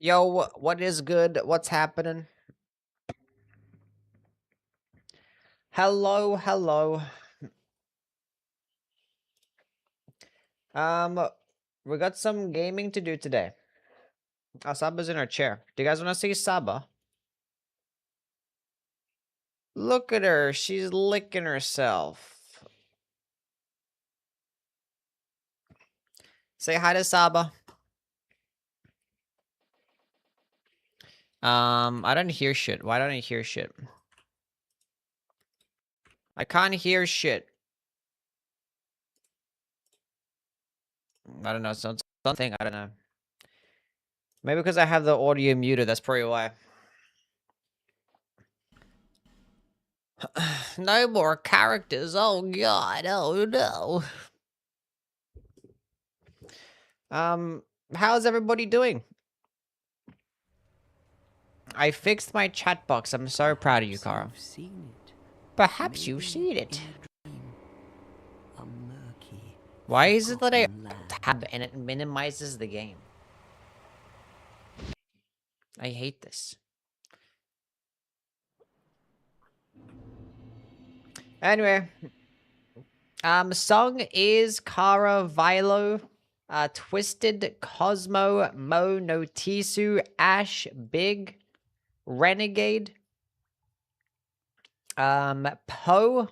Yo, what is good? What's happening? Hello, hello. Um, we got some gaming to do today. Oh, Saba's in her chair. Do you guys want to see Saba? Look at her. She's licking herself. Say hi to Saba. I don't hear shit. Why don't I hear shit? I can't hear shit. I don't know. Something. I don't know. Maybe because I have the audio muted. That's probably why. No more characters. Oh god. Oh no. How's everybody doing? I fixed my chat box. I'm so proud of you, Kara. Perhaps you've seen it. Why is it that I tab and it minimizes the game? I hate this. Anyway, song is Kara Vilo, Twisted, Cosmo, Mo Notisu, Ash, Big, Renegade, Poe,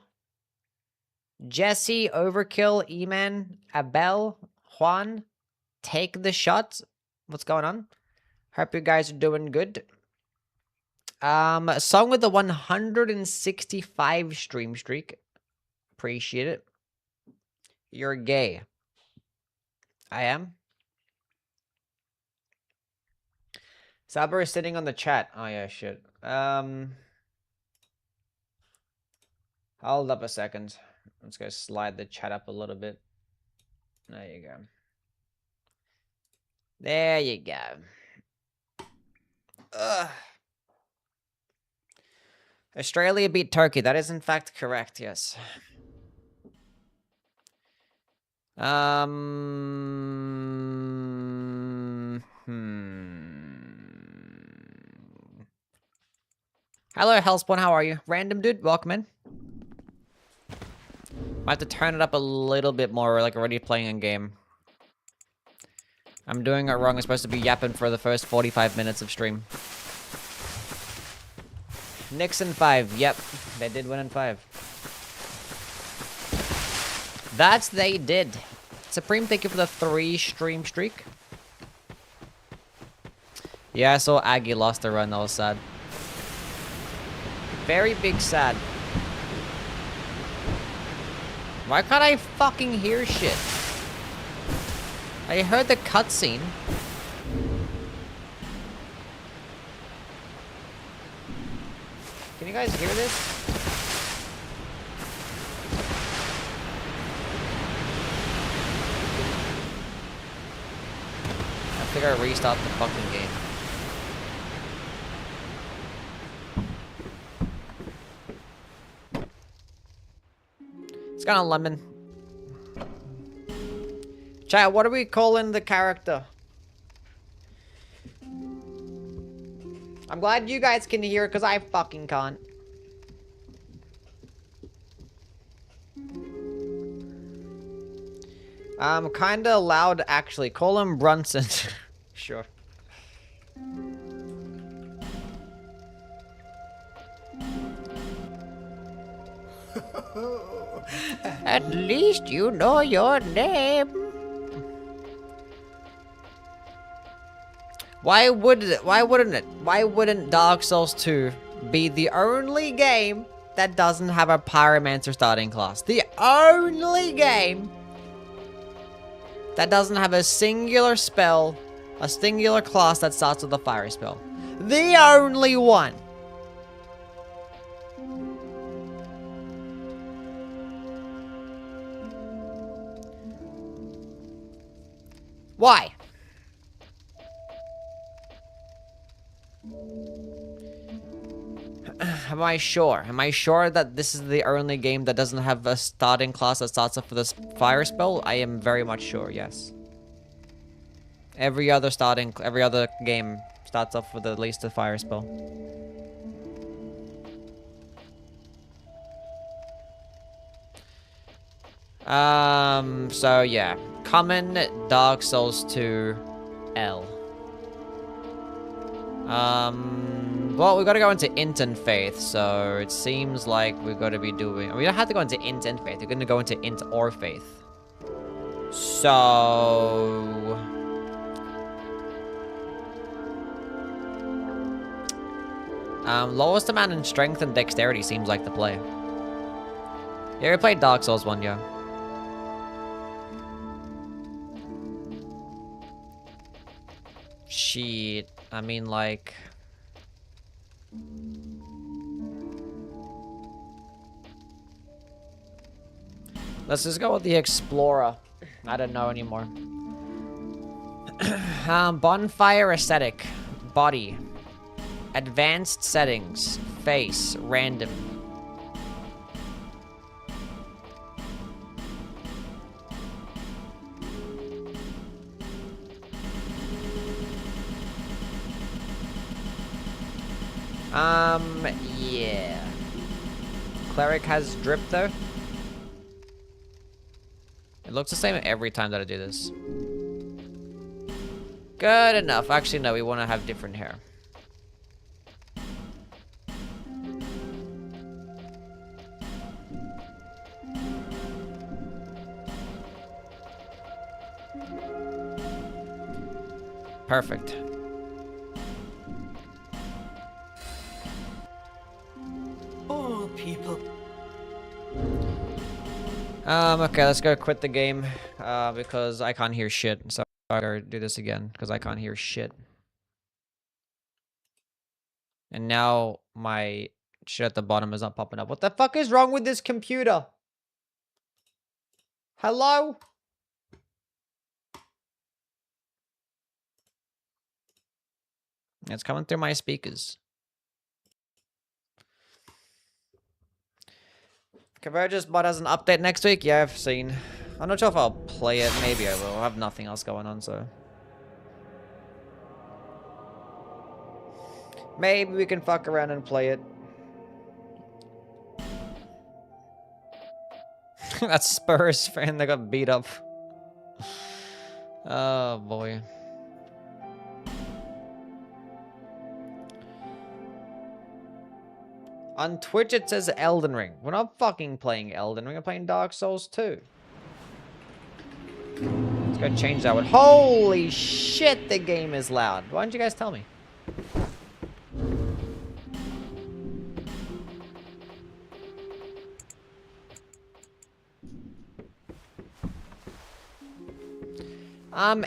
Jesse, Overkill, Eman, Abel, Juan, Take the Shot. What's going on? Hope you guys are doing good. A song with the 165 stream streak. Appreciate it. You're gay. I am. Saber is sitting on the chat. Oh yeah, shit. Hold up a second. Let's go slide the chat up a little bit. There you go. There you go. Ugh. Australia beat Turkey. That is in fact correct, yes. Hello, Hellspawn, how are you? Random dude, welcome in. I have to turn it up a little bit more, like already playing a game. I'm doing it wrong. I'm supposed to be yapping for the first 45 minutes of stream. Knicks in 5. Yep, they did win in 5. That's they did. Supreme, thank you for the 3 stream streak. Yeah, I saw Aggie lost the run. That was sad. Very big sad. Why can't I fucking hear shit? I heard the cutscene. Can you guys hear this? I think I restart the fucking game. It's got a lemon. Chat, what are we calling the character? I'm glad you guys can hear, because I fucking can't. Kinda loud, actually. Call him Brunson. Sure. At least you know your name. Why wouldn't Dark Souls 2 be the only game that doesn't have a Pyromancer starting class? The only game that doesn't have a singular spell, a singular class that starts with a fire spell. The only one. Why? Am I sure? Am I sure that this is the only game that doesn't have a starting class that starts off with this fire spell? I am very much sure, yes. Every other game starts off with at least a fire spell. So yeah. Common, Dark Souls 2, L. Well, we gotta go into Int and Faith, so it seems like we're gonna be doing... We don't have to go into Int and Faith, we're gonna go into Int or Faith. So... lowest amount in Strength and Dexterity seems like the play. Yeah, we played Dark Souls 1, yeah. Shit, I mean, like... Let's just go with the Explorer. I don't know anymore. Bonfire Aesthetic. Body. Advanced Settings. Face. Random. Yeah. Cleric has drip though. It looks the same every time that I do this. Good enough. Actually, no, we want to have different hair. Perfect. All people. Okay, let's go quit the game, because I can't hear shit. So I gotta do this again, because I can't hear shit. And now my shit at the bottom is not popping up. What the fuck is wrong with this computer? Hello? It's coming through my speakers. Convergence bot has an update next week? Yeah, I've seen. I'm not sure if I'll play it. Maybe I will. I have nothing else going on, so. Maybe we can fuck around and play it. That Spurs fan that got beat up. Oh, boy. On Twitch, it says Elden Ring. We're not fucking playing Elden Ring. We're playing Dark Souls 2. Let's go change that one. Holy shit, the game is loud. Why didn't you guys tell me?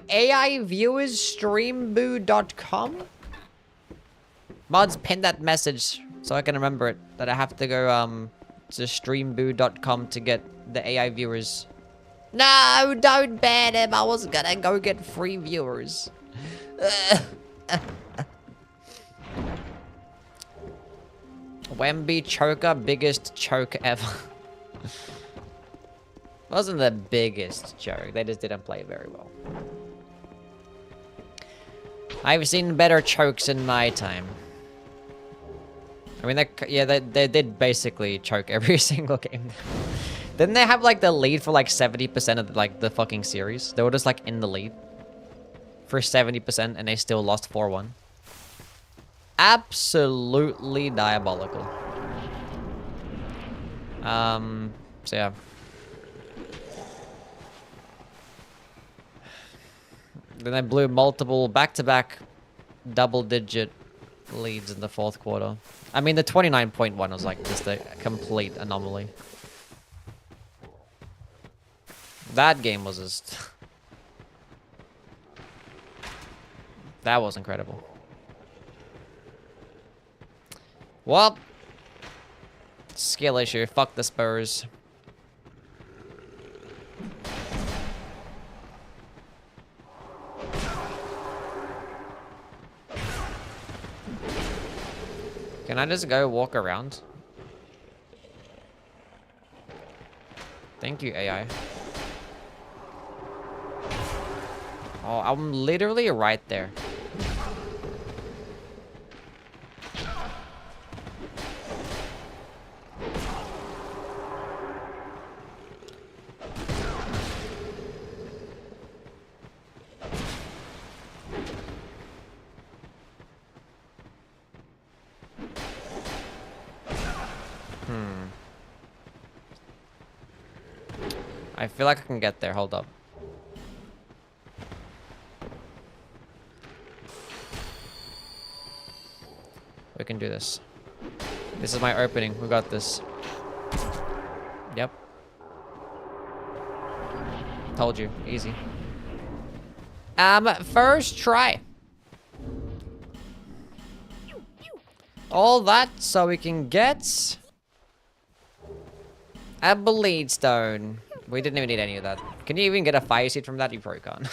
AI viewers streamboo.com. Mods, pin that message so I can remember it. That I have to go to streamboo.com to get the AI viewers. No, don't ban him. I was gonna go get free viewers. Wemby choker, biggest choke ever. Wasn't the biggest choke. They just didn't play very well. I've seen better chokes in my time. I mean, they did basically choke every single game. Didn't they have like the lead for like 70% of like the fucking series? They were just like in the lead for 70% and they still lost 4-1. Absolutely diabolical. So yeah. Then they blew multiple back-to-back double-digit leads in the fourth quarter. I mean, the 29.1 was like just a complete anomaly. That game was just... That was incredible. Well, skill issue. Fuck the Spurs. Can I just go walk around? Thank you, AI. Oh, I'm literally right there. I feel like I can get there. Hold up. We can do this. This is my opening. We got this. Yep. Told you. Easy. First try. All that so we can get a bleed stone. We didn't even need any of that. Can you even get a fire seed from that? You probably can't.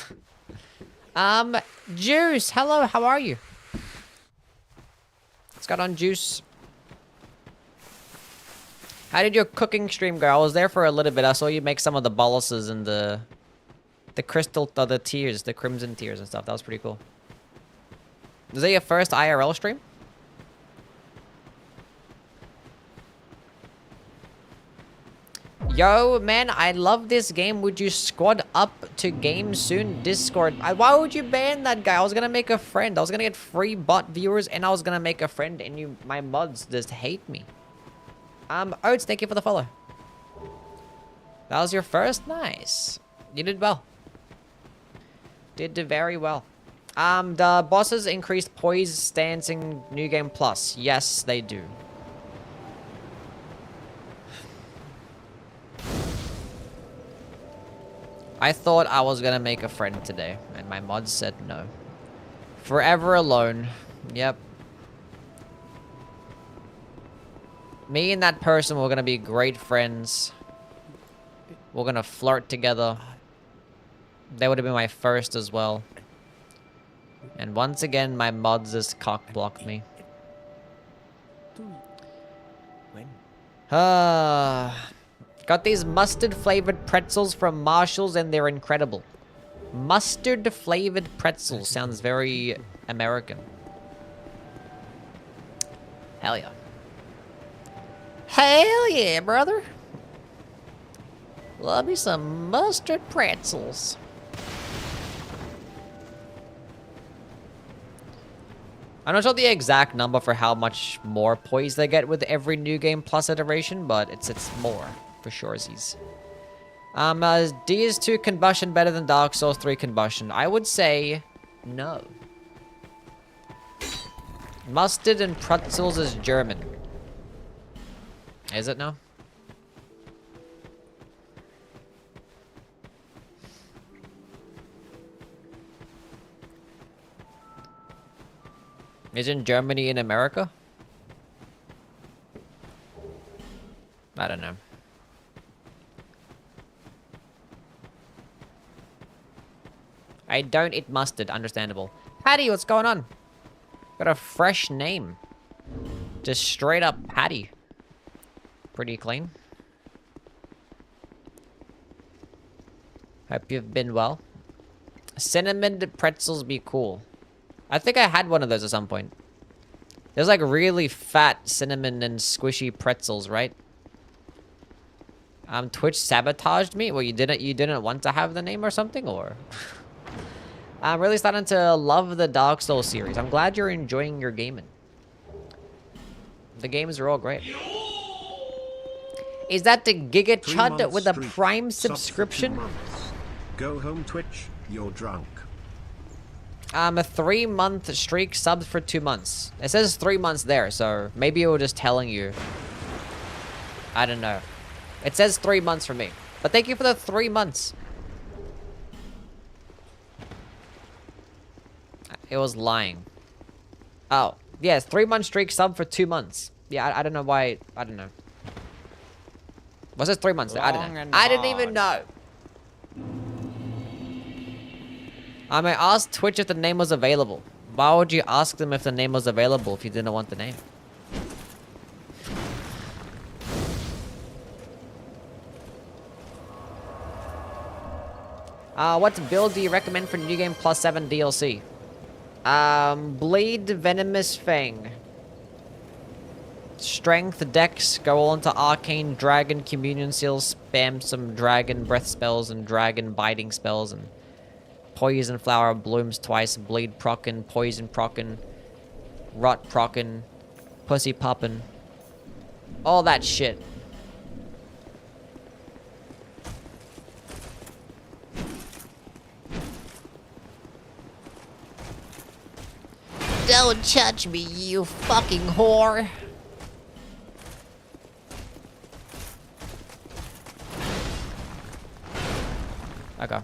Juice. Hello, how are you? What's going on, Juice? How did your cooking stream go? I was there for a little bit. I saw you make some of the boluses and the crystal, the tears, the crimson tears and stuff. That was pretty cool. Was that your first IRL stream? Yo, man, I love this game. Would you squad up to game soon? Discord. Why would you ban that guy? I was gonna make a friend. I was gonna get free bot viewers, and I was gonna make a friend, and my mods just hate me. Oats, thank you for the follow. That was your first? Nice. You did well. Did very well. The bosses increased poise stance in New Game Plus. Yes, they do. I thought I was gonna make a friend today, and my mod said no. Forever alone. Yep. Me and that person were gonna be great friends. We're gonna flirt together. They would have been my first as well. And once again, my mods just cock-blocked me. Got these mustard-flavored pretzels from Marshall's, and they're incredible. Mustard-flavored pretzels sounds very American. Hell yeah. Hell yeah, brother. Love me some mustard pretzels. I'm not sure the exact number for how much more poise they get with every New Game Plus iteration, but it's more. For surezies. DS2 combustion better than Dark Souls 3 combustion? I would say no. Mustard and pretzels is German. Is it now? Isn't Germany in America? I don't know. I don't eat mustard, understandable. Patty, what's going on? Got a fresh name. Just straight up Patty. Pretty clean. Hope you've been well. Cinnamon pretzels be cool. I think I had one of those at some point. There's like really fat cinnamon and squishy pretzels, right? Twitch sabotaged me? Well, you didn't want to have the name or something, or? I'm really starting to love the Dark Souls series. I'm glad you're enjoying your gaming. The games are all great. Is that the Giga Chud with a Prime subscription? Go home, Twitch. You're drunk. A 3-month streak, subs for 2 months. It says 3 months there, so maybe it was just telling you. I don't know. It says 3 months for me. But thank you for the 3 months. It was lying. Oh, yes, 3-month streak, sub for 2 months. Yeah, I don't know why. I don't know. What's this 3 months? I don't know. I didn't even know. I asked Twitch if the name was available. Why would you ask them if the name was available if you didn't want the name? What build do you recommend for New Game Plus 7 DLC? Bleed, Venomous Fang. Strength, Dex, go all into Arcane, Dragon, Communion Seals, spam some Dragon Breath spells and Dragon Biting spells, and Poison Flower blooms twice, Bleed prockin, Poison prockin, Rot prockin, Pussy poppin. All that shit. Don't touch me, you fucking whore. Okay.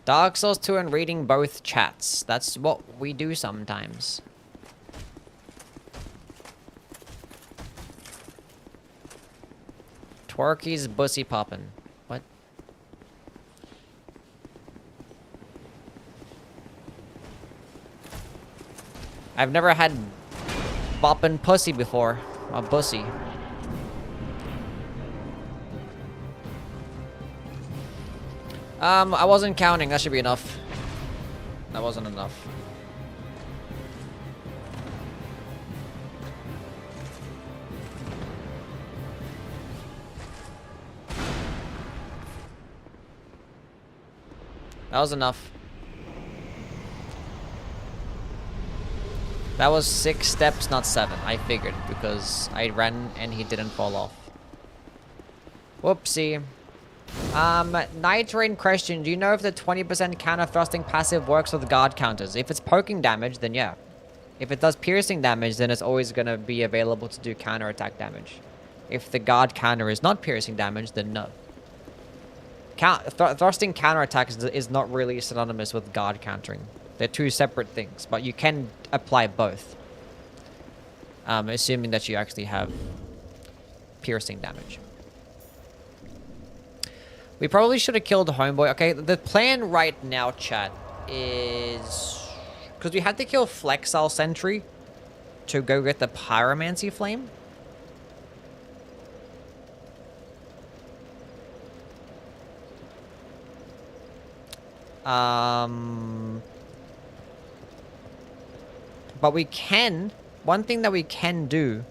Dark Souls 2 and reading both chats. That's what we do sometimes. Twerky's bussy poppin'. What? I've never had boppin' pussy before. A bussy. I wasn't counting. That should be enough. That wasn't enough. That was enough. That was 6 steps, not 7. I figured, because I ran and he didn't fall off. Whoopsie. Night Rain question, do you know if the 20% counter thrusting passive works with guard counters? If it's poking damage, then yeah. If it does piercing damage, then it's always gonna be available to do counter attack damage. If the guard counter is not piercing damage, then no. Thrusting counter attacks is not really synonymous with guard countering. They're two separate things, but you can apply both. Assuming that you actually have piercing damage. We probably should have killed Homeboy. Okay, the plan right now, chat, is... because we had to kill Flexile Sentry to go get the Pyromancy Flame. But we can... one thing that we can do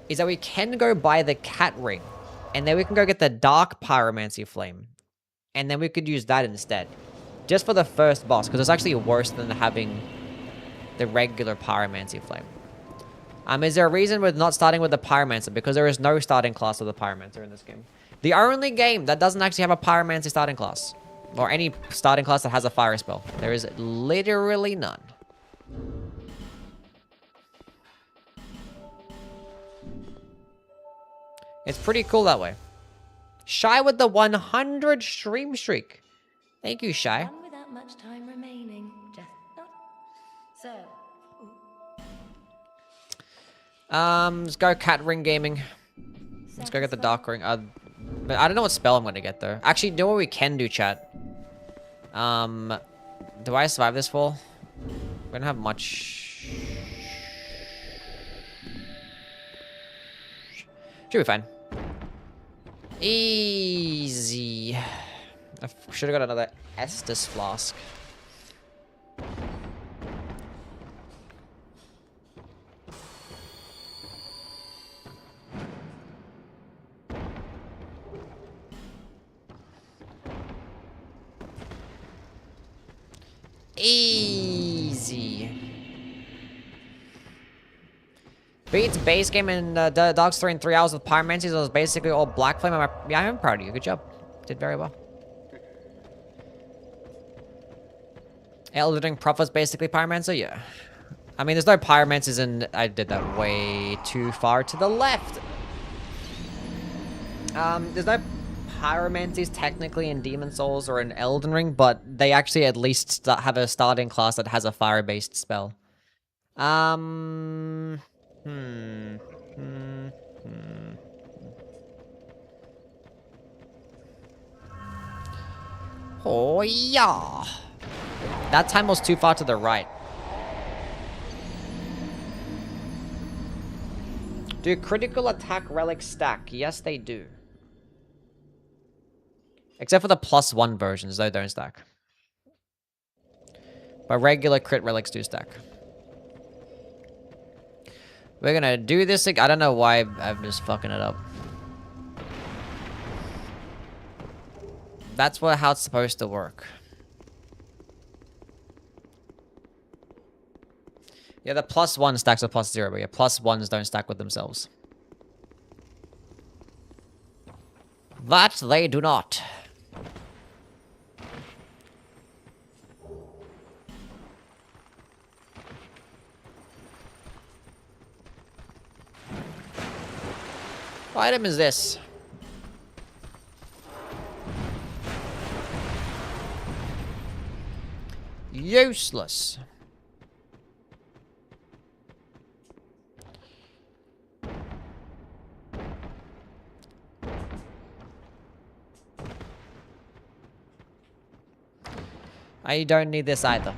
is that we can go buy the Cat Ring. And then we can go get the Dark Pyromancy Flame. And then we could use that instead. Just for the first boss, because it's actually worse than having the regular Pyromancy Flame. Is there a reason we're not starting with the Pyromancer? Because there is no starting class of the Pyromancer in this game. The only game that doesn't actually have a Pyromancy starting class. Or any starting class that has a fire spell. There is literally none. It's pretty cool that way. Shy with the 100 stream streak. Thank you, Shy. One without much time remaining. Just so. Let's go Cat Ring Gaming. Let's go get the Dark Ring. But I don't know what spell I'm gonna get though. Actually, do what we can do, chat. Do I survive this fall? We don't have much. Should be fine. Easy. I should have got another Estus flask. Easy. Beats base game in Dogs 3 in 3 hours with Pyromancy. It was basically all Black Flame. Yeah, I'm proud of you. Good job. Did very well. Elden Ring Prophet's basically Pyromancer? Yeah. I mean, there's no Pyromancers in... I did that way too far to the left. There's no Pyromancies technically in Demon Souls or in Elden Ring, but they actually at least have a starting class that has a fire-based spell. Oh, yeah. That time was too far to the right. Do critical attack relics stack? Yes, they do. Except for the +1 versions, they don't stack. But regular crit relics do stack. We're gonna do this again. I don't know why I'm just fucking it up. That's how it's supposed to work. Yeah, the +1 stacks with +0, but yeah, +1s don't stack with themselves. That they do not. What item is this? Useless. I don't need this either.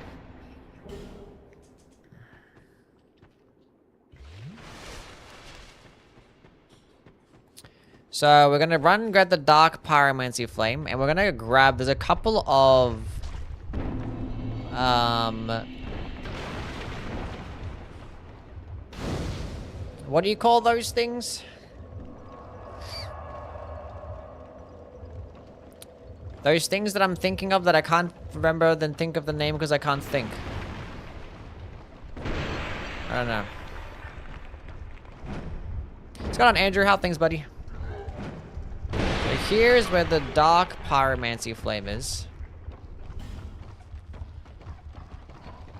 So we're gonna run, grab the Dark Pyromancy Flame, and we're gonna grab, there's a couple of what do you call those things? Those things that I'm thinking of that I can't remember, then think of the name because I can't think. I don't know. What's going on, Andrew? How things, buddy? So here's where the Dark Pyromancy Flame is.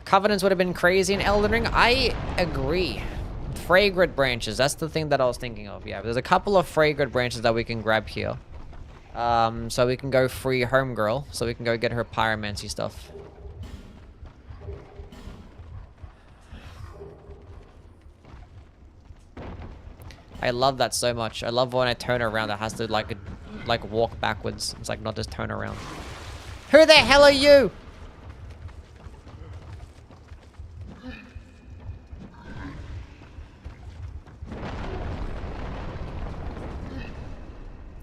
Covenants would have been crazy in Elden Ring. I agree. Fragrant branches. That's the thing that I was thinking of. Yeah, there's a couple of fragrant branches that we can grab here. So we can go free homegirl. So we can go get her pyromancy stuff. I love that so much. I love when I turn around, it has to like walk backwards. It's like not just turn around. Who the hell are you?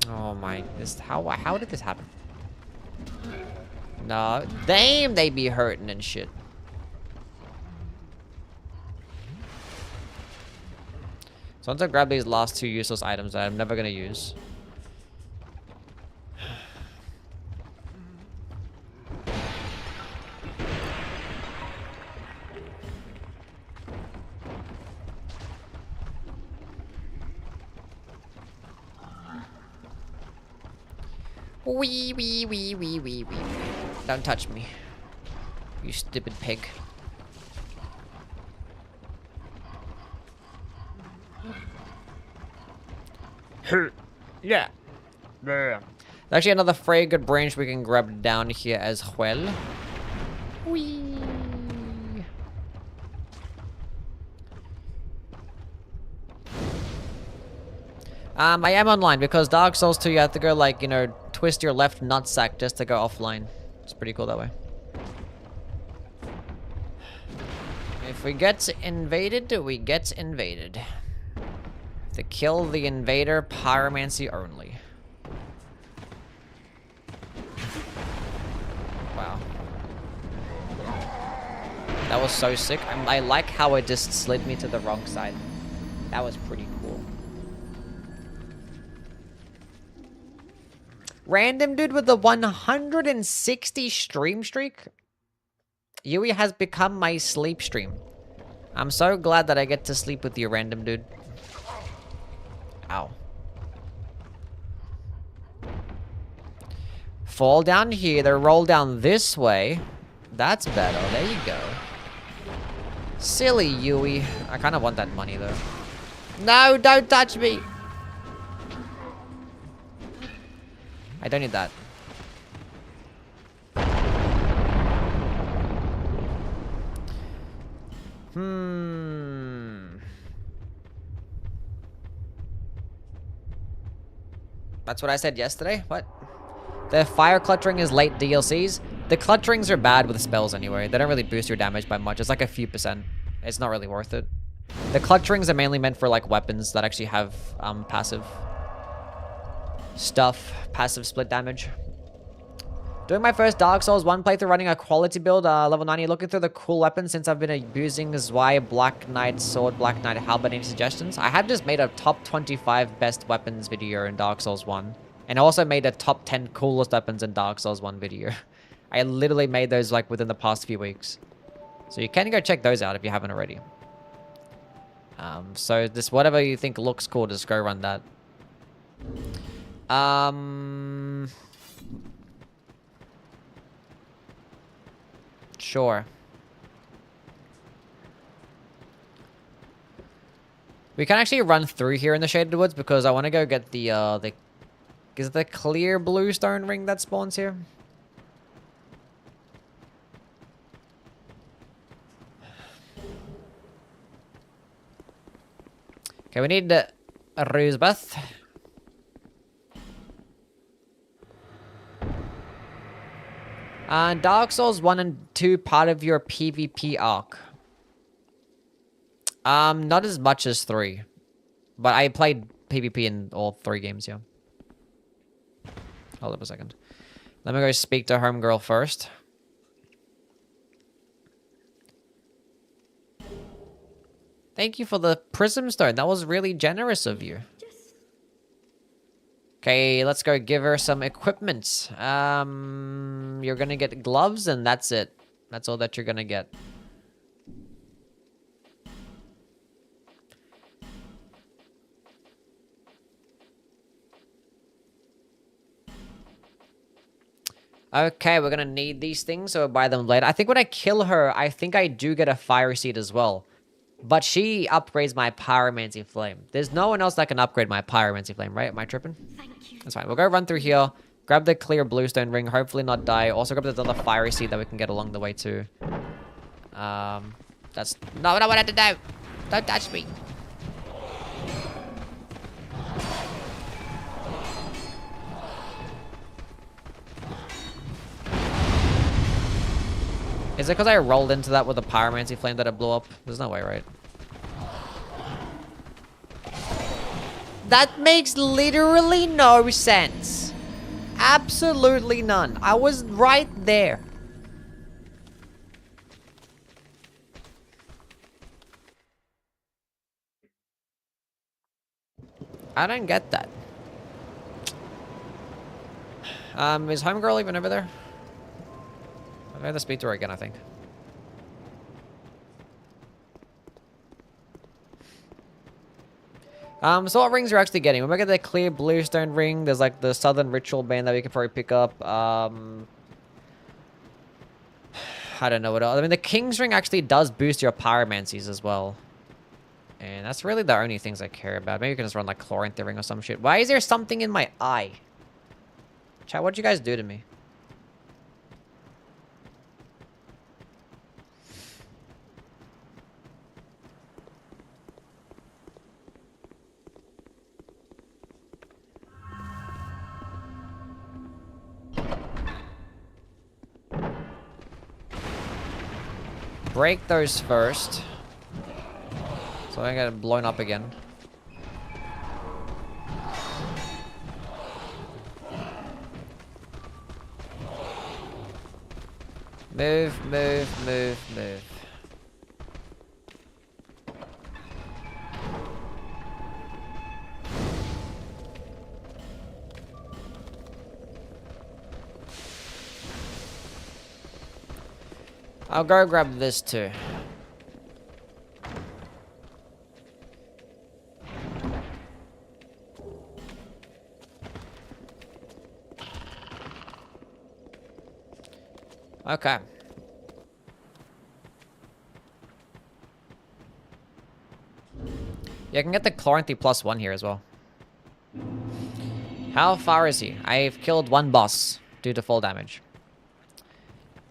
Oh my, how did this happen? No, damn, they be hurting and shit. So once I grab these last two useless items that I'm never gonna use. Wee. Don't touch me. You stupid pig. Yeah. There's actually another fragrant branch we can grab down here as well. Whee. I am online because Dark Souls 2 you have to go like, you know, twist your left nutsack just to go offline. It's pretty cool that way. If we get invaded, we get invaded. To kill the invader, pyromancy only. Wow. That was so sick. I like how it just slid me to the wrong side. That was pretty cool. Random dude with the 160 stream streak. Yui has become my sleep stream. I'm so glad that I get to sleep with you, random dude. Ow. Fall down here, then roll down this way. That's better. There you go. Silly Yui. I kind of want that money, though. No, don't touch me. I don't need that. That's what I said yesterday? What? The fire cluttering is late DLCs. The clutterings are bad with spells anyway. They don't really boost your damage by much. It's like a few percent. It's not really worth it. The clutterings are mainly meant for like weapons that actually have passive stuff, passive split damage. Doing my first Dark Souls 1 playthrough running a quality build, level 90, looking through the cool weapons since I've been abusing Zwei, Black Knight, Sword, Black Knight, Halberd. Any suggestions? I have just made a top 25 best weapons video in Dark Souls 1. And I also made a top 10 coolest weapons in Dark Souls 1 video. I literally made those like within the past few weeks. So you can go check those out if you haven't already. So this, whatever you think looks cool, just go run that. Sure. We can actually run through here in the Shaded Woods because I want to go get the is it the clear blue stone ring that spawns here? Okay, we need a Rosebeth. Dark Souls 1 and 2 part of your PvP arc. Not as much as 3. But I played PvP in all 3 games, yeah. Hold up a second. Let me go speak to Homegirl first. Thank you for the Prism Stone. That was really generous of you. Okay, let's go give her some equipment. You're gonna get gloves and that's it. That's all that you're gonna get. Okay, we're gonna need these things, so we'll buy them later. I think when I kill her, I think I do get a fire seed as well. But she upgrades my Pyromancy Flame. There's no one else that can upgrade my Pyromancy Flame, right? Am I tripping? Thank you. That's fine. We'll go run through here. Grab the clear bluestone ring. Hopefully not die. Also grab this other fiery seed that we can get along the way too. That's not what I wanted to do. Don't touch me. Is it because I rolled into that with a Pyromancy Flame that it blew up? There's no way, right? That makes literally no sense. Absolutely none. I was right there. I don't get that. Is Homegirl even over there? I have to speak to her again, I think. So what rings are actually getting? When we get the clear bluestone ring, there's like the southern ritual band that we can probably pick up. I don't know what else. I mean, the king's ring actually does boost your pyromancies as well. And that's really the only things I care about. Maybe we can just run like Chloranthy ring or some shit. Why is there something in my eye? Chat, what'd you guys do to me? Break those first. So I get blown up again. Move, move, move, move. I'll go grab this too. Okay. Yeah, I can get the Chloranthy +1 here as well. How far is he? I've killed one boss due to full damage.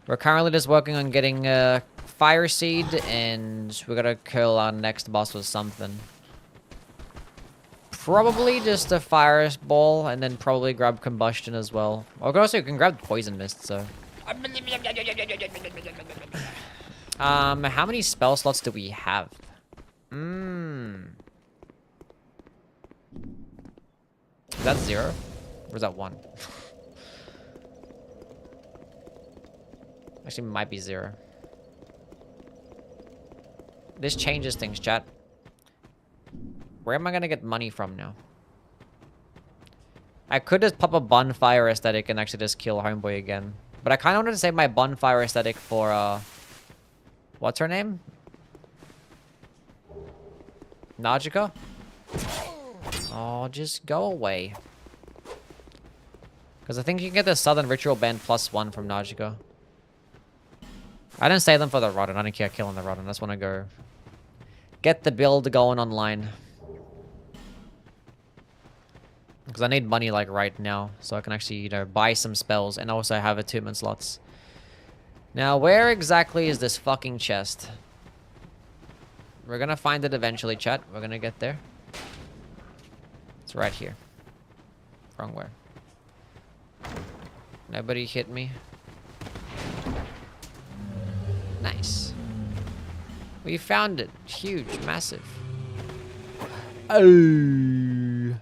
We're currently just working on getting a fire seed, and we're gonna kill our next boss with something. Probably just a fireball, and then probably grab combustion as well. Or also you can grab poison mist, so. How many spell slots do we have? Is that 0? Or is that 1? Actually, it might be 0. This changes things, chat. Where am I gonna get money from now? I could just pop a bonfire aesthetic and actually just kill Homeboy again. But I kind of wanted to save my bonfire aesthetic for, what's her name? Najika? Oh, just go away. Because I think you can get the Southern Ritual Band +1 from Najika. I didn't save them for the Rodden. I didn't care killing the Rodden. I just want to go get the build going online. Because I need money like right now, so I can actually, you know, buy some spells and also have attunement slots. Now, where exactly is this fucking chest? We're gonna find it eventually, chat. We're gonna get there. It's right here. Wrong way. Nobody hit me. Nice. We found it. Huge, massive. Oh.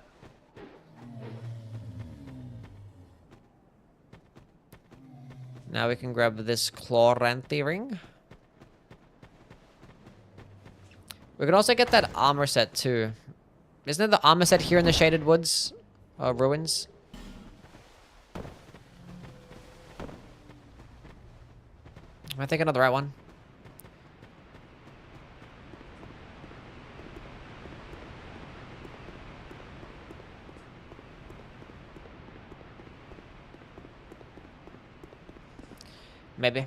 Now we can grab this Chloranthy ring. We can also get that armor set too. Isn't it the armor set here in the Shaded Woods? Ruins? Am I thinking of the right one? Maybe.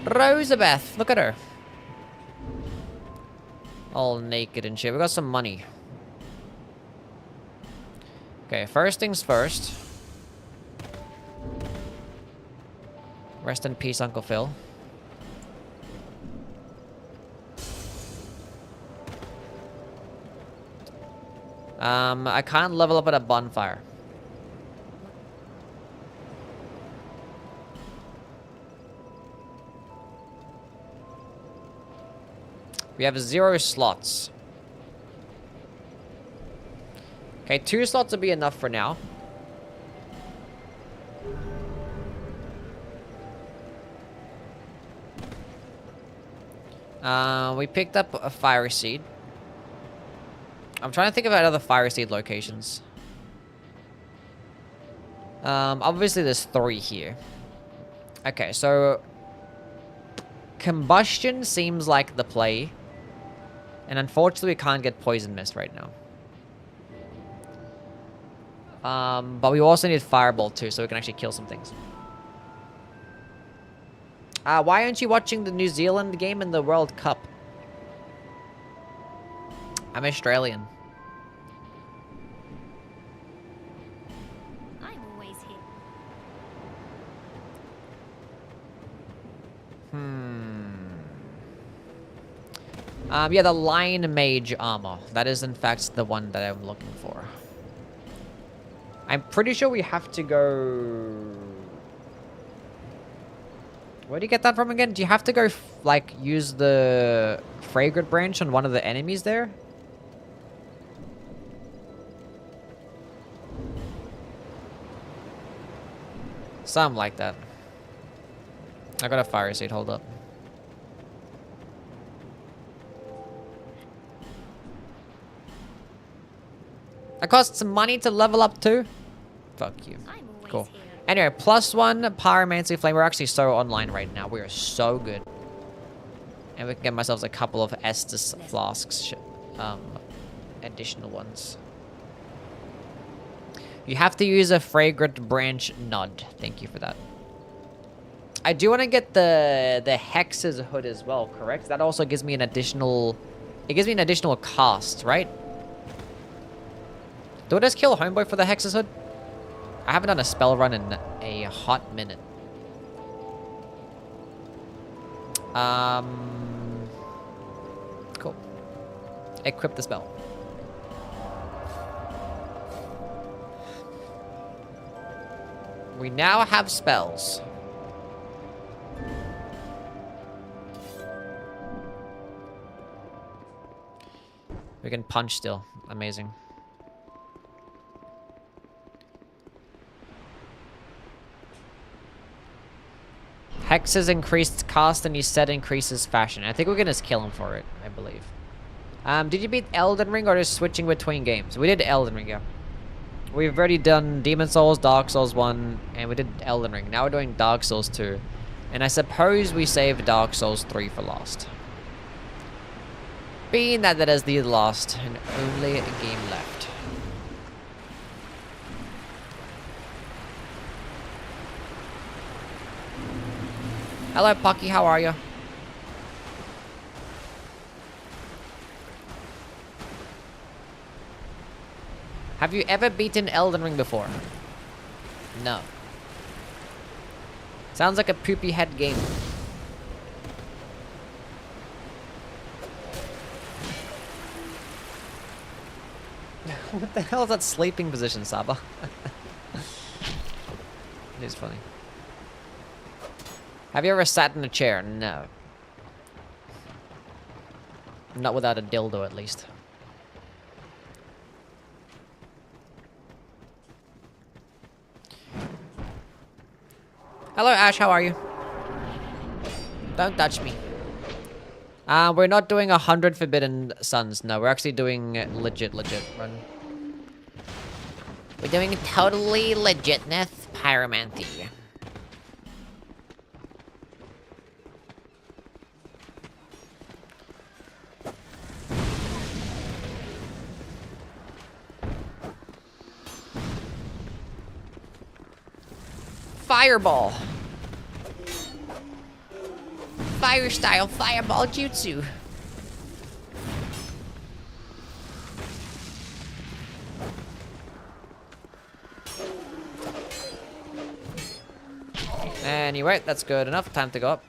Rosabeth, look at her. All naked and shit. We got some money. Okay, first things first. Rest in peace, Uncle Phil. I can't level up at a bonfire. We have 0 slots. Okay, 2 slots will be enough for now. We picked up a fire seed. I'm trying to think about other fire seed locations. Obviously there's 3 here. Okay, so combustion seems like the play. And unfortunately we can't get poison mist right now. But we also need fireball too, so we can actually kill some things. Why aren't you watching the New Zealand game in the World Cup? I'm Australian. I'm always here. Yeah, the Lion Mage armor. That is, in fact, the one that I'm looking for. I'm pretty sure we have to go... Where do you get that from again? Do you have to go, like, use the Fragrant Branch on one of the enemies there? Something like that. I got a fire seed, hold up. That costs some money to level up too? Fuck you. I'm always Cool. here. Anyway, +1 Pyromancy Flame. We're actually so online right now. We are so good. And we can get ourselves a couple of Estus flasks. Additional ones. You have to use a Fragrant Branch Nod. Thank you for that. I do want to get the Hex's Hood as well, correct? That also gives me an additional... It gives me an additional cast, right? Do I just kill Homeboy for the Hex's Hood? I haven't done a spell run in a hot minute. Cool. Equip the spell. We now have spells. We can punch still. Amazing. Hex's increased cost and you said increases fashion. I think we're gonna just kill him for it, I believe. Did you beat Elden Ring or just switching between games? We did Elden Ring, yeah. We've already done Demon Souls, Dark Souls 1, and we did Elden Ring. Now we're doing Dark Souls 2. And I suppose we saved Dark Souls 3 for last. Being that that is the last and only game left. Hello, Pucky. How are you? Have you ever beaten Elden Ring before? No. Sounds like a poopy head game. What the hell is that sleeping position, Saba? It is funny. Have you ever sat in a chair? No. Not without a dildo, at least. Hello, Ash. How are you? Don't touch me. We're not doing 100 Forbidden Suns. No, we're actually doing legit run. We're doing totally legitness pyromancy. Fireball. Fire style fireball jutsu. Anyway, that's good enough. Time to go up.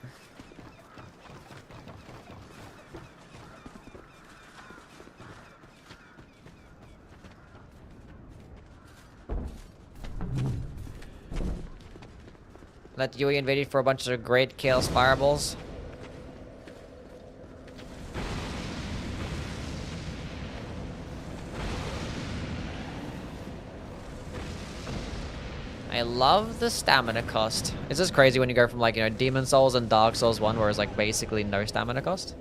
Let Yui invade for a bunch of great Chaos Fireballs. I love the stamina cost. It's just crazy when you go from, like, you know, Demon Souls and Dark Souls 1 where it's like basically no stamina cost.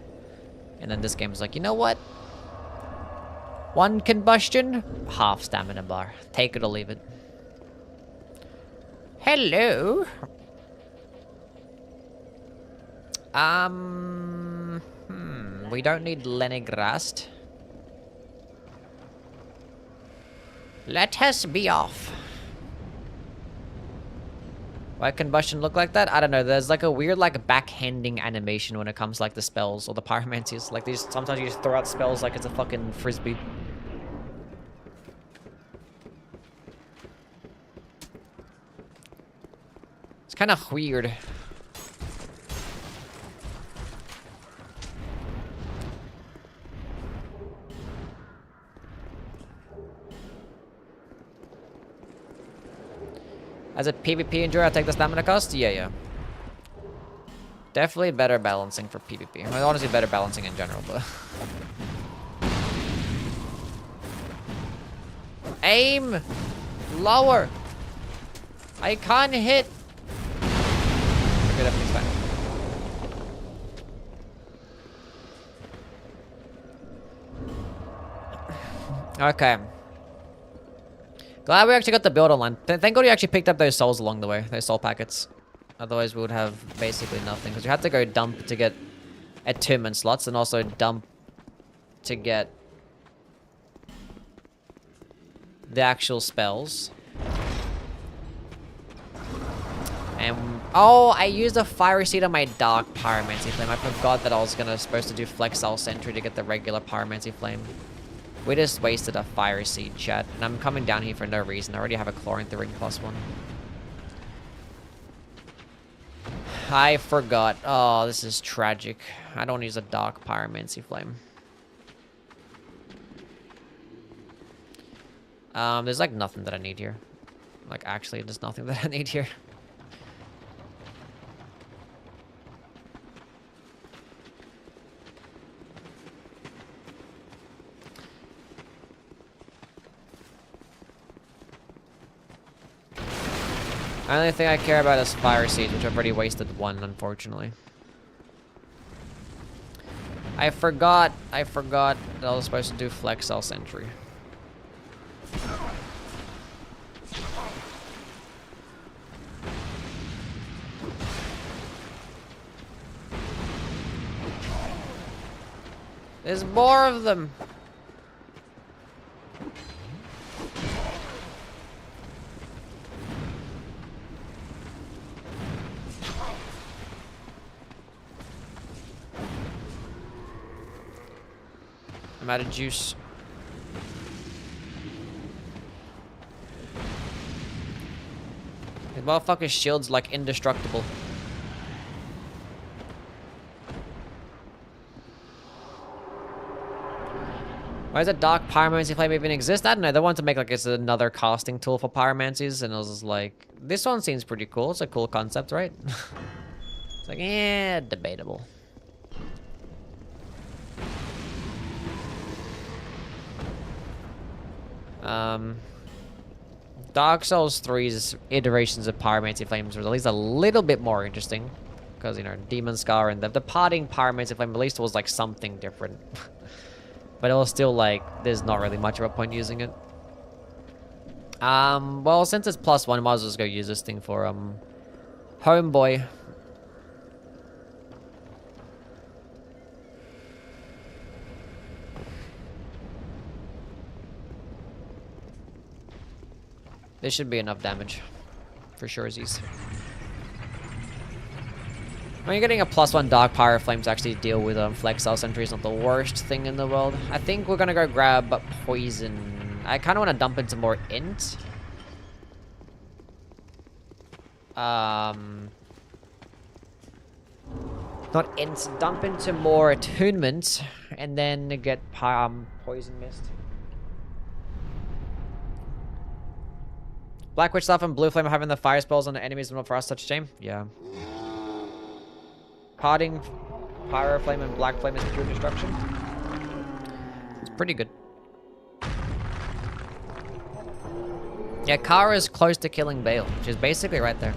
And then this game's like, you know what? One combustion, half stamina bar. Take it or leave it. Hello. We don't need Lenigrast. Let us be off. Why combustion look like that? I don't know. There's like a weird like backhanding animation when it comes to, like, the spells or the pyromancies. Like these, sometimes you just throw out spells like it's a fucking frisbee. It's kind of weird. As a PvP enjoyer, I take the stamina cost? Yeah. Definitely better balancing for PvP. I mean, honestly, better balancing in general, but... Aim! Lower! I can't hit! Okay, everything's fine. Okay. Glad we actually got the build online. Thank God you actually picked up those souls along the way, those soul packets. Otherwise we would have basically nothing. Because you had to go dump to get attunement slots and also dump to get the actual spells. And oh, I used a fiery seed on my dark pyromancy flame. I forgot that I was supposed to do Flexile Sentry to get the regular pyromancy flame. We just wasted a fire seed, chat. And I'm coming down here for no reason. I already have a Chlorine Ring +1. I forgot. Oh, this is tragic. I don't use a dark pyromancy flame. There's like nothing that I need here. Like, actually, there's nothing that I need here. The only thing I care about is fire seeds, which I've already wasted one, unfortunately. I forgot that I was supposed to do Flexile Sentry. There's more of them. I'm out of juice. The motherfucker's shield's like indestructible. Why does a dark pyromancy flame even exist? I don't know. They want to make like it's another casting tool for pyromancies, and I was just like, this one seems pretty cool. It's a cool concept, right? It's like, eh, debatable. Dark Souls 3's iterations of pyromancy flames were at least a little bit more interesting. Because, you know, Demon Scar and the departing pyromancy flame at least was like something different. But it was still like, there's not really much of a point using it. Well, since it's +1, might as well just go use this thing for, Homeboy. This should be enough damage. For sure, Z's. When you're getting a +1 Dark Pyro Flame to actually deal with Flexile Sentry is not the worst thing in the world. I think we're gonna go grab Poison. I kind of want to dump into more Int. Not Int. Dump into more Attunement, and then get Poison Mist. Black Witch Staff and Blue Flame are having the fire spells on the enemies and not for us such a shame. Yeah. Parting, Pyro Flame, and Black Flame is pure destruction. It's pretty good. Yeah, Kara is close to killing Bale. She's basically right there.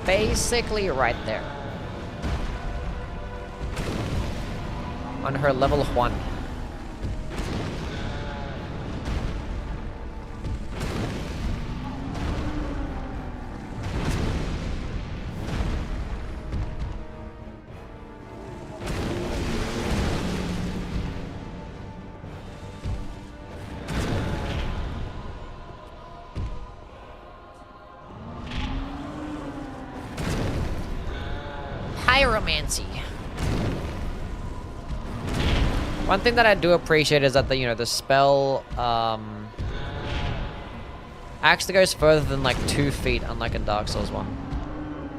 Basically right there. On her level 1. Pyromancy. One thing that I do appreciate is that the spell actually goes further than like 2 feet, unlike in Dark Souls 1.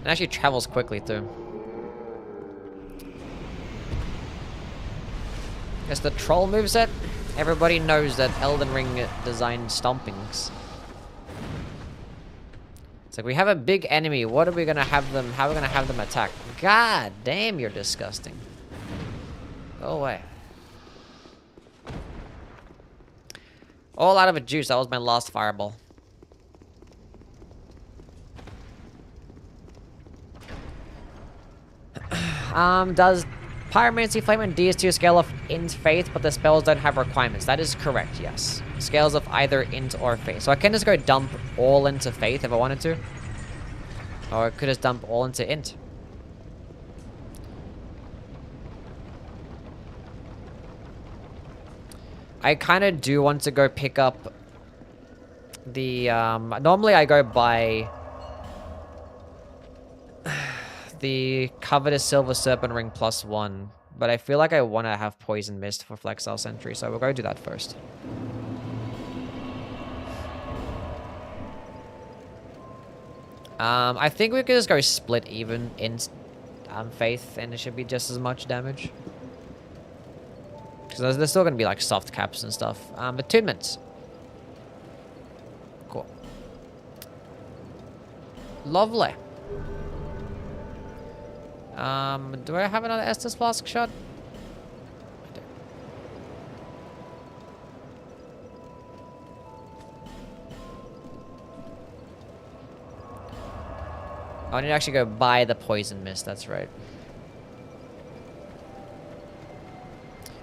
It actually travels quickly too. It's the troll moveset. Everybody knows that Elden Ring designed stompings. It's like, we have a big enemy. What are we gonna have them? How are we gonna have them attack? God damn, you're disgusting. Go away. All out of a juice. That was my last fireball. Does Pyromancy Flame and DS2 scale of Int Faith, but the spells don't have requirements? That is correct, yes. Scales of either Int or Faith. So I can just go dump all into Faith if I wanted to. Or I could just dump all into Int. I kind of do want to go pick up the, normally I go by the Covetous Silver Serpent Ring +1, but I feel like I want to have Poison Mist for Flexile Sentry, so we'll go do that first. I think we could just go split even in Faith, and it should be just as much damage. Because there's still going to be like soft caps and stuff. Attunements. Cool. Lovely. Do I have another Estus Flask shot? I do. I need to actually go buy the Poison Mist, that's right.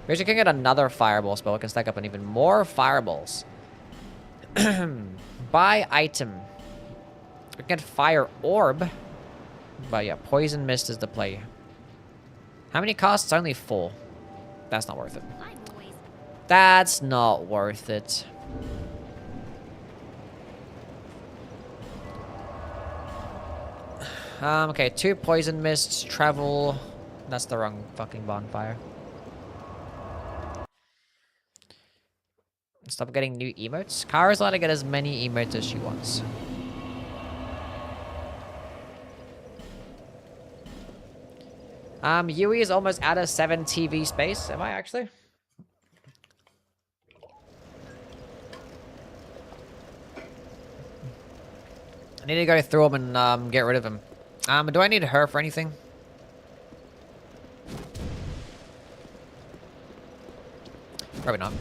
We actually can get another fireball spell. We can stack up an even more fireballs. Buy item. We can get Fire Orb. But yeah, Poison Mist is the play. How many costs? Only 4. That's not worth it. That's not worth it. Okay, 2 poison mists, travel. That's the wrong fucking bonfire. Stop getting new emotes. Kara's allowed to get as many emotes as she wants. Yui is almost out of 7 TV space. Am I actually? I need to go through them and get rid of him. Do I need her for anything? Probably not.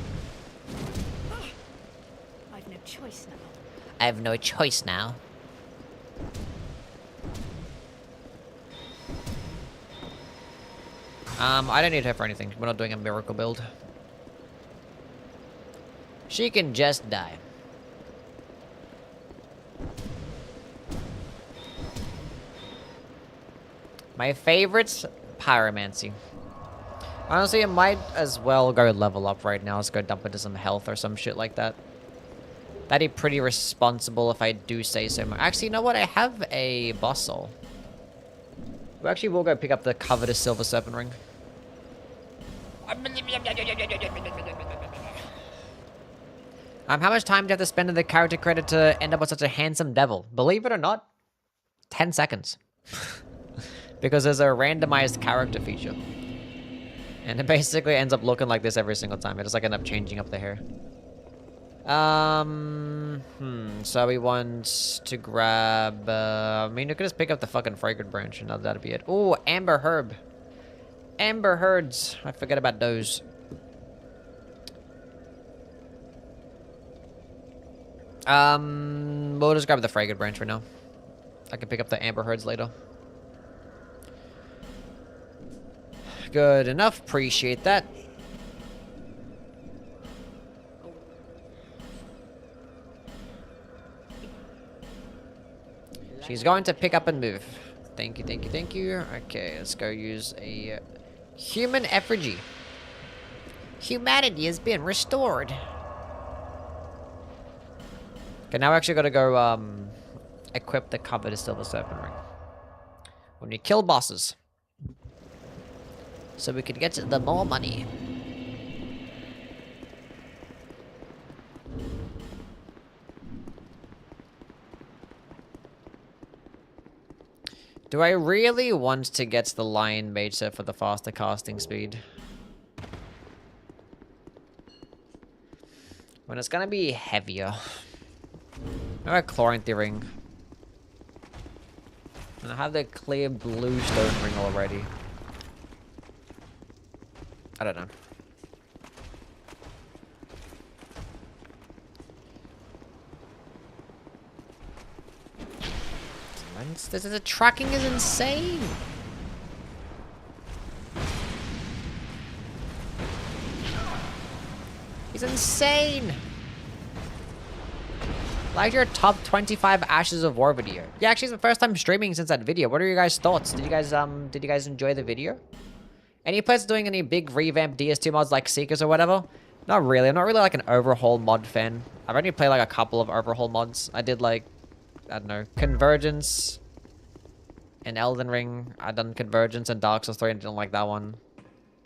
I've no choice now. I have no choice now. I don't need her for anything. We're not doing a miracle build. She can just die. My favorite's Pyromancy. Honestly, I might as well go level up right now. Let's go dump into some health or some shit like that. That'd be pretty responsible if I do say so. Actually, you know what? I have a boss soul. We actually will go pick up the covetous silver serpent ring. How much time do you have to spend in the character credit to end up with such a handsome devil? Believe it or not, 10 seconds. Because there's a randomized character feature. And it basically ends up looking like this every single time. It just like end up changing up the hair. So we want to grab, I mean, you could just pick up the fucking fragrant branch and that'd be it. Oh, amber herb. Amber herds. I forget about those. We'll just grab the fragrant branch for now. I can pick up the amber herds later. Good enough. Appreciate that. She's going to pick up and move. Thank you, thank you, thank you. Okay, let's go use a human effigy. Humanity has been restored. Okay, now we actually gotta go equip the covetous silver serpent ring. When you kill bosses. So we could get the more money. Do I really want to get the Lion Mage set for the faster casting speed? When it's gonna be heavier. I have a Chloranthy ring. And I have the clear blue stone ring already. I don't know. The tracking is insane. He's insane. Like your top 25 Ashes of War video. Yeah, actually, it's the first time streaming since that video. What are your guys' thoughts? Did you guys enjoy the video? Any players doing any big revamped DS2 mods like Seekers or whatever? Not really. I'm not really like an overhaul mod fan. I've only played like a couple of overhaul mods. I did like, I don't know, Convergence and Elden Ring. I done Convergence and Dark Souls 3 and didn't like that one.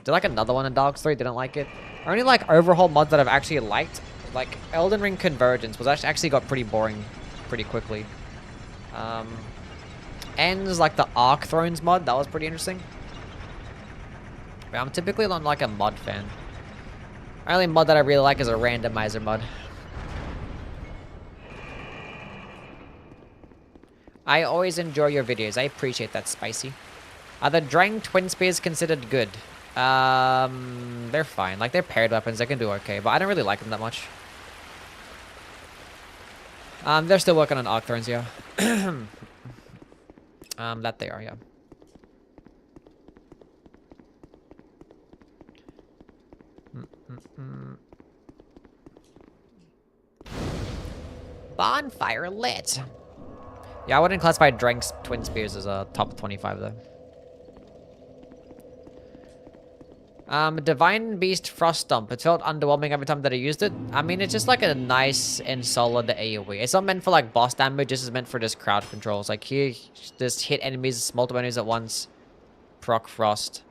Did like another one in Dark Souls 3, didn't like it. Only like overhaul mods that I've actually liked. Like Elden Ring Convergence was actually got pretty boring pretty quickly. Ends like the Arc Thrones mod, that was pretty interesting. But I'm typically not like a mod fan. Only mod that I really like is a randomizer mod. I always enjoy your videos. I appreciate that, Spicy. Are the Drang Twin Spears considered good? They're fine. Like, they're paired weapons. They can do okay, but I don't really like them that much. They're still working on Arc Thrones, yeah. That they are, yeah. Bonfire lit. Yeah, I wouldn't classify Drank's Twin Spears as a top 25 though. Divine Beast Frost Stomp. It felt underwhelming every time that I used it. I mean, it's just like a nice and solid AoE. It's not meant for like boss damage. This is meant for just crowd control. It's like here, just hit enemies, multiple enemies at once. Proc Frost.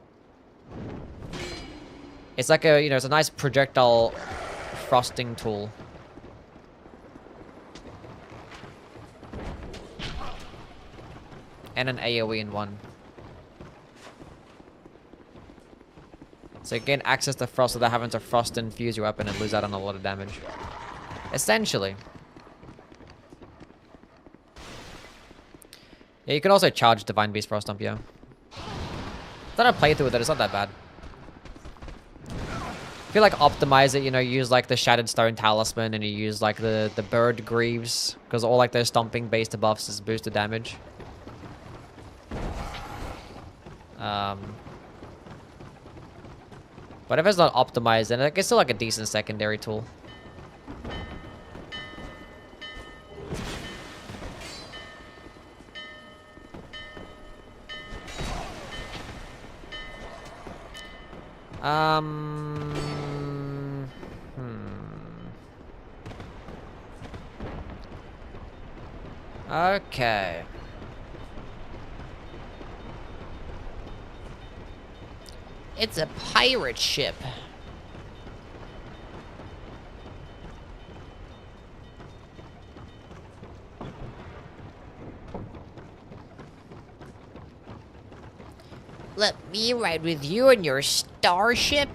It's like a, it's a nice projectile frosting tool. And an AoE in one. So you gain access to frost without having to frost infuse your weapon and lose out on a lot of damage. Essentially. Yeah, you can also charge Divine Beast Frost Stomp, yeah. Then I played through with it, it's not that bad. If you like optimize it, use like the Shattered Stone Talisman and you use like the Bird Greaves, because all like those stomping based buffs is boosted damage. But if it's not optimized, then it's still like a decent secondary tool. Okay. It's a pirate ship. Let me ride with you in your starship.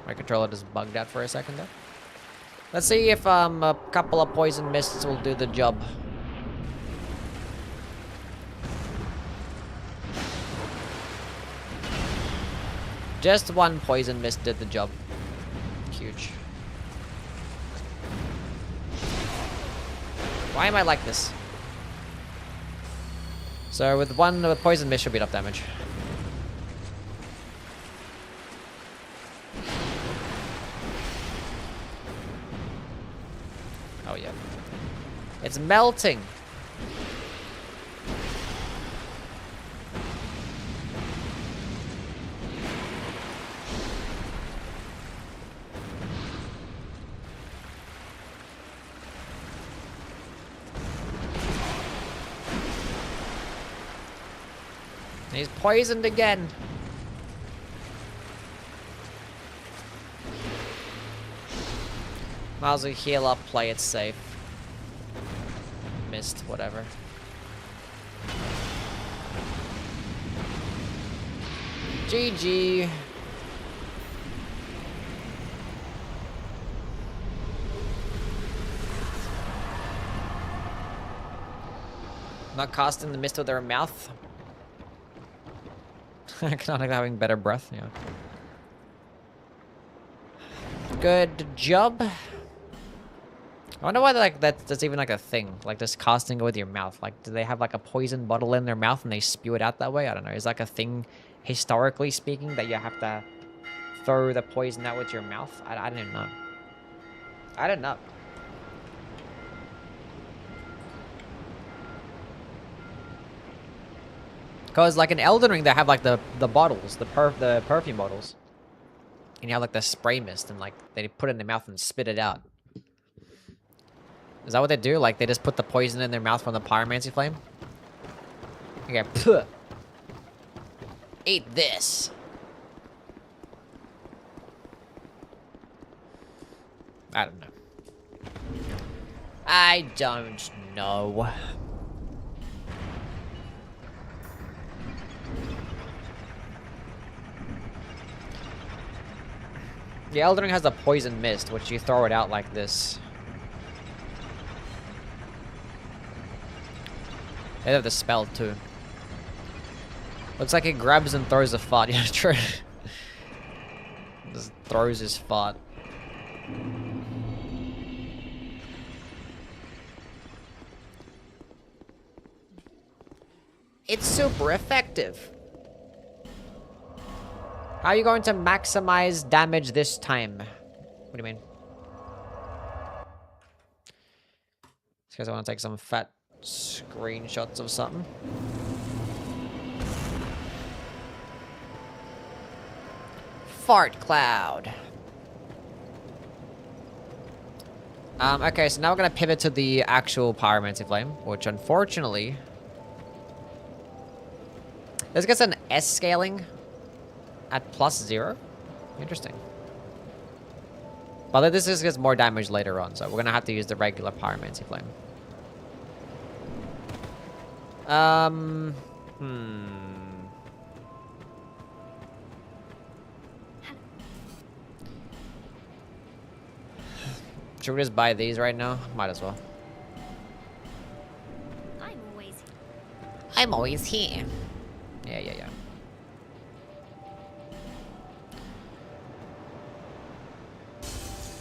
My controller just bugged out for a second there. Let's see if a couple of poison mists will do the job. Just one poison mist did the job. Huge. Why am I like this? So with one poison mist should be enough damage. Oh yeah. It's melting. He's poisoned again. Might as well heal up, play it safe. Missed, whatever. GG. Not casting the mist with their mouth. Not having better breath, yeah. Good job. I wonder why that's even like a thing. Like just casting it with your mouth. Like do they have like a poison bottle in their mouth and they spew it out that way? I don't know. Is like a thing historically speaking that you have to throw the poison out with your mouth? I don't even know. I don't know. Because, like, in Elden Ring, they have, like, the bottles, the perfume bottles. And you have, like, the spray mist, and, like, they put it in their mouth and spit it out. Is that what they do? Like, they just put the poison in their mouth from the pyromancy flame? Okay, puh. Eat this. I don't know. I don't know. The Elden Ring has a poison mist, which you throw it out like this. They have the spell too. Looks like it grabs and throws a fart. Yeah, true. Just throws his fart. It's super effective. How are you going to maximize damage this time? What do you mean? Because I want to take some fat screenshots of something. Fart cloud. Okay, so now we're gonna pivot to the actual Pyromancy Flame, which unfortunately... This gets an S scaling at +0. Interesting. But this just gets more damage later on, so we're gonna have to use the regular Pyromancy Flame. Should we just buy these right now? Might as well. I'm always here. Yeah.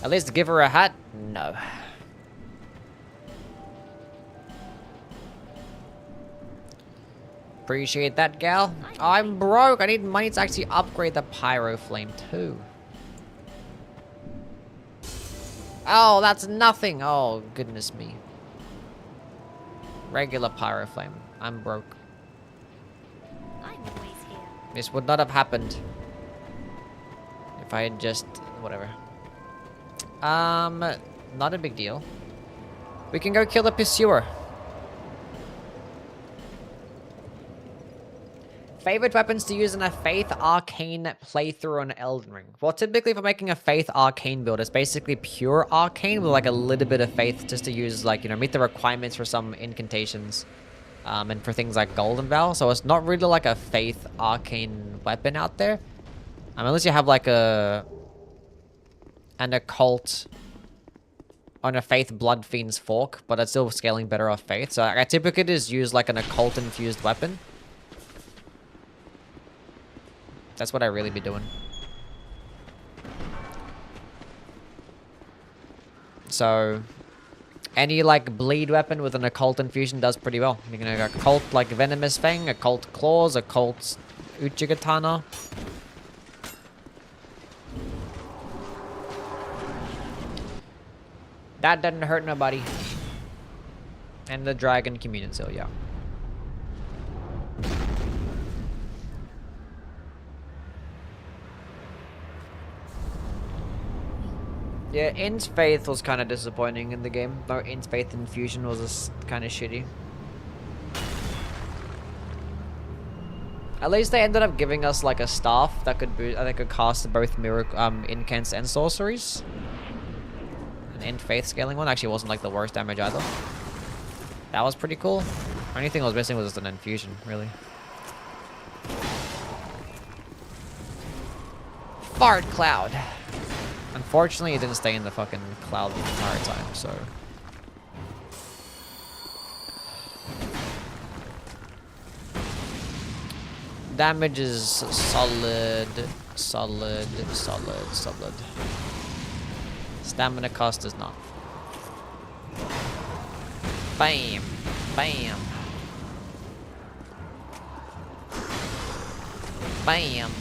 At least give her a hat? No. Appreciate that, gal. Oh, I'm broke. I need money to actually upgrade the Pyro Flame too. Oh, that's nothing. Oh, goodness me. Regular Pyro Flame. I'm broke. I'm always here. This would not have happened if I had just... whatever. Not a big deal. We can go kill the Pursuer. Favorite weapons to use in a Faith Arcane playthrough on Elden Ring. Well, typically for making a Faith Arcane build, it's basically pure Arcane with like a little bit of Faith just to use, like, you know, meet the requirements for some incantations. And for things like Golden Vow. So it's not really like a Faith Arcane weapon out there. Unless you have like an Occult on a Faith Blood Fiend's Fork, but it's still scaling better off Faith. So I typically just use like an Occult infused weapon. That's what I really be doing. So any like bleed weapon with an Occult infusion does pretty well. You can have Occult like Venomous Fang, Occult Claws, Occult Uchigatana. That doesn't hurt nobody. And the Dragon Communion Seal, yeah. Yeah, Int Faith was kind of disappointing in the game. No, Int Faith Infusion was kind of shitty. At least they ended up giving us like a staff that could cast both miracle incants and sorceries. An Int Faith scaling one actually wasn't like the worst damage either. That was pretty cool. Only thing I was missing was just an infusion, really. Fart Cloud. Unfortunately, it didn't stay in the fucking cloud the entire time, so... Damage is solid. Stamina cost is not. Bam. Bam. Bam.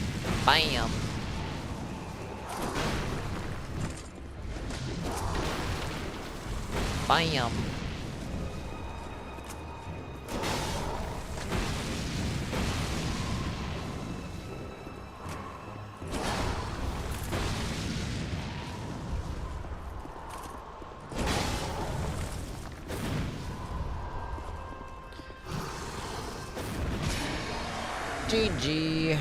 Bam. Bam. GG.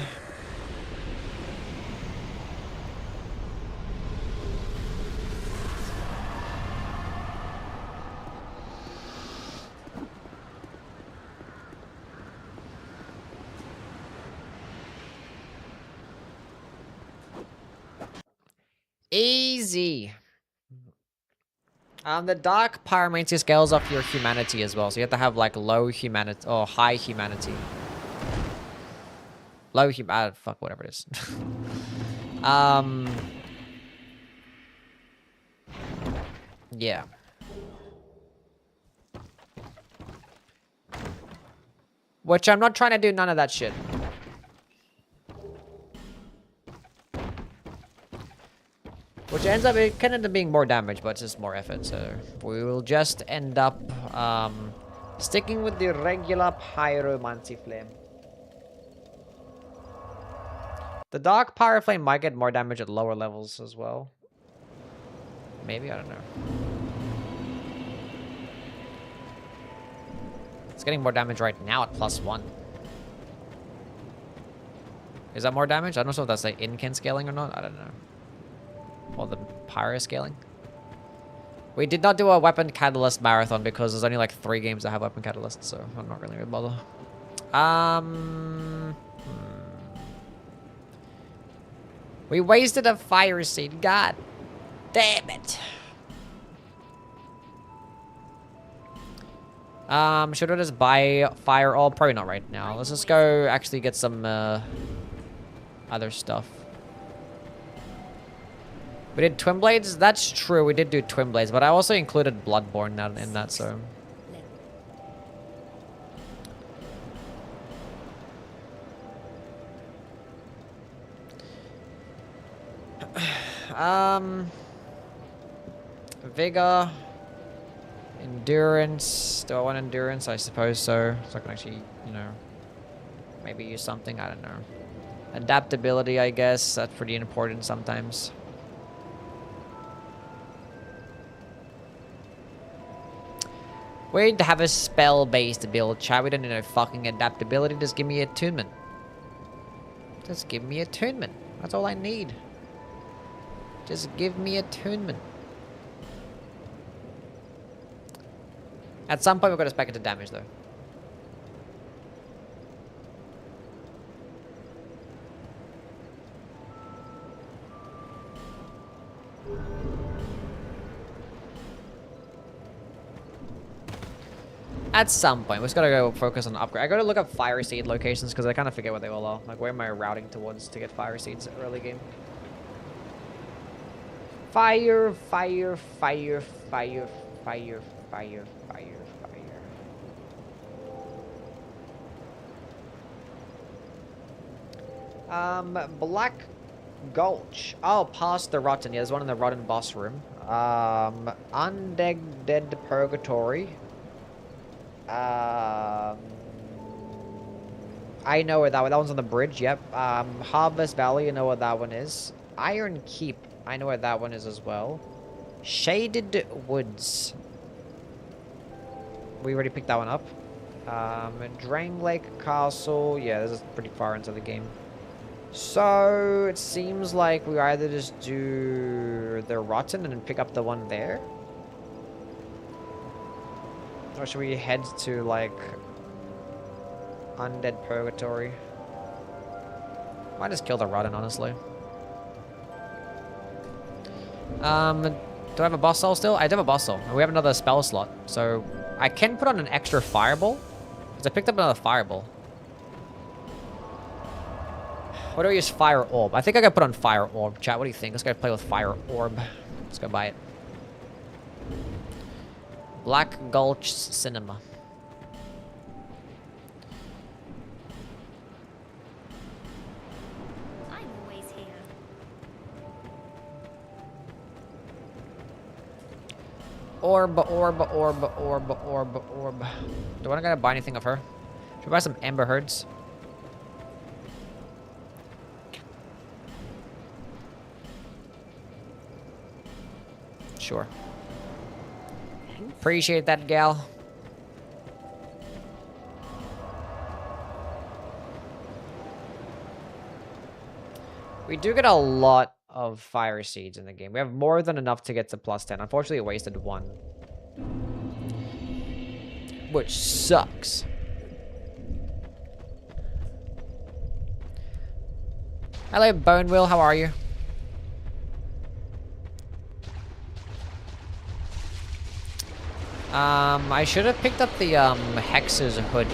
Easy. The Dark Pyromancy scales off your humanity as well, so you have to have like low humanity or high humanity. Low fuck, whatever it is. Yeah. Which I'm not trying to do none of that shit. Which ends up, it can end up being more damage, but it's just more effort, so we will just end up sticking with the regular Pyromancy Flame. The Dark Pyro Flame might get more damage at lower levels as well. Maybe, I don't know. It's getting more damage right now at +1. Is that more damage? I don't know if that's like Incan scaling or not. I don't know. Or the Pyro scaling. We did not do a Weapon Catalyst marathon because there's only like 3 games that have Weapon Catalyst, so I'm not really gonna bother. We wasted a Fire Seed. God damn it. Should I just buy Fire Orb? Probably not right now. Let's just go actually get some other stuff. We did Twin Blades? That's true, we did do Twin Blades, but I also included Bloodborne in that, so... Vigor. Endurance. Do I want Endurance? I suppose so. So I can actually, you know, maybe use something. I don't know. Adaptability, I guess. That's pretty important sometimes. We need to have a spell-based build, chat. We don't need no fucking adaptability. Just give me attunement. Just give me attunement. That's all I need. Just give me attunement. At some point, we've got to spec it to damage, though. At some point, we just gotta go focus on upgrade. I gotta look up Fire Seed locations because I kind of forget what they all are. Like, where am I routing towards to get Fire Seeds early game? Fire, fire, fire, fire, fire, fire, fire, fire. Black Gulch. Oh, past the Rotten. Yeah, there's one in the Rotten boss room. Undead Dead Purgatory. I know where that one. That one's on the bridge. Yep. Harvest Valley. You know what that one is. Iron Keep. I know where that one is as well. Shaded Woods. We already picked that one up. Drang Lake Castle. Yeah, this is pretty far into the game. So it seems like we either just do the Rotten and then pick up the one there. Or should we head to, like, Undead Purgatory? Might just kill the Rotten, honestly. Do I have a boss soul still? I do have a boss soul. We have another spell slot. So, I can put on an extra fireball. Because I picked up another fireball. What do I use? Fire Orb. I think I gotta put on Fire Orb. Chat, what do you think? Let's go play with Fire Orb. Let's go buy it. Black Gulch Cinema. I'm always here. Orb, orb, orb, orb, orb, orb. Do I gotta buy anything of her? Should we buy some Ember Herds? Sure. Appreciate that, gal. We do get a lot of Fire Seeds in the game. We have more than enough to get to +10. Unfortunately, I wasted one. Which sucks. Hello, Bone Will. How are you? I should have picked up the, Hex's hood.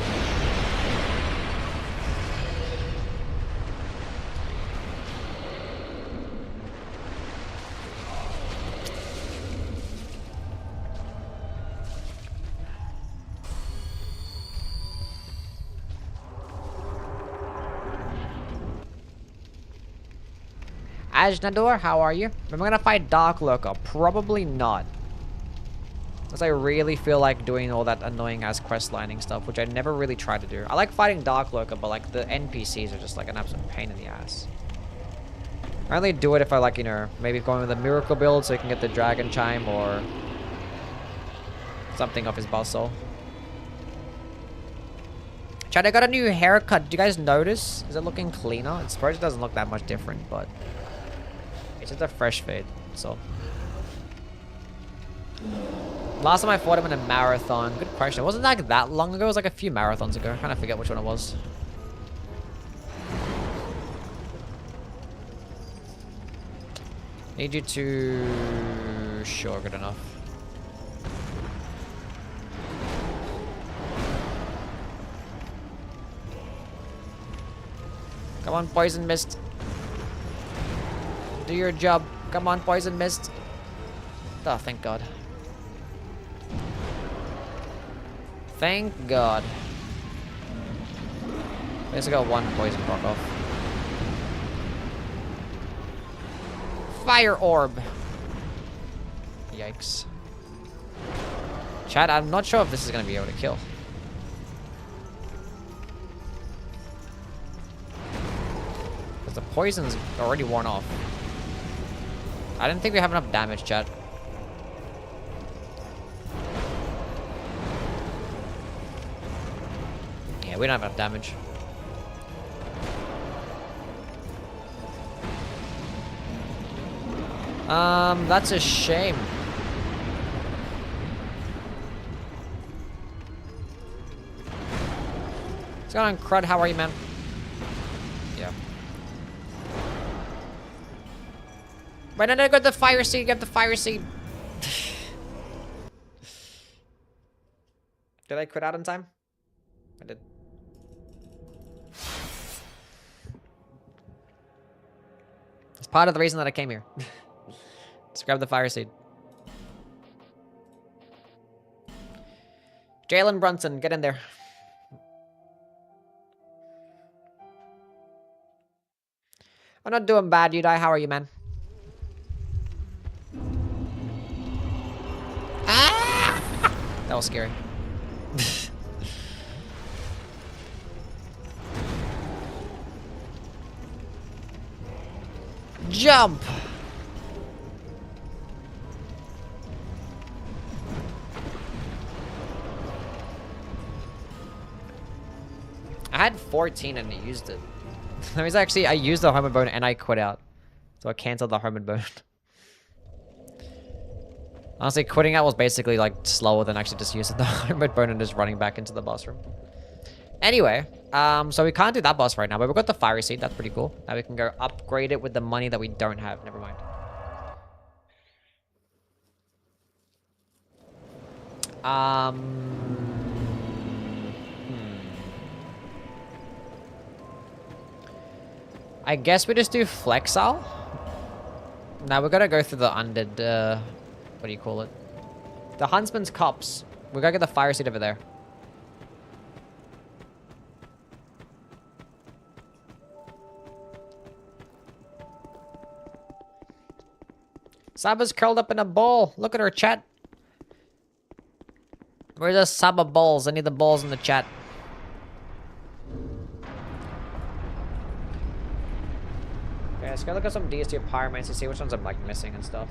Ajnador, how are you? Am I gonna fight Dark Lurker? Probably not. Because I really feel like doing all that annoying ass quest lining stuff, which I never really tried to do. I like fighting Dark Lurker, but like the NPCs are just like an absolute pain in the ass. I only do it if I like, you know, maybe going with a miracle build so he can get the dragon chime or something off his boss soul. Chad, I got a new haircut. Do you guys notice? Is it looking cleaner? It suppose it doesn't look that much different, but it's just a fresh fade. So last time I fought him in a marathon. Good question. It wasn't like that long ago. It was like a few marathons ago. I kind of forget which one it was. Need you to... Sure, good enough. Come on, Poison Mist. Do your job. Come on, Poison Mist. Oh, thank God. Thank God. At least I got one poison proc off. Fire orb. Yikes. Chat, I'm not sure if this is going to be able to kill. Because the poison's already worn off. I didn't think we have enough damage, chat. Yeah, we don't have enough damage. That's a shame. What's going on, Crud? How are you, man? Yeah. Wait, no, got the fire seed. Get the fire seed. Did I quit out in time? I did. It's part of the reason that I came here. Let's grab the fire seed. Jalen Brunson, get in there. I'm not doing bad, you die. How are you, man? Ah! That was scary. Jump! I had 14 and I used it. That means actually I used the Hermit Bone and I quit out. So I canceled the Hermit Bone. Honestly, quitting out was basically like slower than actually just using the Hermit Bone and just running back into the boss room. Anyway, so we can't do that boss right now, but we've got the Fire Seed. That's pretty cool. Now we can go upgrade it with the money that we don't have. Never mind. I guess we just do Flexile. Now we gotta go through the undead, what do you call it? The Huntsman's Cops. We gotta get the Fire Seed over there. Saba's curled up in a ball. Look at her, chat. Where's the Saba balls? I need the balls in the chat. Okay, let's go look at some DST Pyromancy to see which ones I'm like missing and stuff.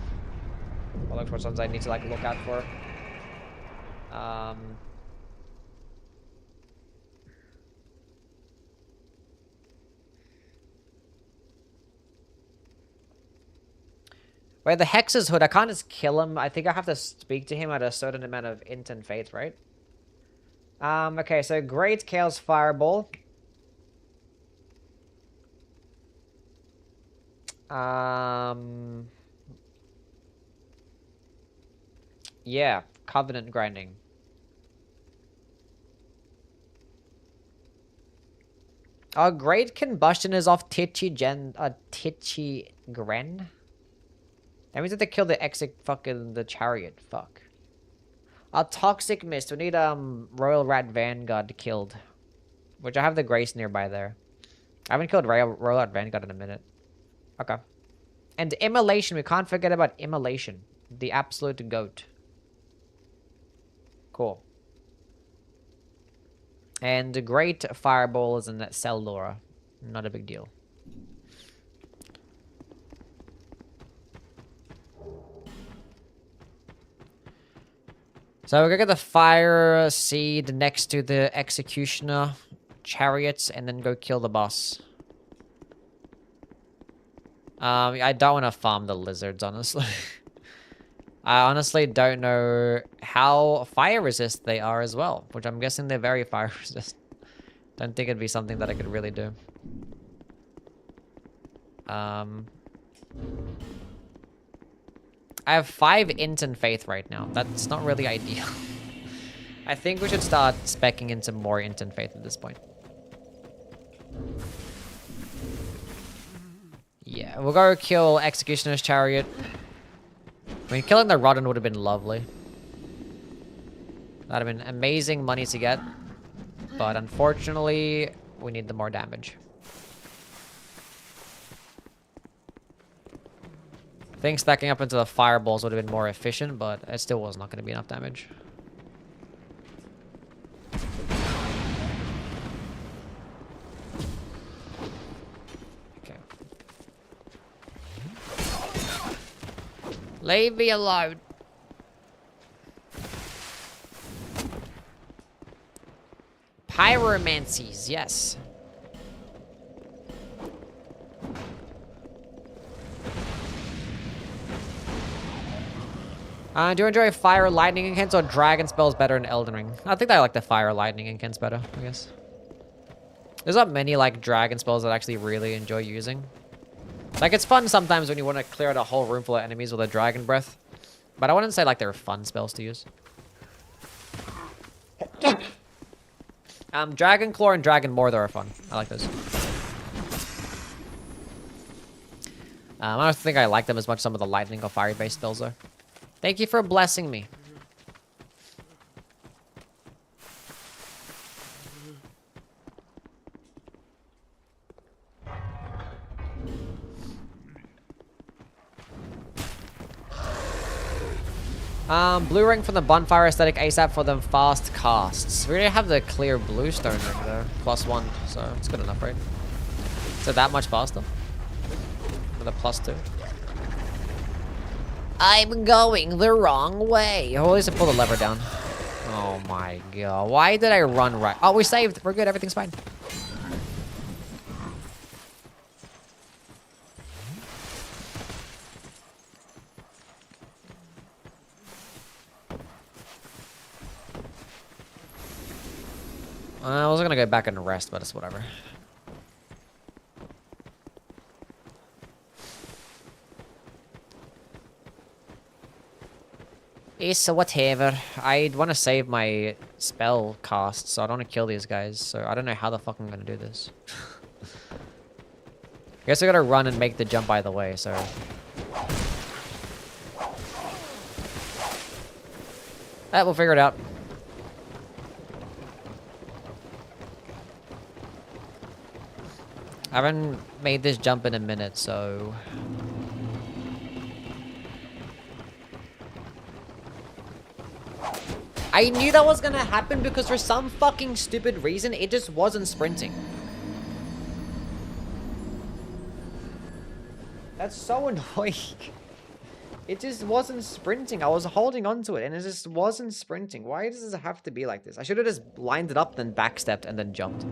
Or look which ones I need to like look out for. Wait, the Hex's Hood, I can't just kill him. I think I have to speak to him at a certain amount of int and faith, right? Okay, so Great Chaos Fireball. Yeah, Covenant Grinding. Oh, Great Combustion is off Titchy Gren. That means that they killed the the chariot. Fuck. A Toxic Mist. We need Royal Rat Vanguard killed. Which I have the Grace nearby there. I haven't killed Royal Rat Vanguard in a minute. Okay. And Immolation. We can't forget about Immolation. The absolute goat. Cool. And the Great Fireball is in that Cell Laura. Not a big deal. So we're gonna get the fire seed next to the executioner chariots and then go kill the boss. I don't want to farm the lizards, honestly. I honestly don't know how fire resist they are as well, which I'm guessing they're very fire resist. Don't think it'd be something that I could really do. I have 5 int and faith right now. That's not really ideal. I think we should start speccing into more int and faith at this point. Yeah, we'll go kill Executioner's Chariot. I mean, killing the Rodden would have been lovely. That'd have been amazing money to get. But unfortunately, we need the more damage. I think stacking up into the fireballs would have been more efficient, but it still was not going to be enough damage. Okay. Leave me alone. Pyromancies, yes. Do you enjoy fire, lightning incants, or dragon spells better in Elden Ring? I think I like the fire, lightning incants better, I guess. There's not many, like, dragon spells that I actually really enjoy using. Like, it's fun sometimes when you want to clear out a whole room full of enemies with a dragon breath. But I wouldn't say, like, they're fun spells to use. Dragon Claw and Dragon Mordor are fun. I like those. I don't think I like them as much as some of the lightning or fire-based spells, though. Thank you for blessing me. Blue ring from the bonfire aesthetic ASAP for them fast casts. We already have the clear blue stone ring though. +1, so it's good enough, right? So that much faster? With a +2. I'm going the wrong way. Oh, at least I pull the lever down. Oh my god. Why did I run right? Oh, we saved. We're good. Everything's fine. I was gonna go back and rest, but it's whatever. It's whatever. I'd want to save my spell cast, so I don't want to kill these guys. So I don't know how the fuck I'm gonna do this. I guess I gotta run and make the jump either way, so... we'll figure it out. I haven't made this jump in a minute, so... I knew that was gonna happen because for some fucking stupid reason, it just wasn't sprinting. That's so annoying. It just wasn't sprinting. I was holding on to it and it just wasn't sprinting. Why does it have to be like this? I should have just lined it up, then backstepped, and then jumped.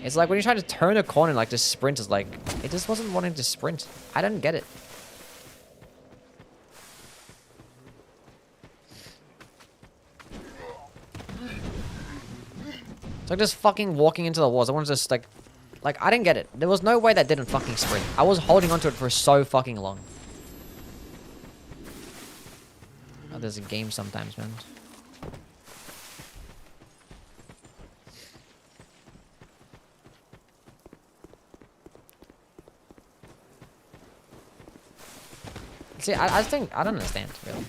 It's like when you're trying to turn a corner, like just sprint is like, it just wasn't wanting to sprint. I didn't get it. It's like just fucking walking into the walls. I wanted to just like, I didn't get it. There was no way that didn't fucking sprint. I was holding onto it for so fucking long. Oh, there's a game sometimes, man. See, I think, I don't understand, really.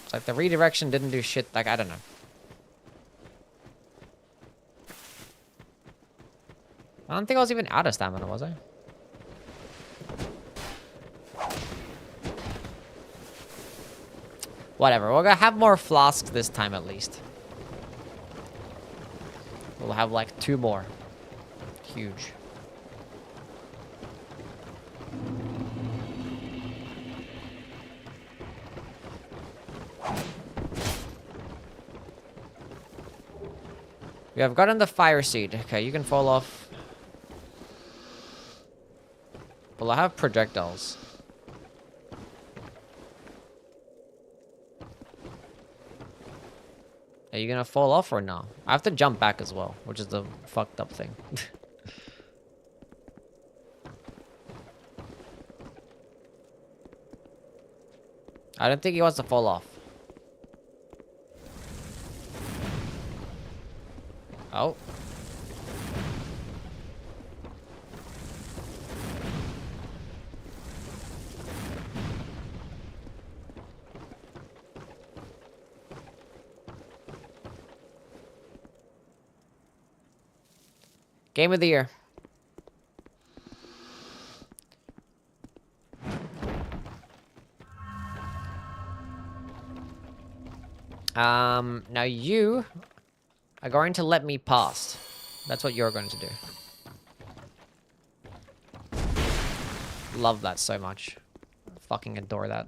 It's like the redirection didn't do shit, like, I don't know. I don't think I was even out of stamina, was I? Whatever, we're gonna have more flasks this time at least. We'll have like 2 more. Huge. We have gotten the fire seed. Okay, you can fall off. Well, I have projectiles. Are you gonna fall off or no? I have to jump back as well, which is the fucked up thing. I don't think he wants to fall off. Oh. Game of the year. Now you are going to let me pass. That's what you're going to do. Love that so much. Fucking adore that.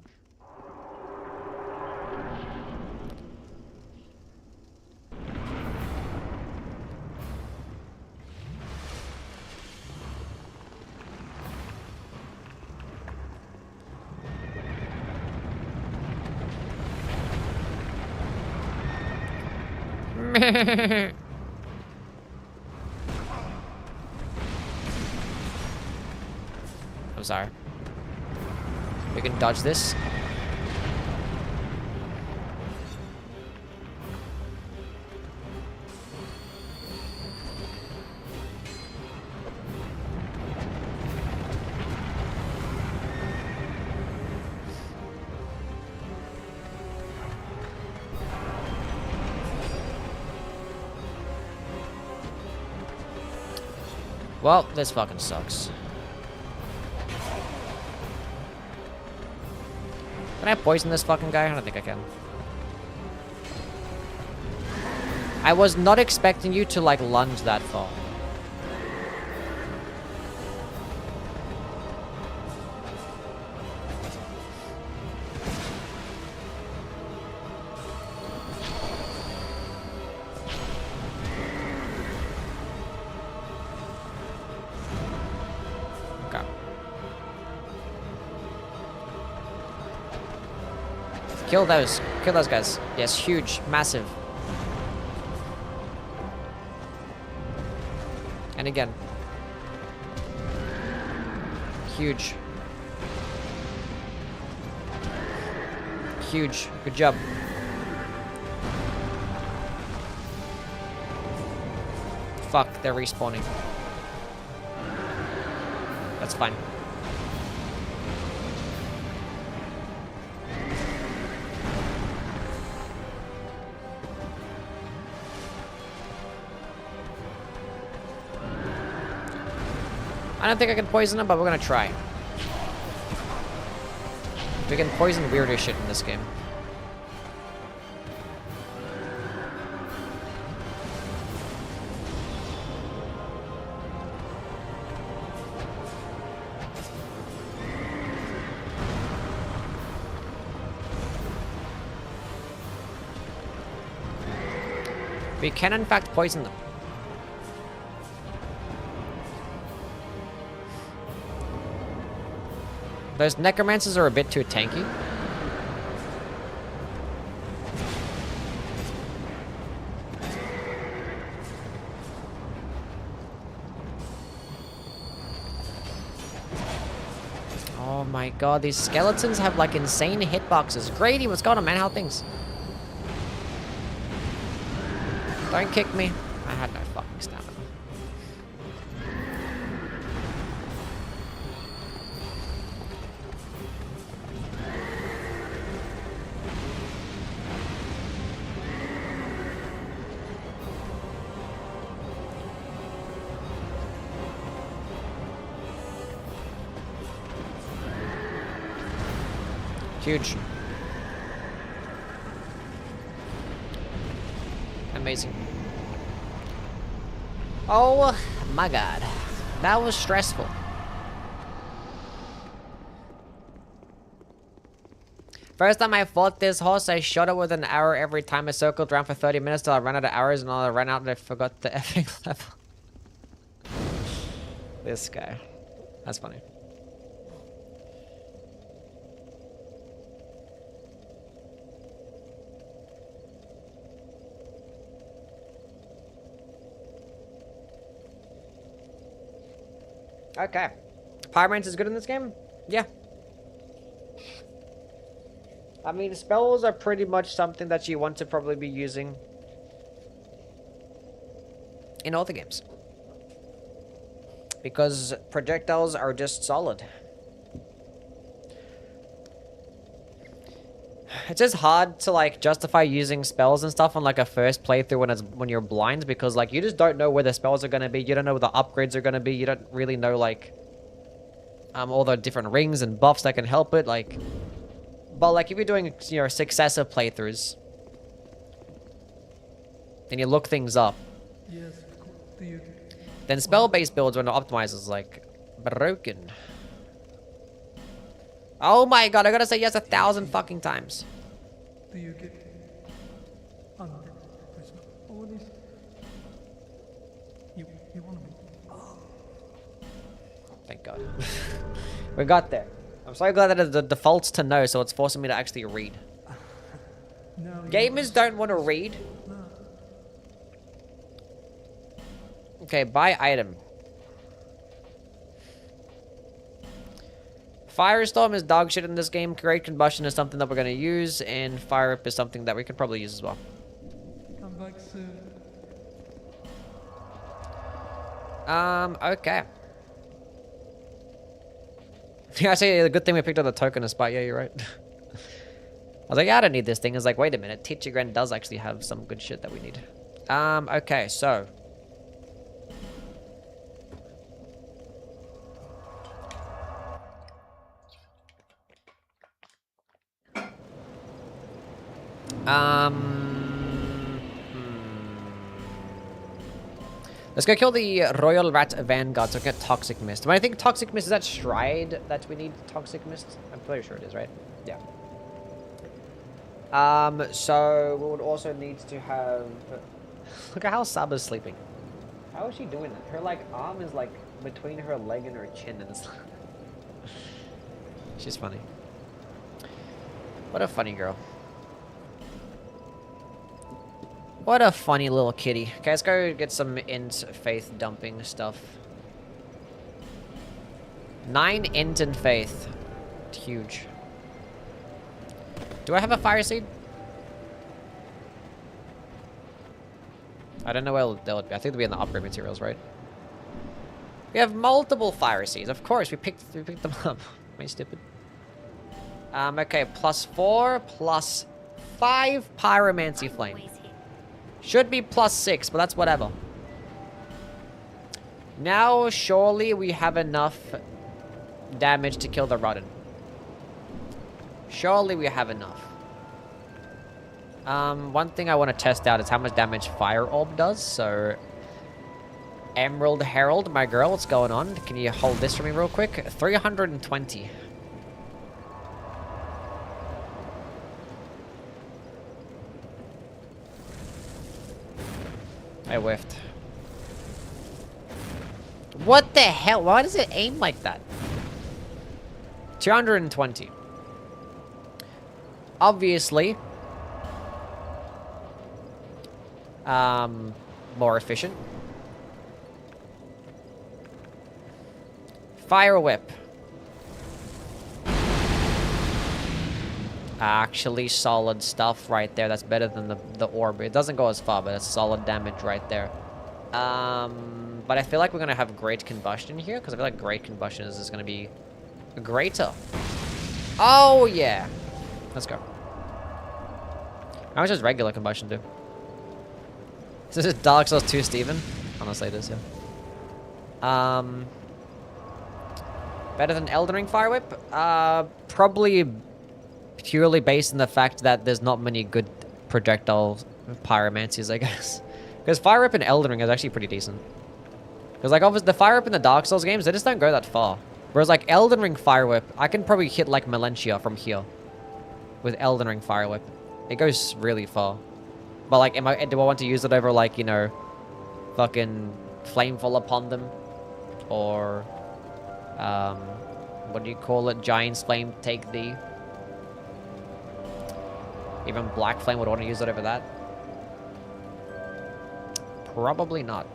I'm sorry. We can dodge this. Well, this fucking sucks. Can I poison this fucking guy? I don't think I can. I was not expecting you to, like, lunge that far. Kill those. Kill those guys. Yes, huge. Massive. And again. Huge. Huge. Good job. Fuck, they're respawning. That's fine. I don't think I can poison him, but we're gonna try. We can poison weirder shit in this game. We can in fact poison them. Those necromancers are a bit too tanky. Oh my god, these skeletons have like insane hitboxes. Grady, what's going on, man? How are things? Don't kick me. I had no fucking stamina. Huge. Amazing. Oh my god. That was stressful. First time I fought this horse, I shot it with an arrow every time I circled around for 30 minutes till I ran out of arrows, and I ran out and I forgot the effing level. This guy. That's funny. Okay. Pyromancer is good in this game? Yeah. I mean, spells are pretty much something that you want to probably be using in all the games. Because projectiles are just solid. It's just hard to, like, justify using spells and stuff on, like, a first playthrough when you're blind, because, like, you just don't know where the spells are going to be. You don't know where the upgrades are going to be. You don't really know, like, all the different rings and buffs that can help it, like... But, like, if you're doing, you know, successive playthroughs, and you look things up, then spell-based builds when optimized is, like, broken. Oh my god, I gotta say yes 1,000 fucking times. Do you get all this? You want to be? Thank god. We got there. I'm so glad that the default's to no, so it's forcing me to actually read. No, Gamers don't want to read. Okay, buy item. Firestorm is dog shit in this game. Great Combustion is something that we're going to use, and Fire Whip is something that we could probably use as well. come back soon. Okay. Yeah, I say the good thing we picked up the token of spot. Yeah, you're right. I was like, yeah, I don't need this thing. It's like, wait a minute. Teacher Grand does actually have some good shit that we need. Okay, so. Let's go kill the Royal Rat Vanguard so we get Toxic Mist. When I think Toxic Mist, is that Stride that we need Toxic Mist? I'm pretty sure it is, right? Yeah. So we would also need to have... Look at how Saba's sleeping. How is she doing that? Her, like, arm is, like, between her leg and her chin, and it's... She's funny. What a funny girl. What a funny little kitty. Okay, let's go get some int faith dumping stuff. 9 int and faith. It's huge. Do I have a fire seed? I don't know where they'll be. I think they'll be in the upgrade materials, right? We have multiple fire seeds. Of course, we picked them up. Am I stupid? Okay, +4, +5 pyromancy flame. Should be +6, but that's whatever. Now, surely we have enough damage to kill the Rodden. Surely we have enough. One thing I want to test out is how much damage Fire Orb does, so... Emerald Herald, my girl, what's going on? Can you hold this for me real quick? 320. I whiffed. What the hell? Why does it aim like that? 220. Obviously. More efficient. Fire Whip. Actually solid stuff right there. That's better than the orb. It doesn't go as far, but it's solid damage right there. But I feel like we're going to have Great Combustion here, because I feel like Great Combustion is going to be greater. Oh, yeah. Let's go. How much does regular combustion do? Is this Dark Souls 2 Steven? Honestly, it is, yeah. Better than Elden Ring Fire Whip? Probably purely based on the fact that there's not many good projectile pyromancies, I guess. Because Fire Whip in Elden Ring is actually pretty decent. Because, like, obviously, the Fire Whip in the Dark Souls games, they just don't go that far. Whereas, like, Elden Ring Fire Whip, I can probably hit, like, Melentia from here. with Elden Ring Fire Whip. It goes really far. But like, do I want to use it over like, you know, fucking Flamefall upon them? Or, what do you call it? Giant's Flame, take thee. Even Black Flame, would I want to use it over that? Probably not.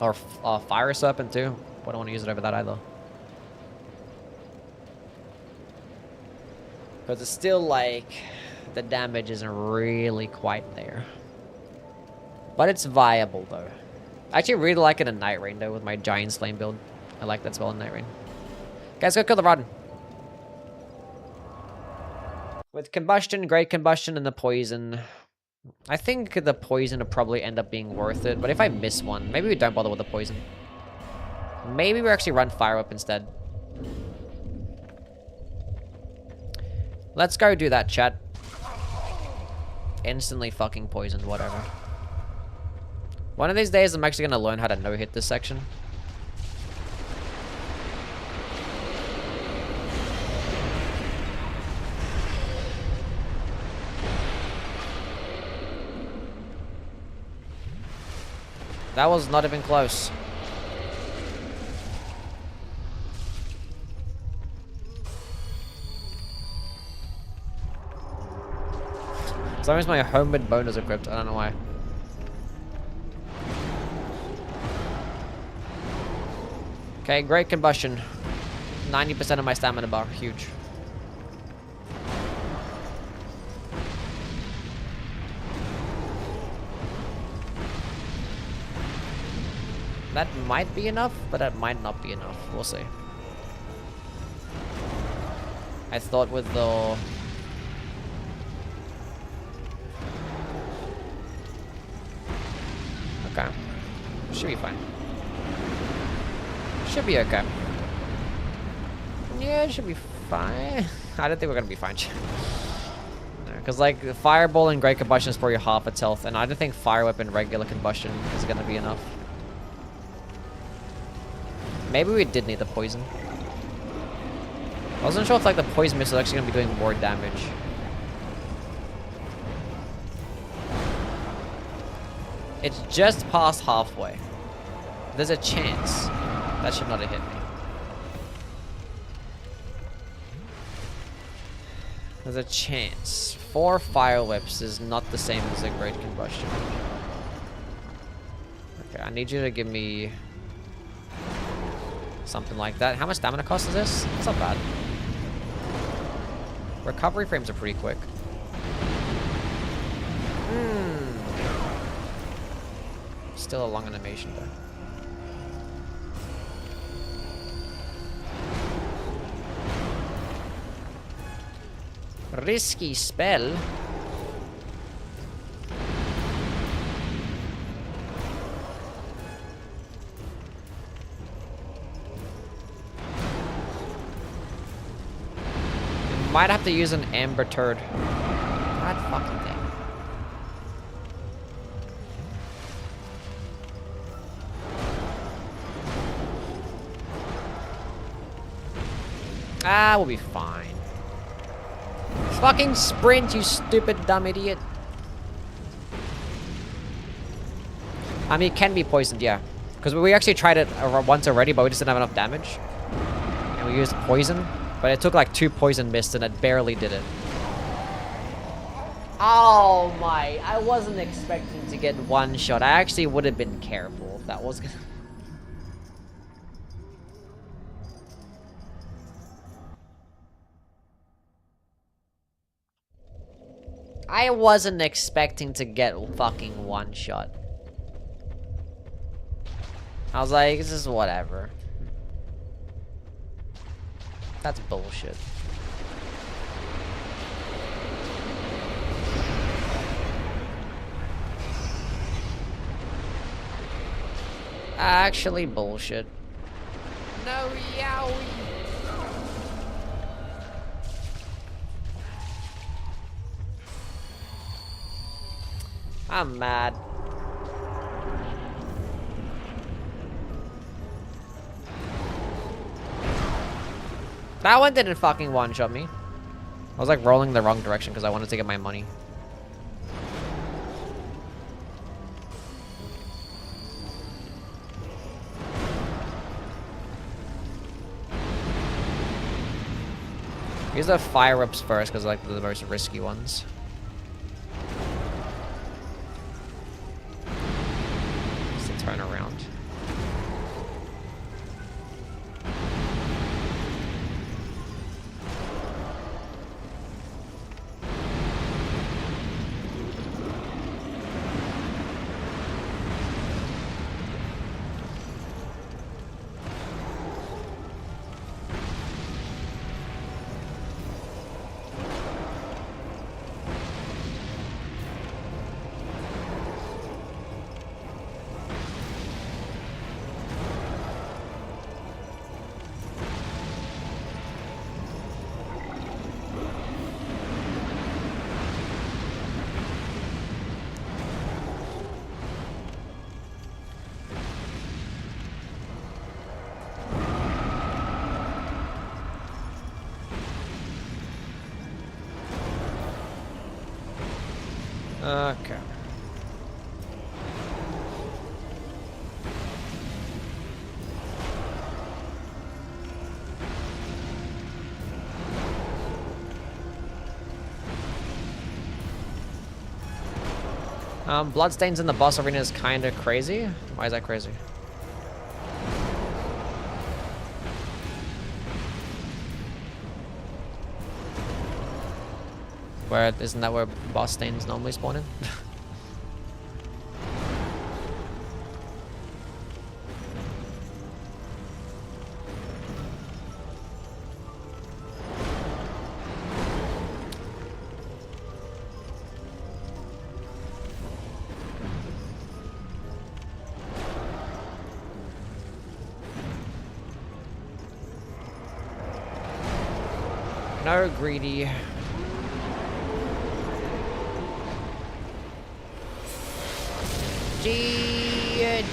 Or Fire Serpent too. Wouldn't want to use it over that either. Because it's still like, the damage isn't really quite there. But it's viable though. I actually really like it in Night Rain though with my Giant Flame build. I like that spell in Night Rain. Guys, go kill the Rodden. With Combustion, Great Combustion, and the Poison. I think the Poison will probably end up being worth it. But if I miss one, maybe we don't bother with the Poison. Maybe we actually run Fire Whip instead. Let's go do that, chat. Instantly fucking poisoned, whatever. One of these days, I'm actually gonna learn how to no-hit this section. That was not even close. As long as my homemade bone is equipped, I don't know why. Okay, Great Combustion. 90% of my stamina bar, huge. That might be enough, but that might not be enough. We'll see. I thought with the... Okay. Should be fine. Should be okay. Yeah, it should be fine. I don't think we're gonna be fine. Because, like, the Fireball and Great Combustion is probably half its health, and I don't think Fire Whip and regular Combustion is gonna be enough. Maybe we did need the Poison. I wasn't sure if, like, the Poison Missile is actually gonna be doing more damage. It's just past halfway. There's a chance. That should not have hit me. There's a chance. 4 Fire Whips is not the same as a Great Combustion. Okay, I need you to give me something like that. How much stamina cost is this? It's not bad. Recovery frames are pretty quick. Still a long animation though. Risky spell. Might have to use an Amber Turd. God fucking damn. Ah, we'll be fine. Fucking sprint, you stupid dumb idiot. I mean, it can be poisoned, yeah. Because we actually tried it once already, but we just didn't have enough damage. And we used poison. But it took like 2 poison mists and it barely did it. Oh my, I wasn't expecting to get one shot. I actually would have been careful if that was gonna... I wasn't expecting to get fucking one shot. I was like, this is whatever. That's bullshit. Actually bullshit. No yowie. I'm mad. That one didn't fucking one-shot me. I was like rolling the wrong direction because I wanted to get my money. Use the fire-ups first because like they're the most risky ones. Just to turn around. Okay. Bloodstains in the boss arena is kind of crazy. Why is that crazy? Where isn't that where boss stains normally spawn in? No greedy. G.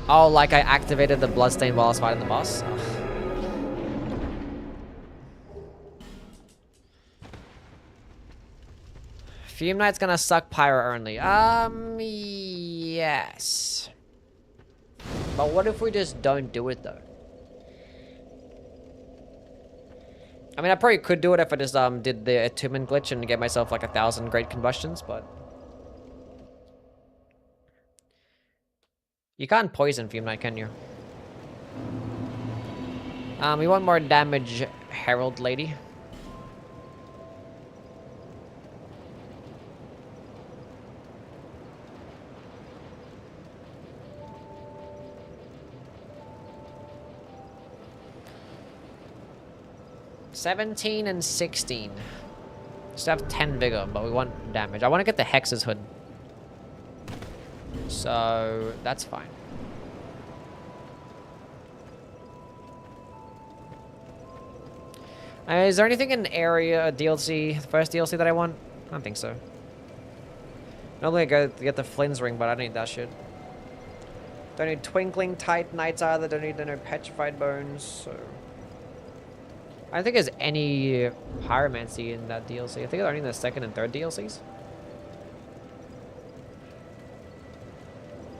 Oh, like I activated the bloodstain while I was fighting the boss? Ugh. Fume Knight's gonna suck pyro only. Yes. But what if we just don't do it though? I mean, I probably could do it if I just did the attunement glitch and get myself like 1,000 great combustions, but you can't poison Fume Knight, can you? We want more damage, Herald Lady. $17 and $16. Just have 10 vigor, but we want damage. I want to get the Hex's Hood. So, that's fine. Is there anything in area DLC, the first DLC that I want? I don't think so. Normally I go to get the Flynn's Ring, but I don't need that shit. Don't need Twinkling Titanites either, don't need no Petrified Bones, so... I don't think there's any Pyromancy in that DLC. I think it's only in the second and third DLCs.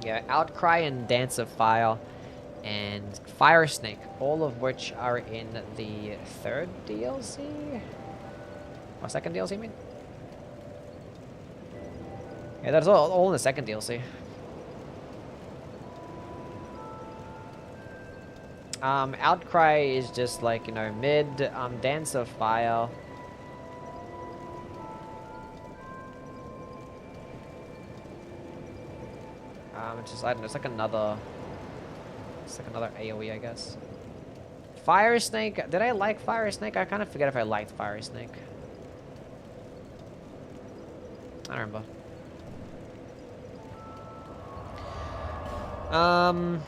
Yeah, Outcry and Dance of Fire and Fire Snake, all of which are in the third DLC? Or second DLC, I mean? Yeah, that's all in the second DLC. Outcry is just like, you know, mid, Dance of Fire. It's just, I don't know, it's like another AoE, I guess. Fire Snake, did I like Fire Snake? I kind of forget if I liked Fire Snake. I don't remember.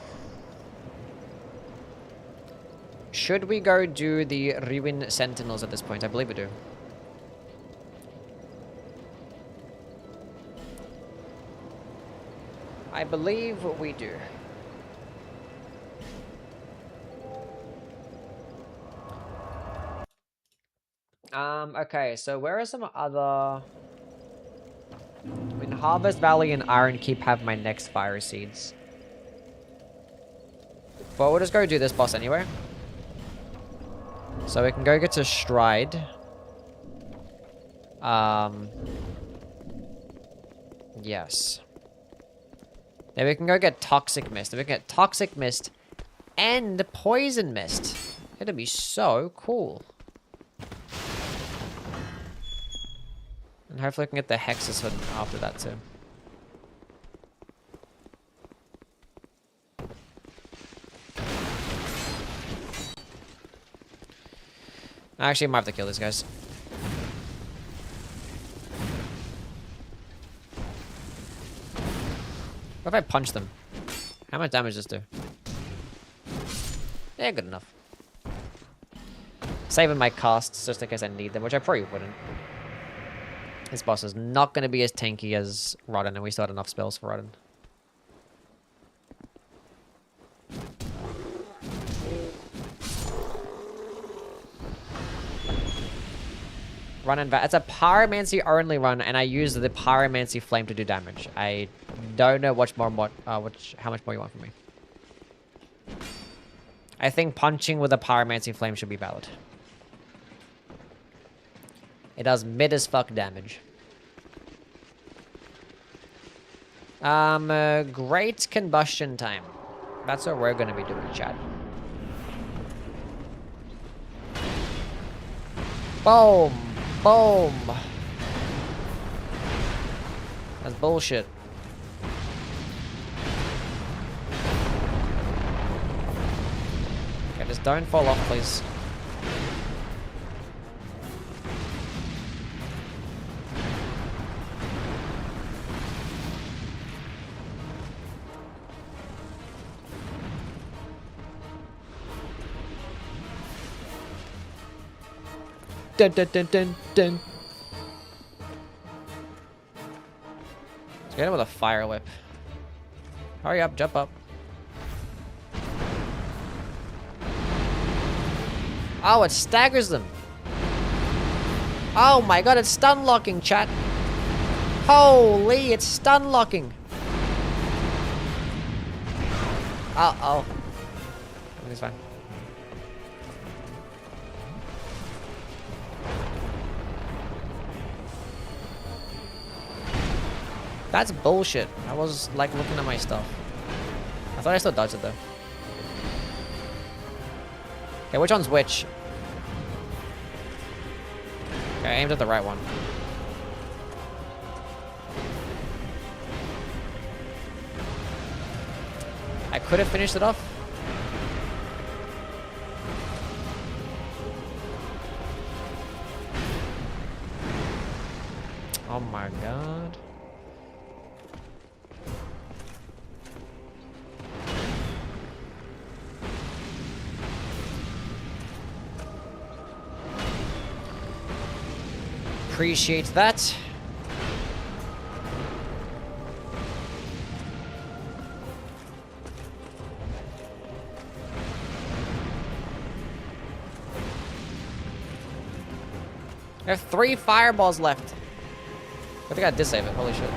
Should we go do the Ruin Sentinels at this point? I believe we do. I believe we do. Okay, so where are some other... I mean, Harvest Valley and Iron Keep have my next fire seeds. But we'll just go do this boss anyway. So we can go get to Stride. Yes. Then we can go get Toxic Mist. Then we can get Toxic Mist and Poison Mist. It'll be so cool. And hopefully we can get the Hexus Hood after that too. Actually, I might have to kill these guys. What if I punch them? How much damage does this do? Yeah, good enough. Saving my casts just in case I need them, which I probably wouldn't. This boss is not going to be as tanky as Rodden, and we still had enough spells for Rodden. Run and it's a Pyromancy only run, and I use the Pyromancy Flame to do damage. I don't know how much more you want from me. I think punching with a Pyromancy Flame should be valid. It does mid as fuck damage. Great Combustion Time. That's what we're gonna be doing, chat. Boom! Boom! That's bullshit. Okay, just don't fall off, please. Dun dun dun dun dun. Let's get him with a fire whip. Hurry up, jump up. Oh, it staggers them. Oh my god, it's stun locking, chat. Holy, it's stun locking. Uh-oh. Everything's fine. That's bullshit. I was like looking at my stuff. I thought I still dodged it though. Okay, which one's which? Okay, I aimed at the right one. I could have finished it off. Oh my god. Appreciate that. I have 3 fireballs left. I think I did save it. Holy shit.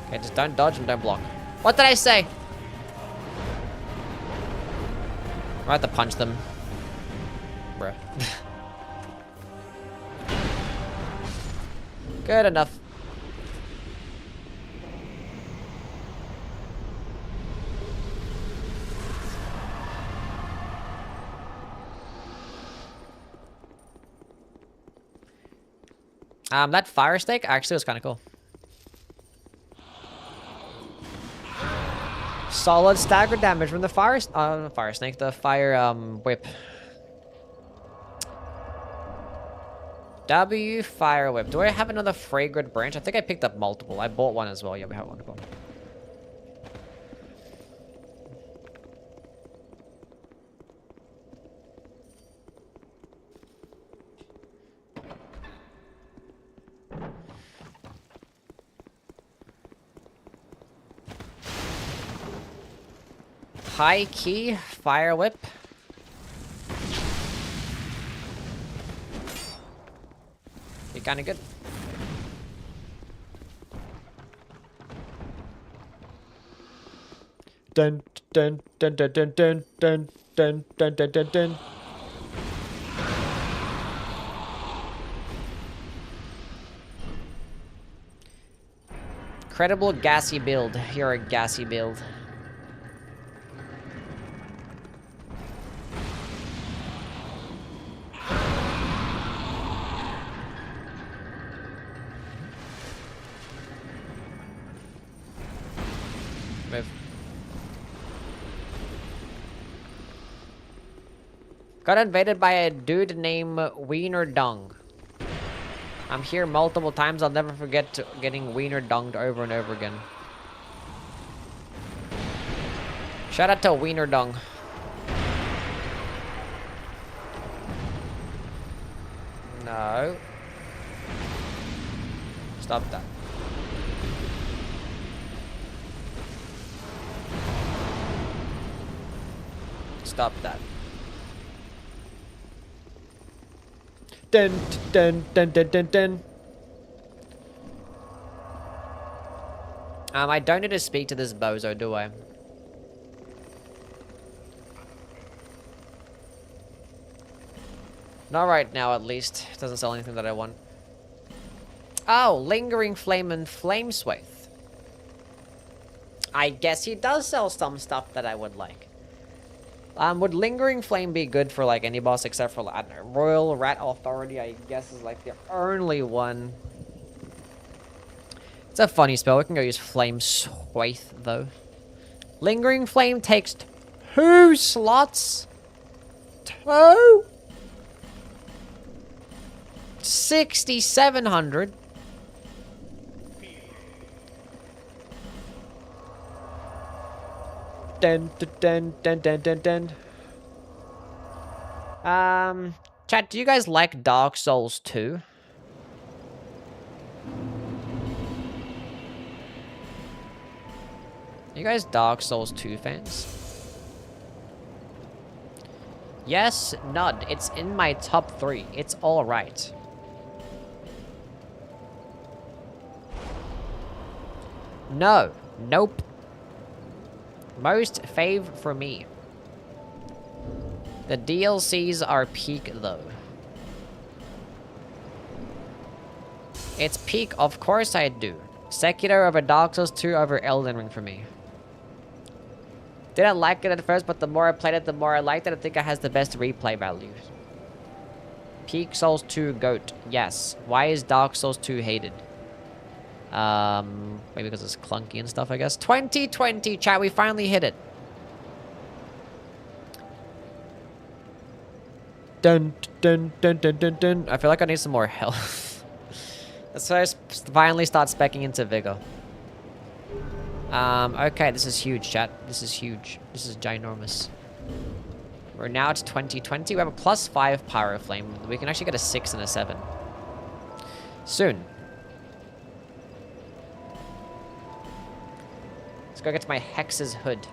Okay, just don't dodge and don't block. What did I say? I have to punch them. Bruh. Good enough. That fire stake actually was kind of cool. Solid stagger damage from the fire snake, the fire whip. W fire whip. Do I have another fragrant branch? I think I picked up multiple. I bought one as well. Yeah, we have one. Cool. High key fire whip. Be kind of good. Dun dun dun dun dun dun dun dun dun dun dun dun. Incredible gassy build. You're a gassy build. Move. Got invaded by a dude named Wiener Dung. I'm here multiple times. I'll never forget getting Wiener Dunged over and over again. Shout out to Wiener Dung. No. Stop that. Stop that. Dun dun dun dun dun dun. I don't need to speak to this bozo, do I? Not right now, at least. It doesn't sell anything that I want. Oh, Lingering Flame and Flame Swathe. I guess he does sell some stuff that I would like. Would Lingering Flame be good for, like, any boss except for, I don't know, Royal Rat Authority, I guess, is, like, the only one. It's a funny spell. We can go use Flame Swathe, though. Lingering Flame takes 2 slots. 2? 6,700. Dun dun dun dun dun dun. Chat, do you guys like Dark Souls 2? You guys Dark Souls 2 fans? Yes, Nud. It's in my top 3. It's alright. No. Nope. Most fave for me. The DLCs are peak, though. It's peak, of course I do. Sekiro over Dark Souls 2 over Elden Ring for me. Didn't like it at first, but the more I played it, the more I liked it. I think it has the best replay value. Peak Souls 2 GOAT. Yes. Why is Dark Souls 2 hated? Maybe because it's clunky and stuff, I guess. 2020, chat, we finally hit it. Dun, dun, dun, dun, dun, dun. I feel like I need some more health. Let's first finally start speccing into Vigor. Okay, this is huge, chat. This is huge. This is ginormous. We're now to 2020. We have a +5 Pyro Flame. We can actually get a 6 and a 7. Soon. Let's go get to my Hex's Hood.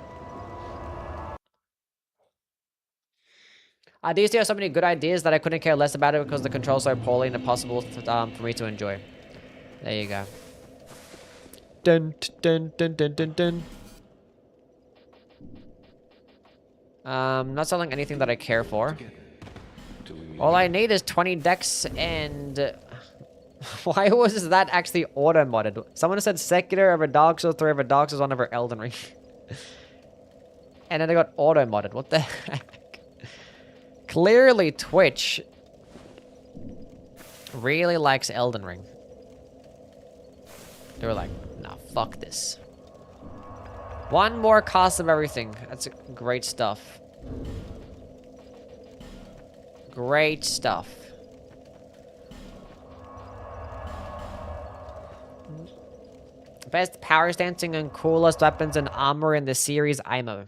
These days have so many good ideas that I couldn't care less about it because the controls so poorly and impossible for me to enjoy. There you go. Dun dun dun dun dun dun. Not selling anything that I care for. All I need is 20 decks and... Why was that actually auto-modded? Someone said Sekiro over Dark Souls 3 over Dark Souls 1 over Elden Ring. And then they got auto-modded. What the heck? Clearly Twitch really likes Elden Ring. They were like, nah, fuck this. One more cost of everything. That's great stuff. Great stuff. Best power stancing and coolest weapons and armor in the series IMO.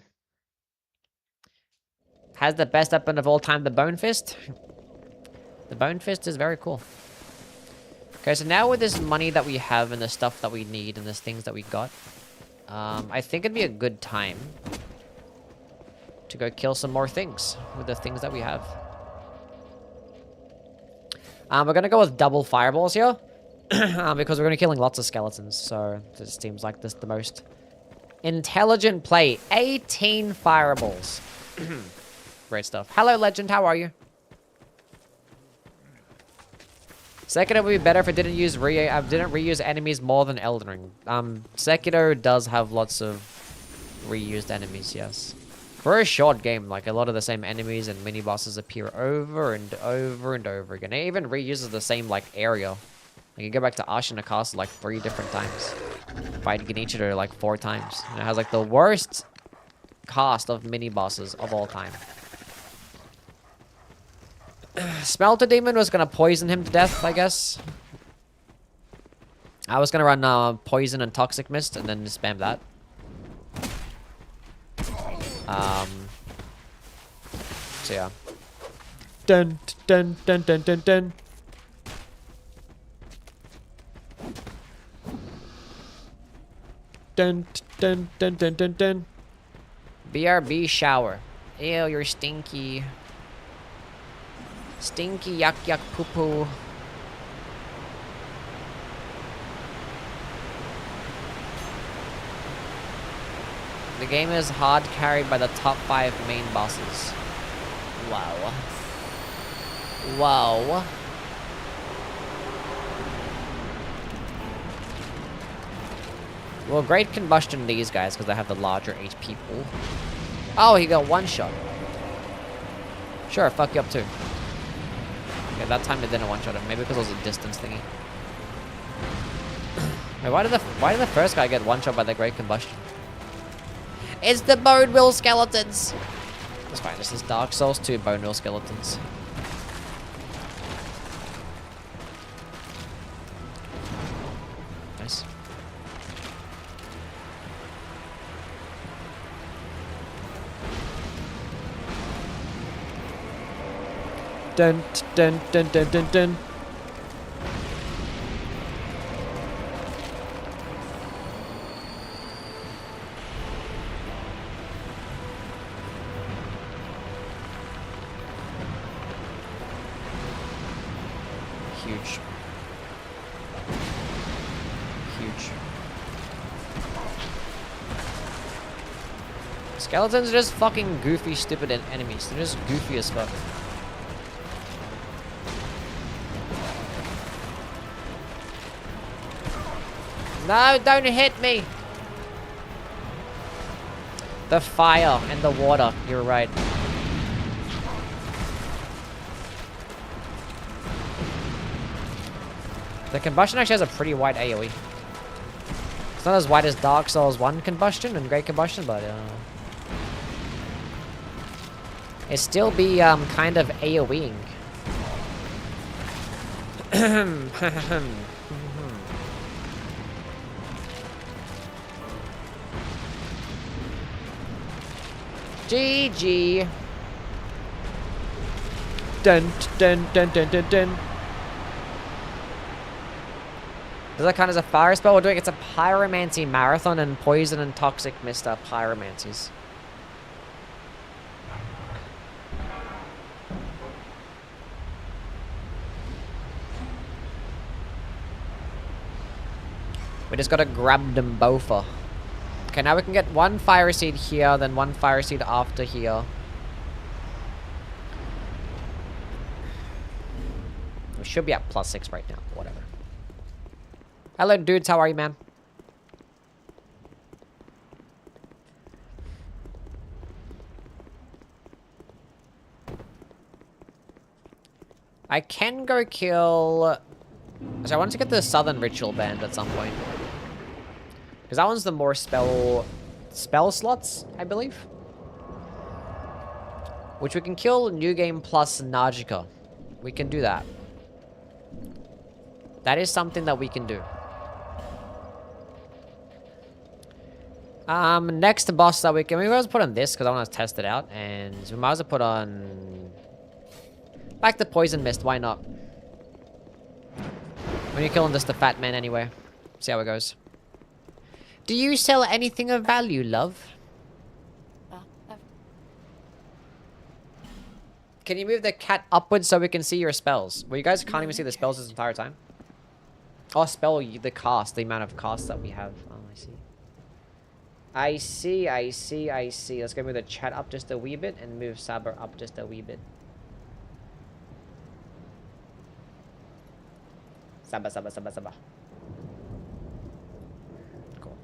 Has the best weapon of all time, the Bone Fist. The Bone Fist is very cool. Okay, so now with this money that we have and the stuff that we need and the things that we got, I think it'd be a good time to go kill some more things with the things that we have. We're gonna go with double fireballs here. Because we're gonna be killing lots of skeletons, so this seems like this the most intelligent play. 18 fireballs. Great stuff. Hello, Legend. How are you? Sekiro would be better if it didn't reuse enemies more than Elden Ring. Sekiro does have lots of reused enemies, yes. For a short game, like a lot of the same enemies and mini bosses appear over and over and over again. It even reuses the same like area. Like you go back to Ashina Castle like 3 different times. Fight Genichiro like 4 times. And it has like the worst cast of mini bosses of all time. Smelter Demon was gonna poison him to death, I guess. I was gonna run Poison and Toxic Mist and then spam that. So yeah. Dun dun dun dun dun dun. Dun dun dun dun dun dun. BRB shower. Ew, you're stinky. Stinky yuck yuck poo poo. The game is hard carried by the top 5 main bosses. Wow. Wow. Well, great combustion these guys because they have the larger HP pool. Oh, he got 1 shot. Sure, fuck you up too. Yeah, that time it didn't 1-shot him. Maybe because it was a distance thingy. Wait, why did the first guy get 1-shot by the great combustion? It's the Bone Wheel Skeletons! That's fine, this is Dark Souls 2 Bone Wheel Skeletons. Nice. Dun dun dun dun dun dun. Huge. Huge. Skeletons are just fucking goofy, stupid enemies. They're just goofy as fuck. No, don't hit me! The fire and the water, you're right. The combustion actually has a pretty wide AoE. It's not as wide as Dark Souls 1 combustion and Great Combustion, but it still be kind of AoEing. GG. Dun dun dun dun dun dun. Does that count as a fire spell we're doing? It's a Pyromancy Marathon, and Poison and Toxic Mist are Pyromancies. We just gotta grab them both. Okay, now we can get 1 Fire Seed here, then 1 Fire Seed after here. We should be at +6 right now, whatever. Hello, dudes. How are you, man? I can go kill... So I want to get the Southern Ritual Band at some point. Because that one's the more spell slots, I believe. Which we can kill New Game plus Najika. We can do that. That is something that we can do. Next boss that we can... We might as well put on this because I want to test it out. And we might as well put on... Back to Poison Mist, why not? When you're killing just the fat man anyway. See how it goes. Do you sell anything of value, love? Can you move the cat upwards so we can see your spells? Well, you guys can't even see the spells this entire time. Oh, spell the cast, the amount of casts that we have. Oh, I see. I see, I see, I see. Let's go move the chat up just a wee bit and move Saber up just a wee bit. Saba, saba, saba, saba. Cool.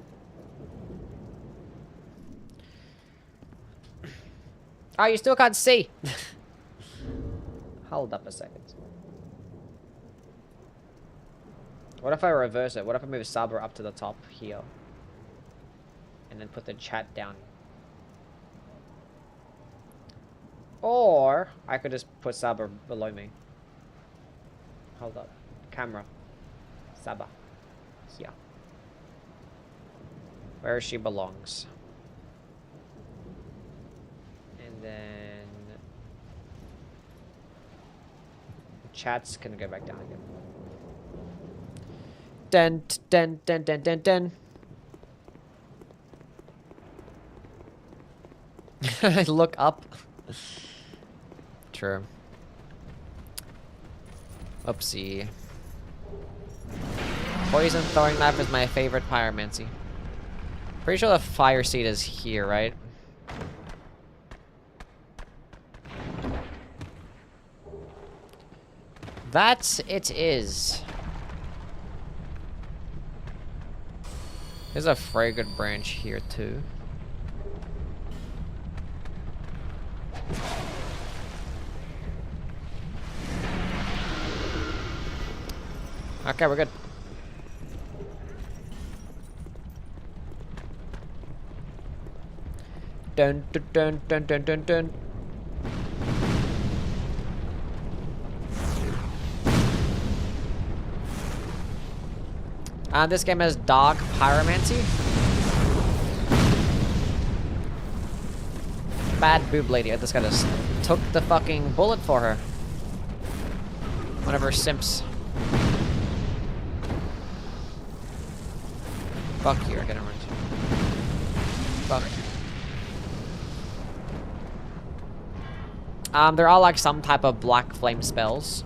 Oh, you still can't see. Hold up a second. What if I reverse it? What if I move Saber up to the top here? And then put the chat down. Or I could just put Saber below me. Hold up. Camera. Saba. Here. Where she belongs. And then... chats can go back down again. Dun, dun, dun, dun, dun, dun. Look up. True. Oopsie. Poison throwing knife is my favorite pyromancy. Pretty sure the fire seed is here, right? That it is. There's a fragrant branch here too. Okay, we're good. Dun dun dun dun dun dun dun. This game has dog pyromancy. Bad boob lady. This guy just took the fucking bullet for her. One of her simps. Fuck you, I gotta run. Fuck. They're all like some type of black flame spells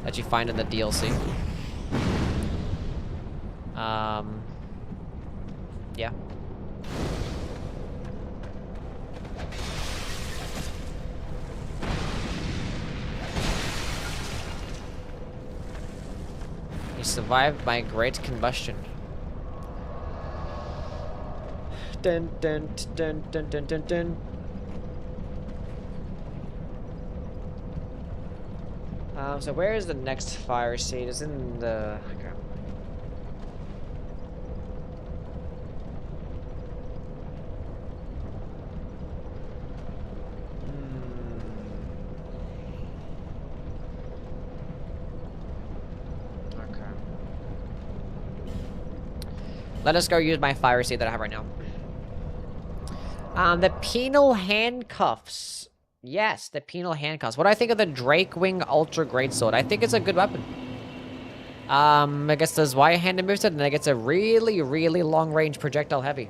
that you find in the DLC. Yeah. You survived my great combustion. Dun dun dun dun dun dun dun. So where is the next fire seed? It's in the... Okay. Okay. Let us go use my fire seed that I have right now. The penal handcuffs. Yes, the penal handcuffs. What do I think of the Drakewing Ultra Greatsword? I think it's a good weapon. I guess there's wire-handed moveset, and it gets a really, really long-range projectile heavy.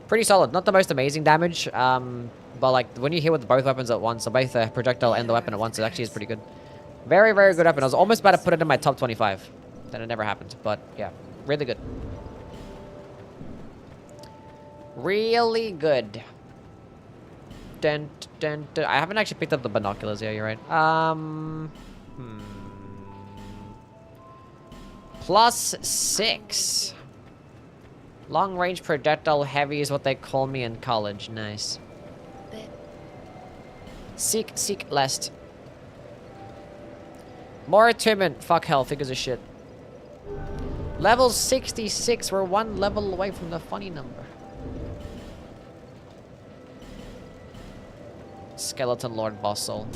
Pretty solid. Not the most amazing damage, but like when you hit with both weapons at once, or both the projectile and the weapon at once, it actually is pretty good. Very, very good weapon. I was almost about to put it in my top 25. Then it never happened, but yeah, really good. Really good. Dun, dun, dun. I haven't actually picked up the binoculars yet, you're right. +6. Long range projectile heavy is what they call me in college. Nice. Seek lest. More attunement. Fuck hell, figures of shit. Level 66. We're one level away from the funny number. Skeleton Lord Boss Soul.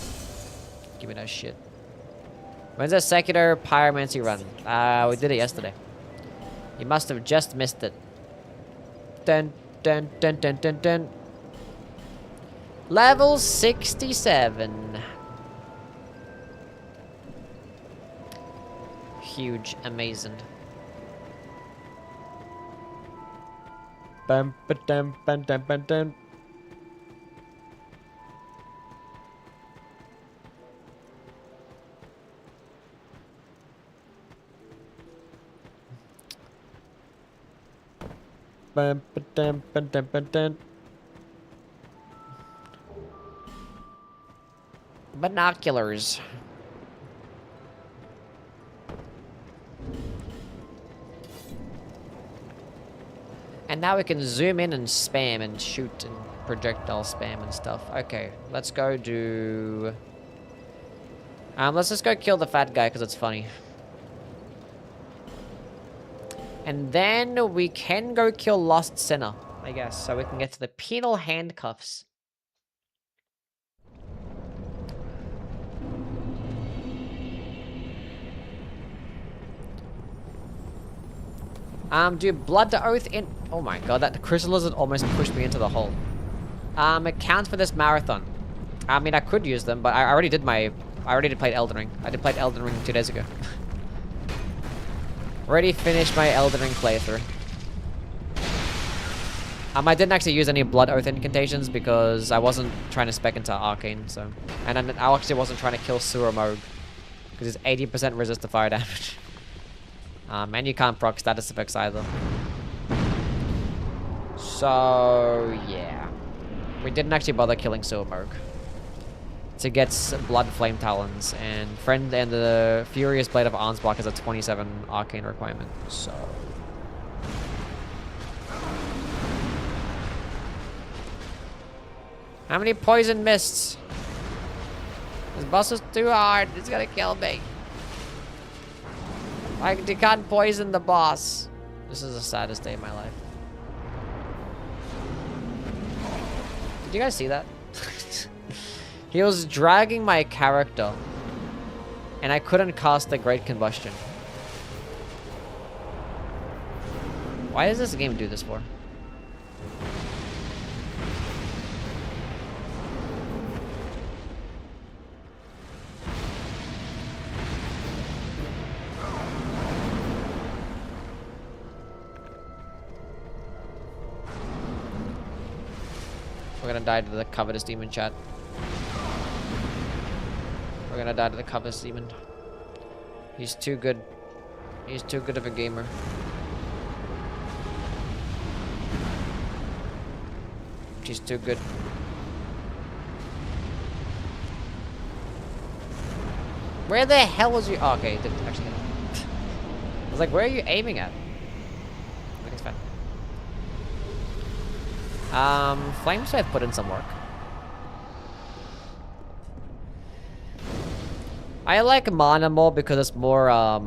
Give me that shit. When's the secular pyromancy run? We did it yesterday. You must have just missed it. Dun dun dun dun dun dun. Level 67. Huge, amazing. Bum ba dum bum dum bum dum. Binoculars. And now we can zoom in and spam and shoot and projectile spam and stuff. Okay, let's go do... let's just go kill the fat guy because it's funny. And then we can go kill Lost Sinner, I guess, so we can get to the penal handcuffs. Do Blood to Oath in... Oh my god, that crystal lizard almost pushed me into the hole. Account for this marathon. I mean, I could use them, but I already did play Elden Ring. I did play Elden Ring 2 days ago. Already finished my Elden Ring playthrough. I didn't actually use any Blood Oath incantations because I wasn't trying to spec into Arcane, so... And then I actually wasn't trying to kill Sewer Moog. Because it's 80% resist to fire damage. And you can't proc status effects either. So, yeah. We didn't actually bother killing Sewer Moog. To get Blood Flame Talons, and the Furious Blade of Arnsblock is a 27 arcane requirement, so... How many poison mists? This boss is too hard, it's gonna kill me. You can't poison the boss. This is the saddest day of my life. Did you guys see that? He was dragging my character, and I couldn't cast the Great Combustion. Why does this game do this for? We're gonna die to the Covetous Demon, chat. We're gonna die to the Covetous Demon. He's too good. He's too good of a gamer. She's too good. Where the hell was you? Oh, okay, didn't actually hit him. I was like, where are you aiming at? I think it's fine. Flamesmith put in some work. I like Mana more because it's more,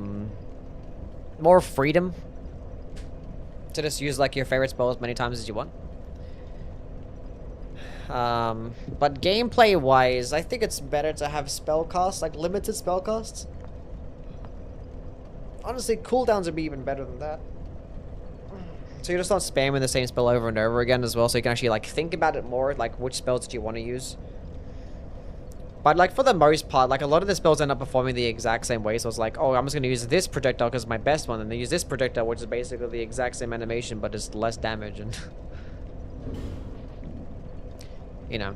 more freedom to just use, like, your favorite spell as many times as you want. But gameplay-wise, I think it's better to have spell costs, like limited spell costs. Honestly, cooldowns would be even better than that. So you're just not spamming the same spell over and over again as well, so you can actually, like, think about it more, like, which spells did you want to use. But, like, for the most part, like, a lot of the spells end up performing the exact same way, so it's like, oh, I'm just going to use this projectile because it's my best one, and then use this projectile, which is basically the exact same animation, but just less damage, and... you know.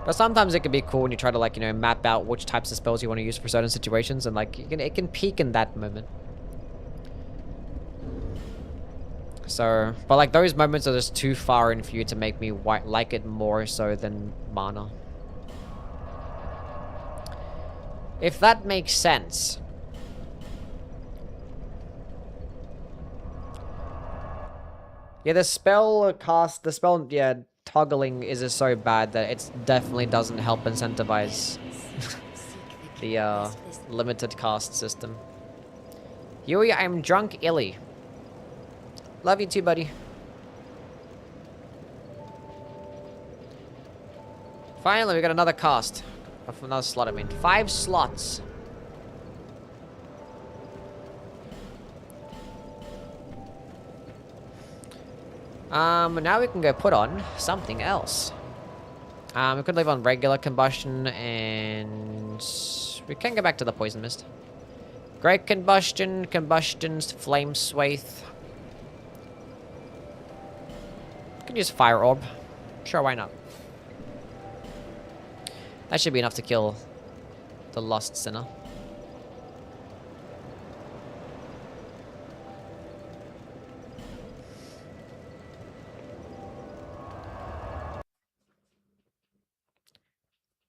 But sometimes it can be cool when you try to, like, you know, map out which types of spells you want to use for certain situations, and, like, it can peak in that moment. So, but like those moments are just too far in for you to make me like it more so than Mana. If that makes sense. Yeah, the spell toggling is just so bad that it definitely doesn't help incentivize the limited cast system. Yui, I'm drunk illy. Love you too, buddy. Finally, we got another cast. Another slot, I mean. 5 slots. Now we can go put on something else. We could leave on regular combustion, and we can go back to the poison mist. Great combustion, combustions, flame swathe. Can use fire orb. Sure, why not? That should be enough to kill the Lost Sinner.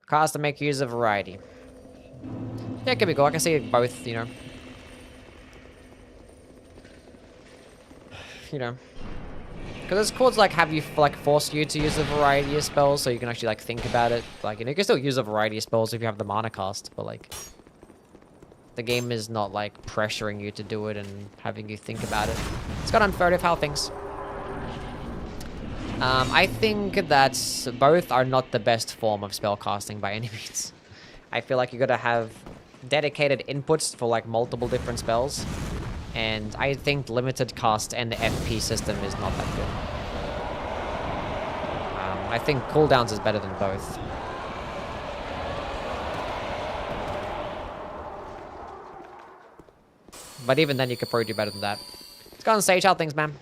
Cast to make use of variety. Yeah, it could be cool. I can see both, you know. You know. Because it's cool to, like, have you, like, force you to use a variety of spells so you can actually, like, think about it. Like, you know, you can still use a variety of spells if you have the mana cast, but, like, the game is not, like, pressuring you to do it and having you think about it. It's got unfair how things. I think that both are not the best form of spell casting by any means. I feel like you gotta have dedicated inputs for, like, multiple different spells. And I think limited cast and the FP system is not that good. I think cooldowns is better than both. But even then, you could probably do better than that. Let's go on Sage how things, man.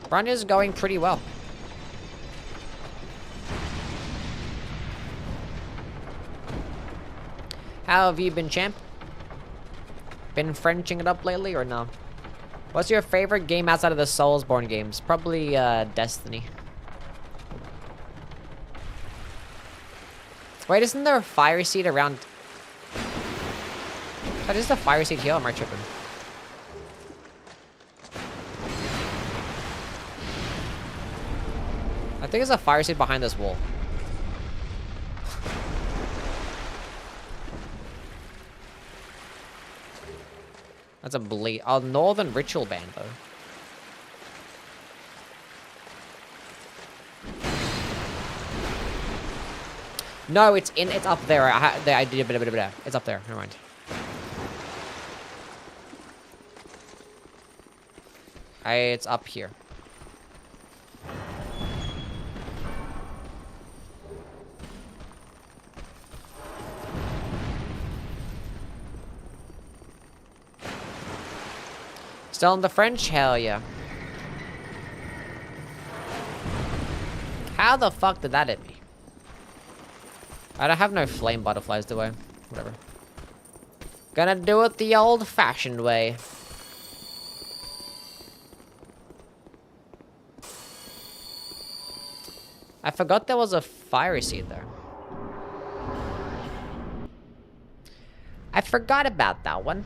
Run is going pretty well. How have you been, champ? Been Frenching it up lately or no? What's your favorite game outside of the Soulsborne games? Probably Destiny. Wait, isn't there a fire seed around? That is a fire seed here, or am I tripping? I think there's a fire seed behind this wall. That's a bleed. Oh, Northern Ritual Band, though. No, it's up there. I did a bit of it. It's up there. Never mind. It's up here. Still in the French? Hell yeah. How the fuck did that hit me? I don't have no flame butterflies, do I? Whatever. Gonna do it the old-fashioned way. I forgot there was a fiery seed there. I forgot about that one.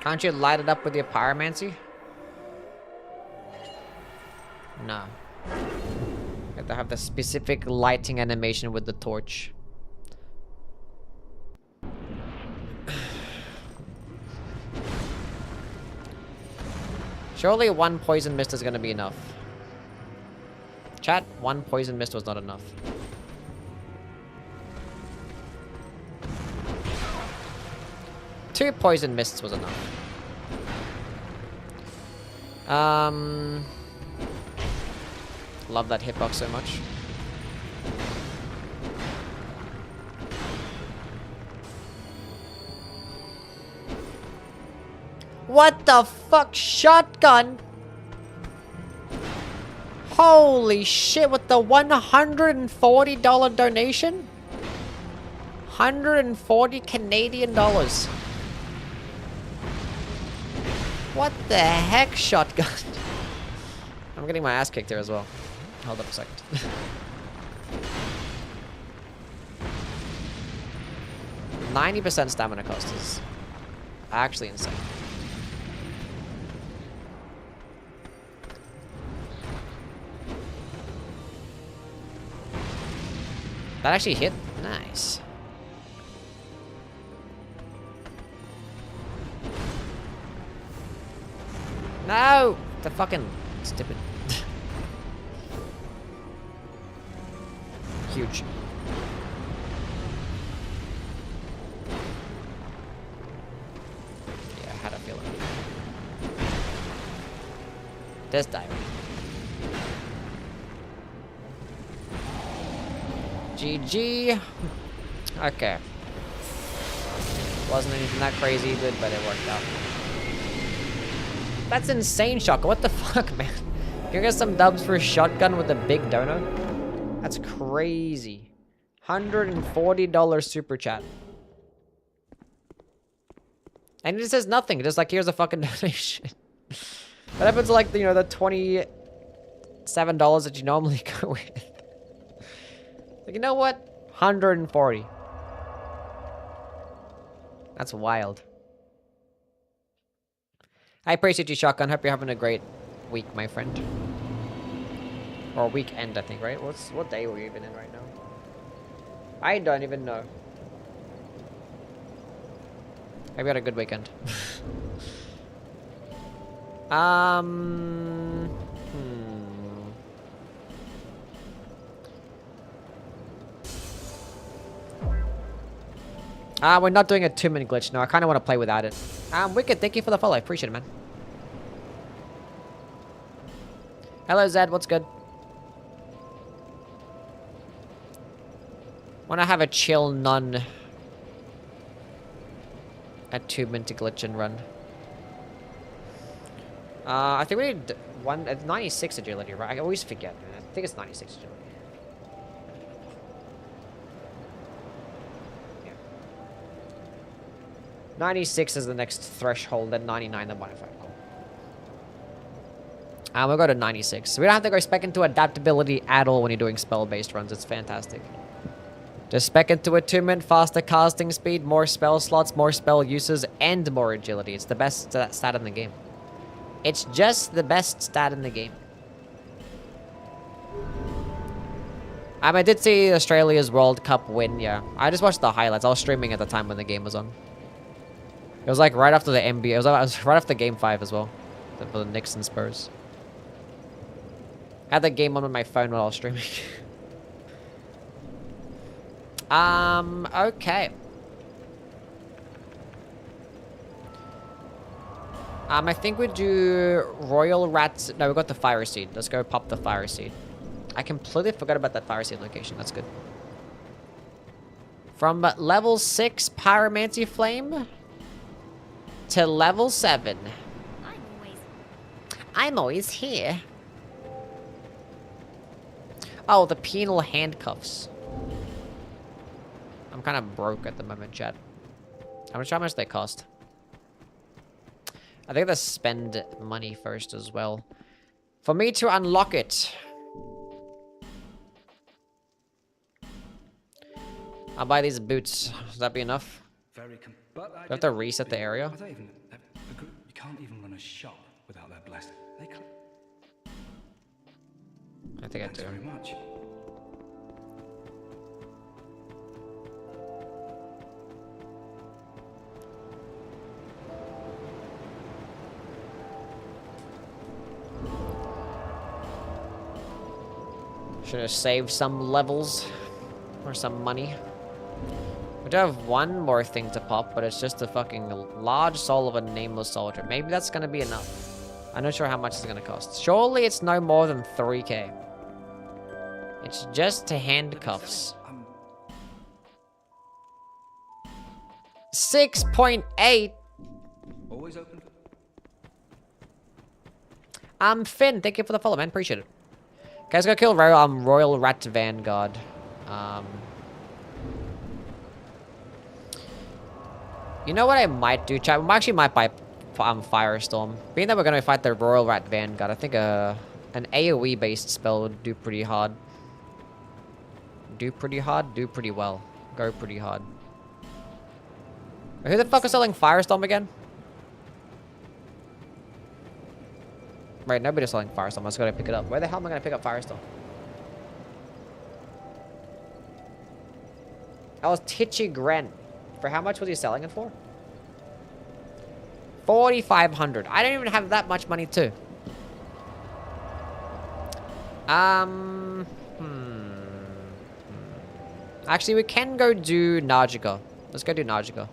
Can't you light it up with your pyromancy? No. You have to have the specific lighting animation with the torch. Surely one poison mist is gonna be enough. Chat, one poison mist was not enough. Two poison mists was enough. Love that hitbox so much. What the fuck? Shotgun? Holy shit, with the $140 donation? 140 Canadian dollars. What the heck, shotgun? I'm getting my ass kicked here as well. Hold up a second. %90 stamina cost is actually insane. That actually hit? Nice. No! The fucking stupid. Huge. Yeah, I had a feeling. This diamond. GG. Okay. Wasn't anything that crazy good, but it worked out. That's insane, Shotgun. What the fuck, man? Can you get some dubs for a shotgun with a big dono? That's crazy. $140 super chat. And it says nothing. Just like, here's a fucking donation. What happens to, like, the, you know, the $27 that you normally go with? Like, you know what? 140. That's wild. I appreciate you, Shotgun. Hope you're having a great week, my friend. Or weekend, I think, right? What day are we even in right now? I don't even know. Hope you had a good weekend. We're not doing a 2-minute glitch. No, I kind of want to play without it. Wicked, thank you for the follow. I appreciate it, man. Hello, Zed. What's good? Want to have a chill nun. A 2-minute glitch and run. I think we need 96 agility, right? I always forget, man. I think it's 96 agility. Yeah. 96 is the next threshold, then 99, then 105. Cool. We'll go to 96. So we don't have to go spec into adaptability at all when you're doing spell-based runs. It's fantastic. Just spec into attunement, faster casting speed, more spell slots, more spell uses, and more agility. It's the best stat in the game. It's just the best stat in the game. I did see Australia's World Cup win, yeah. I just watched the highlights. I was streaming at the time when the game was on. It was like right after the NBA. It was right after Game 5 as well. For the Knicks and Spurs. I had the game on my phone while I was streaming. Okay. I think we do Royal Rats. No, we got the Fire Seed. Let's go pop the Fire Seed. I completely forgot about that Fire Seed location. That's good. From level 6 Pyromancy Flame to level 7. I'm always here. Oh, the penal handcuffs. I'm kind of broke at the moment, chat. How much they cost? I think they spend money first as well. For me to unlock it. I'll buy these boots. Does that be enough? Do I have to reset the area? You can't even run a shop without their blessing. I think I do. Very much. Should have saved some levels. Or some money. We do have one more thing to pop, but it's just a fucking large soul of a nameless soldier. Maybe that's gonna be enough. I'm not sure how much it's gonna cost. Surely it's no more than 3k. It's just handcuffs. 6.8. Always open. Finn, thank you for the follow, man. Appreciate it. Guys, go kill Royal Rat Vanguard. You know what I might do, chat? I actually might buy Firestorm. Being that we're gonna fight the Royal Rat Vanguard, I think an AoE based spell would do pretty hard. Do pretty hard? Do pretty well. Go pretty hard. Who the fuck is selling Firestorm again? Right, nobody's selling Firestorm. I just gotta pick it up. Where the hell am I gonna pick up Firestorm? That was Titchy Gren. For how much was he selling it for? 4,500. I don't even have that much money too. Actually, we can go do Najika. Let's go do Najika.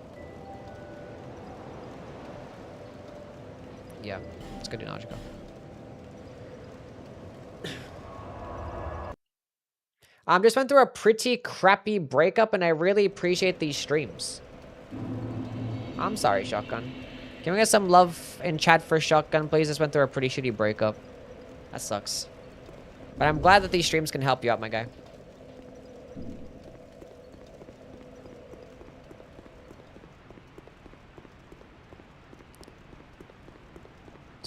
Yeah, let's go do Najika. Just went through a pretty crappy breakup, and I really appreciate these streams. I'm sorry, Shotgun. Can we get some love in chat for Shotgun, please? Just went through a pretty shitty breakup. That sucks. But I'm glad that these streams can help you out, my guy.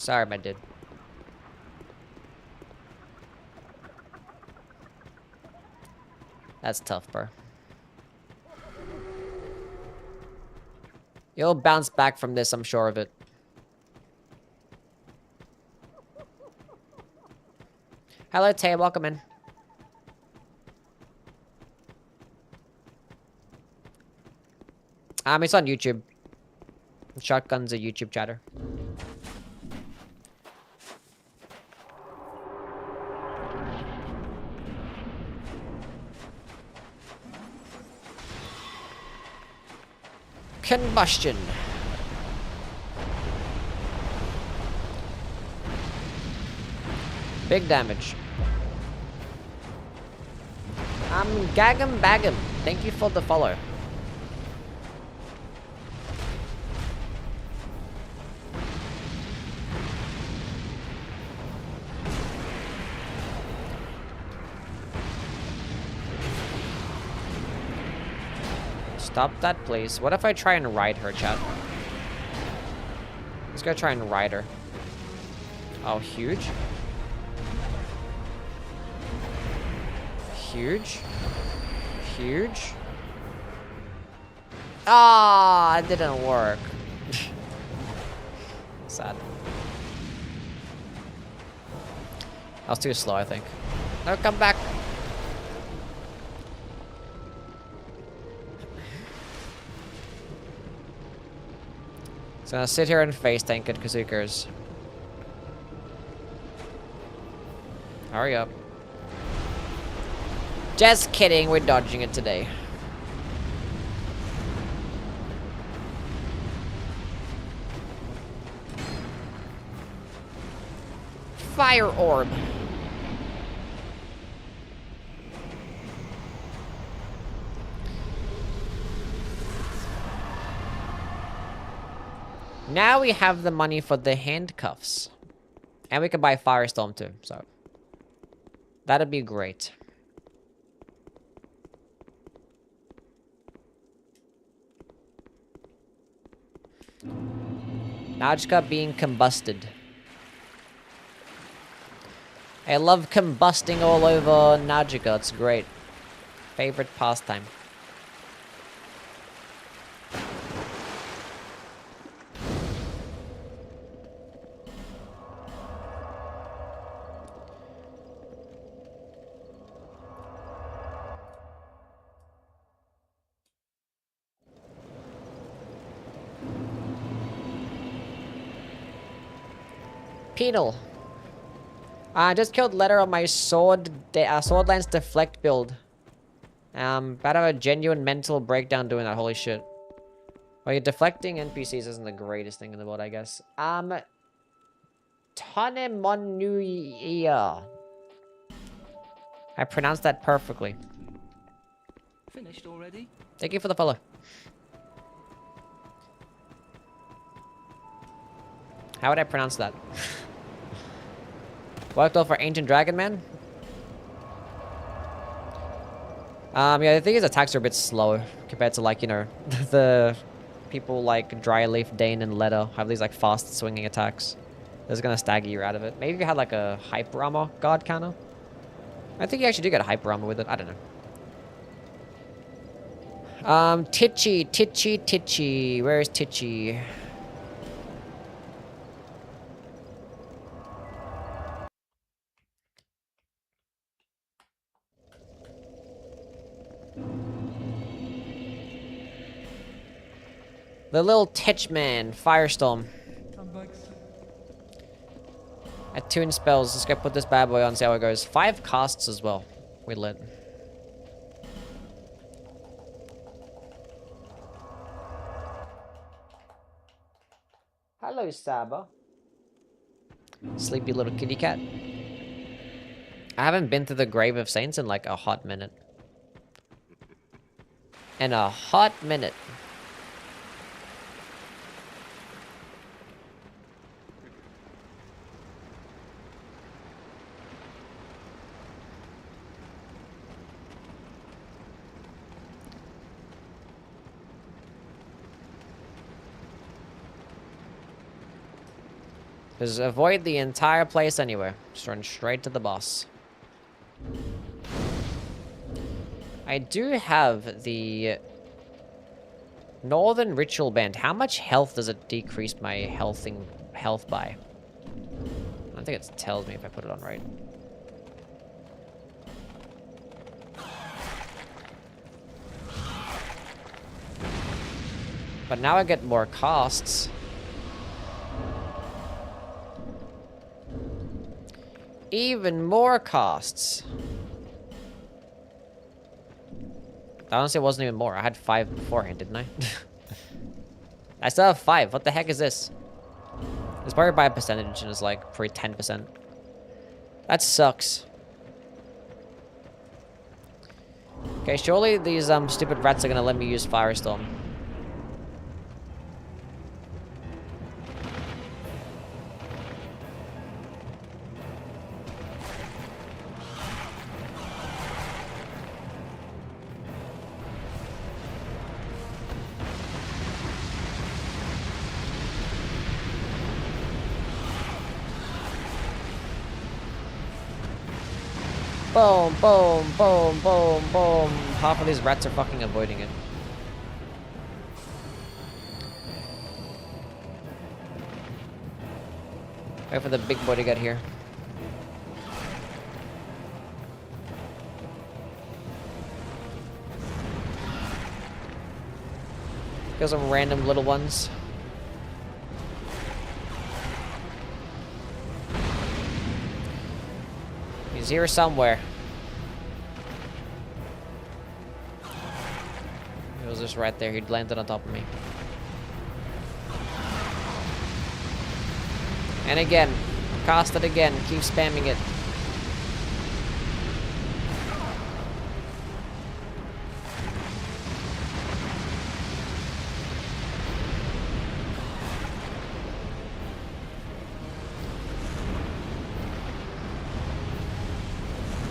Sorry, my dude. That's tough, bro. You'll bounce back from this, I'm sure of it. Hello, Tay. Welcome in. It's on YouTube. Shotgun's a YouTube chatter. Combustion. Big damage. Gag'em Bag'em. Thank you for the follow. Stop that, please. What if I try and ride her, chat? Let's go try and ride her. Oh, huge. Huge. Huge. Ah, it didn't work. Sad. I was too slow, I think. No, come back. So I'll sit here and face tank it, Kazookas. Hurry up. Just kidding, we're dodging it today. Fire orb. Now we have the money for the handcuffs. And we can buy Firestorm too, so. That'd be great. Najka being combusted. I love combusting all over Najka, it's great. Favorite pastime. Penal. I just killed Letter on my Swordlands Deflect build. About to have a genuine mental breakdown doing that, holy shit. Well, deflecting NPCs isn't the greatest thing in the world, I guess. Tonemonuia. I pronounced that perfectly. Finished already? Thank you for the follow. How would I pronounce that? Worked well for Ancient Dragon Man. Yeah, the thing is attacks are a bit slow compared to, like, you know, the people like Dryleaf, Dane, and Letter have these, like, fast swinging attacks. That's gonna stagger you out of it. Maybe if you had, like, a Hyper Armor guard counter. I think you actually do get a Hyper Armor with it. I don't know. Titchy. Where is Titchy? The little Titchman, Firestorm. Come back soon. Attune spells. Let's go put this bad boy on, see how it goes. 5 casts as well. We lit. Hello, Saba. Sleepy little kitty cat. I haven't been to the Grave of Saints in like a hot minute. Just avoid the entire place anyway. Just run straight to the boss. I do have the Northern Ritual Band. How much health does it decrease my health by? I don't think it tells me if I put it on right. But now I get more costs. Even more costs. Honestly, it wasn't even more. I had 5 beforehand, didn't I? I still have 5. What the heck is this? It's probably by a percentage and it's like for 10%. That sucks. Okay, surely these stupid rats are gonna let me use Firestorm. Boom, boom, boom, boom, boom. Half of these rats are fucking avoiding it. Wait for the big boy to get here. Got some random little ones. He's here somewhere. He was just right there. He'd landed on top of me. And again. Cast it again. Keep spamming it.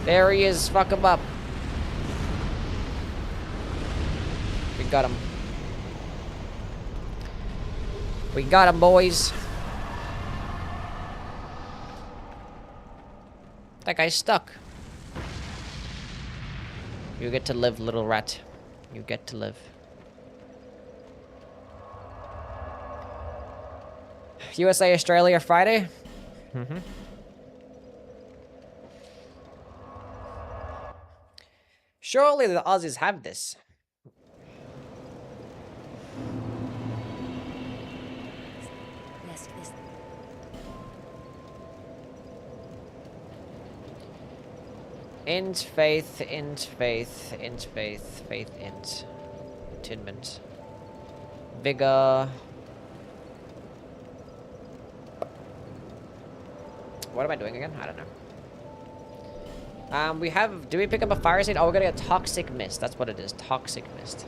There he is. Fuck him up. We got him. We got him, boys. That guy's stuck. You get to live, little rat. You get to live. USA, Australia, Friday? Mm-hmm. Surely the Aussies have this. Let's do this. Int, faith, int, faith, int, faith, faith, int. Attunement. Vigor. What am I doing again? I don't know. We have... Do we pick up a fire seed? Oh, we're gonna get Toxic Mist. That's what it is. Toxic Mist.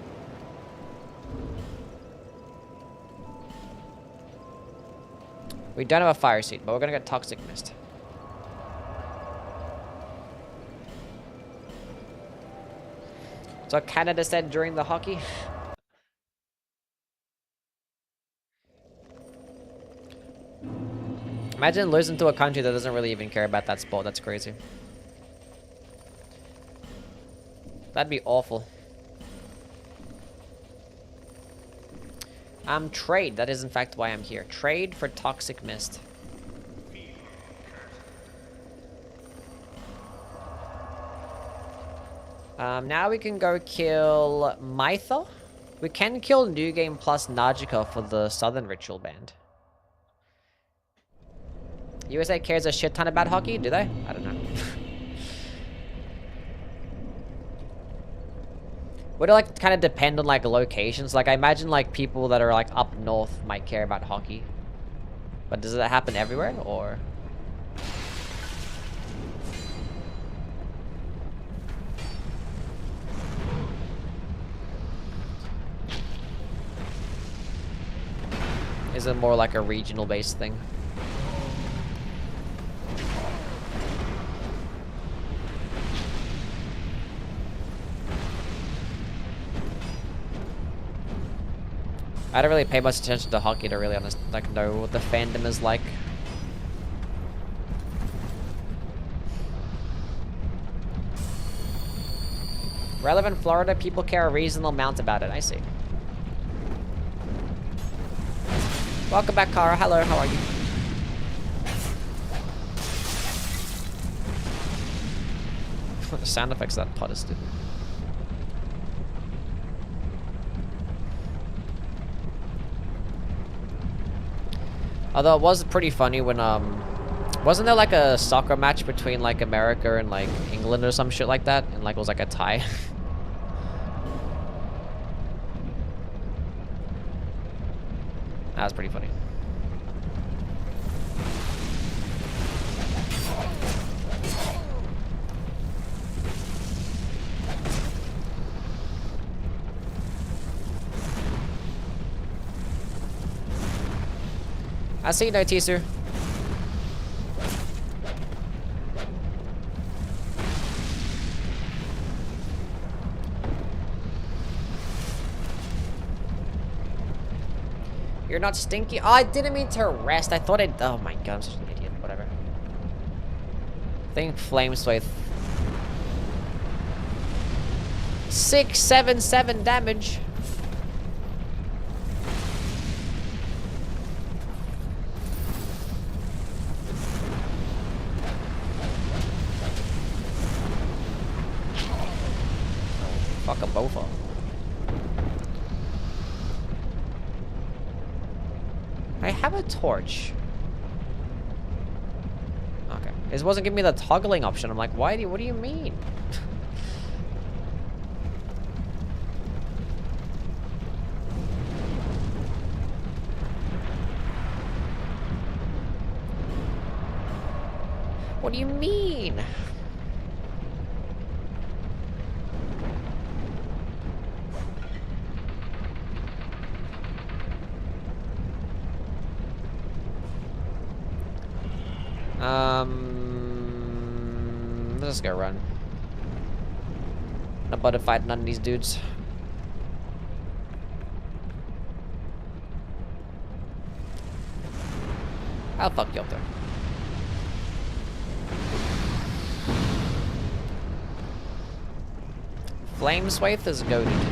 We don't have a fire seed, but we're gonna get Toxic Mist. That's what Canada said during the hockey. Imagine losing to a country that doesn't really even care about that sport. That's crazy. That'd be awful. Trade. That is in fact why I'm here. Trade for Toxic Mist. Now we can go kill Mytha. We can kill New Game plus Najika for the Southern Ritual Band. USA cares a shit ton about hockey, do they? I don't know. Would it like kind of depend on like locations? Like I imagine like people that are like up north might care about hockey. But does that happen everywhere or? Is it more like a regional based thing? I don't really pay much attention to hockey to really honest, like know what the fandom is like. Relevant Florida, people care a reasonable amount about it. I see. Welcome back, Kara. Hello, how are you? The sound effects that Potus did. Although it was pretty funny when, wasn't there like a soccer match between like America and like England or some shit like that? And like it was like a tie? That was pretty funny. I see you, no teaser. You're not stinky. Oh, I didn't mean to rest. I thought it. Oh my god, I'm such an idiot. Whatever. I think Flame Swathe. 677 damage. Fuck them both up. I have a torch. Okay. This wasn't giving me the toggling option. I'm like, why do you, what do you mean? What do you mean? Let's just go run. Not about to fight none of these dudes. I'll fuck you up there. Flame Swathe is goated.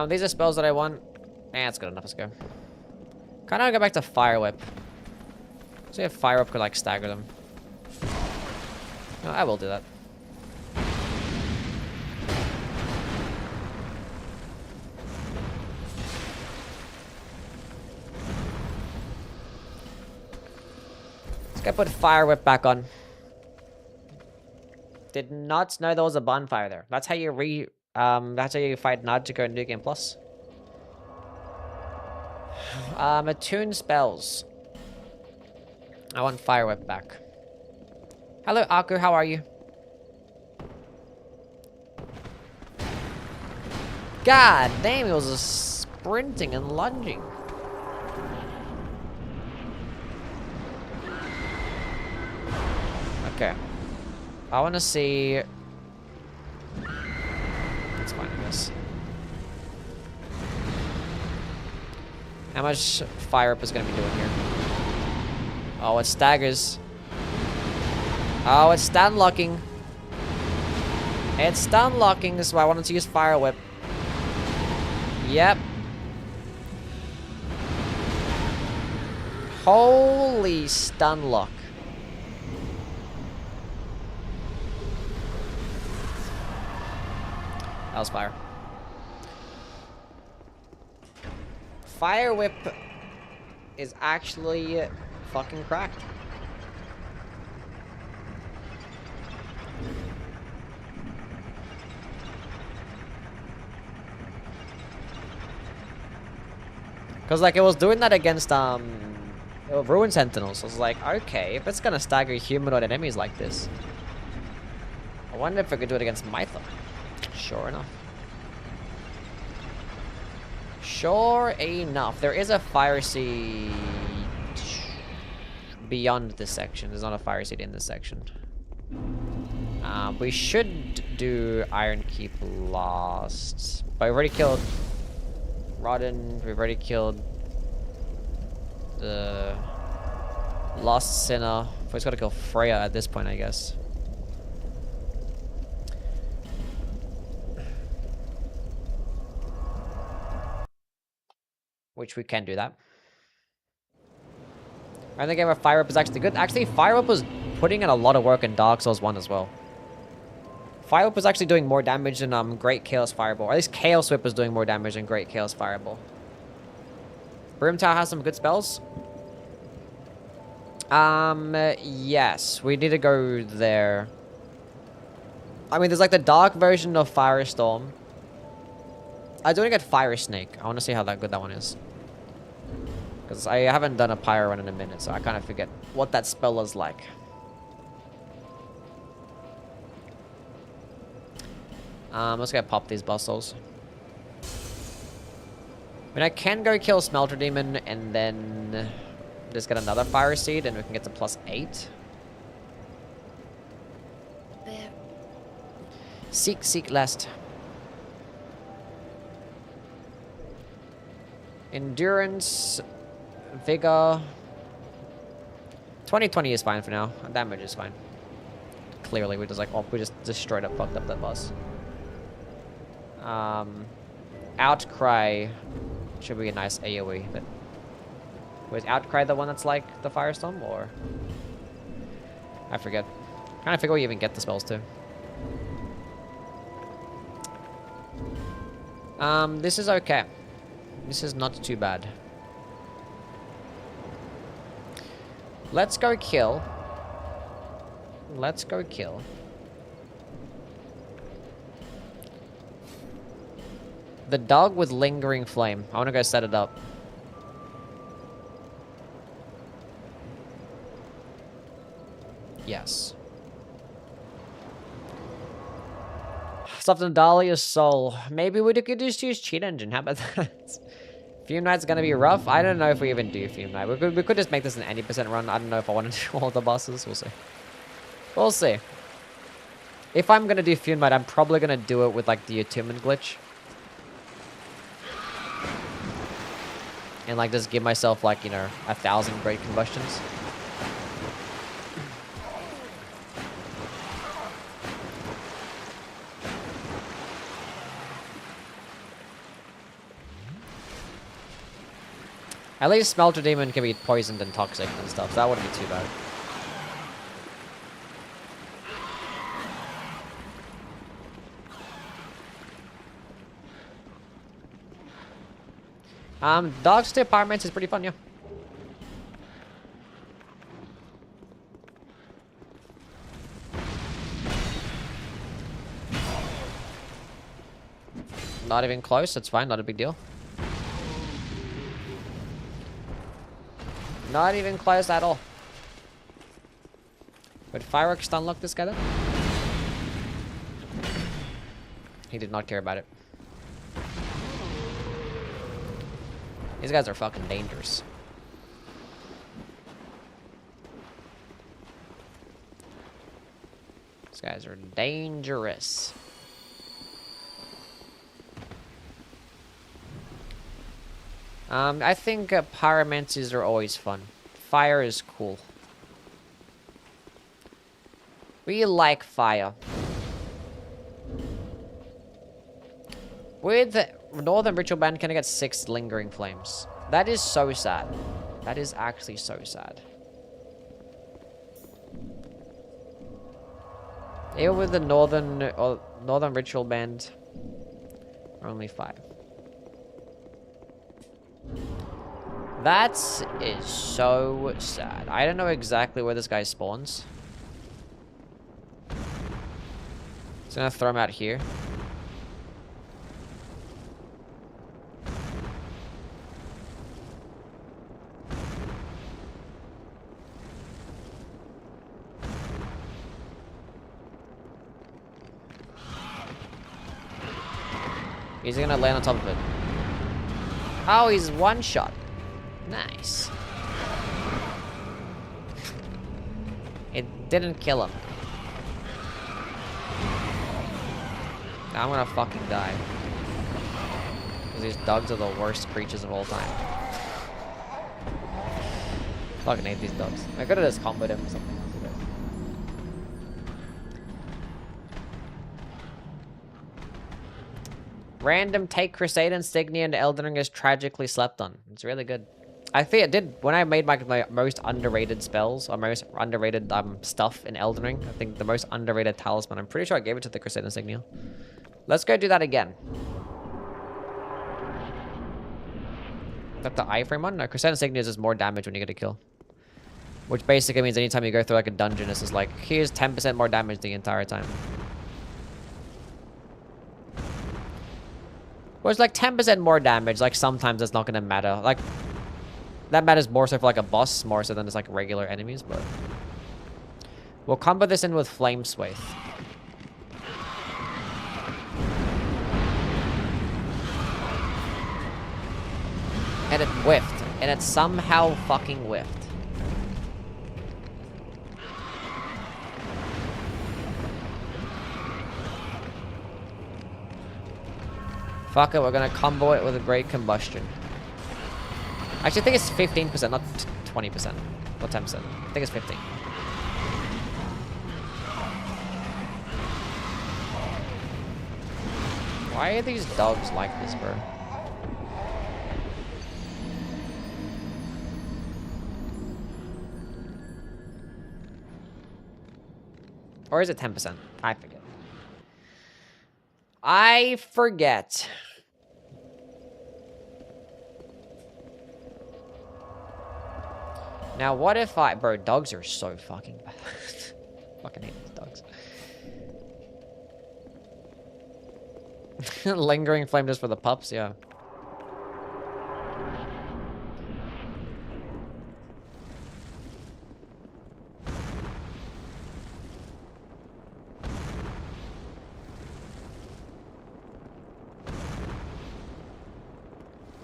These are spells that I want. That's good enough. Let's go. Kind of go back to Fire Whip. See if Fire Whip could like stagger them. No, I will do that. Let's go put Fire Whip back on. Did not know there was a bonfire there. That's how you that's how you fight Najiko in New Game Plus. Attune spells. I want Fire Whip back. Hello, Aku, how are you? God damn, he was just sprinting and lunging. Okay. I want to see... Let's find this. How much Fire Up is going to be doing here? Oh, it staggers. Oh, it's stun locking. It's stun locking. This is why I wanted to use Fire Whip. Yep. Holy stun lock. That was fire. Fire Whip is actually fucking cracked. Cause like it was doing that against Ruin Sentinels. I was like, okay, if it's gonna stagger humanoid enemies like this, I wonder if I could do it against Mytha. Sure enough. Sure enough. There is a fire seed beyond this section. There's not a fire seed in this section. We should do Iron Keep last. But we've already killed Rodden. We've already killed the Lost Sinner. We just gotta kill Freya at this point, I guess. Which we can do that. I think Fire Whip is actually good. Actually, Fire Whip was putting in a lot of work in Dark Souls 1 as well. Fire Whip was actually doing more damage than Great Chaos Fireball. Or at least Chaos Whip was doing more damage than Great Chaos Fireball. Broom Tower has some good spells. Yes, we need to go there. I mean, there's like the dark version of Firestorm. I do want to get Fire Snake. I want to see how good that one is. Because I haven't done a Pyro run in a minute, so I kind of forget what that spell is like. Let's go pop these bustles. I mean, I can go kill Smelter Demon and then just get another Fire Seed and we can get to +8. There. Seek lest. Endurance, Vigor. 2020 is fine for now. Damage is fine. Clearly, we just like, oh, we just straight up fucked up that boss. Outcry should be a nice AoE, but was Outcry the one that's like the Firestorm, or I forget. Kind of figure we even get the spells too. This is okay. This is not too bad. Let's go kill. Let's go kill. The dog with lingering flame. I want to go set it up. Yes. Something Dahlia's soul. Maybe we could just use Cheat Engine. How about that? Fume Knight's gonna be rough. I don't know if we even do Fume Knight. We could just make this an 80% run. I don't know if I want to do all the bosses. We'll see. We'll see. If I'm gonna do Fume Knight, I'm probably gonna do it with like the attunement glitch. And like just give myself like, you know, 1,000 great combustions. At least Smelter Demon can be poisoned and toxic and stuff, so that wouldn't be too bad. Dog Step Pyromancer is pretty fun, yeah. Not even close, that's fine, not a big deal. Not even close at all. Would Fireworks stunlock this guy though? He did not care about it. These guys are fucking dangerous. These guys are dangerous. I think pyromancies are always fun. Fire is cool. We like fire. With Northern Ritual Band, can I get 6 lingering flames? That is so sad. That is actually so sad. Even with the Northern Ritual Band, only 5. That is so sad. I don't know exactly where this guy spawns. Just gonna throw him out here. He's gonna land on top of it. Oh, he's one shot. Nice. It didn't kill him. Now I'm gonna fucking die. Because these dogs are the worst creatures of all time. Fucking hate these dogs. I could have just comboed him or something. Random take Crusade Insignia and Elden Ring is tragically slept on. It's really good. I think it did, when I made my most underrated spells, or most underrated stuff in Elden Ring, I think the most underrated talisman, I'm pretty sure I gave it to the Crusade Insignia. Let's go do that again. Is that the iframe one? No, Crusade Insignia does more damage when you get a kill. Which basically means anytime you go through like a dungeon, it's just like, here's 10% more damage the entire time. Well, it's like 10% more damage, like sometimes it's not gonna matter. Like, that matters more so for like a boss, more so than just like regular enemies, but... We'll combo this in with Flame Swathe. And it whiffed. And it somehow fucking whiffed. Fuck it, we're gonna combo it with a Great Combustion. Actually, I think it's 15%, not 20%. Or 10%. I think it's 15. Why are these dogs like this, bro? Or is it 10%? I forget. I forget. Now, what if I... Bro, dogs are so fucking bad. Fucking hate these dogs. Lingering Flame just for the pups, yeah.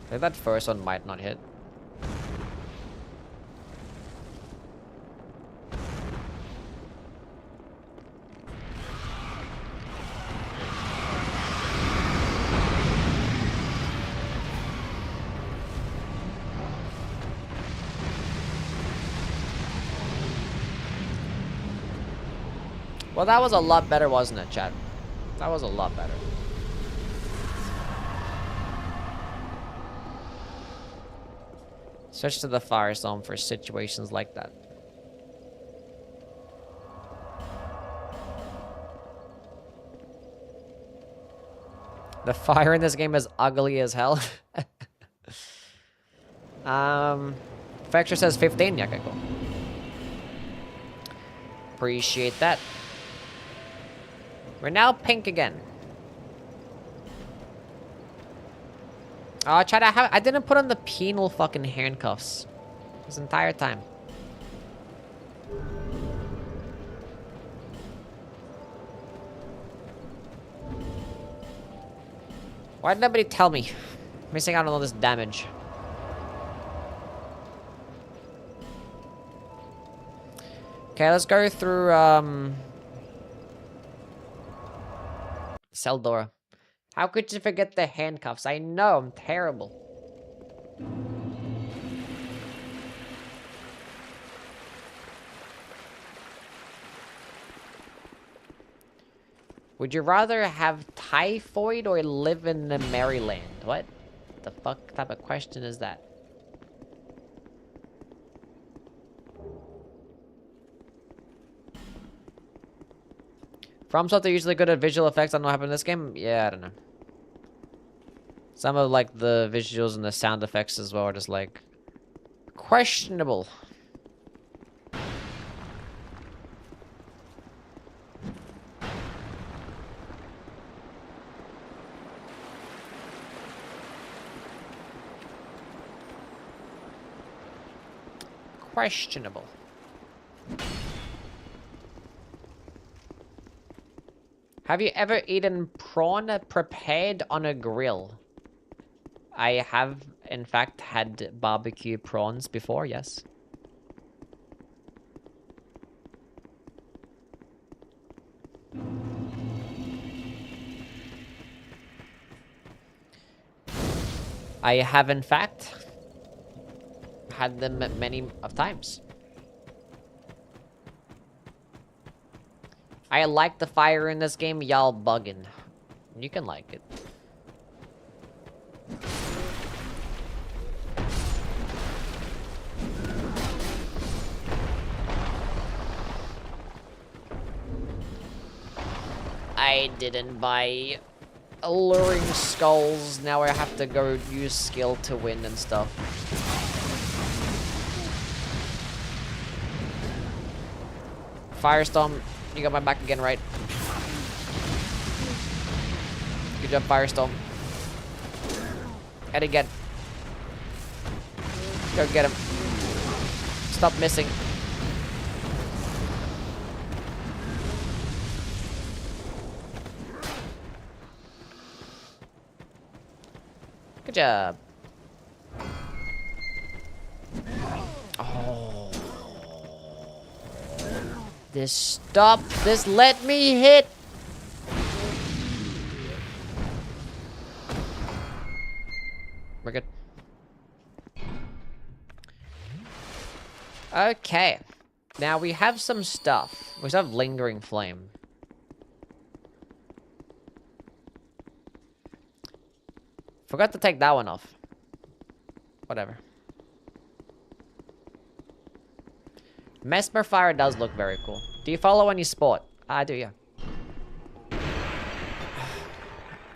I think that first one might not hit. Well, that was a lot better, wasn't it, chat? That was a lot better. Switch to the Fire Zone for situations like that. The fire in this game is ugly as hell. Fracture says 15. Yeah, okay, cool. Appreciate that. We're now pink again. Oh, chat, I didn't put on the penal fucking handcuffs this entire time. Why did nobody tell me? Missing out on all this damage. Okay, let's go through, Seldora. How could you forget the handcuffs? I know, I'm terrible. Would you rather have typhoid or live in Maryland? What the fuck type of question is that? FromSoft are usually good at visual effects. I don't know what happened in this game. Yeah, I don't know. Some of like the visuals and the sound effects as well are just like questionable. Questionable. Have you ever eaten prawn prepared on a grill? I have, in fact, had barbecue prawns before, yes. I have, in fact, had them many of times. I like the fire in this game, y'all bugging. You can like it. I didn't buy alluring skulls. Now I have to go use skill to win and stuff. Firestorm, you got my back again, right? Good job, Firestorm. And again. Go get him. Stop missing. Good job. Oh. This stop. This let me hit. We're good. Okay. Now we have some stuff. We still have Lingering Flame. Forgot to take that one off. Whatever. Mesmer Fire does look very cool. Do you follow any sport? I do, yeah.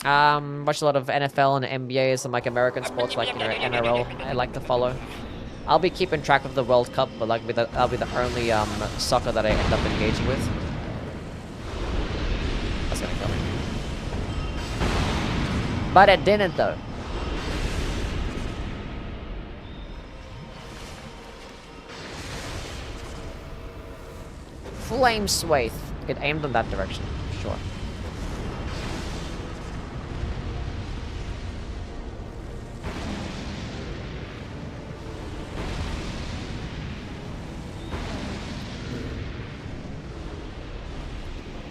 Watch a lot of NFL and NBA, some like American sports like, you know, NRL. I like to follow. I'll be keeping track of the World Cup, but like I'll be the only soccer that I end up engaging with. That's gonna kill me. But it didn't though. Flame Swathe. Get aimed in that direction. Sure.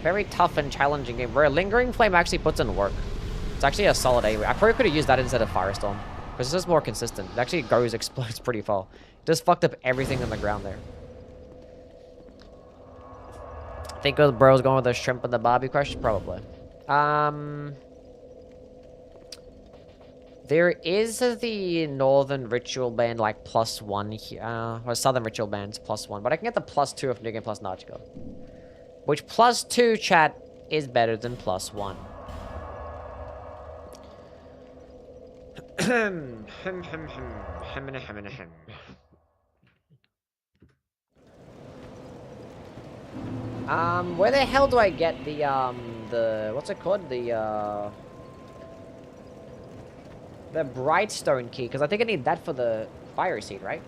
Very tough and challenging game where Lingering Flame actually puts in work. It's actually a solid AoE. I probably could have used that instead of Firestorm. Because it's just more consistent. It actually goes, explodes pretty far. It just fucked up everything on the ground there. Think the bro's going with the shrimp and the barbie crush? Probably. There is the Northern Ritual Band, like, +1 here. Or Southern Ritual Band's +1. But I can get the +2 of New Game Plus Nachiko. Which +2, chat, is better than +1. Where the hell do I get the what's it called? The Brightstone key, because I think I need that for the Fire Seed, right?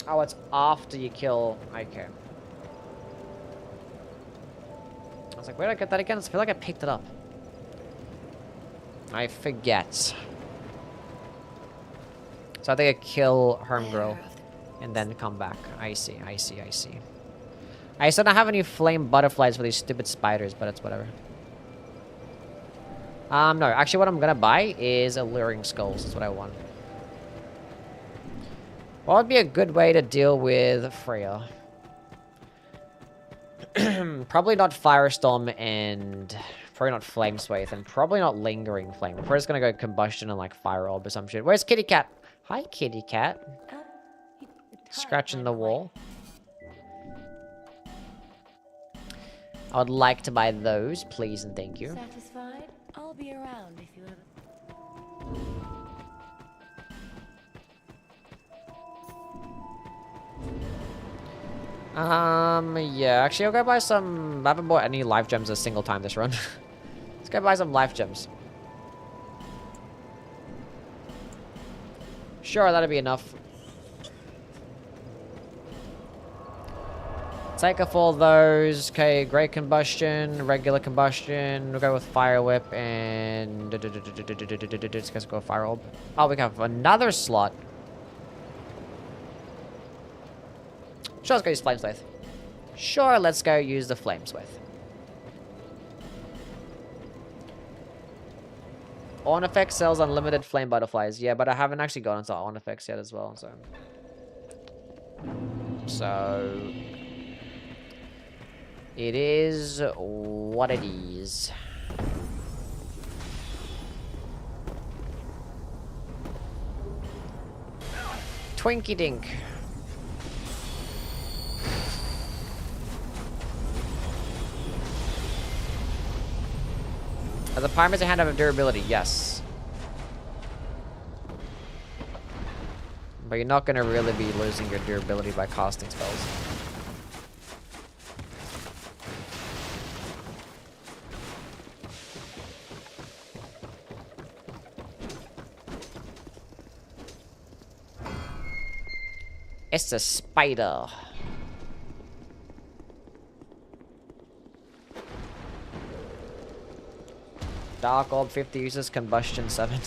Oh, it's after you kill. Okay. I was like, where did I get that again? I feel like I picked it up. I forget. So I think I kill Hermgirl and then come back. I see, I see, I see. I still don't have any flame butterflies for these stupid spiders, but it's whatever. No, actually what I'm gonna buy is Alluring Skulls. That's what I want. What would be a good way to deal with Freya? Probably not Firestorm and... Probably not Flame Swathe and probably not Lingering Flame. We're just gonna go Combustion and like Fire Orb or some shit. Where's Kitty Cat? Hi, Kitty Cat. Scratching the wall. I would like to buy those, please and thank you. Satisfied? I'll be around if you ever... Yeah, actually I'll go buy some... I haven't bought any life gems a single time this run. Let's go buy some life gems. Sure, that'll be enough. Take off all those. Okay, Great Combustion, Regular Combustion. We'll go with Fire Whip and... Let's go Fire Orb. Oh, we have another slot. Sure, let's go use Flame Swathe. Sure, let's go use the Flame Swathe. Ornifex sells unlimited flame butterflies. Yeah, but I haven't actually gone into Ornifex yet as well, so... So... It is what it is. Twinky Dink. Are the Pyramids a hand of durability? Yes. But you're not gonna really be losing your durability by casting spells. It's a spider. Dark Orb 50 uses Combustion 7.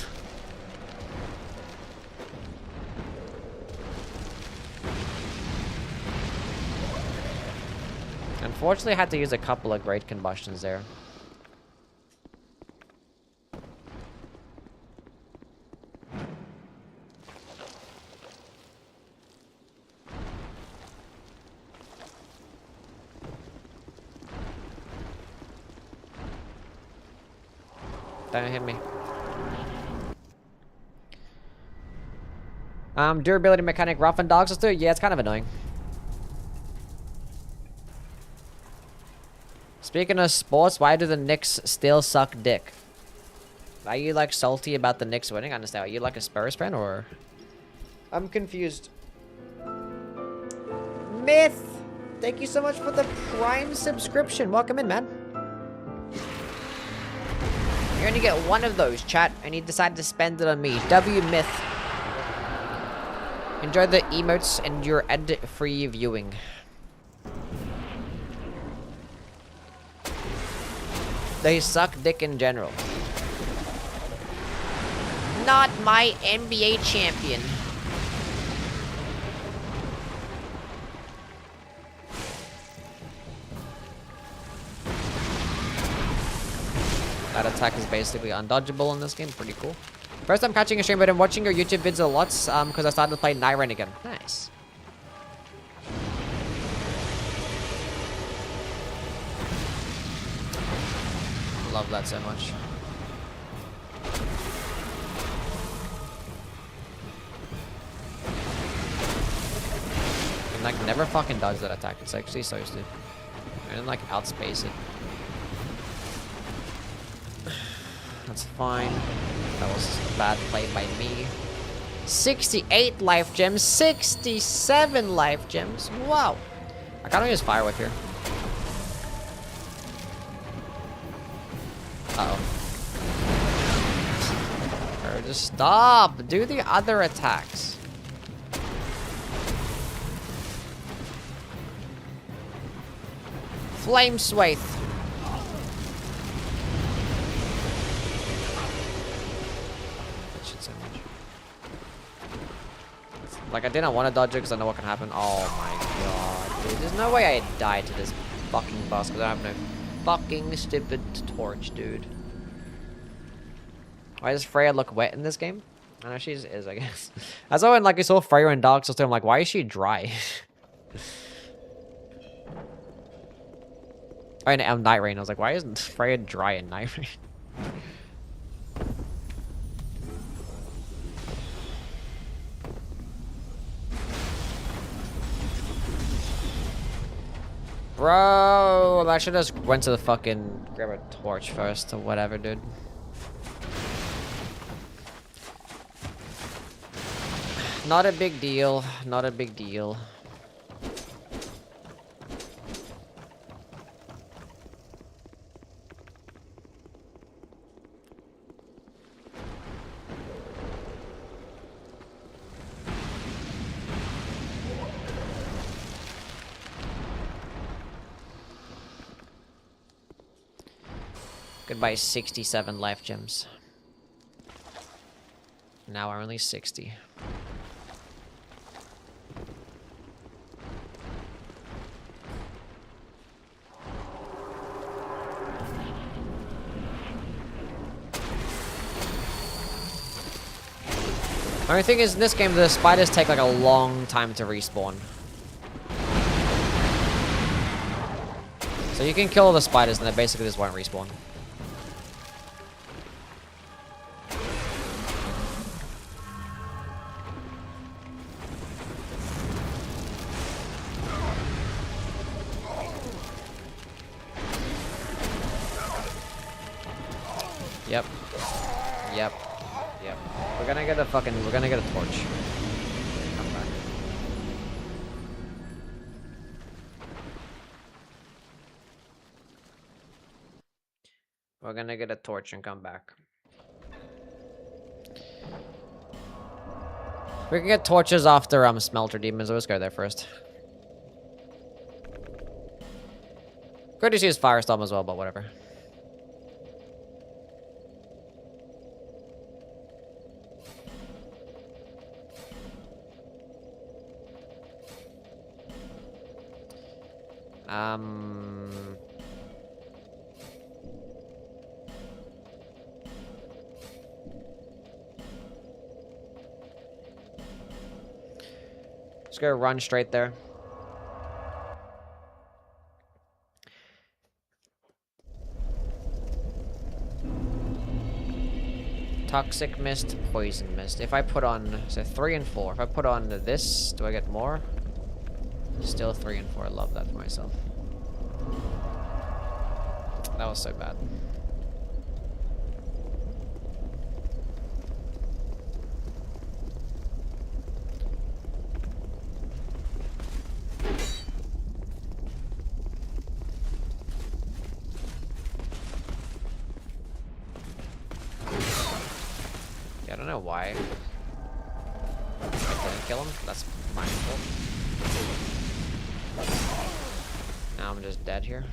Unfortunately, I had to use a couple of Great Combustions there. Don't hit me. Durability mechanic rough and Dark Souls 2? Yeah, it's kind of annoying. Speaking of sports, why do the Knicks still suck dick? Are you like salty about the Knicks winning? I understand. Are you like a Spurs fan or? I'm confused. Myth! Thank you so much for the Prime subscription. Welcome in, man. You only get one of those, chat, and you decide to spend it on me. W Myth. Enjoy the emotes and your edit-free viewing. They suck dick in general. Not my NBA champion. That attack is basically undodgeable in this game. Pretty cool. First time catching a stream, but I'm watching your YouTube vids a lot because I started to play Night Rain again. Nice. Love that so much. And like never fucking dodge that attack. It's actually so stupid. And like outspace it. That's fine. That was a bad play by me. 68 life gems. 67 life gems. Wow. I can't use Fire Whip here. Uh-oh. Or just stop. Do the other attacks. Flame Swathe. That shit so much. Like, I didn't want to dodge it because I know what can happen. Oh my god, dude. There's no way I die to this fucking boss because I have no fucking stupid torch, dude. Why does Freya look wet in this game? I know she is, I guess. That's why when like I saw Freya in Dark Souls 2, I'm like, why is she dry? Oh, and Night Rain. I was like, why isn't Freya dry in Night Rain? Bro, I should have just went to the fucking grab a torch first or whatever, dude. Not a big deal. Not a big deal. Goodbye, 67 life gems. Now we're only 60. Only thing is, in this game, the spiders take like a long time to respawn. So you can kill all the spiders and they basically just won't respawn. Yep. Yep. Yep. We're gonna get a torch. Come back. We're gonna get a torch and come back. We can get torches after smelter demons, so let's go there first. Good to see his firestorm as well, but whatever. Just go run straight there. Toxic mist, poison mist. If I put on, so 3 and 4. If I put on this, do I get more? Still 3 and 4. I love that for myself. That was so bad. Yeah, I don't know why I didn't kill him. That's my fault. Now I'm just dead here.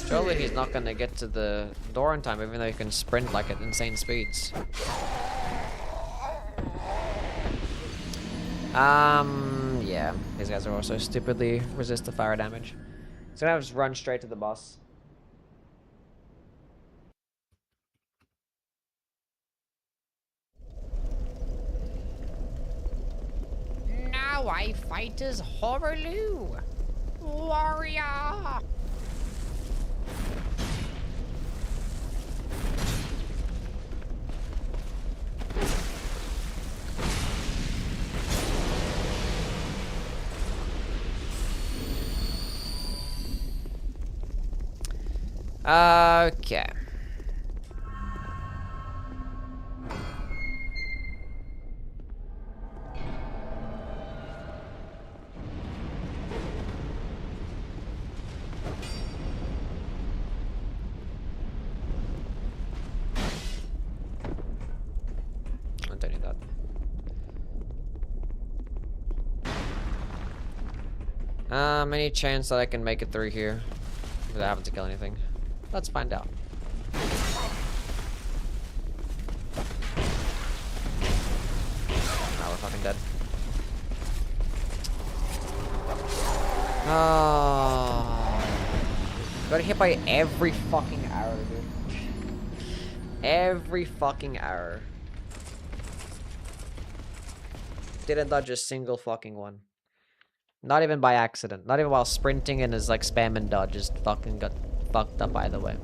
Surely he's not gonna get to the door in time, even though he can sprint like at insane speeds. Yeah, these guys are also stupidly resist the fire damage. So now just run straight to the boss. Now I fight as Horaloo, warrior. Okay. I don't need that. Any chance that I can make it through here without having to kill anything? Let's find out. Now we're fucking dead. Oh, got hit by every fucking arrow, dude. Every fucking arrow. Didn't dodge a single fucking one. Not even by accident. Not even while sprinting and his like spam and dodge. Just fucking got fucked up either way.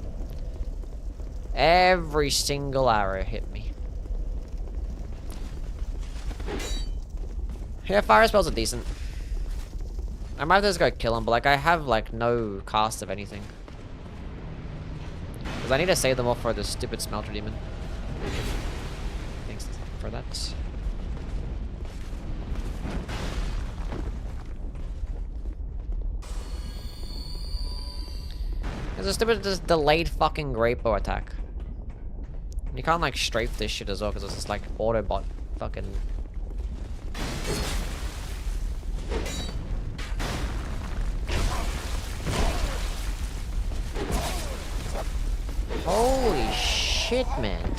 Every single arrow hit me. Yeah, fire spells are decent. I might have to just go kill him, but like I have like no cast of anything. Because I need to save them all for the stupid smelter demon. Thanks for that. There's a stupid just delayed fucking great bow attack. You can't like strafe this shit as well because it's just like Autobot fucking. Holy shit, man.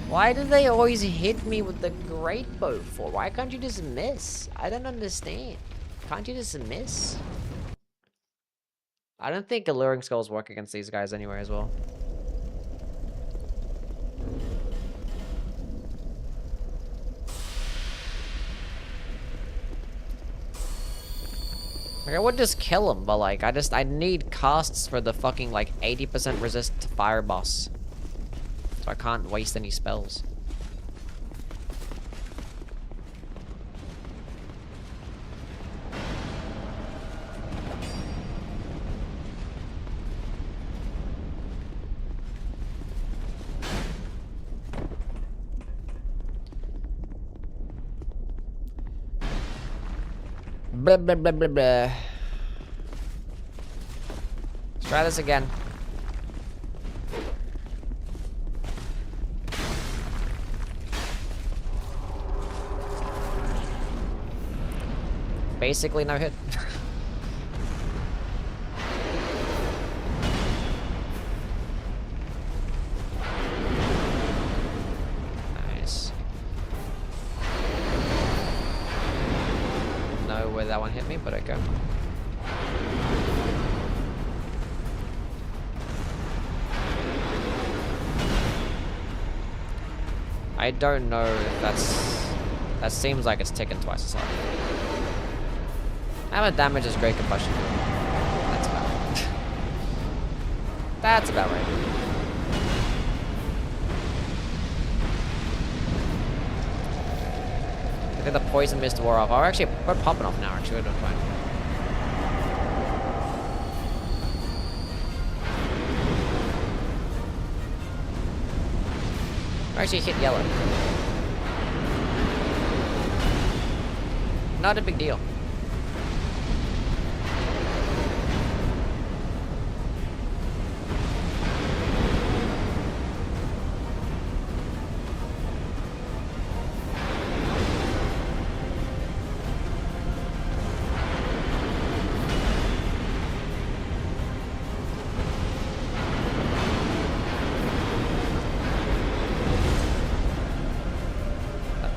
Why do they always hit me with the great bow for? Why can't you just miss? I don't understand. Can't you just miss? I don't think Alluring Skulls work against these guys anyway as well. Like, I would just kill him, but like, I need casts for the fucking like 80% resist fire boss. So I can't waste any spells. Blah, blah, blah, blah, blah. Let's try this again. Basically no hit. Nice. Know where that one hit me, but okay. I don't know if that seems like it's ticking twice as hard. Hammer damage is great combustion. That's about right. That's about right. I think the poison mist wore off. Oh, actually, we're popping off now. Actually, we're doing fine. Actually, hit yellow. Not a big deal.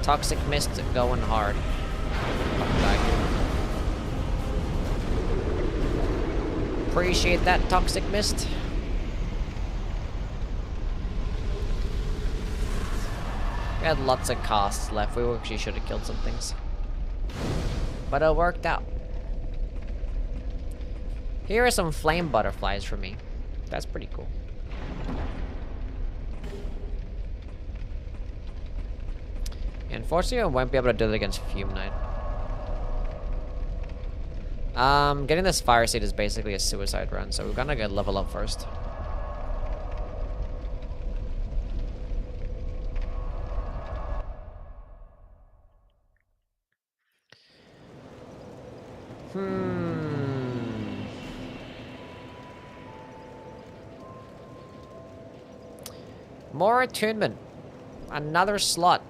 Toxic mist going hard. Appreciate that, toxic mist. We had lots of casts left. We actually should have killed some things. But it worked out. Here are some flame butterflies for me. That's pretty cool. Unfortunately, I won't be able to do it against Fume Knight. Getting this fire seed is basically a suicide run, so we're gonna go level up first. More attunement. Another slot.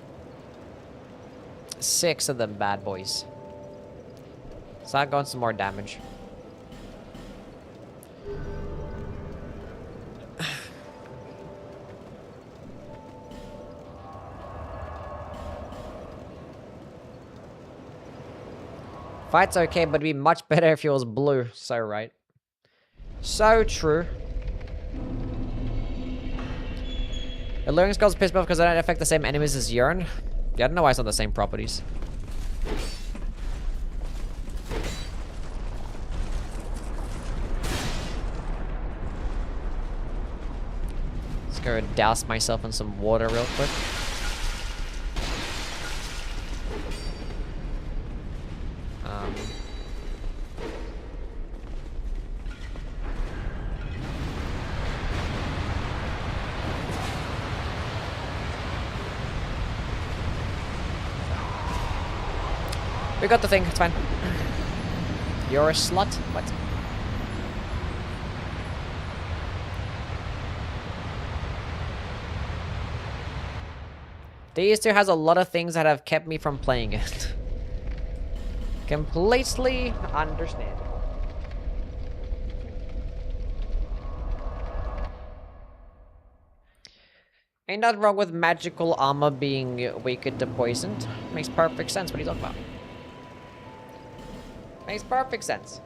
6 of them bad boys. Start going some more damage. Fight's okay, but it'd be much better if it was blue. So right. So true. Alluring Skulls piss me off because they don't affect the same enemies as Urine. Yeah, I don't know why it's not the same properties. Let's go douse myself in some water real quick. We got the thing, it's fine. You're a slut? What? DS2 has a lot of things that have kept me from playing it. Completely understandable. Ain't nothing wrong with magical armor being weaker to poisoned. Makes perfect sense. What are you talking about? Makes perfect sense.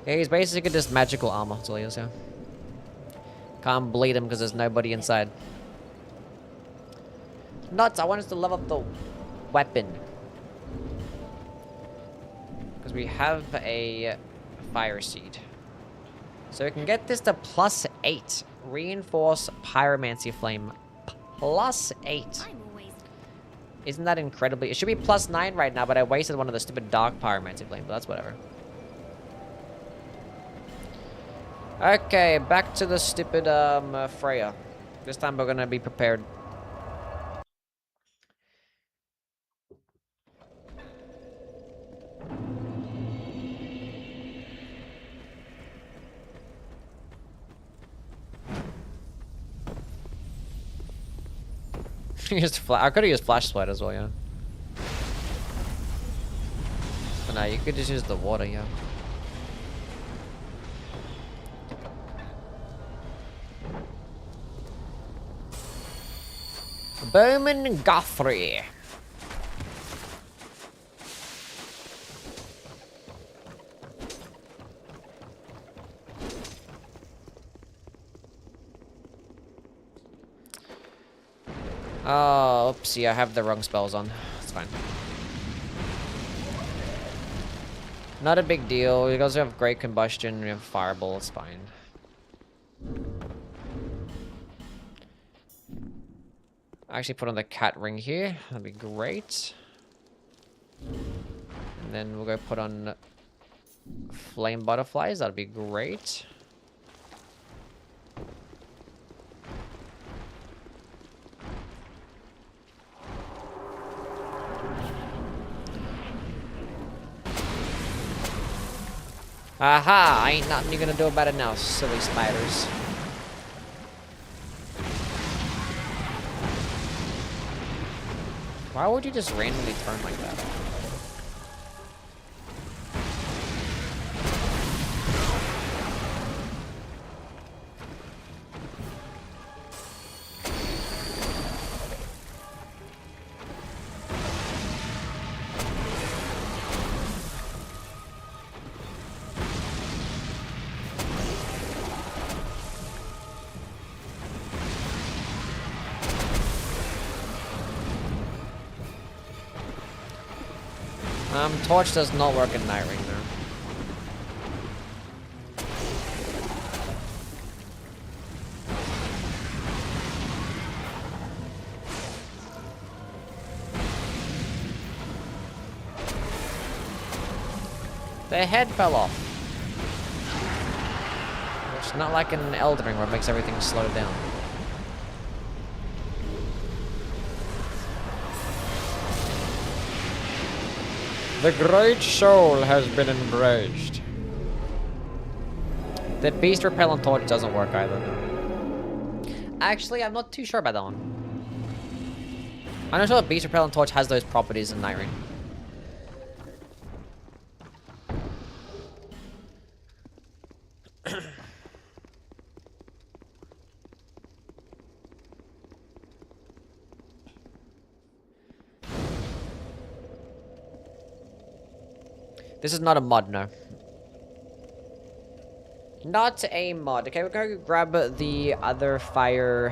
Yeah, he's basically just magical armor. That's all he is, yeah. Can't bleed him because there's nobody inside. Nuts! I want us to level up the weapon. Because we have a fire seed. So we can get this to +8. Reinforce pyromancy flame. +8. Isn't that incredibly... It should be +9 right now, but I wasted one of the stupid dark pyromancy flame, but that's whatever. Okay, back to the stupid Freya. This time we're gonna be prepared. I could have used flash sweat as well, yeah. But no, you could just use the water, yeah. Bowman Guthrie. Oh, oopsie, I have the wrong spells on. It's fine. Not a big deal. We also have Great Combustion, we have Fireball, it's fine. Actually put on the cat ring here. That'd be great. And then we'll go put on flame butterflies. That'd be great. Aha! Ain't nothing you're gonna do about it now, silly spiders. Why would you just randomly turn like that? Torch does not work in Night Ring now. The head fell off. It's not like in Elden Ring where it makes everything slow down. The great soul has been embraced. The beast repellent torch doesn't work either. Actually, I'm not too sure about that one. I'm not sure the beast repellent torch has those properties in Night Ring. This is not a mod, no. Not a mod. Okay, we're gonna grab the other fire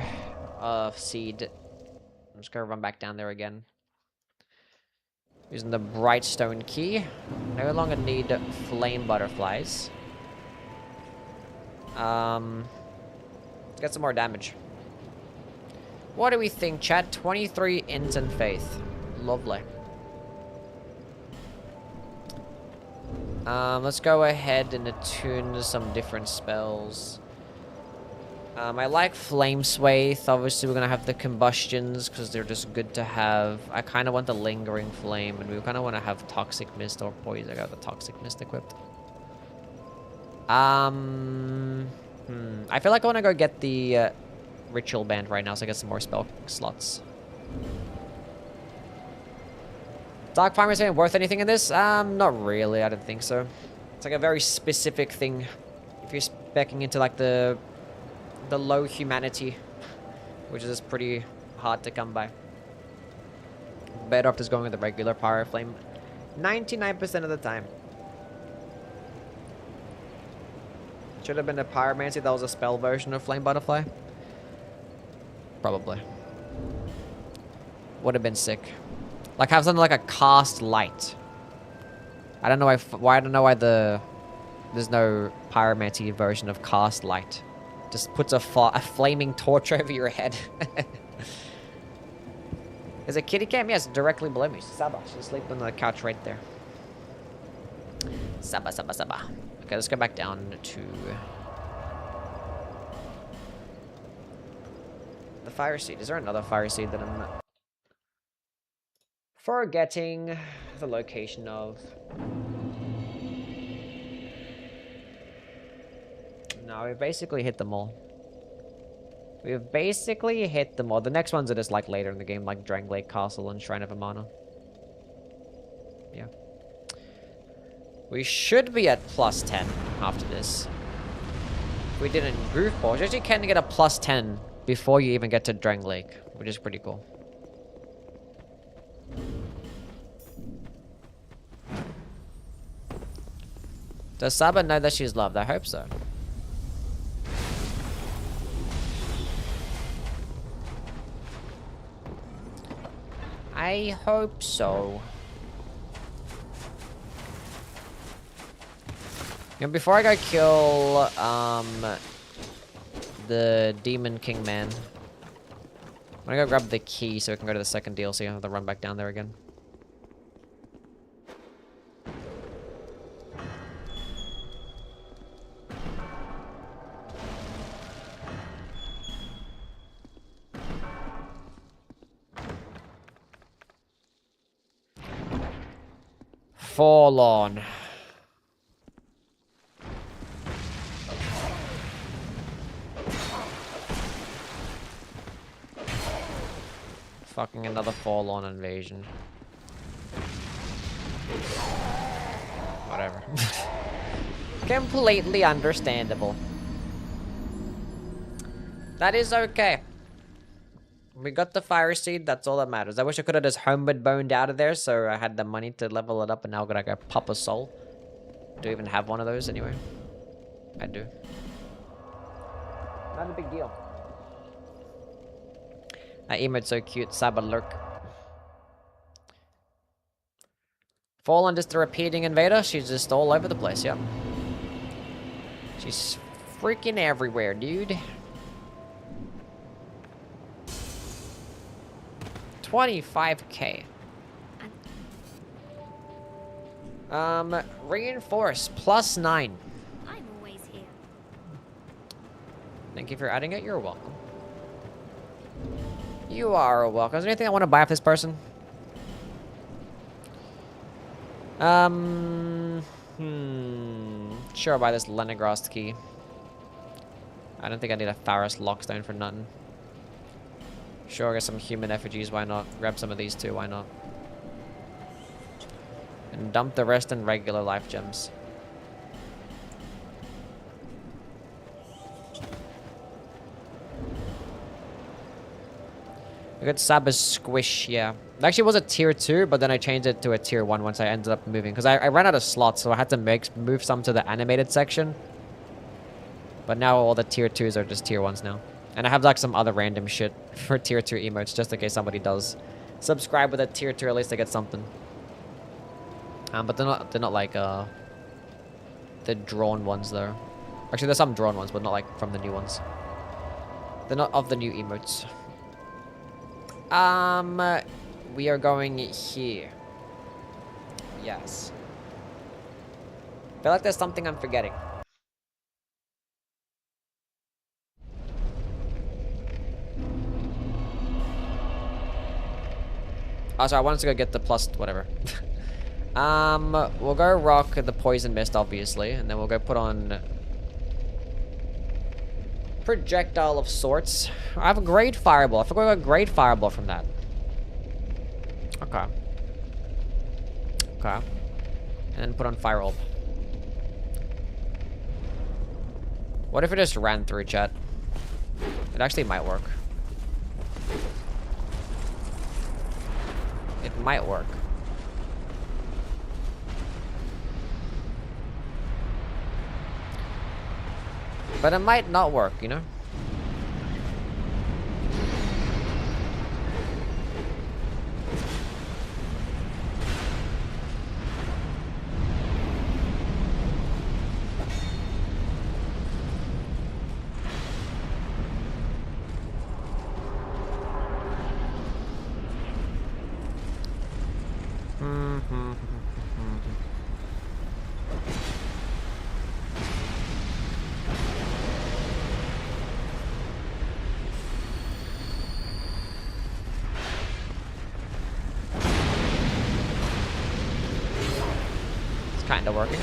seed. I'm just gonna run back down there again. Using the Brightstone key. No longer need flame butterflies. Let's get some more damage. What do we think, chat? 23 instant faith. Lovely. Let's go ahead and attune some different spells. I like Flame Swathe. Obviously, we're gonna have the combustions because they're just good to have. I kind of want the Lingering Flame, and we kind of want to have Toxic Mist or Poison. I got the Toxic Mist equipped. I feel like I want to go get the Ritual Band right now, so I get some more spell slots. Dark Primer is worth anything in this? Not really, I don't think so. It's like a very specific thing. If you're speccing into like the low humanity, which is pretty hard to come by. Better off just going with the regular Pyro Flame 99% of the time. Should have been a pyromancy that was a spell version of flame butterfly. Probably. Would have been sick. Like have something like a cast light. I don't know why I don't know why there's no pyromancy version of cast light. Just puts a flaming torch over your head. Is it kitty cam? Yes, directly below me. Saba. She's asleep on the couch right there. Saba, Saba, Saba. Okay, let's go back down to the fire seed. Is there another fire seed that I'm forgetting the location of? No, we've basically hit them all. We've basically hit them all. The next ones are just like later in the game, like Drangleic Castle and Shrine of Amana. Yeah. We should be at +10 after this. If we did it in Grooveball, you actually can get a +10 before you even get to Drangleic, which is pretty cool. Does Saba know that she's loved? I hope so. I hope so. And before I go kill the Demon King Man, I'm gonna go grab the key so we can go to the second DLC and have to run back down there again. Forlorn. Fucking another Forlorn invasion. Whatever. Completely understandable. That is okay. We got the fire seed, that's all that matters. I wish I could have just homeward boned out of there so I had the money to level it up and now I gotta go pop a soul. Do I even have one of those anyway? I do. Not a big deal. That emote's so cute, Saba Lurk. Fallen just a repeating invader, she's just all over the place, yep. She's freaking everywhere, dude. 25k. Reinforce +9. I'm always here. Thank you for adding it. You're welcome. You are welcome. Is there anything I want to buy off this person? Sure, I'll buy this Lenegrast key. I don't think I need a Faris Lockstone for nothing. Sure, get some human effigies, why not? Grab some of these too, why not? And dump the rest in regular life gems. I got Saba's Squish, yeah. It actually was a tier 2, but then I changed it to a tier 1 once I ended up moving. Because I ran out of slots, so I had to move some to the animated section. But now all the tier 2s are just tier 1s now. And I have like some other random shit for tier 2 emotes, just in case somebody does subscribe with a tier 2, at least they get something. But they're not like the drawn ones though. Actually, there's some drawn ones, but not like from the new ones. They're not of the new emotes. We are going here. Yes. I feel like there's something I'm forgetting. Oh, sorry, I wanted to go get the plus whatever. We'll go rock the poison mist, obviously, and then we'll go put on projectile of sorts. I have a great fireball. I forgot I got a great fireball from that. Okay. Okay. And then put on fire orb. What if it just ran through, chat? It actually might work. It might work. But it might not work, you know? Kinda working.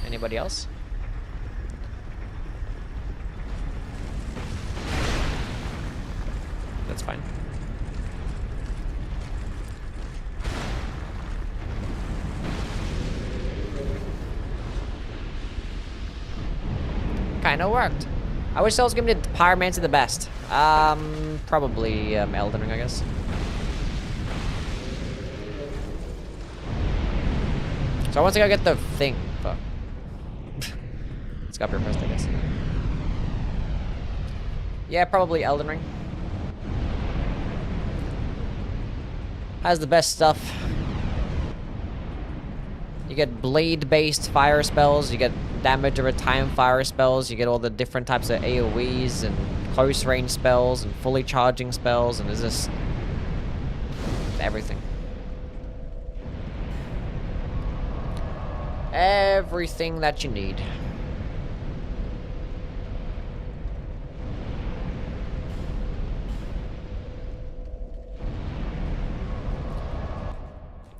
Anybody else? That's fine. Kinda worked. I wish I was giving it Pyromancer the best. Probably Elden Ring, I guess. So I want to go get the thing. Fuck. Let's go up here first, I guess. Yeah, probably Elden Ring. Has the best stuff. You get blade-based fire spells, you get damage over time fire spells, you get all the different types of AoEs and close range spells and fully charging spells, and it's just everything. Everything that you need.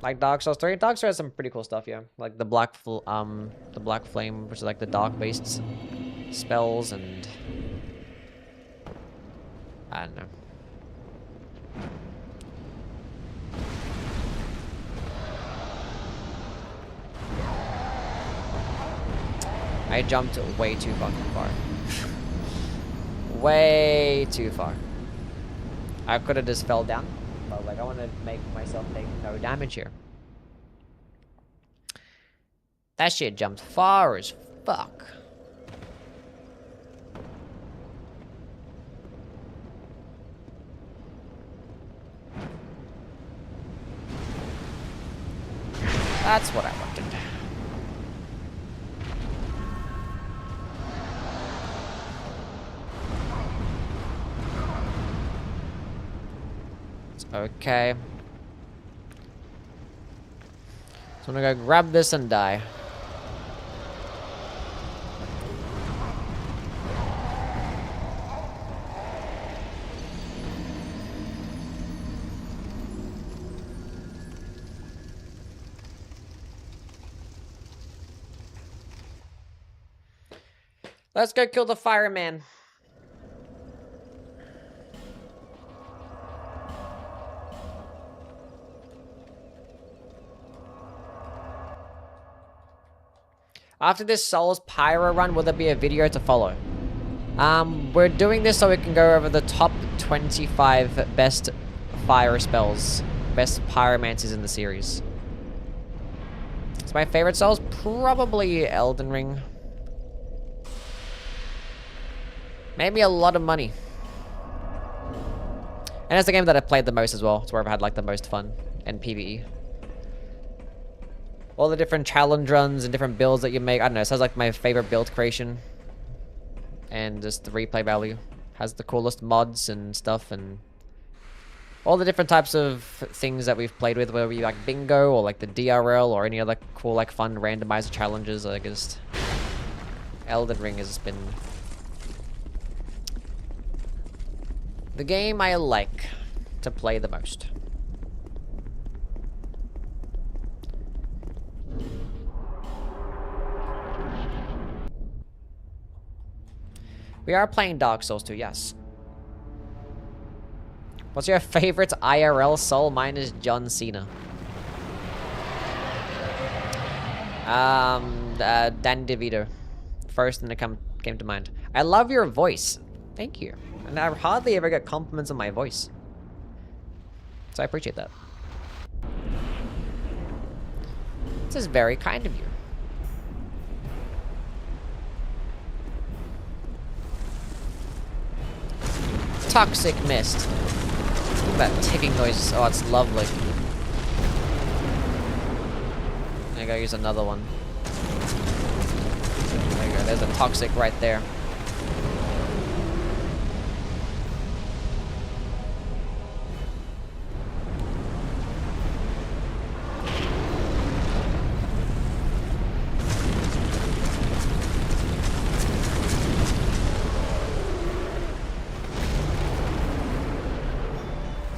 Like Dark Souls 3. Dark Souls has some pretty cool stuff, yeah. Like the Black Flame, which is like the dark-based spells, and I don't know. I jumped way too fucking far. Way too far. I could have just fell down, but like I want to make myself take no damage here. That shit jumped far as fuck. That's what I wanted. Okay. So I'm gonna go grab this and die. Let's go kill the fireman. After this Souls Pyro run, will there be a video to follow? We're doing this so we can go over the top 25 best fire spells, best pyromancers in the series. It's my favorite Souls, probably Elden Ring. Made me a lot of money. And it's the game that I played the most as well. It's where I've had like the most fun and PvE. All the different challenge runs and different builds that you make. I don't know, it sounds like my favorite build creation. And just the replay value. Has the coolest mods and stuff, and all the different types of things that we've played with, whether we like bingo or like the DRL or any other cool like fun randomizer challenges. I guess Elden Ring has been the game I like to play the most. We are playing Dark Souls 2, yes. What's your favorite IRL soul? Mine is John Cena. Dan DeVito. First thing that came to mind. I love your voice. Thank you. And I hardly ever get compliments on my voice. So I appreciate that. This is very kind of you. Toxic mist. Look at that ticking noise. Oh, it's lovely. I gotta use another one. There you go. There's a toxic right there.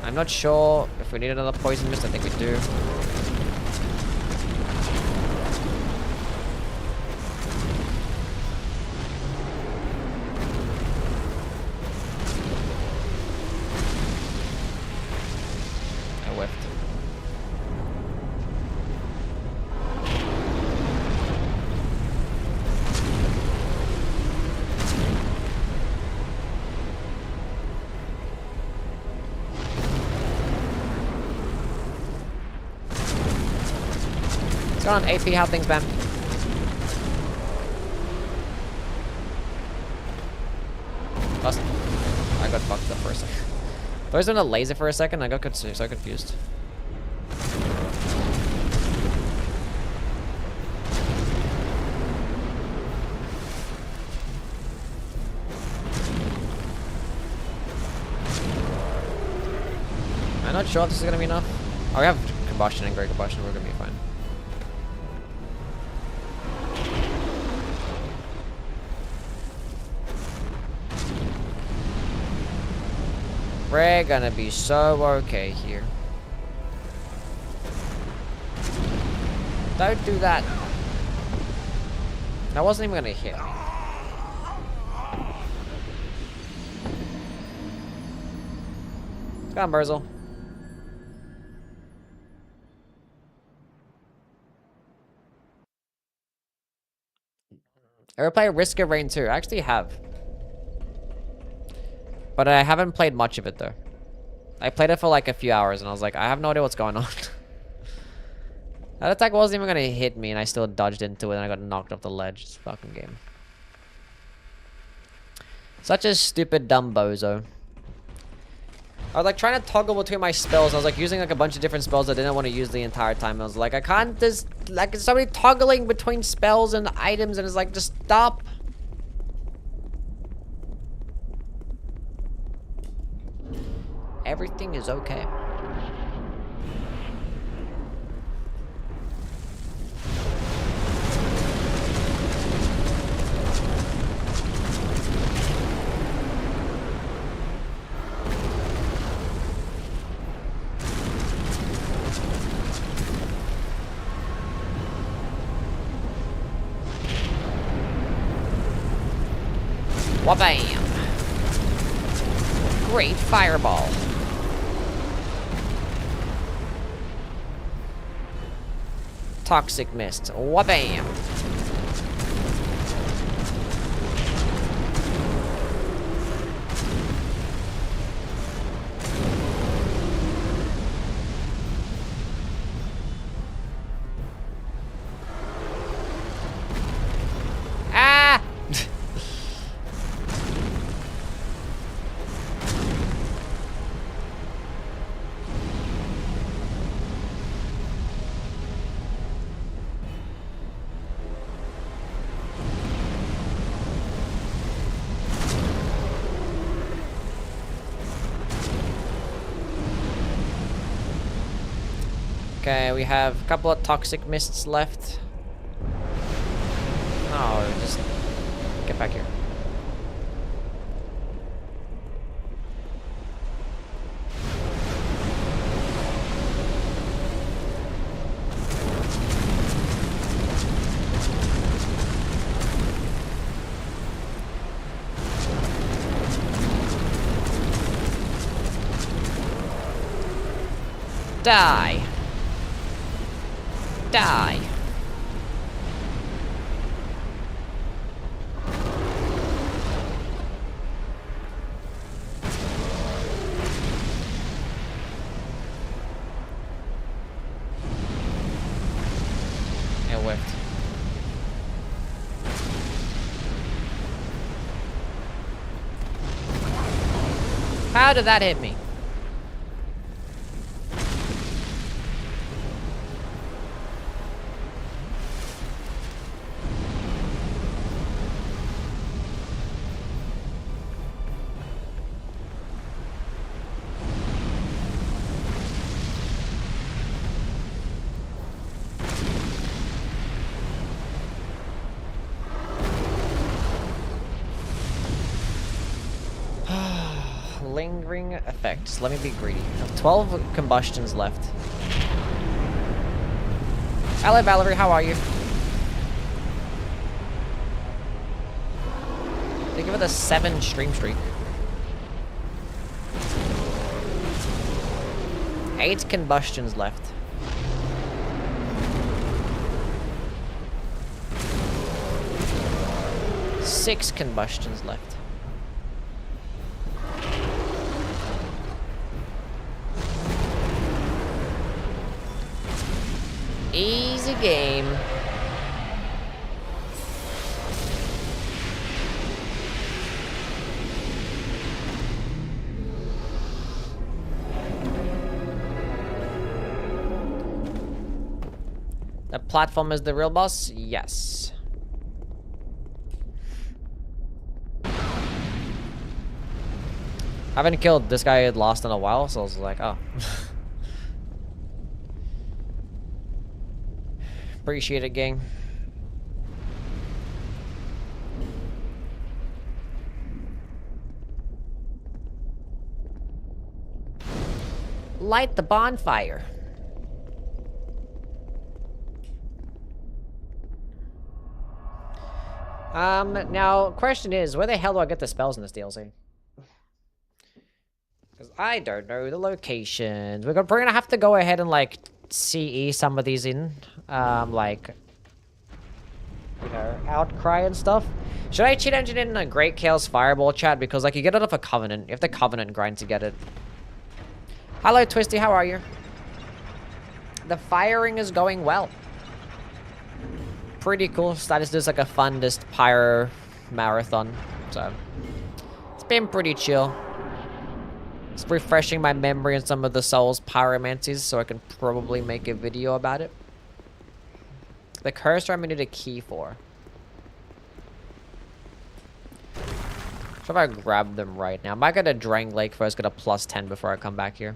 I'm not sure if we need another poison mist. I think we do. I whiffed. What's going on, AP? How things been? Lost. I got fucked up for a second. Thought I was doing a laser for a second. I got so confused. I'm not sure if this is gonna be enough. Oh, we have combustion and great combustion. We're gonna be fine. We're gonna be so okay here. Don't do that. That wasn't even gonna hit me. Come on, Burzel. Ever play Risk of Rain 2? I actually have. But I haven't played much of it, though. I played it for like a few hours, and I was like, I have no idea what's going on. That attack wasn't even gonna hit me, and I still dodged into it, and I got knocked off the ledge. This fucking game. Such a stupid, dumb bozo. I was like trying to toggle between my spells. I was like using like a bunch of different spells I didn't want to use the entire time. I was like, I can't just, like, it's somebody toggling between spells and items, and it's like, just stop. Everything is okay. Wabam! Great fireball. Toxic mist. Wabam! Ah! Okay, we have a couple of toxic mists left. No, just get back here. Die. Die. How did that hit me? Lingering effects. Let me be greedy. 12 combustions left. Hello, Valerie. How are you? They give it a 7 stream streak. 8 combustions left. Six combustions left. Easy game. The platform is the real boss? Yes. I haven't killed this guy lost in a while, so I was like, oh. Appreciate it, gang. Light the bonfire. Now, question is, where the hell do I get the spells in this DLC? Because I don't know the locations. We're gonna have to go ahead and, like, CE some of these in. Like, you know, Outcry and stuff. Should I cheat engine in a Great Chaos Fireball, chat? Because, like, you get it off a Covenant. You have to Covenant grind to get it. Hello, Twisty. How are you? The firing is going well. Pretty cool. Status is like a fun, just pyro marathon. So, it's been pretty chill. It's refreshing my memory on some of the Souls pyromancies, so I can probably make a video about it. The cursor I'm gonna need a key for. So if I grab them right now. I might get a Drang Lake first, get a +10 before I come back here.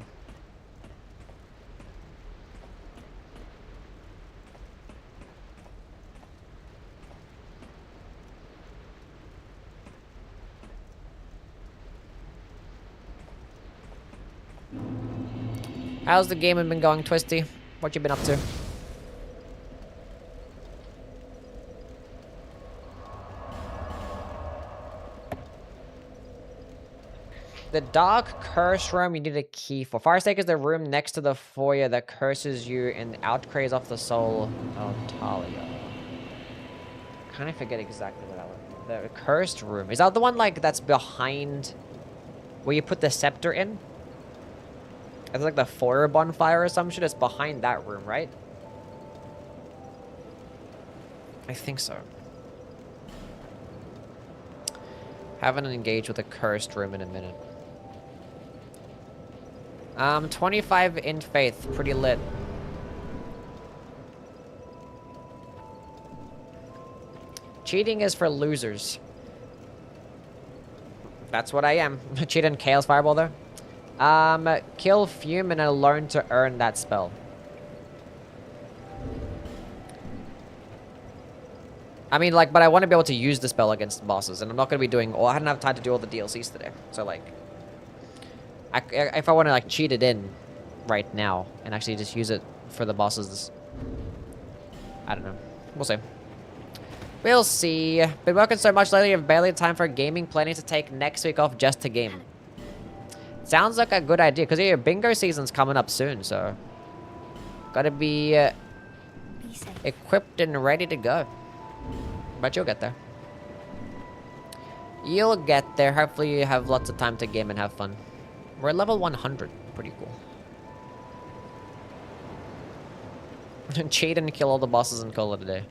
How's the game been going, Twisty? What you been up to? The Dark Curse Room you need a key for. Firestake is the room next to the foyer that curses you and outcraves off the soul of Talia. Kind of forget exactly what that was. The cursed room. Is that the one like that's behind where you put the scepter in? It's like the foyer bonfire or some shit. It's behind that room, right? I think so. Haven't engaged with a cursed room in a minute. 25 in faith. Pretty lit. Cheating is for losers. That's what I am. Cheat in Chaos Fireball though. Kill Fume and learn to earn that spell. I mean, like, but I want to be able to use the spell against bosses, and I'm not going to be doing... I didn't have time to do all the DLCs today, so, like... if I want to, like, cheat it in right now, and actually just use it for the bosses... I don't know. We'll see. We'll see. Been working so much lately, I've barely had time for gaming, planning to take next week off just to game. Sounds like a good idea, because your bingo season's coming up soon, so... Gotta be equipped and ready to go. But you'll get there. You'll get there. Hopefully you have lots of time to game and have fun. We're at level 100. Pretty cool. Cheat and kill all the bosses and call it a day.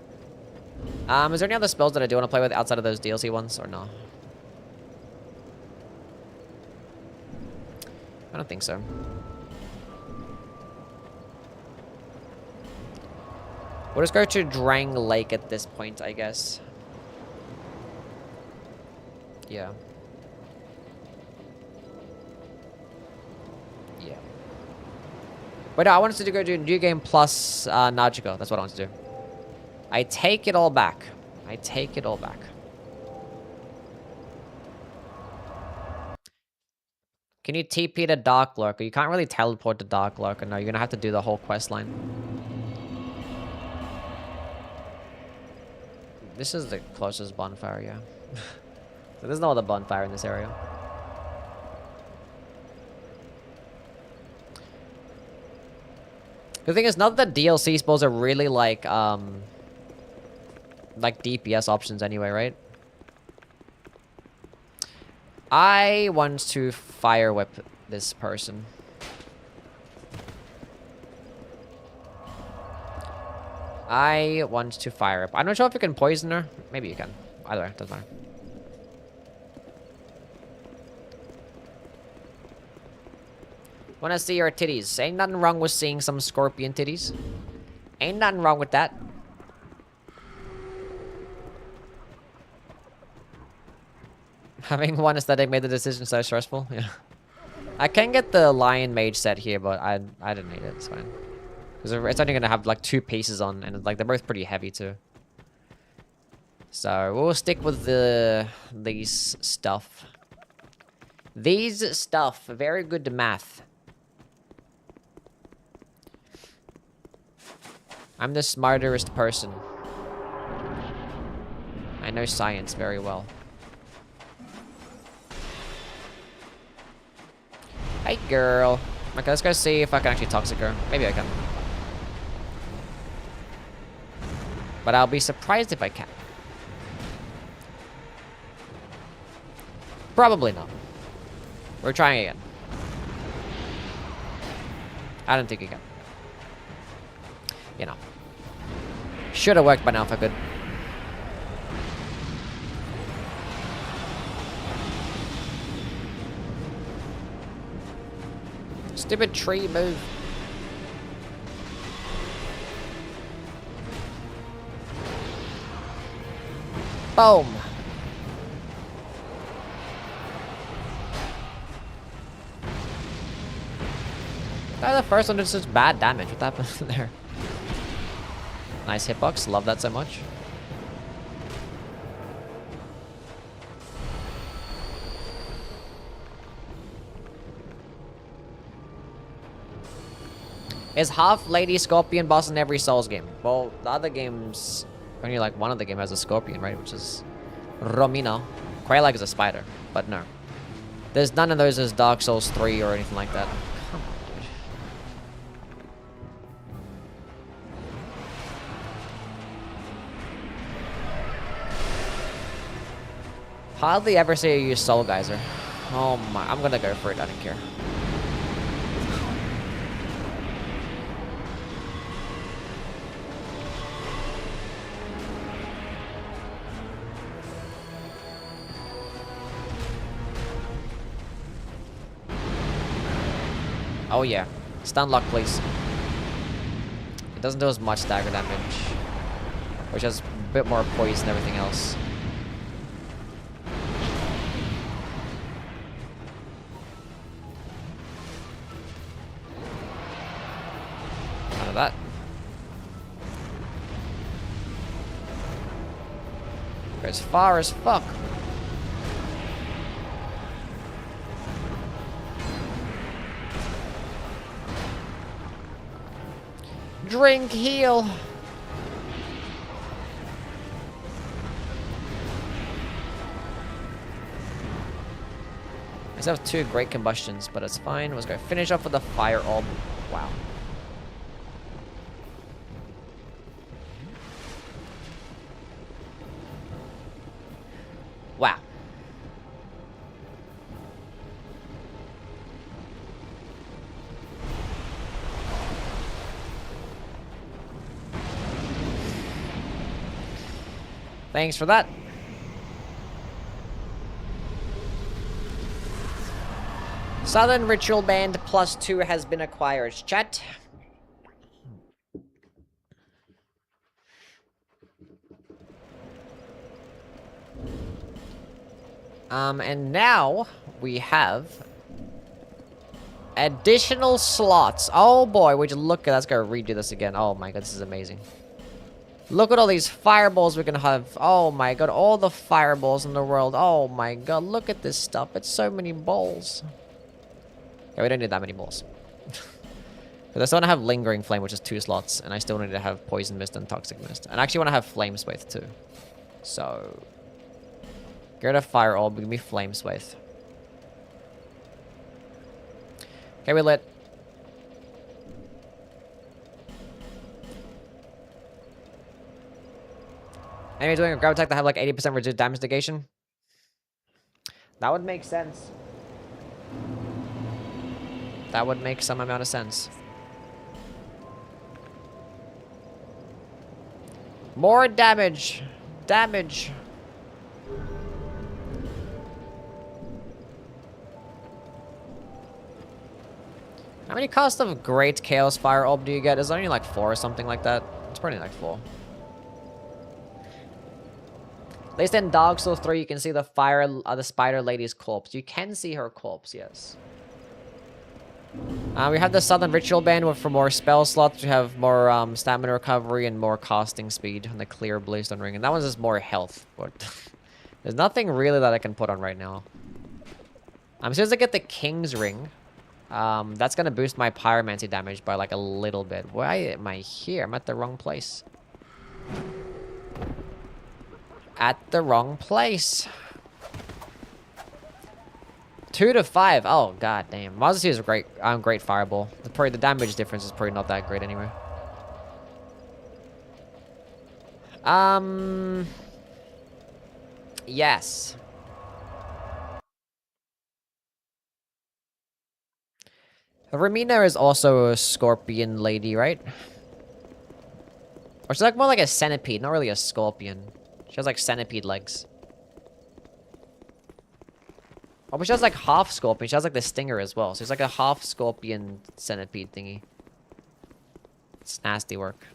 Is there any other spells that I do want to play with outside of those DLC ones, or no? I don't think so. We'll just go to Drang Lake at this point, I guess. Yeah. Yeah. But no, I wanted to go to New Game plus Najiko. That's what I want to do. I take it all back. I take it all back. Can you TP to Dark Lurker? You can't really teleport to Dark Lurker. No, you're gonna have to do the whole quest line. This is the closest bonfire, yeah. So there's no other bonfire in this area. The thing is, not that DLC spells are really like DPS options anyway, right? I want to fire whip this person. I want to fire up. I'm not sure if you can poison her. Maybe you can. Either way, doesn't matter. Wanna see your titties. Ain't nothing wrong with seeing some scorpion titties. Ain't nothing wrong with that. Having one aesthetic made the decision so stressful. Yeah. I can get the Lion Mage set here, but I didn't need it. It's fine. Because it's only gonna have like 2 pieces on, and like they're both pretty heavy too. So we'll stick with these stuff. These stuff, very good to math. I'm the smartest person. I know science very well. Hey girl. Okay, let's go see if I can actually toxic her. Maybe I can. But I'll be surprised if I can. Probably not. We're trying again. I don't think you can. You know. Should have worked by now if I could. Stupid tree move. Boom. That was the first one that's just bad damage. What happened there? Nice hitbox. Love that so much. Is half Lady Scorpion boss in every Souls game? Well, the other games, only like one of the game has a Scorpion, right? Which is Romina. Quelaag is a spider, but no. There's none of those as Dark Souls 3 or anything like that. Come on, dude. Hardly ever see you use Soul Geyser. Oh my, I'm gonna go for it, I don't care. Oh yeah. Stun lock, please. It doesn't do as much dagger damage. Which has a bit more poison and everything else. None of that. Goes far as fuck. Drink, heal. I still have 2 great combustions, but it's fine. Let's go finish off with the fire orb. Wow. Wow. Thanks for that. Southern Ritual Band +2 has been acquired. Chat. And now we have additional slots. Oh boy, would you look at, let's go redo this again. Oh my god, this is amazing. Look at all these fireballs we can have. Oh my god, all the fireballs in the world. Oh my god, look at this stuff. It's so many balls. Yeah, we don't need that many balls. Because I still want to have Lingering Flame, which is 2 slots. And I still need to have Poison Mist and Toxic Mist. And I actually want to have Flame Swathe too. So... get rid of Fire Orb, give me Flame Swathe. Okay, we lit. Anyway, doing a grab attack that have like 80% reduced damage negation? That would make sense. That would make some amount of sense. More damage! Damage! How many cost of Great Chaos Fire Orb do you get? Is it only like 4 or something like that? It's probably like 4. At least in Dark Souls 3, you can see the the Spider Lady's corpse. You can see her corpse, yes. We have the Southern Ritual Band for more spell slots. We have more stamina recovery and more casting speed on the Clear Bluestone Ring. And that one's just more health. But there's nothing really that I can put on right now. As soon as I get the King's Ring, that's going to boost my Pyromancy damage by like a little bit. Why am I here? I'm at the wrong place. At the wrong place. 2 to 5. Oh god damn. Mazda is a great fireball. The damage difference is probably not that great anyway. Yes. Ramina is also a scorpion lady, right? Or she's like more like a centipede, not really a scorpion. She has like centipede legs. Oh, but she has like half scorpion. She has like the stinger as well. So it's like a half scorpion centipede thingy. It's nasty work.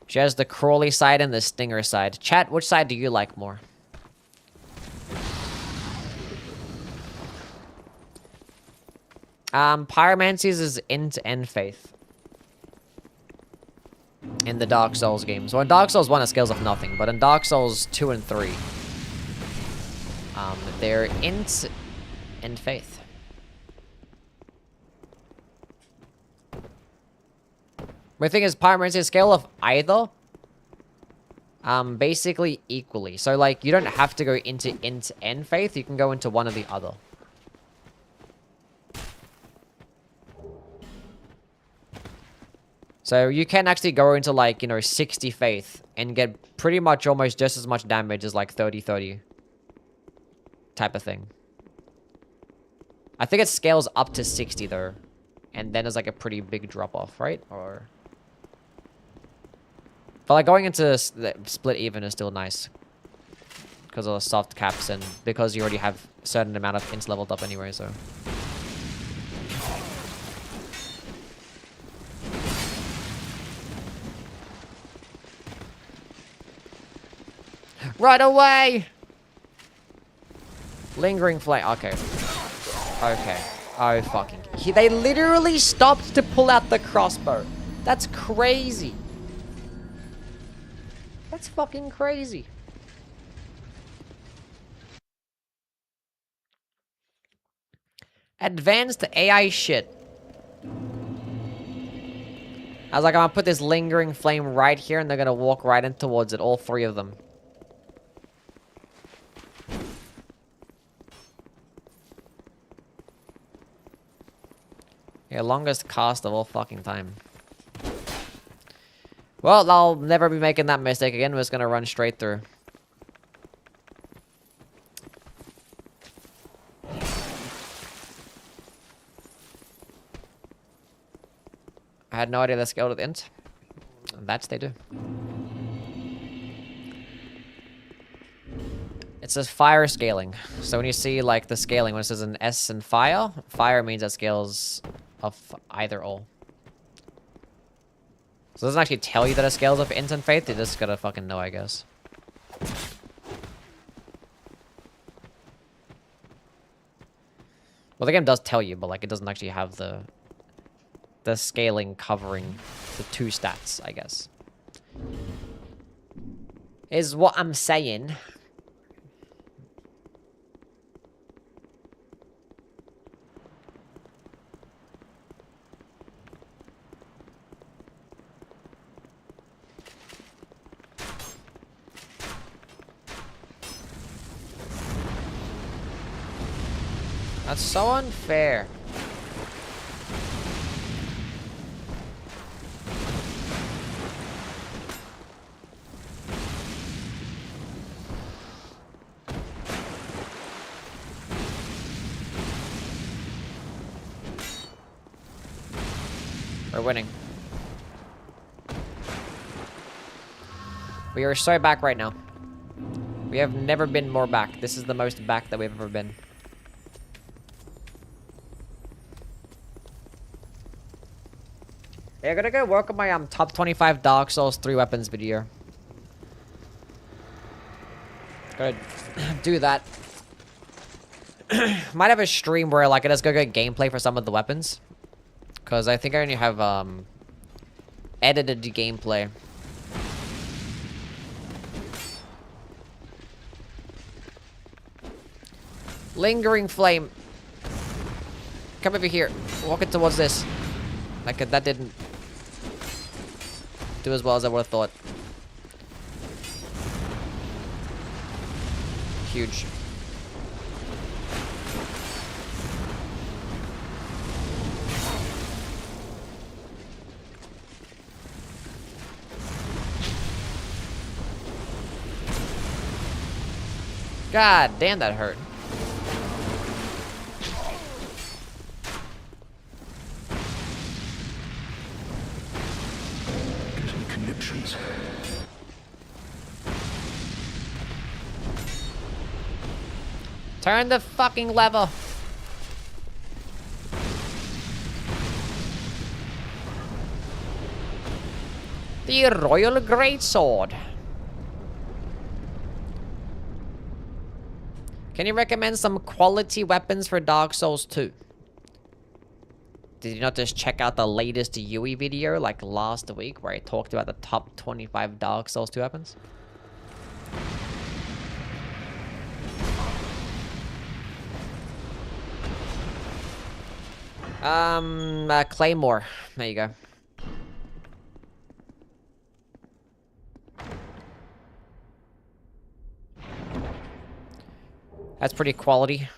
She has the crawly side and the stinger side. Chat, which side do you like more? Pyromancy's is end-to-end faith. In the Dark Souls games. Well, in Dark Souls 1, it scales off nothing. But in Dark Souls 2 and 3, they're int and faith. My thing is, Pyromancy scale of either. Basically equally. So, like, you don't have to go into int and faith. You can go into one or the other. So you can actually go into like, 60 faith and get pretty much almost just as much damage as like 30-30 type of thing. I think it scales up to 60 though. And then there's like a pretty big drop off, right? Or... but like going into split even is still nice. Because of the soft caps and because you already have a certain amount of ints leveled up anyway, so... right away! Lingering Flame. Okay. Okay. Oh, fucking... they literally stopped to pull out the crossbow. That's crazy. That's fucking crazy. Advanced AI shit. I was like, I'm gonna put this Lingering Flame right here and they're gonna walk right in towards it, all 3 of them. Yeah, longest cast of all fucking time. Well, I'll never be making that mistake again. We're just gonna run straight through. I had no idea they scaled with int. That's they do. It says fire scaling. So when you see like the scaling, when it says an S in fire, fire means that scales of either or. So it doesn't actually tell you that it scales of instant faith, you just gotta fucking know, I guess. Well, the game does tell you, but like it doesn't actually have the scaling covering the two stats, I guess. Is what I'm saying. That's so unfair. We're winning. We are so back right now. We have never been more back. This is the most back that we've ever been. Yeah, I'm gonna go work on my top 25 Dark Souls 3 weapons video. Gotta do that. Might have a stream where like I just go get gameplay for some of the weapons. Cause I think I only have edited the gameplay. Lingering flame. Come over here. Walk it towards this. Like that didn't do as well as I would have thought. Huge. God damn, that hurt. Getting conniptions. Turn the fucking lever. The Royal Greatsword. Can you recommend some quality weapons for Dark Souls 2? Did you not just check out the latest Yui video like last week where I talked about the top 25 Dark Souls 2 weapons? Claymore. There you go. That's pretty quality.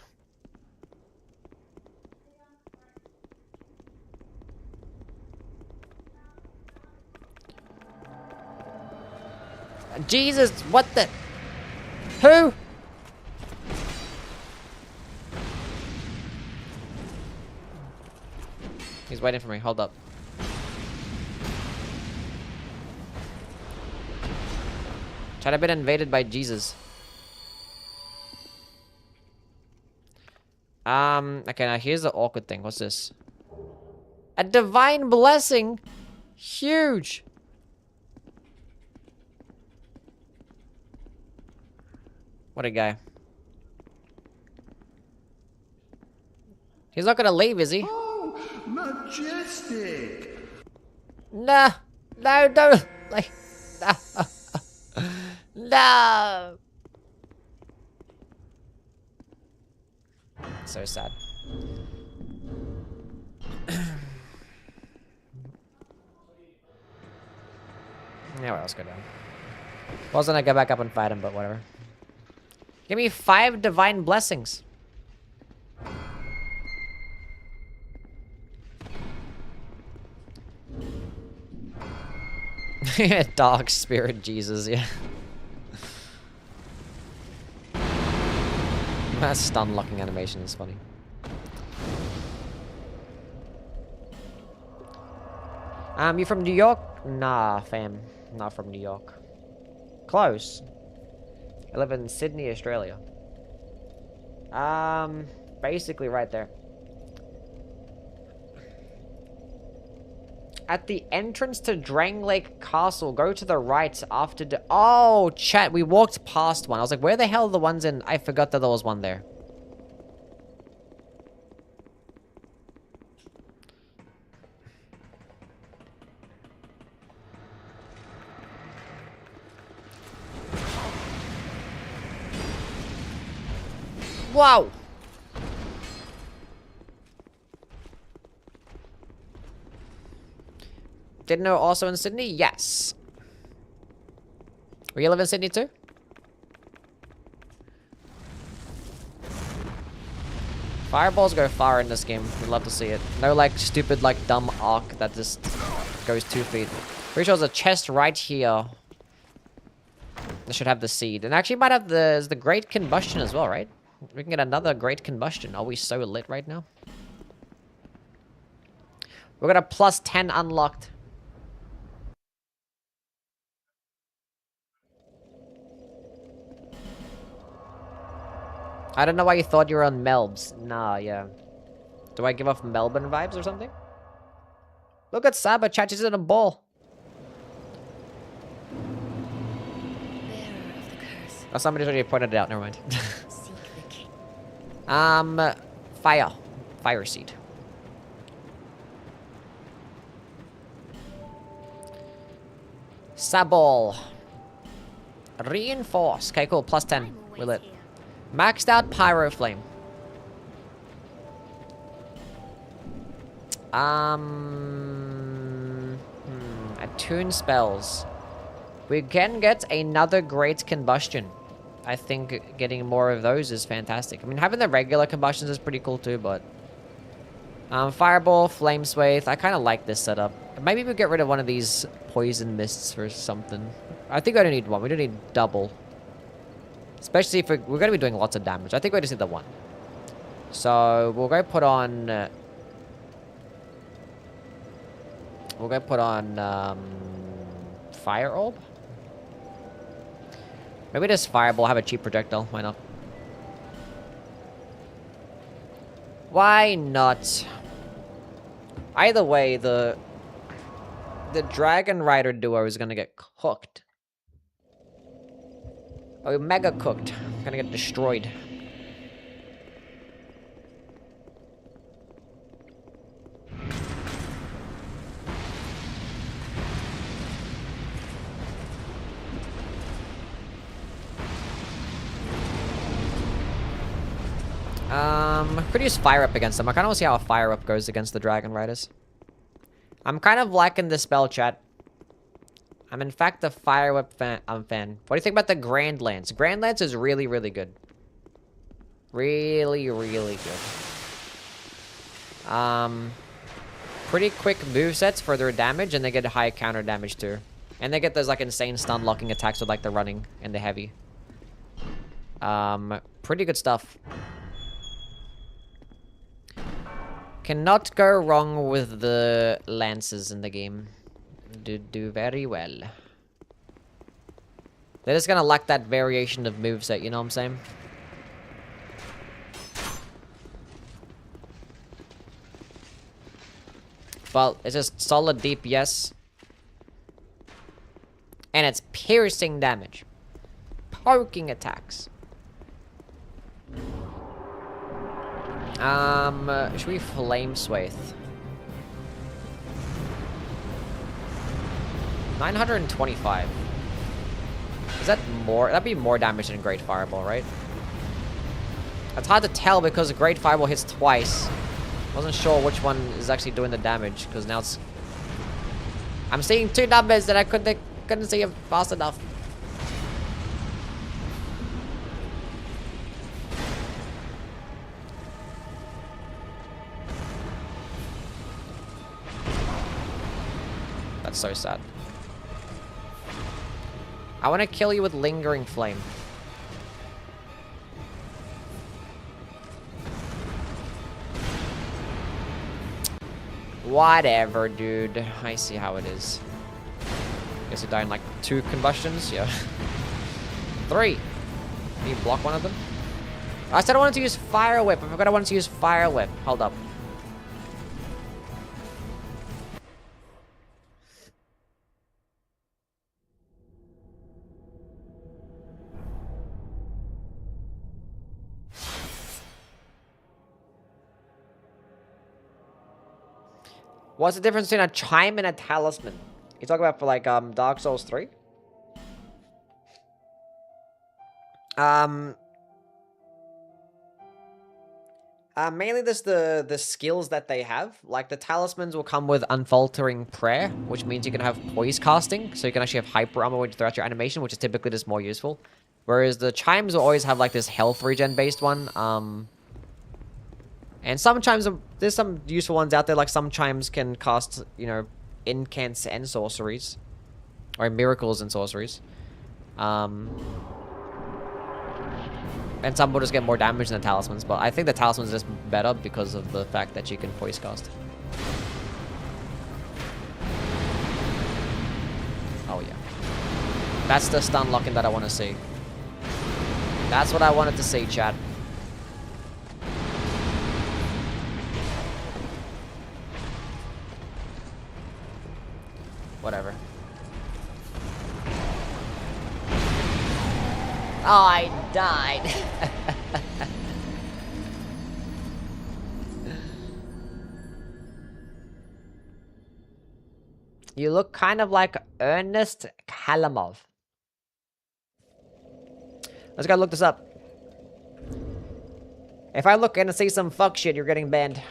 Jesus, what the? Who? He's waiting for me. Hold up. Try to be invaded by Jesus. Okay, now here's the awkward thing. What's this? A divine blessing? Huge. What a guy. He's not gonna leave, is he? Oh, majestic! Nah. No, don't. Like, no. No. So sad. Yeah, what else go down? Wasn't I go back up and fight him, but whatever. Give me 5 divine blessings. Dark spirit Jesus, yeah. That stun locking animation is funny. You from New York? Nah, fam. Not from New York. Close. I live in Sydney, Australia. Basically right there. At the entrance to Drangleic Castle, go to the right after oh, chat, we walked past one. I was like, where the hell are the ones in? I forgot that there was one there. Wow! Didn't know also in Sydney? Yes. Where you live in Sydney too? Fireballs go far in this game. We'd love to see it. No like stupid like dumb arc that just goes 2 feet. Pretty sure there's a chest right here. That should have the seed. And actually might have the Great Combustion as well, right? We can get another Great Combustion. Are we so lit right now? We've got a plus 10 unlocked. I don't know why you thought you were on Melbs. Nah, yeah. Do I give off Melbourne vibes or something? Look at Saba, chat, she's in a ball. Bearer of the curse. Oh, somebody's already pointed it out, never mind. Seek the king. Fire. Fire seed. Sabal. Reinforce. Okay, cool. Plus 10. I'm always Will it? here. Maxed out Pyro Flame. Attune spells. We can get another Great Combustion. I think getting more of those is fantastic. I mean, having the regular combustions is pretty cool too, but... Fireball, Flame Swathe. I kind of like this setup. Maybe we get rid of one of these Poison Mists for something. I think we only need one. We don't need double. Especially if we're going to be doing lots of damage. I think we just need the one. So, we'll go put on... Fire Orb? Maybe just Fireball, have a cheap projectile. Why not? Why not? Either way, the Dragon Rider duo is going to get cooked. Oh, mega cooked. Gonna get destroyed. Could use Fire Up against them. I kind of want to see how a Fire Up goes against the Dragon Riders. I'm kind of liking the spell, chat. I'm in fact a Fire Whip fan. What do you think about the Grand Lance? Grand Lance is really, really good. Really, really good. Pretty quick movesets for their damage, and they get high counter damage too. And they get those like insane stun locking attacks with like the running and the heavy. Pretty good stuff. Cannot go wrong with the lances in the game. Do very well. They're just gonna lack that variation of moveset, you know what I'm saying? Well, it's just solid DPS. And it's piercing damage. Poking attacks. Should we Flame Swathe? 925. Is that more? That'd be more damage than Great Fireball, right? It's hard to tell because Great Fireball hits twice. Wasn't sure which one is actually doing the damage because now it's... I'm seeing two numbers that I couldn't see them fast enough. That's so sad. I want to kill you with Lingering Flame. Whatever, dude. I see how it is. Guess you die in like 2 combustions? Yeah. 3. Can you block one of them? I said I wanted to use Fire Whip. I forgot I wanted to use Fire Whip. Hold up. What's the difference between a chime and a talisman? You talk about for like Dark Souls 3? Mainly just the skills that they have. Like the talismans will come with Unfaltering Prayer, which means you can have poise casting, so you can actually have hyper armor throughout your animation, which is typically just more useful. Whereas the chimes will always have like this health regen based one. And some chimes, there's some useful ones out there, like some chimes can cast, you know, incants and sorceries. Or miracles and sorceries. And some will just get more damage than the talismans, but I think the talismans is just better because of the fact that you can poise cast. Oh yeah. That's the stun locking that I want to see. That's what I wanted to see, chat. Whatever. Oh, I died. You look kind of like Ernest Kalamov. Let's go look this up. If I look in and see some fuck shit, you're getting banned.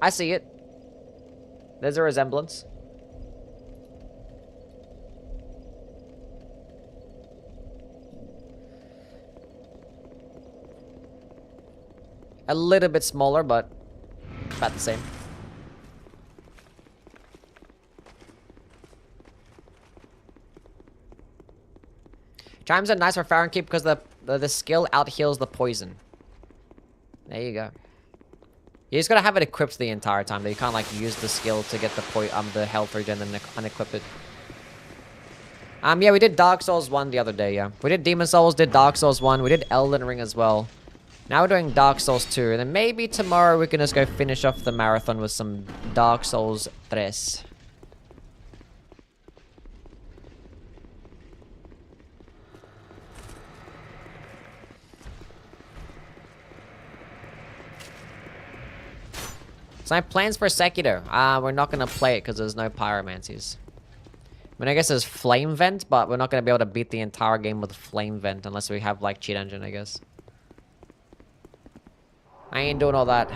I see it. There's a resemblance. A little bit smaller, but about the same. Chimes are nice for Fahrenkeep because the skill out heals the poison. There you go. You just gotta have it equipped the entire time. That you can't like use the skill to get the health regen and then unequip it. Yeah, we did Dark Souls 1 the other day, yeah. We did Demon Souls, did Dark Souls 1, we did Elden Ring as well. Now we're doing Dark Souls 2, and then maybe tomorrow we can just go finish off the marathon with some Dark Souls 3. So I have plans for Sekiro. We're not gonna play it because there's no pyromancies. I mean, I guess there's Flame Vent, but we're not gonna be able to beat the entire game with Flame Vent unless we have like Cheat Engine, I guess. I ain't doing all that.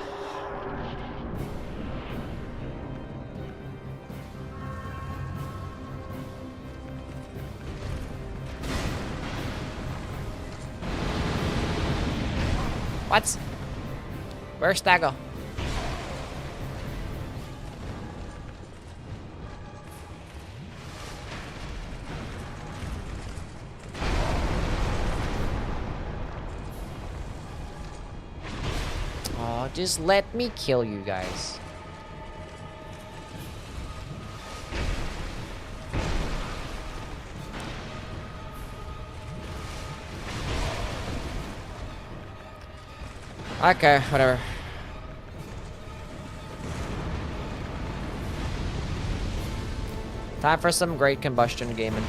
What? Where's Stagger? Oh, just let me kill you guys. Okay, whatever. Time for some Great Combustion gaming.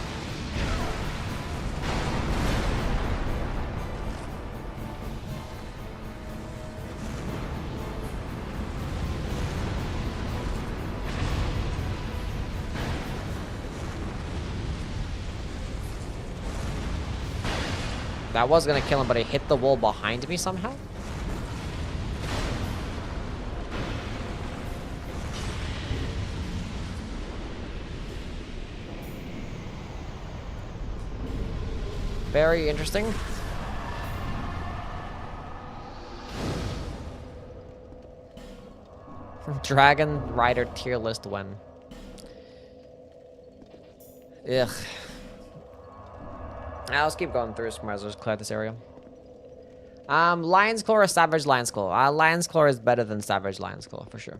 That was gonna kill him, but he hit the wall behind me somehow. Very interesting. Dragon Rider tier list when. Ugh. Now let's keep going through some just clear this area. Lion's Claw or Savage Lion's Claw? Lion's Claw is better than Savage Lion's Claw, for sure.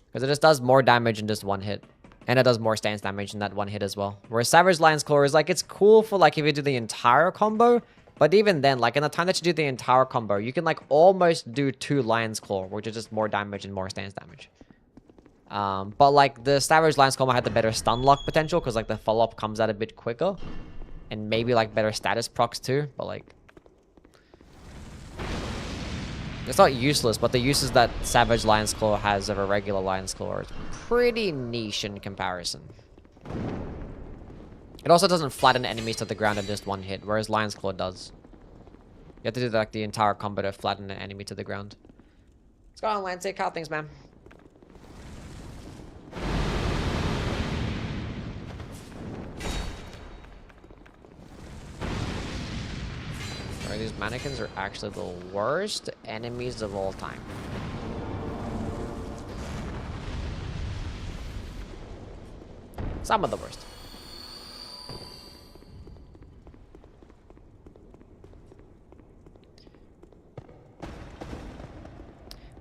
Because it just does more damage in just one hit. And it does more stance damage in that one hit as well. Whereas Savage Lion's Claw is like, it's cool for like if you do the entire combo. But even then, like in the time that you do the entire combo, you can like almost do 2 Lion's Claw, which is just more damage and more stance damage. But like the Savage Lion's Claw might have the better stun lock potential because like the follow-up comes out a bit quicker. And maybe like better status procs too, but like... It's not useless, but the uses that Savage Lion's Claw has over regular Lion's Claw are pretty niche in comparison. It also doesn't flatten enemies to the ground in just one hit, whereas Lion's Claw does. You have to do like the entire combo to flatten an enemy to the ground. Let's go on, Lance. How things, man? Sorry, these mannequins are actually the worst enemies of all time. Some of the worst.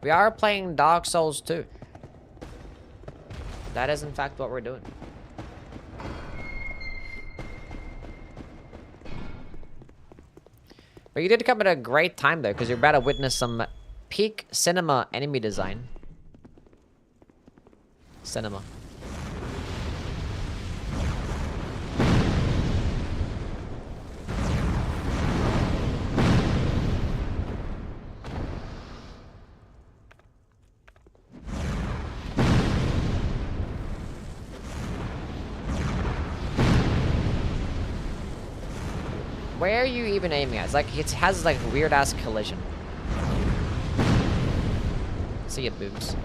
We are playing Dark Souls 2. That is in fact what we're doing. But you did come at a great time though, because you're about to witness some peak cinema enemy design. Cinema. Where are you even aiming at? It's like it has like weird ass collision. See you, boobs.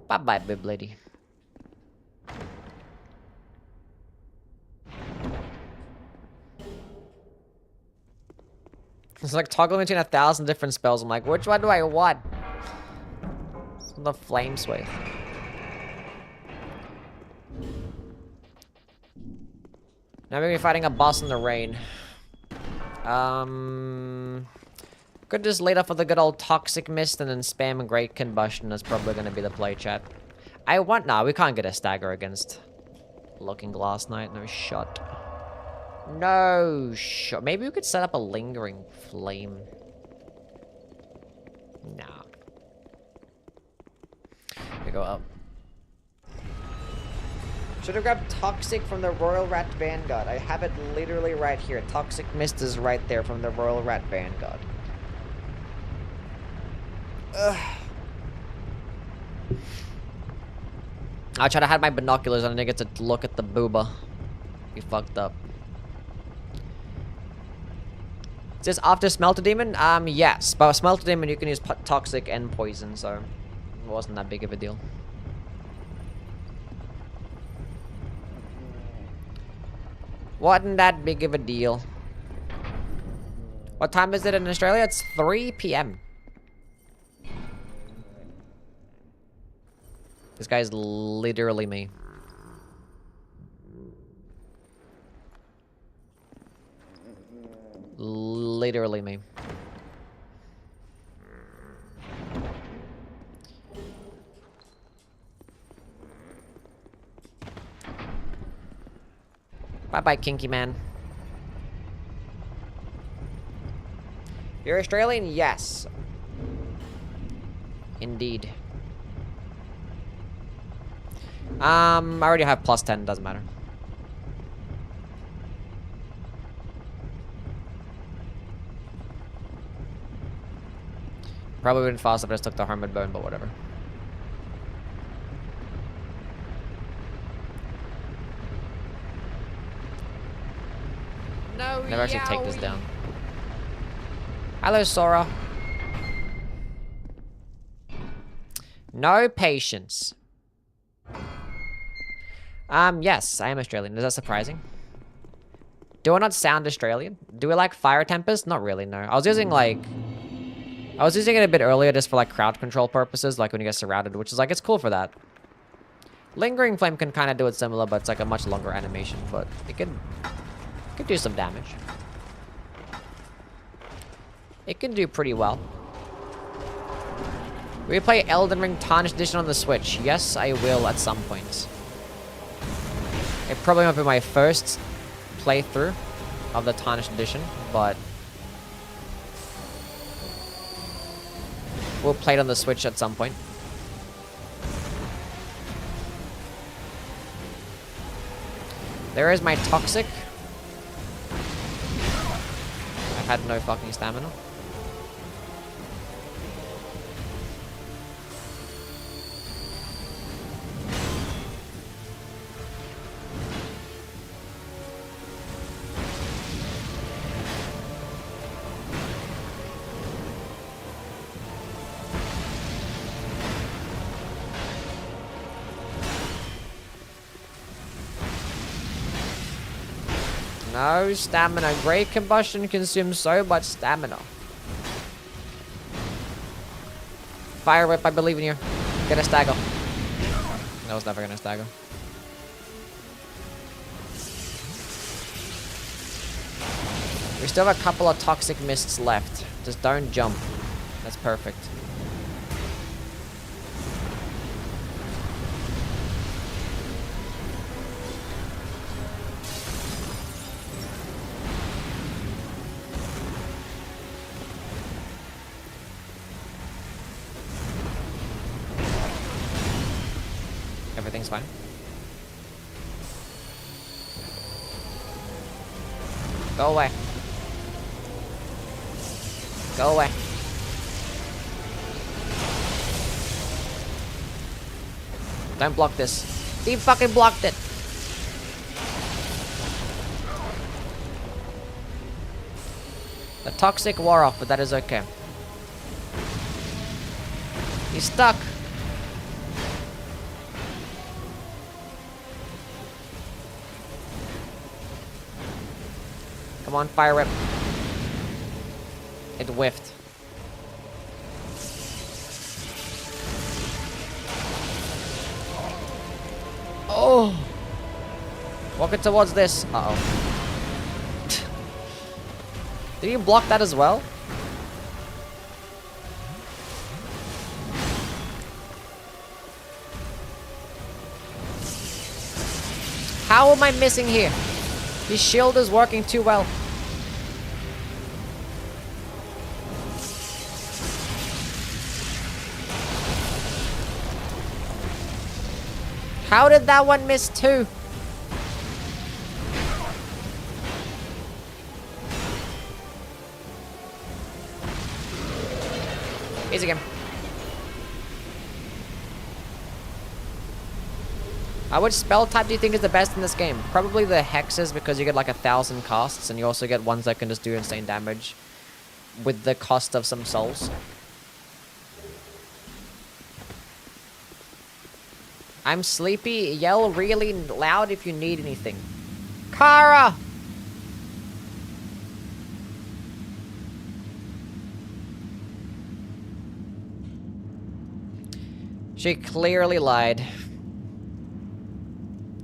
Bye bye, boob lady. It's like toggling between 1,000 different spells. I'm like, which one do I want? The flame sway. Now we're gonna be fighting a boss in the rain. Could just lead off with a good old Toxic Mist and then spam Great Combustion. That's probably gonna be the play, chat. Nah, we can't get a stagger against Looking Glass Knight. No shot. No shot. Maybe we could set up a Lingering Flame. Nah. We go up. Should have grabbed Toxic from the Royal Rat Vanguard. I have it literally right here. Toxic Mist is right there from the Royal Rat Vanguard. Ugh. I tried to have my binoculars and I didn't get to look at the booba. Be fucked up. Is this after Smelter Demon? Yes. But Smelter Demon you can use Toxic and Poison, so it wasn't that big of a deal. Wasn't that big of a deal. What time is it in Australia? It's 3 p.m. This guy's literally me. Literally me. Bye-bye, Kinky Man. You're Australian? Yes. Indeed. I already have +10, doesn't matter. Probably wouldn't fast if I just took the Hermit Bone, but whatever. No, never actually take this down. Hello, Sora. No patience. Yes, I am Australian. Is that surprising? Do I not sound Australian? Do I like Fire Tempest? Not really, no. I was using it a bit earlier just for like crowd control purposes, like when you get surrounded, which is like, it's cool for that. Lingering Flame can kind of do it similar, but it's like a much longer animation, but it could do some damage. It can do pretty well. Will you play Elden Ring Tarnished Edition on the Switch? Yes, I will at some point. It probably won't be my first playthrough of the Tarnished Edition, but we'll play it on the Switch at some point. There is my Toxic. I had no fucking stamina. No stamina. Great Combustion consumes so much stamina. Fire Whip, I believe in you. Get a stagger. No, it's never gonna stagger. We still have a couple of Toxic Mists left. Just don't jump. That's perfect. Everything's fine. Go away. Go away. Don't block this. He fucking blocked it. The Toxic wore off, but that is okay. He's stuck. Come on, Fire Whip. It whiffed. Oh! Walking towards this. Uh-oh. Did you block that as well? How am I missing here? His shield is working too well. How did that one miss too? Easy game. Which spell type do you think is the best in this game? Probably the hexes, because you get like 1,000 casts and you also get ones that can just do insane damage with the cost of some souls. I'm sleepy. Yell really loud if you need anything. Kara! She clearly lied.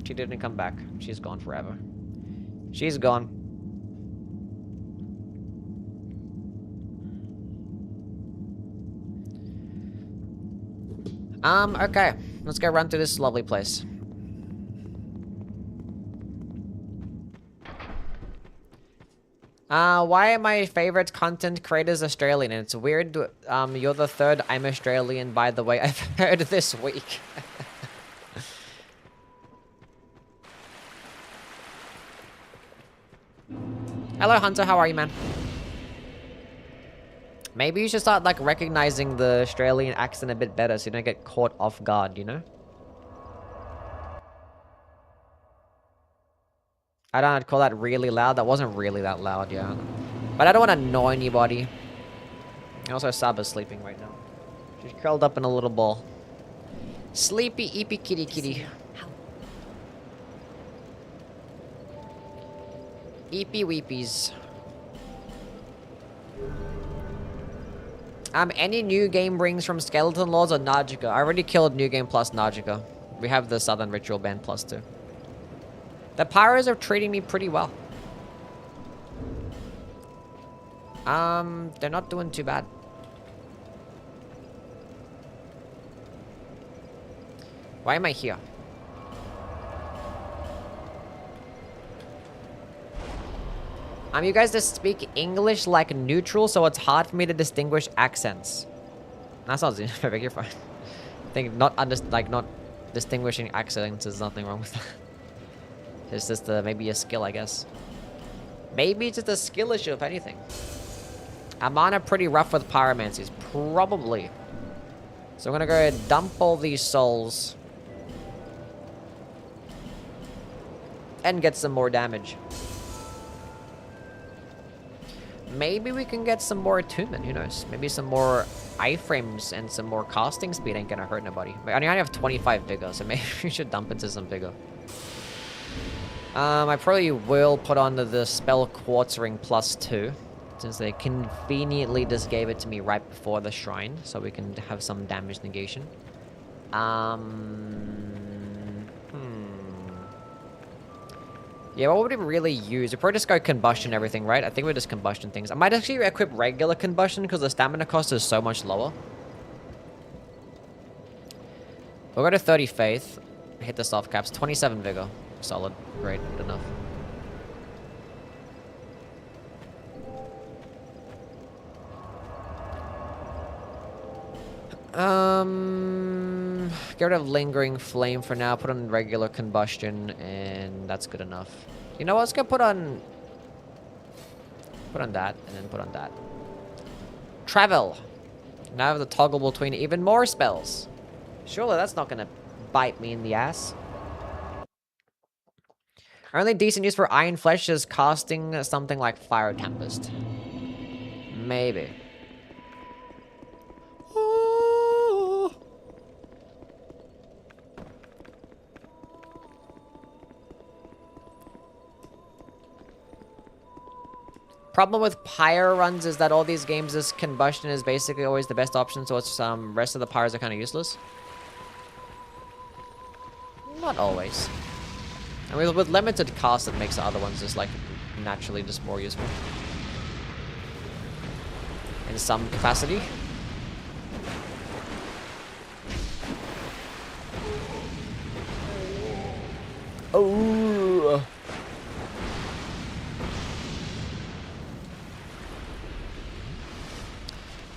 She didn't come back. She's gone forever. She's gone. Okay. Let's go run through this lovely place. Why are my favorite content creators Australian? And it's weird, you're the third I'm Australian, by the way, I've heard this week. Hello, Hunter, how are you, man? Maybe you should start, like, recognizing the Australian accent a bit better so you don't get caught off guard, you know? I don't know, I'd call that really loud. That wasn't really that loud, yeah. But I don't want to annoy anybody. And also, Saba's sleeping right now. She's curled up in a little ball. Sleepy, eepy, kitty, kitty. Eepy weepies. Any new game brings from Skeleton Lords or Najika? I already killed New Game plus Najika. We have the Southern Ritual Band +2. The pyros are treating me pretty well. They're not doing too bad. Why am I here? You guys just speak English like neutral, so it's hard for me to distinguish accents. That sounds perfect. You're fine. I think not distinguishing accents. There's nothing wrong with that. It's just maybe a skill, I guess. Maybe it's just a skill issue, if anything. I'm on a pretty rough with pyromancies, probably. So I'm gonna go ahead and dump all these souls. And get some more damage. Maybe we can get some more attunement, who knows? Maybe some more iframes and some more casting speed ain't gonna hurt nobody. I mean, I have 25 vigor, so maybe we should dump into some vigor. I probably will put on the spell quartering +2, since they conveniently just gave it to me right before the shrine, so we can have some damage negation. Yeah, what would we really use? We'd probably just go combustion everything, right? I think we're just combustion things. I might actually equip regular combustion because the stamina cost is so much lower. We'll go to 30 faith. Hit the soft caps. 27 vigor. Solid. Great. Good enough. Get rid of lingering flame for now. Put on regular combustion, and that's good enough. You know what? Let's go put on that, and then put on that. Travel. Now I have the toggle between even more spells. Surely that's not gonna bite me in the ass. Our only decent use for Iron Flesh is casting something like Fire Tempest. Maybe. Problem with pyro runs is that all these games, this combustion is basically always the best option, so it's rest of the pyros are kind of useless. Not always. I mean, with limited cost, it makes the other ones just like naturally just more useful. In some capacity. Oh.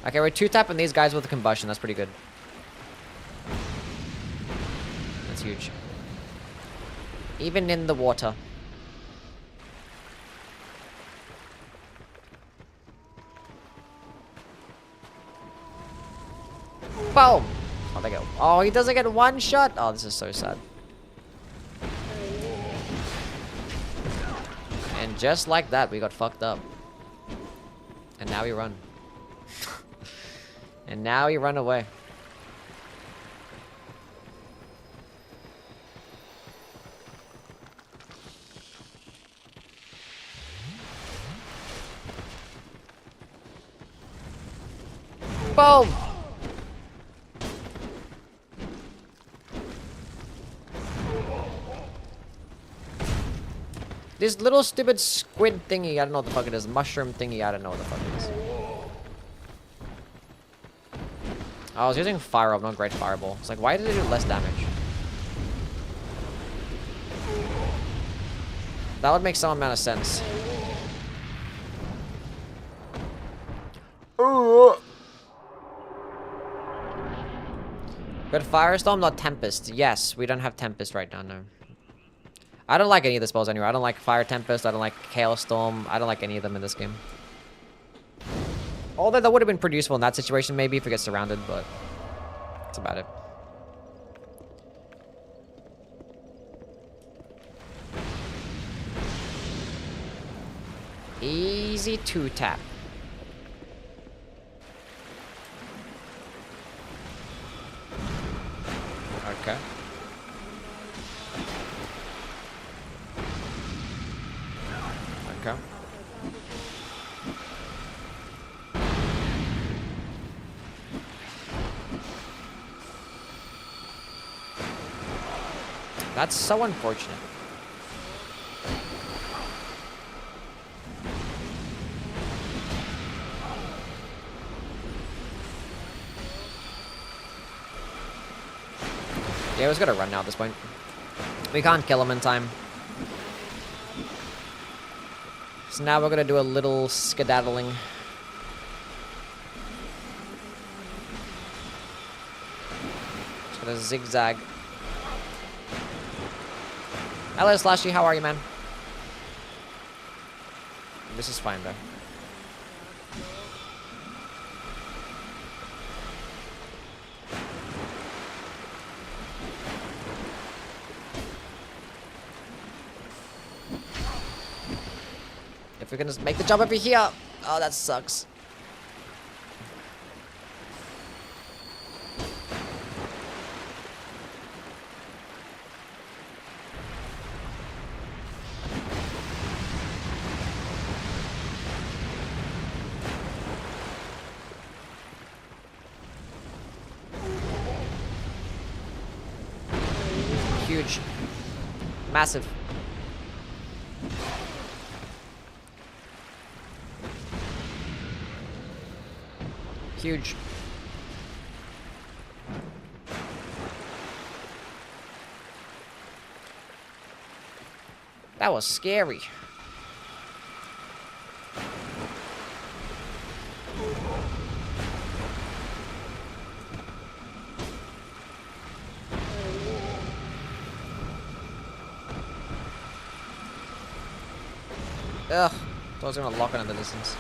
Okay, we're 2-tapping these guys with the combustion. That's pretty good. That's huge. Even in the water. Boom! Oh, they go. Oh, he doesn't get one shot. Oh, this is so sad. And just like that, we got fucked up. And now we run. And now he run away. Boom! This little stupid squid thingy, I don't know what the fuck it is. Mushroom thingy, I don't know what the fuck it is. I was using Fire Orb, not Great Fireball. It's like, why did it do less damage? That would make some amount of sense. Good Firestorm, not Tempest. Yes, we don't have Tempest right now, no. I don't like any of the spells anyway. I don't like Fire Tempest, I don't like Chaos Storm. I don't like any of them in this game. Although that would have been pretty useful in that situation, maybe, if we get surrounded, but that's about it. Easy 2-tap. Okay. Okay. That's so unfortunate. Yeah, I was gonna run now at this point. We can't kill him in time. So now we're gonna do a little skedaddling. Just gonna zigzag. Hello, Slashy, how are you, man? This is fine, though. If we're gonna make the jump over here. Oh, that sucks. Huge. Massive. Huge. That was scary. Ugh. I was gonna lock it in the distance.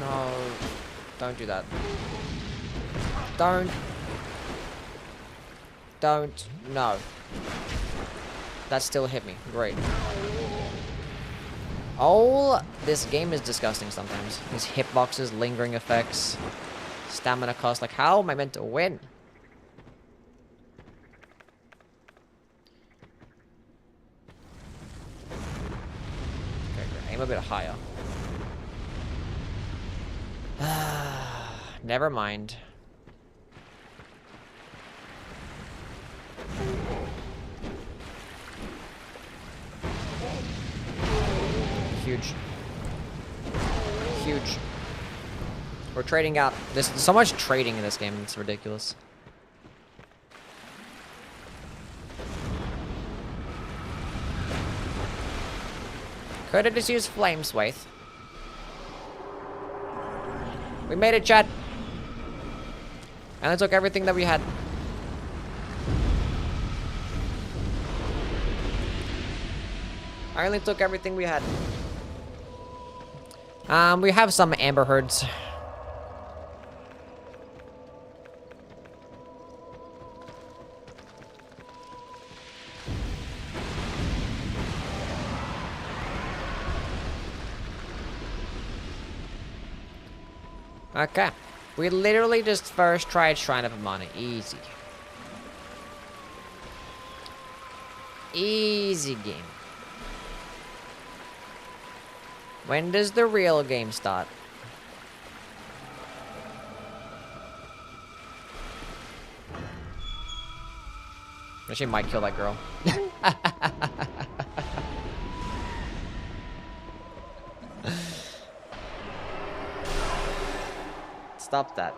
No. Don't do that. Don't. No. That still hit me. Great. Oh, this game is disgusting sometimes. These hitboxes, lingering effects, stamina cost. Like, how am I meant to win? Okay, great. Aim a bit higher. Never mind. Huge. Huge. We're trading out. There's so much trading in this game, it's ridiculous. Could have just used Flame Swathe. We made it, chat. And I took everything that we had. I only took everything we had. We have some Amber Herds. Okay. We literally just first tried Shrine of Amana. Easy. Easy game. When does the real game start? She might kill that girl. Stop that.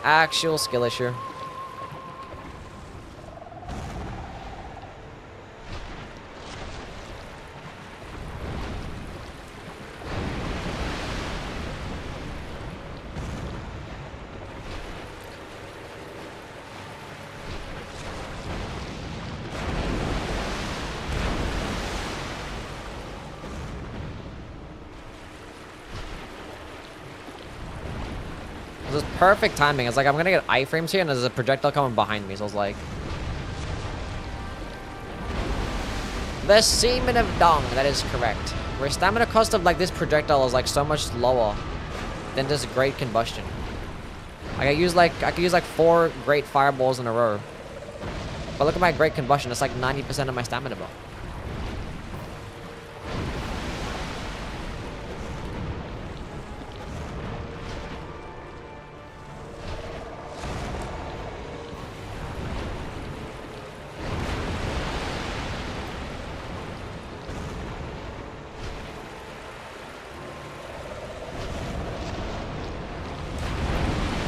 Actual skill issue. This is perfect timing. It's like I'm gonna get iframes here and there's a projectile coming behind me, so I was like, the Semen of Dong, that is correct. Where stamina cost of like this projectile is like so much lower than this Great Combustion. Like I could use like 4 great fireballs in a row. But look at my Great Combustion. It's like 90% of my stamina bar.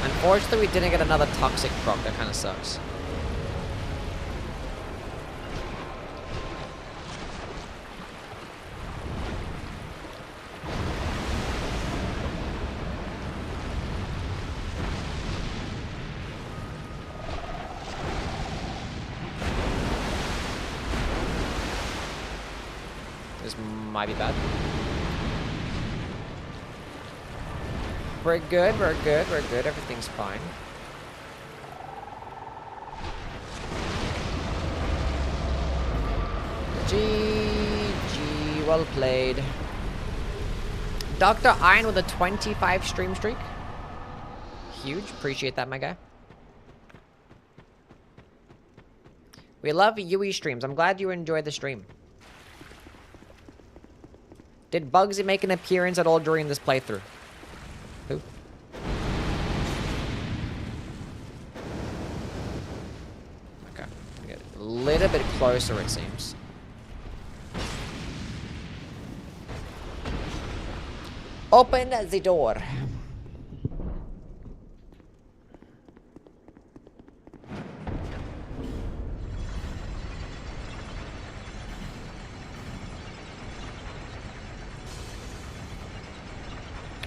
Unfortunately, we didn't get another toxic proc. That kind of sucks. This might be bad. We're good, we're good, we're good. Everything's fine. GG, well played. Dr. Iron with a 25 stream streak. Huge, appreciate that, my guy. We love Yui streams. I'm glad you enjoyed the stream. Did Bugsy make an appearance at all during this playthrough? Who? Okay. Get a little bit closer, it seems. Open the door.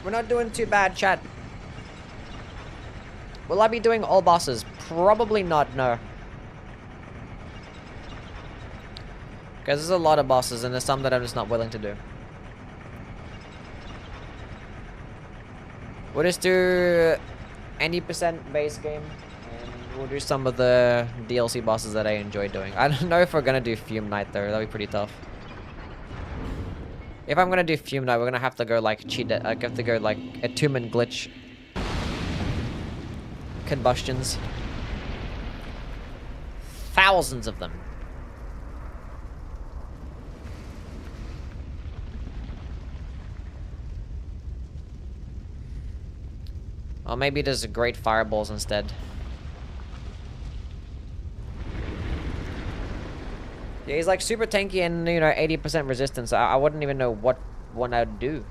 We're not doing too bad, chat. Will I be doing all bosses? Probably not, no. Because there's a lot of bosses and there's some that I'm just not willing to do. We'll just do 80% base game and we'll do some of the DLC bosses that I enjoy doing. I don't know if we're gonna do Fume Knight though, that'll be pretty tough. If I'm gonna do Fume Knight, we're gonna have to go like cheat it. I have to go like attunement glitch. Combustions. Thousands of them. Or maybe there's great fireballs instead. Yeah, he's like super tanky and, you know, 80% resistance. I wouldn't even know what one I'd do.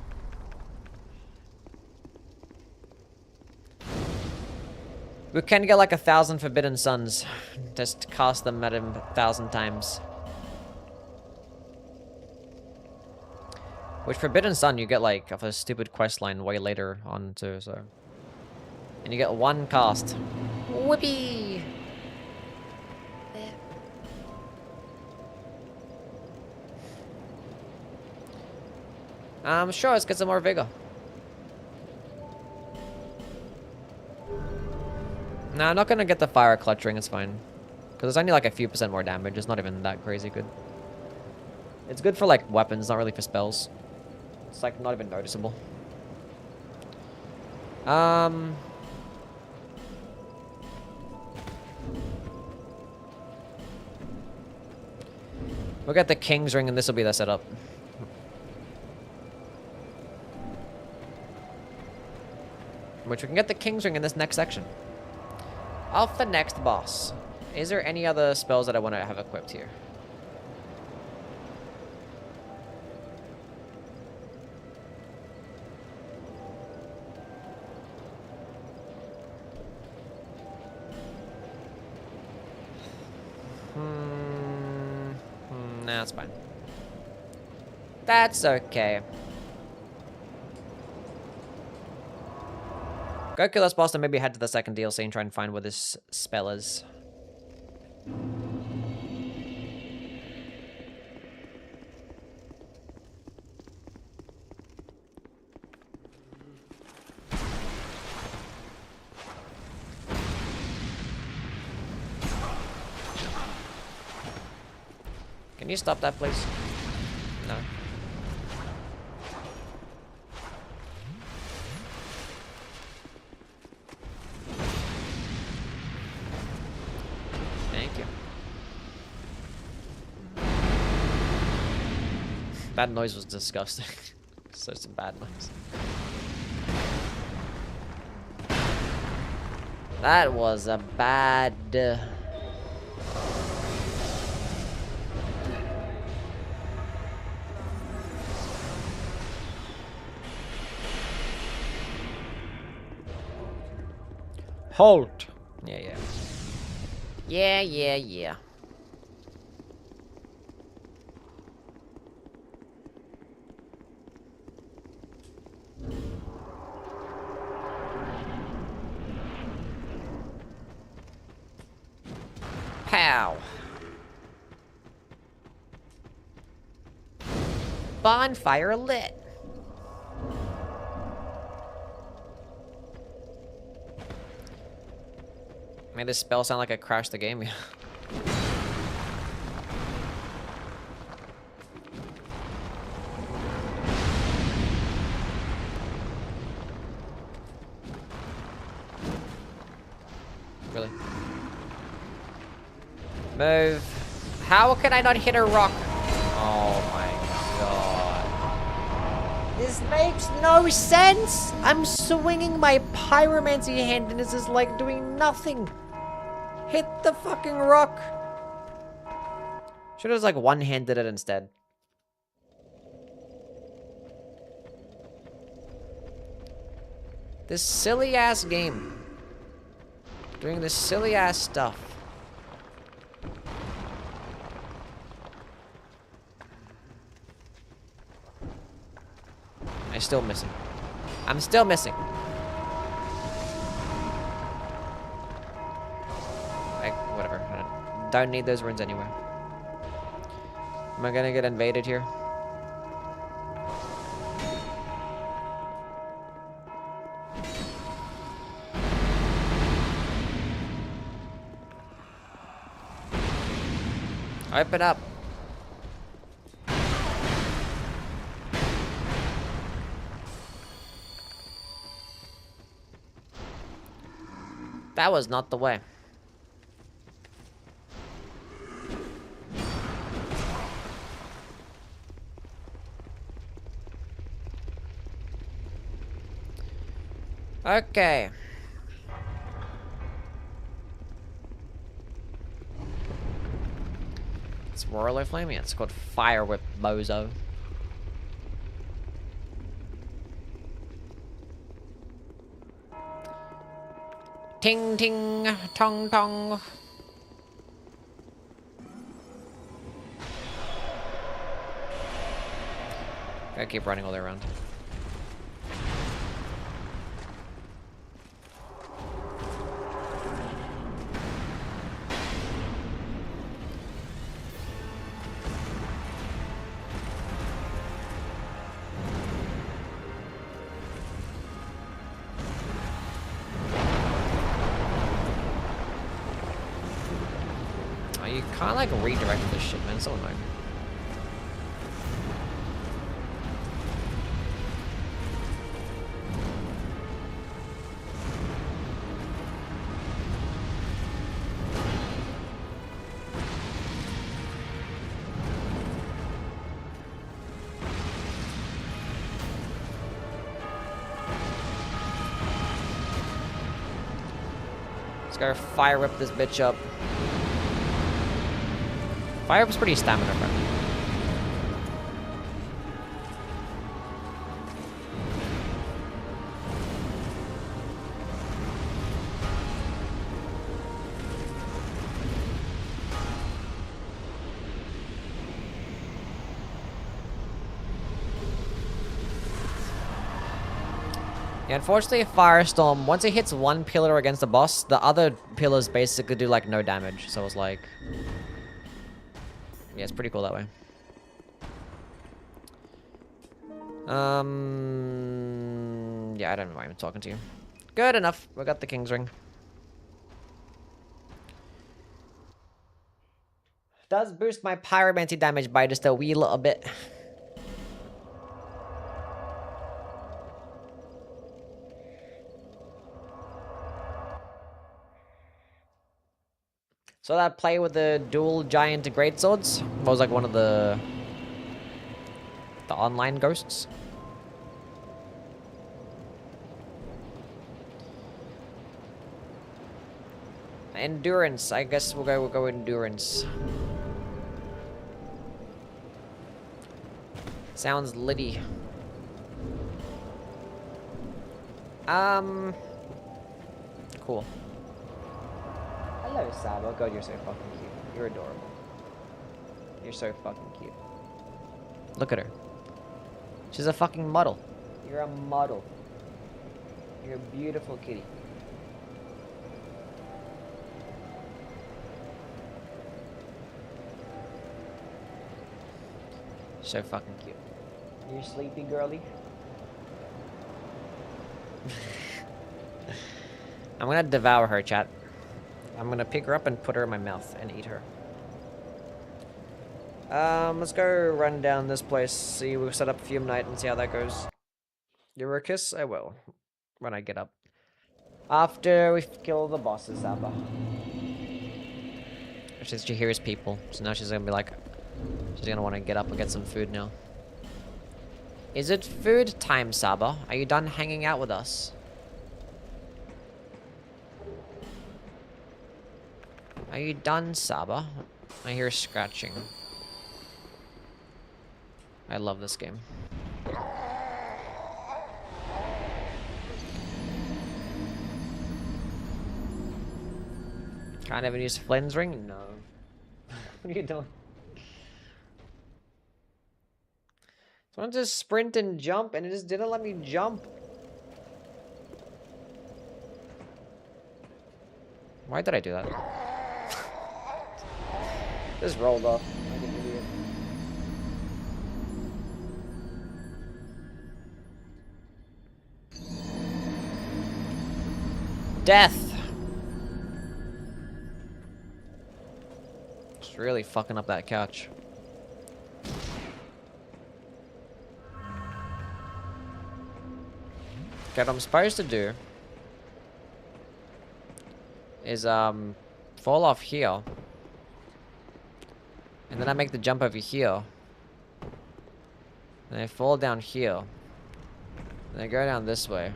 We can get like 1,000 Forbidden Suns. Just cast them at him 1,000 times. Which Forbidden Sun you get like of a stupid quest line way later on too, so. And you get one cast. Whoopee! Sure, let's get some more vigor. Nah, I'm not gonna get the fire clutch ring, it's fine. Because it's only like a few % more damage, it's not even that crazy good. It's good for like weapons, not really for spells. It's like not even noticeable. We'll get the King's Ring and this will be the setup. Which we can get the King's Ring in this next section. Off the next boss. Is there any other spells that I want to have equipped here? Nah, that's fine. That's okay. Go kill this boss and maybe head to the second DLC and try and find where this spell is. Can you stop that, please? No. Thank you. That noise was disgusting. Such a bad noise. That was a bad... Halt! Yeah. Yeah. Pow! Bonfire lit! Made this spell sound like I crashed the game. Really? Move. How can I not hit a rock? Oh my god. This makes no sense! I'm swinging my pyromancy hand and this is like doing nothing. Hit the fucking rock. Should have like one-handed it instead. This silly ass game. Doing this silly ass stuff. I'm still missing. I'm still missing. Like, whatever. I don't need those runes anyway. Am I gonna get invaded here? Open up. That was not the way. Okay. It's Royal Flame. Yeah, it's called Fire Whip Bozo. Ting ting tong tong. Gotta keep running all the way around. You kind of like redirected this shit, man. It's so annoying. Let's go fire whip this bitch up. Fire was pretty stamina friendly. Yeah, unfortunately, Firestorm, once it hits one pillar against the boss, the other pillars basically do like no damage. So it's like... yeah, it's pretty cool that way. Yeah, I don't know why I'm talking to you. Good enough. We got the King's Ring. Does boost my pyromancy damage by just a wee little bit. So that play with the dual giant greatswords was like one of the online ghosts. Endurance. I guess we'll go endurance. Sounds litty. Cool. Hello, Sabo. God, you're so fucking cute. You're adorable. You're so fucking cute. Look at her. She's a fucking model. You're a model. You're a beautiful kitty. So fucking cute. You sleepy, girly? I'm gonna devour her, chat. I'm gonna pick her up and put her in my mouth and eat her. Let's go run down this place. See, we'll set up Fume Night and see how that goes. Give her a kiss? I will. When I get up. After we kill the bosses, Saba. She hears people, so now she's gonna be like... She's gonna want to get up and get some food now. Is it food time, Saba? Are you done hanging out with us? Are you done, Saba? I hear scratching. I love this game. Can't even use Flynn's ring? No. What are you doing? So I wanted to sprint and jump, and it just didn't let me jump. Why did I do that? Just rolled off like an idiot. Death! Just really fucking up that couch. Okay, what I'm supposed to do is fall off here, and then I make the jump over here, and I fall down here, and I go down this way,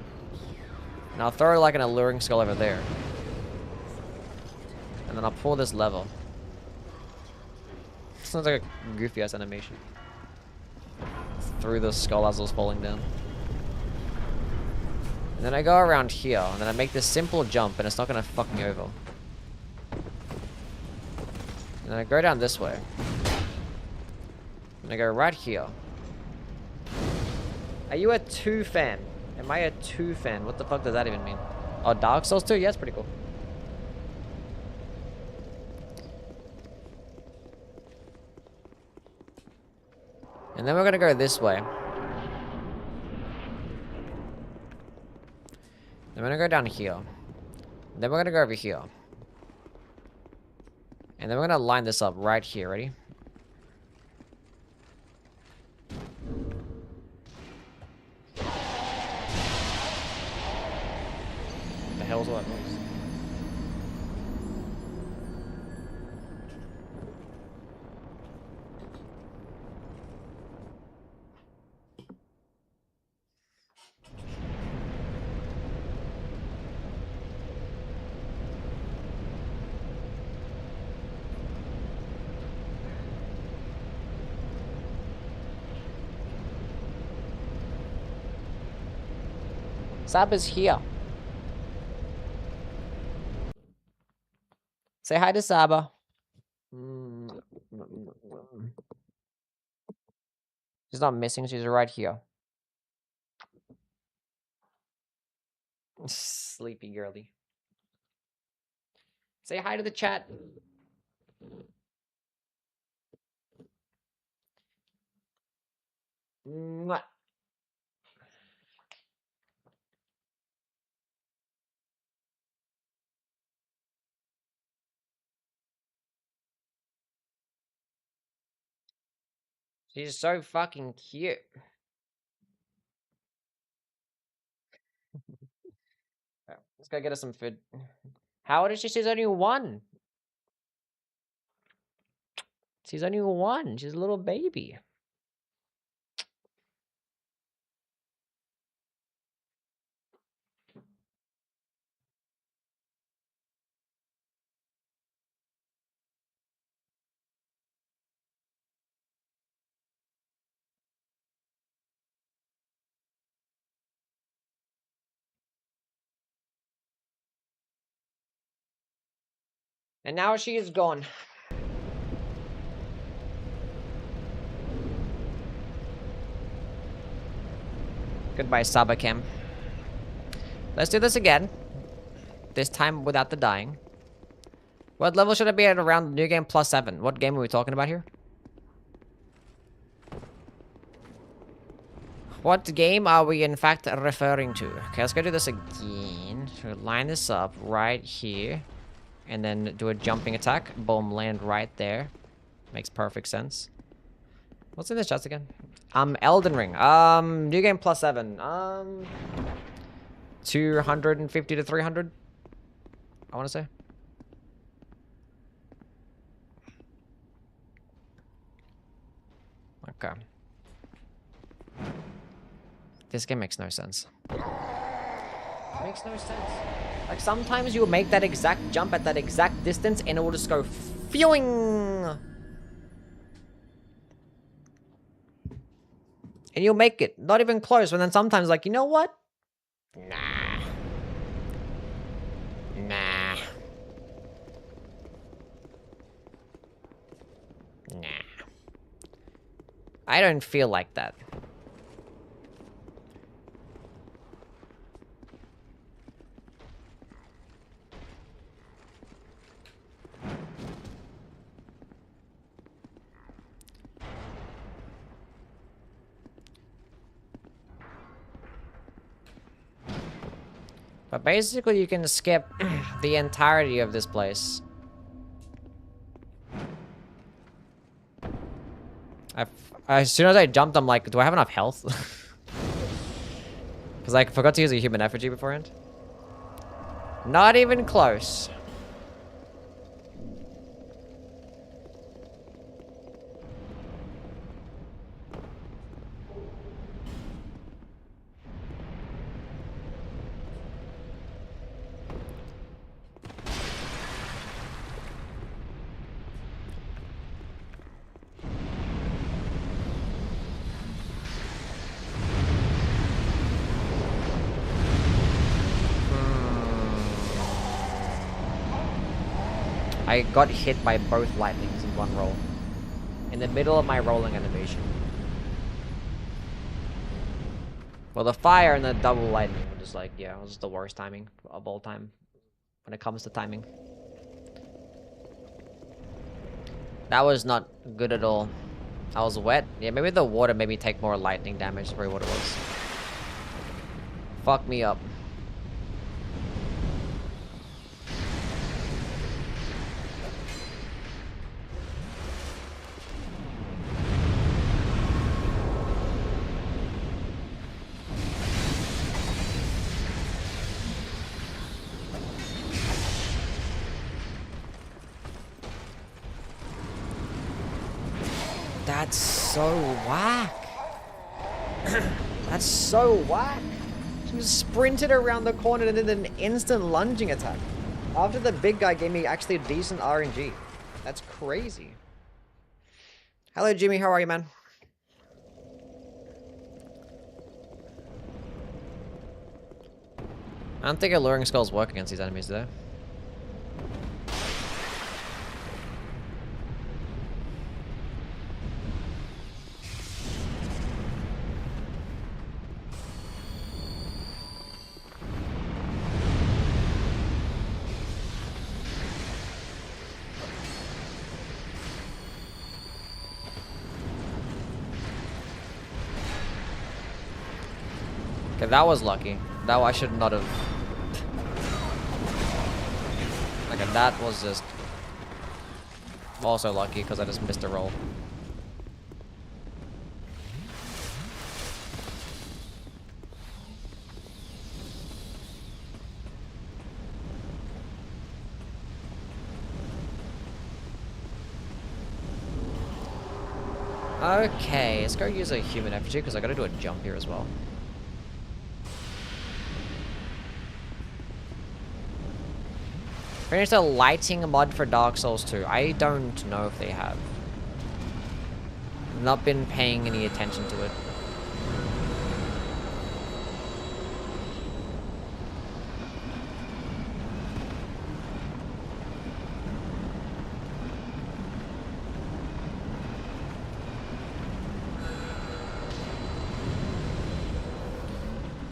and I'll throw like an alluring skull over there, and then I'll pull this lever. Sounds like a goofy ass animation. Through the skull as I was falling down. And then I go around here, and then I make this simple jump, and it's not gonna fuck me over. And then I go down this way. And I go right here. Are you a 2 fan? Am I a 2 fan? What the fuck does that even mean? Oh, Dark Souls 2? Yeah, it's pretty cool. And then we're gonna go this way. Then we're gonna go down here. Then we're gonna go over here. And then we're gonna line this up right here. Ready? What the hell's all that noise? Saba's here. Say hi to Saba. She's not missing, she's right here. Sleepy girly. Say hi to the chat. Mwah. She's so fucking cute. Let's go get her some food. How old is she? She's only 1. She's only 1. She's a little baby. And now she is gone. Goodbye, Sabacam. Let's do this again. This time without the dying. What level should I be at around New Game Plus 7? What game are we talking about here? What game are we in fact referring to? Okay, let's go do this again. So line this up right here. And then do a jumping attack. Boom, land right there. Makes perfect sense. What's in this chest again? Elden Ring. New Game Plus 7. 250 to 300. I want to say. Okay. This game makes no sense. Makes no sense. Like, sometimes you'll make that exact jump at that exact distance and it will just go fewing. And you'll make it. Not even close. And then sometimes, like, you know what? Nah. Nah. Nah. I don't feel like that. But basically, you can skip the entirety of this place. As soon as I jumped, I'm like, do I have enough health? Because I forgot to use a human effigy beforehand. Not even close. I got hit by both lightnings in one roll. In the middle of my rolling animation. Well, the fire and the double lightning were just like, yeah, it was just the worst timing of all time. When it comes to timing. That was not good at all. I was wet. Yeah, maybe the water made me take more lightning damage. That's probably what it was. Fuck me up. That's so whack. That's so whack. She just sprinted around the corner and did an instant lunging attack. After the big guy gave me actually a decent RNG. That's crazy. Hello, Jimmy. How are you, man? I don't think Alluring Skulls work against these enemies, though. Okay, that was lucky. That I should not have. Like, that was just also lucky because I just missed a roll. Okay, let's go use a human effigy because I gotta do a jump here as well. Finished a lighting mod for Dark Souls 2. I don't know if they have. Not been paying any attention to it.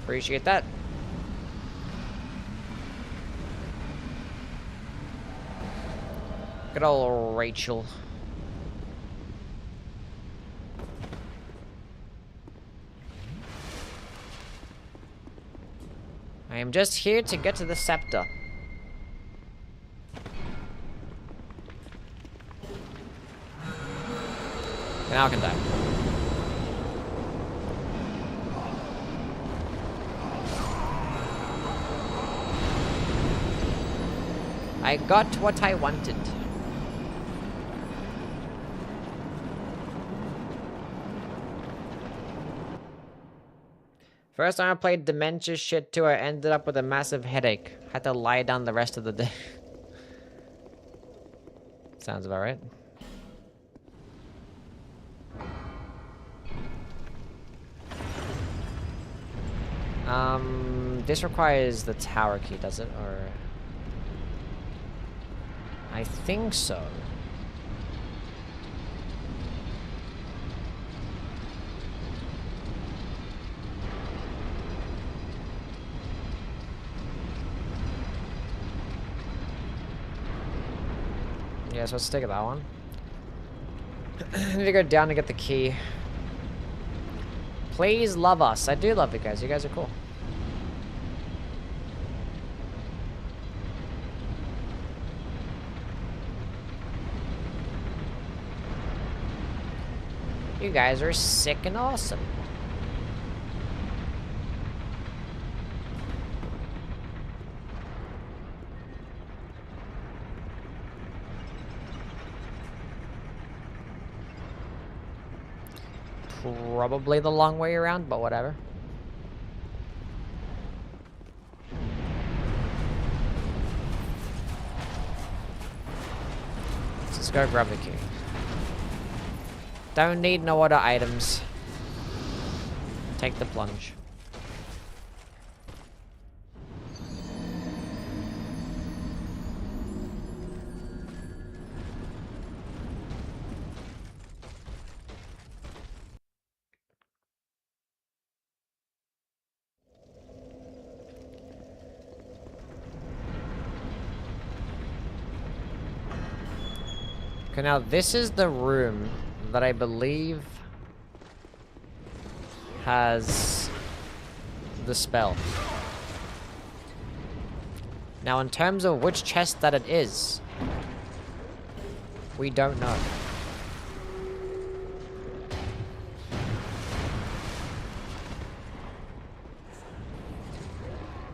Appreciate that. Good old Rachel. I am just here to get to the scepter. Now I can die. I got what I wanted. First time I played Dementia Shit 2, I ended up with a massive headache. Had to lie down the rest of the day. Sounds about right. This requires the tower key, does it? Or... I think so. Yeah, so let's take that one. I need to go down to get the key. Please love us. I do love you guys. You guys are cool. You guys are sick and awesome. Probably the long way around, but whatever. Let's just go grab the key. Don't need no other items. Take the plunge. Okay, now this is the room that I believe has the spell. Now, in terms of which chest that it is, we don't know.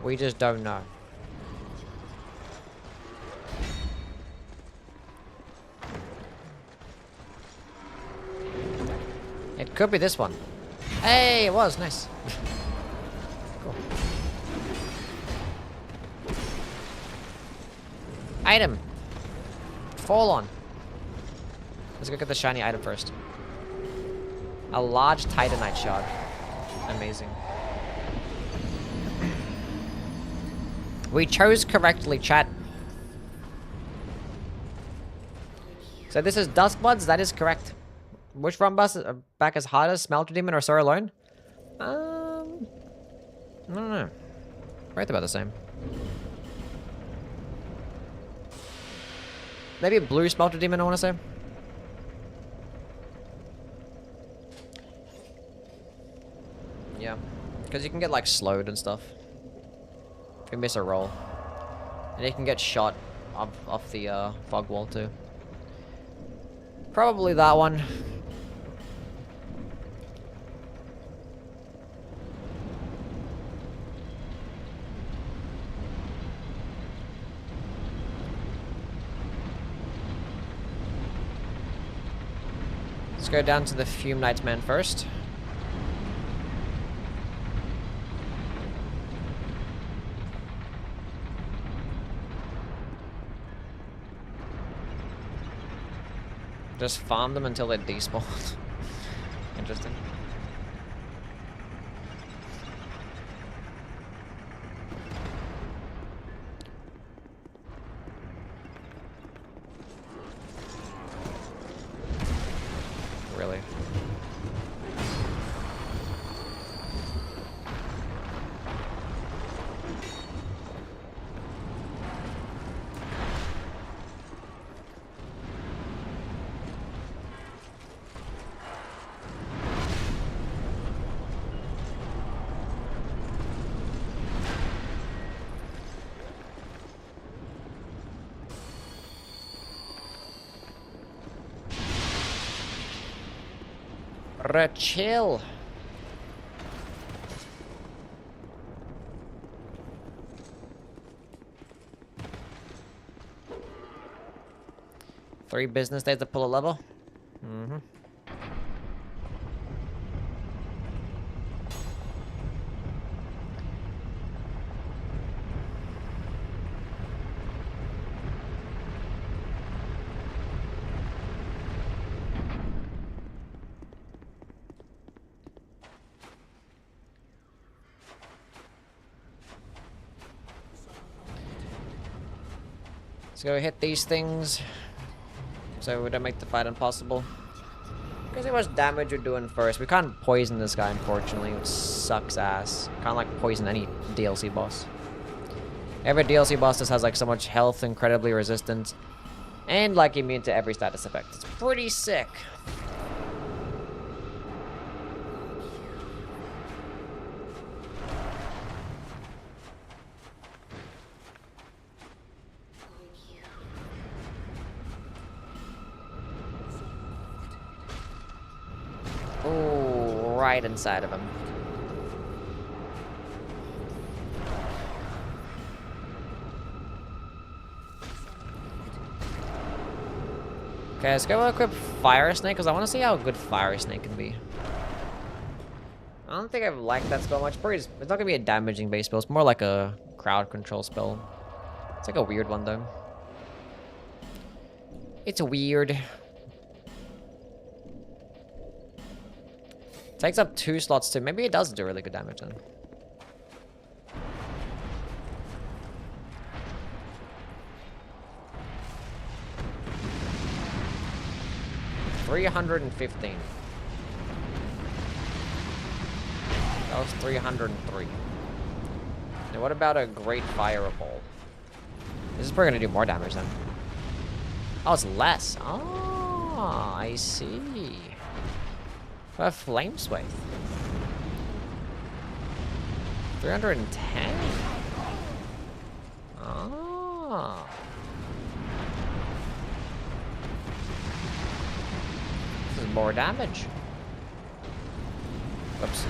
We just don't know. It could be this one. Hey, it was nice. Cool. Item. Fall on. Let's go get the shiny item first. A large titanite shard. Amazing. We chose correctly, chat. So this is Duskbloods, that is correct. Which run bus are back as hard as Smelter Demon or Sora Alone? I don't know. Right about the same. Maybe a blue Smelter Demon, I want to say. Yeah. Because you can get, like, slowed and stuff. If you miss a roll. And you can get shot off the fog wall, too. Probably that one. Let's go down to the Fume Nightman first. Just farm them until they're despawned. Interesting. Really? Chill. Three business days to pull a level. Mm-hmm. Let's go hit these things so we don't make the fight impossible. Because how much damage we're doing first. We can't poison this guy, unfortunately, which sucks ass. Can't like poison any DLC boss. Every DLC boss just has like so much health, incredibly resistant, and like immune to every status effect. It's pretty sick. Ooh, right inside of him. Okay, let's go equip Fire Snake, because I want to see how good Fire Snake can be. I don't think I've liked that spell much. It's not going to be a damaging base spell. It's more like a crowd control spell. It's like a weird one, though. It's weird. Takes up 2 slots too. Maybe it does do really good damage then. $315. That was 303. Now what about a Great Fireball? This is probably gonna do more damage then. Oh, it's less. Oh, I see. A Flame Swathe. 310. Oh. This is more damage. Whoops.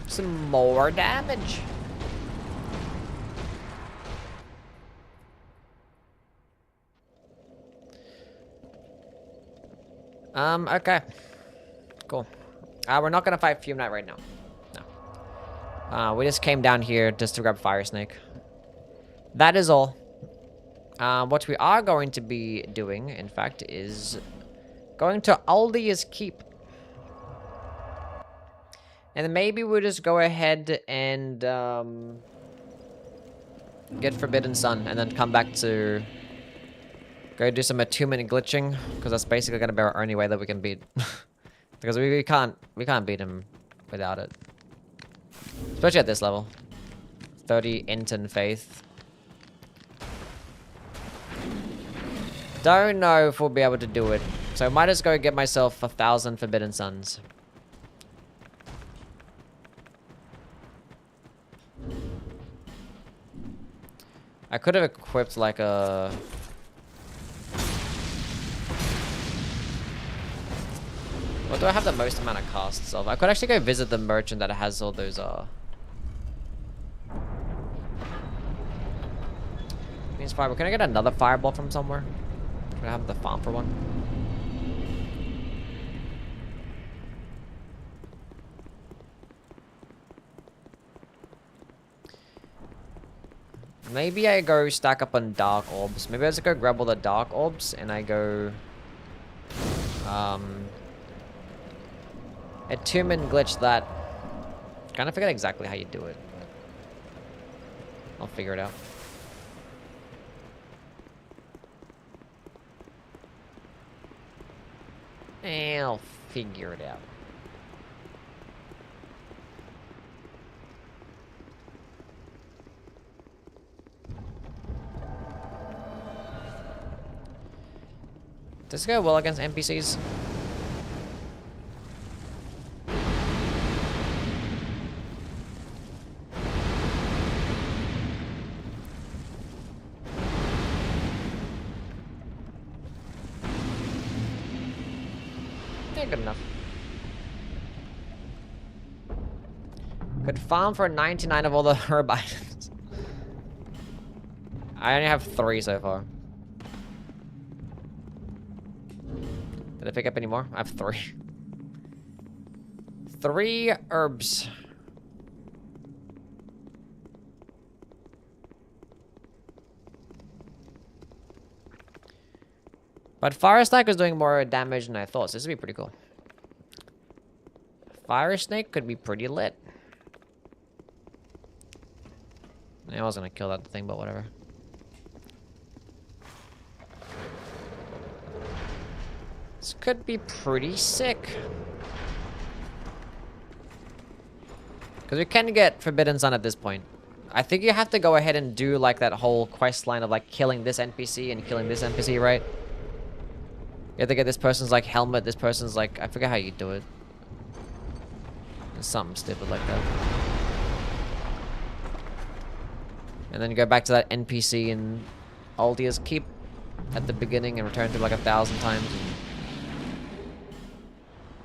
Some more damage. Okay. Cool. We're not gonna fight Fume Knight right now. No. We just came down here just to grab Fire Snake. That is all. What we are going to be doing, in fact, is going to Aldi's Keep. And then maybe we'll just go ahead and get Forbidden Sun, and then come back to go do some attunement glitching, because that's basically gonna be our only way that we can beat. Because we can't beat him without it. Especially at this level. 30 Enten Faith. Don't know if we'll be able to do it. So I might just go get myself 1,000 Forbidden Suns. I could have equipped like a... What do I have the most amount of costs of? I could actually go visit the merchant that has all those, means fireball. Can I get another fireball from somewhere? Can I have the farm for one? Maybe I go stack up on Dark Orbs. Maybe I just go grab all the Dark Orbs and I go... Attunement glitch that. Kind of forget exactly how you do it. I'll figure it out. I'll figure it out. Does this go well against NPCs? Yeah, good enough. Could farm for 99 of all the herb items. I only have 3 so far. Did I pick up any more? I have 3. 3 herbs. But Fire Snake is doing more damage than I thought, so this would be pretty cool. Fire Snake could be pretty lit. I was gonna kill that thing, but whatever. This could be pretty sick. Because we can get Forbidden Sun at this point. I think you have to go ahead and do like that whole quest line of like killing this NPC and killing this NPC, right? You have to get this person's like helmet, this person's like, I forget how you do it. It's something stupid like that. And then you go back to that NPC in Aldia's Keep at the beginning and return to like 1,000 times.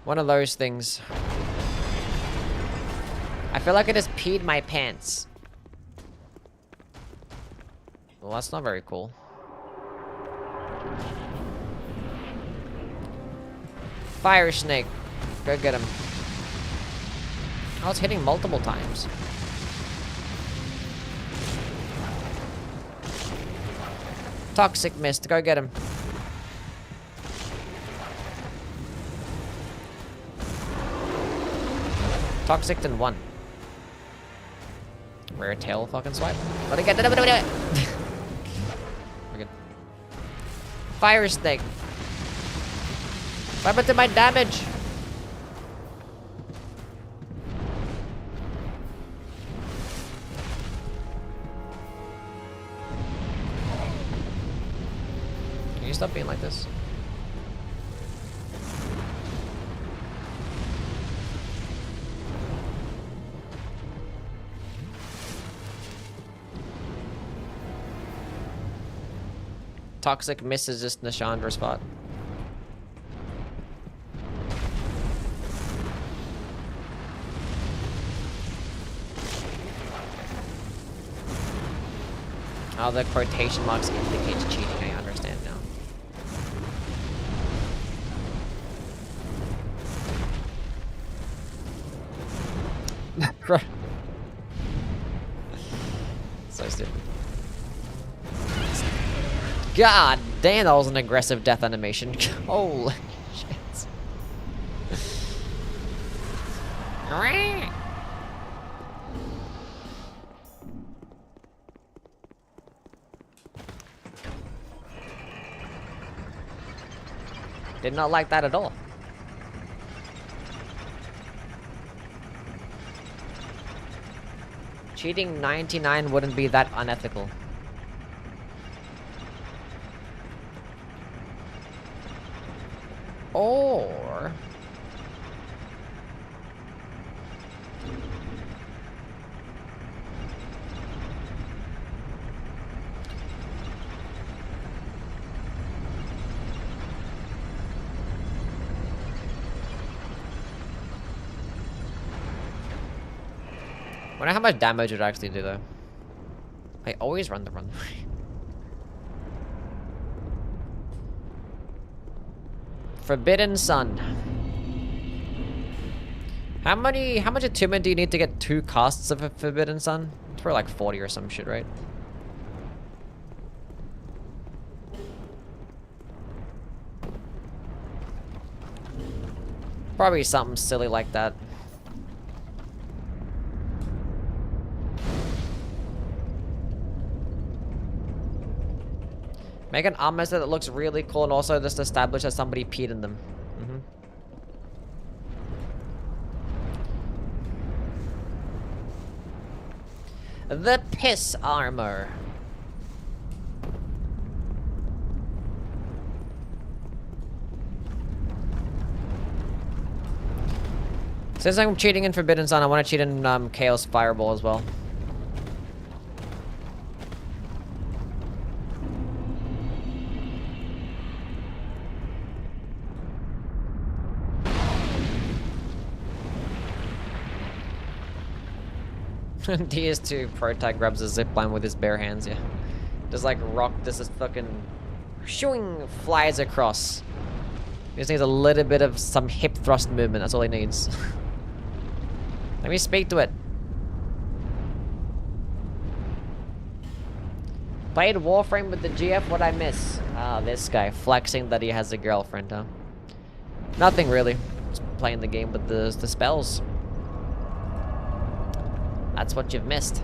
One of those things. I feel like I just peed my pants. Well, that's not very cool. Fire Snake. Go get him. I was hitting multiple times. Toxic Mist. Go get him. Toxic in 1. Rare tail fucking swipe. Let it get it. We're good. Fire Snake. What happened to my damage? Can you stop being like this? Toxic misses just Nashandra spot. Oh, the quotation marks indicates cheating. I understand now. So stupid. God damn, that was an aggressive death animation. Holy shit. Did not like that at all. Cheating 99 wouldn't be that unethical. Or... wonder how much damage it would actually do though. I always run the runway. Forbidden Sun. How much attunement do you need to get 2 casts of a Forbidden Sun? It's for like 40 or some shit, right? Probably something silly like that. Make an armor set that looks really cool and also just establish that somebody peed in them. The piss armor. Since I'm cheating in Forbidden Sun, I want to cheat in Chaos Fireball as well. DS2 prototype grabs a zipline with his bare hands, yeah. Just like rock, this is fucking shooing flies across. He just needs a little bit of some hip thrust movement, that's all he needs. Let me speak to it. Played Warframe with the GF, what'd I miss? Ah, this guy, flexing that he has a girlfriend, huh? Nothing really. Just playing the game with the spells. That's what you've missed.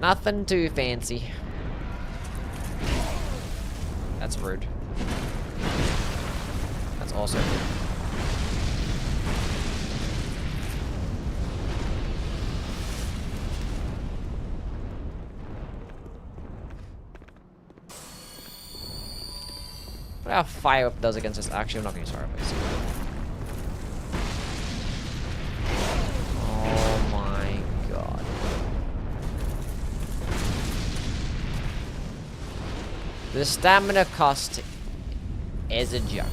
Nothing too fancy. That's rude. That's also rude. What how fire whip does against this? Actually, I'm not gonna use fire whip. Oh my god. The stamina cost is a joke.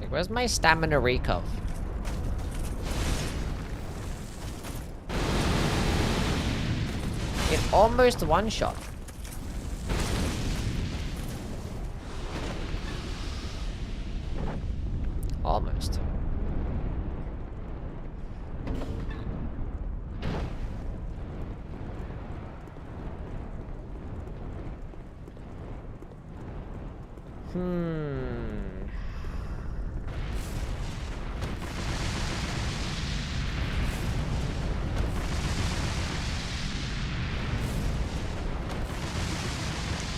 Like, where's my stamina recov? It almost one-shot. Almost.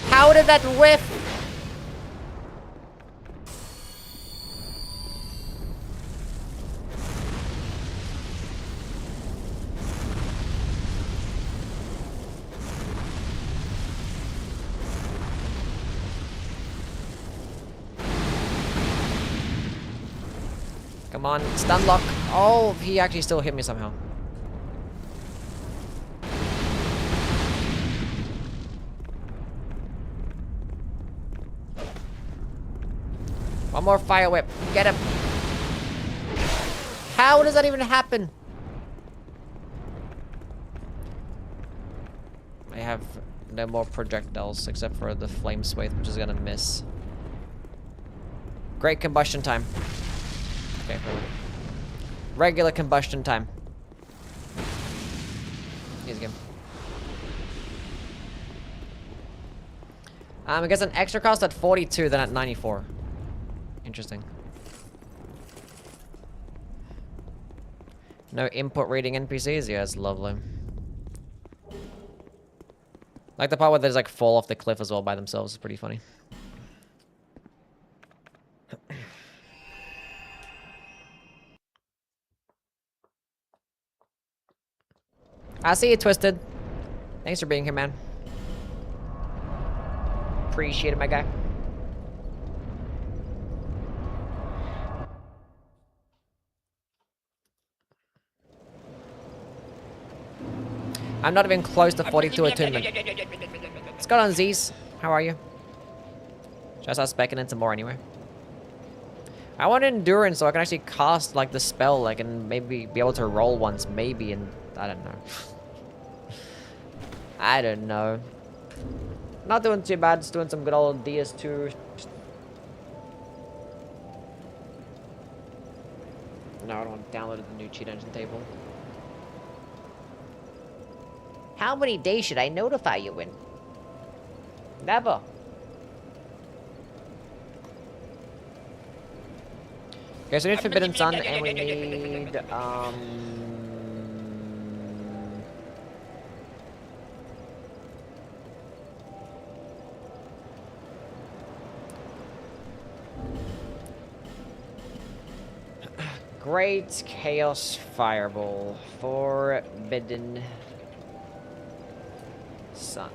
How did that whiff? Come on, stun lock. Oh, he actually still hit me somehow. One more fire whip. Get him. How does that even happen? I have no more projectiles except for the flame swathe, which is gonna miss. Great combustion time. Okay, regular combustion time. Easy game. It gets an extra cost at 42, then at 94. Interesting. No input reading NPCs? Yeah, it's lovely. Like the part where there's like fall off the cliff as well by themselves. It's pretty funny. I see you, Twisted. Thanks for being here, man. Appreciate it, my guy. I'm not even close to 42 attunement. What's going on, Z's? How are you? Should I start specking into more anyway? I want endurance so I can actually cast like the spell, like, and maybe be able to roll once, maybe, and I don't know. I don't know. Not doing too bad, just doing some good old DS2. No, I don't download the new cheat engine table. How many days should I notify you in? Never. Okay, so we need Forbidden Sun and we need, Great Chaos Fireball. Forbidden Sun.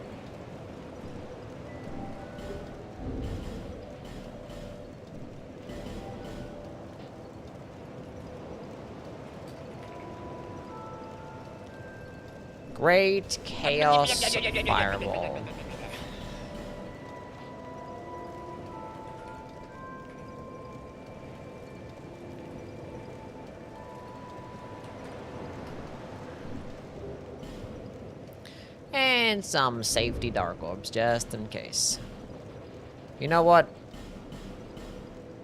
Great Chaos Fireball. And some safety Dark Orbs, just in case. You know what?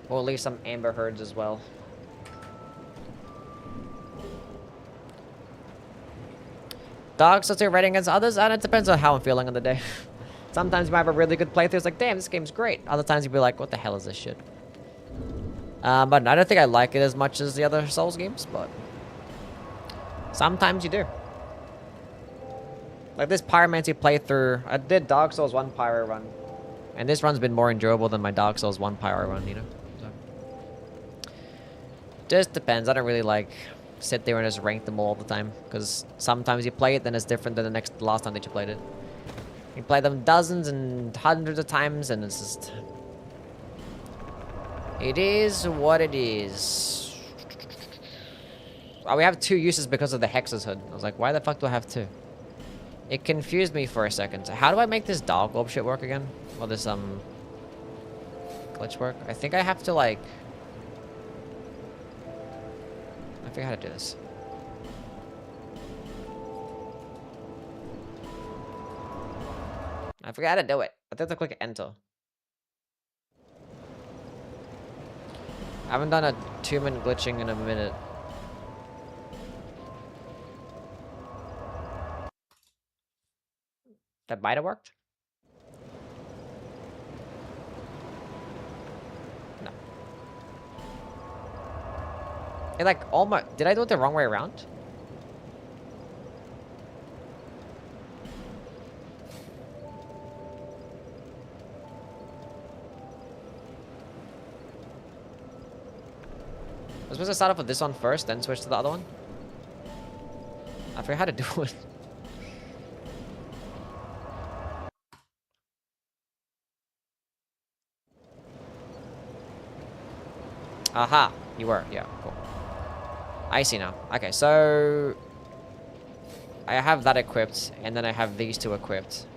We'll leave some Amber Herds as well. Dark Souls 2 rating against others, and it depends on how I'm feeling on the day. Sometimes you might have a really good playthrough, it's like, damn, this game's great. Other times you'll be like, what the hell is this shit? But I don't think I like it as much as the other Souls games, but sometimes you do. Like this Pyromancy playthrough, I did Dark Souls 1 Pyro run, and this run's been more enjoyable than my Dark Souls 1 Pyro run, you know? So. Just depends, I don't really like sit there and just rank them all the time, because sometimes you play it, then it's different than the last time that you played it. You play them dozens and hundreds of times, and it's just... It is what it is. Oh, we have 2 uses because of the Hex's Hood. I was like, why the fuck do I have 2? It confused me for a second. How do I make this Dark Orb shit work again? Or this, glitch work? I think I have to, like... I forget how to do this. I forgot how to do it. I have to click enter. I haven't done a 2-minute glitching in a minute. That might have worked. No. It like almost... Did I do it the wrong way around? I was supposed to start off with this one first, then switch to the other one. I forgot how to do it. Aha, you were. Yeah, cool. I see now. Okay, so... I have that equipped, and then I have these 2 equipped.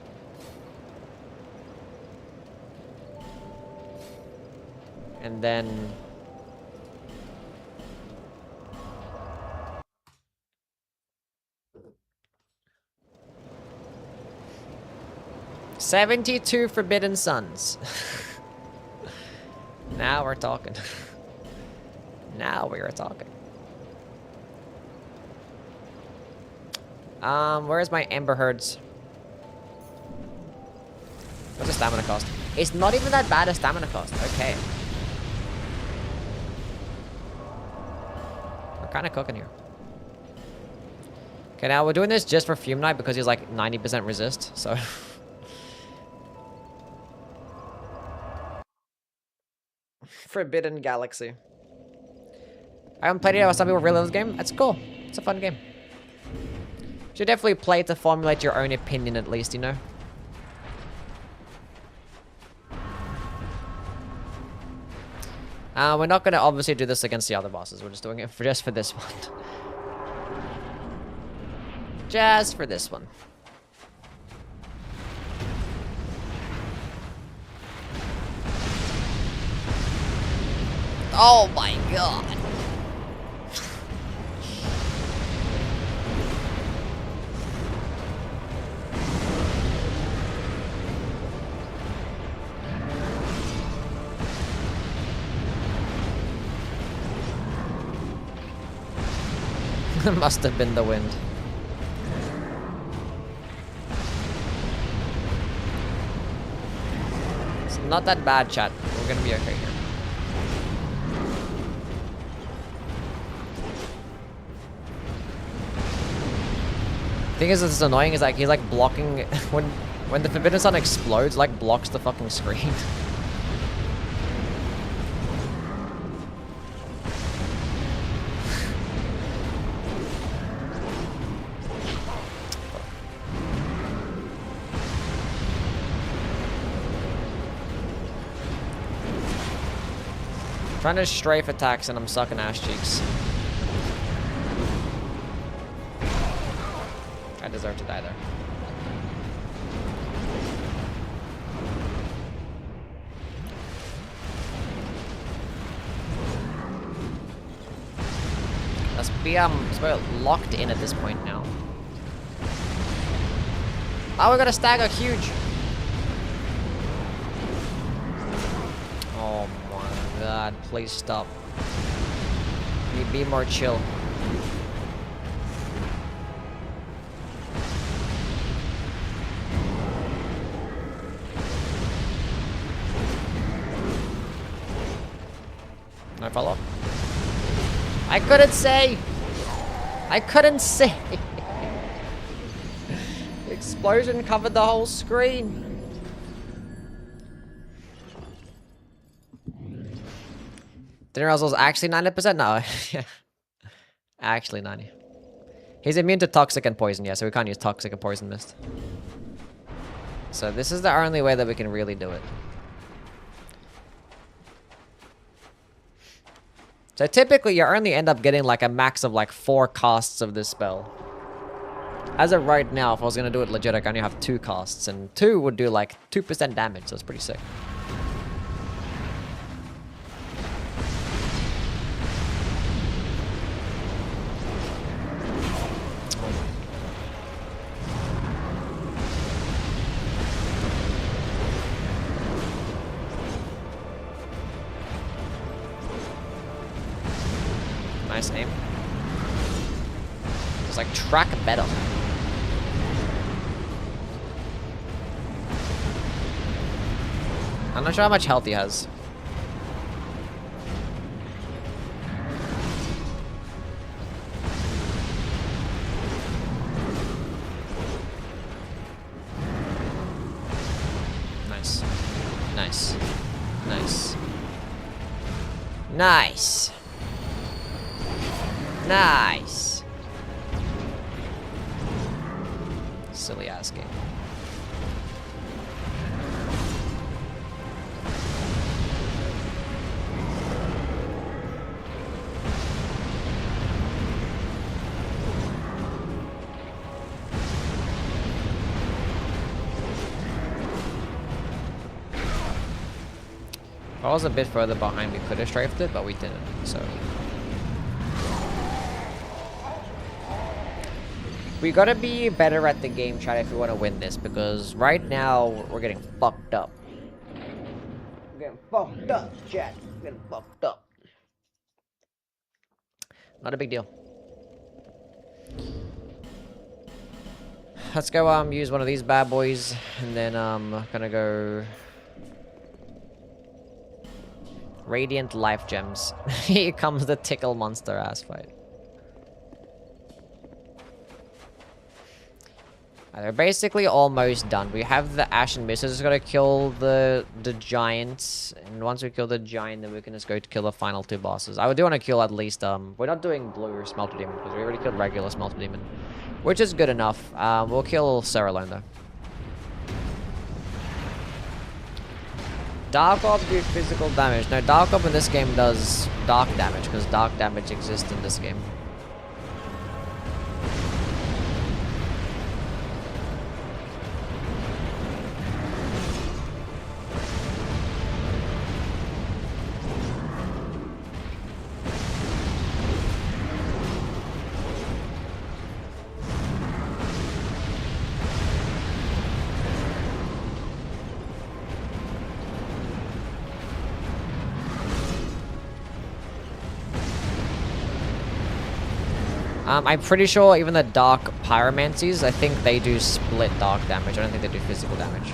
And then... "72 Forbidden Suns." Now we're talking. Now we are talking. Where's my Amber Herds? What's the stamina cost? It's not even that bad a stamina cost. Okay. We're kind of cooking here. Okay, now we're doing this just for Fume Knight because he's like 90% resist, so... Forbidden Galaxy. I haven't played it, some people really love this game. That's cool. It's a fun game. Should definitely play to formulate your own opinion at least, you know? We're not going to obviously do this against the other bosses. We're just doing it just for this one. Just for this one. Oh my god. Must have been the wind. It's not that bad, chat. We're gonna be okay here. Thing is, it's annoying is like he's like blocking when the Forbidden Sun explodes, like blocks the fucking screen. Trying to strafe attacks and I'm sucking ass cheeks. I deserve to die there. Let's be locked in at this point now. Oh, we got a stagger, huge. Oh my god, please stop. Be more chill. I fell off. I couldn't say. I couldn't say. The explosion covered the whole screen. Didn't realize it was actually 90%? No. Actually 90. He's immune to toxic and poison, yeah, so we can't use toxic and poison mist. So this is the only way that we can really do it. So typically you only end up getting like a max of like 4 casts of this spell. As of right now, if I was gonna do it legit, I only have 2 casts, and 2 would do like 2% damage, so it's pretty sick. Nice name. It's like track better. I'm not sure how much health he has. Nice. Nice. Nice. Nice. Nice. Silly ass game. If I was a bit further behind, we could have strafed it, but we didn't, so. We gotta be better at the game chat if we want to win this, because right now we're getting fucked up. We're getting fucked up, chat. We're getting fucked up. Not a big deal. Let's go use one of these bad boys, and then gonna go Radiant Life Gems. Here comes the tickle monster ass fight. They're basically almost done. We have the Ashen Mist. So just gotta kill the giants, and once we kill the giant, then we can just go to kill the final 2 bosses. I would do want to kill at least we're not doing blue Smelter Demon because we already killed regular Smelter Demon, which is good enough. We'll kill Sarah alone though. Dark Orb do physical damage. No, Dark Orb in this game does dark damage because dark damage exists in this game. I'm pretty sure even the Dark Pyromancies, I think they do split dark damage. I don't think they do physical damage.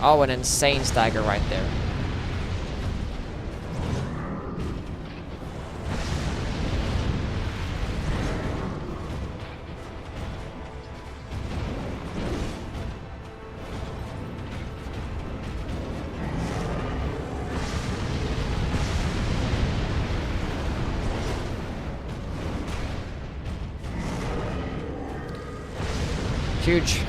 Oh, an insane stagger right there. huge.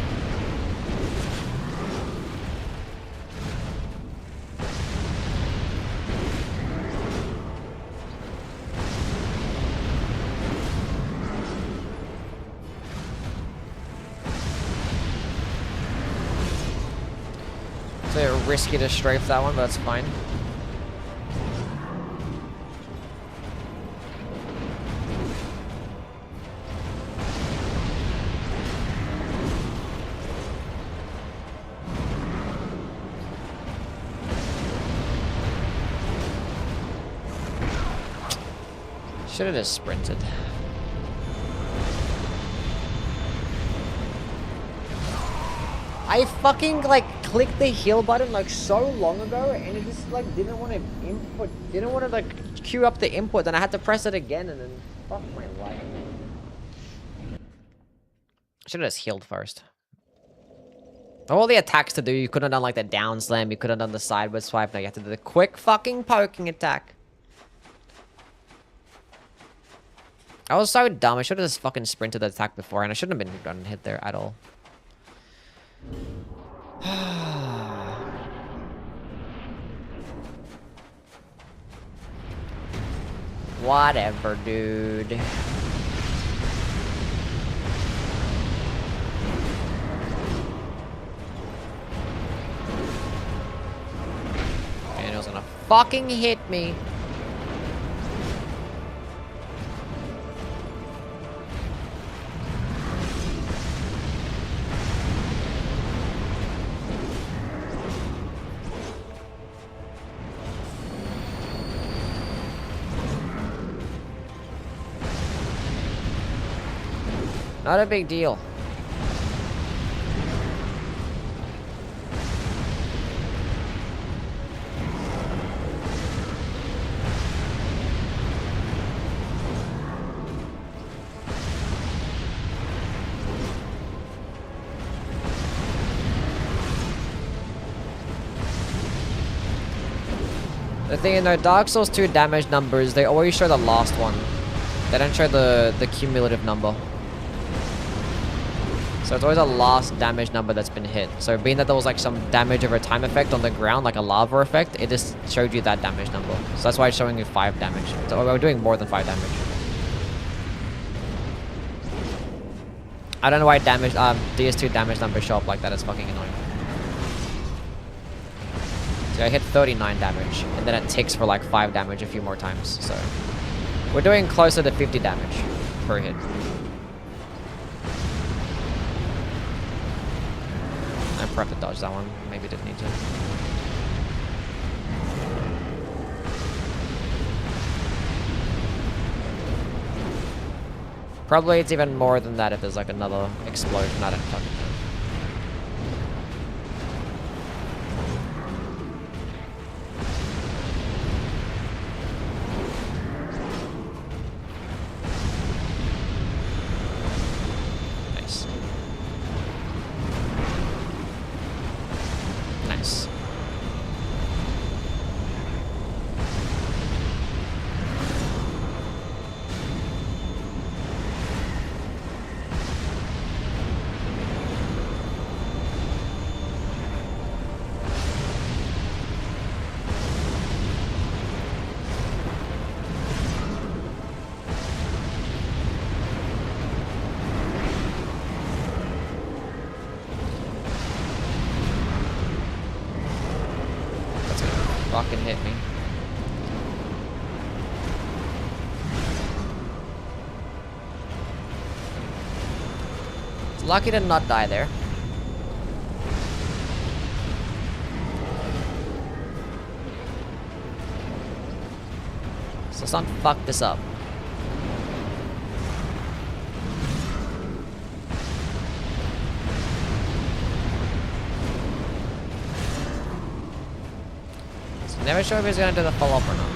It's a bit risky to strafe that one, but that's fine. Should have just sprinted. I fucking like clicked the heal button like so long ago and it just like didn't want to input, didn't want to like queue up the input, and I had to press it again and then fuck my life. Should have just healed first. All the attacks to do, you could have done like the down slam, you could have done the sideways swipe, now you have to do the quick fucking poking attack. I was so dumb. I should have just fucking sprinted the attack before, and I shouldn't have been done hit there at all. Whatever, dude. And it was gonna fucking hit me. Not a big deal. The thing in their Dark Souls 2 damage numbers, they always show the last one. They don't show the cumulative number. So it's always a last damage number that's been hit. So being that there was like some damage over time effect on the ground, like a lava effect, it just showed you that damage number. So that's why it's showing you 5 damage. So we're doing more than 5 damage. I don't know why damage, DS2 damage numbers show up like that. It's fucking annoying. So I hit 39 damage, and then it ticks for like 5 damage a few more times. So we're doing closer to 50 damage per hit. I prepped to dodge that one. Maybe didn't need to. Probably it's even more than that if there's like another explosion. I don't fucking know. Fucking hit me. It's lucky to not die there. So let's not fuck this up. Never sure if he's gonna do the follow-up or not.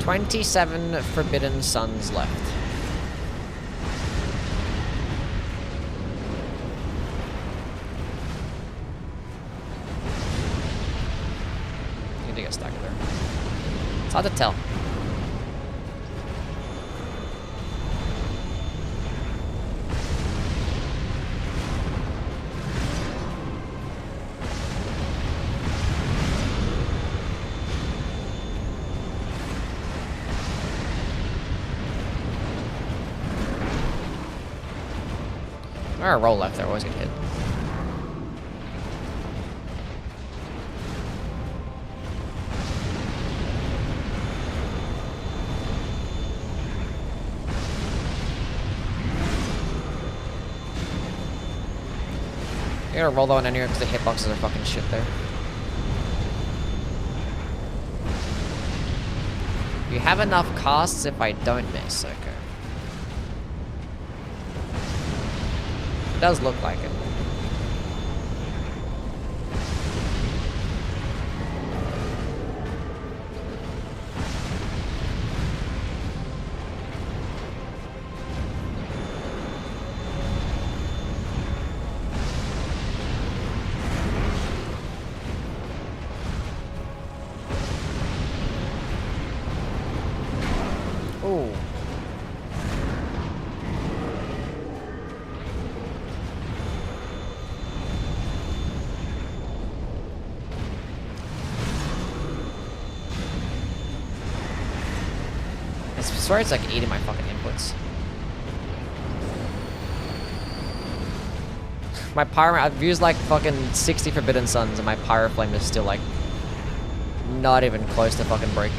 27 Forbidden Suns left. Need to get stuck there. It's hard to tell. Or a roll left there, always get hit. You gotta roll that one in here because the hitboxes are fucking shit there. You have enough casts if I don't miss, okay. It does look like it. Ooh. I swear it's like eating my fucking inputs. My pyro, I've used like fucking 60 Forbidden Suns and my Pyro Flame is still like not even close to fucking breaking.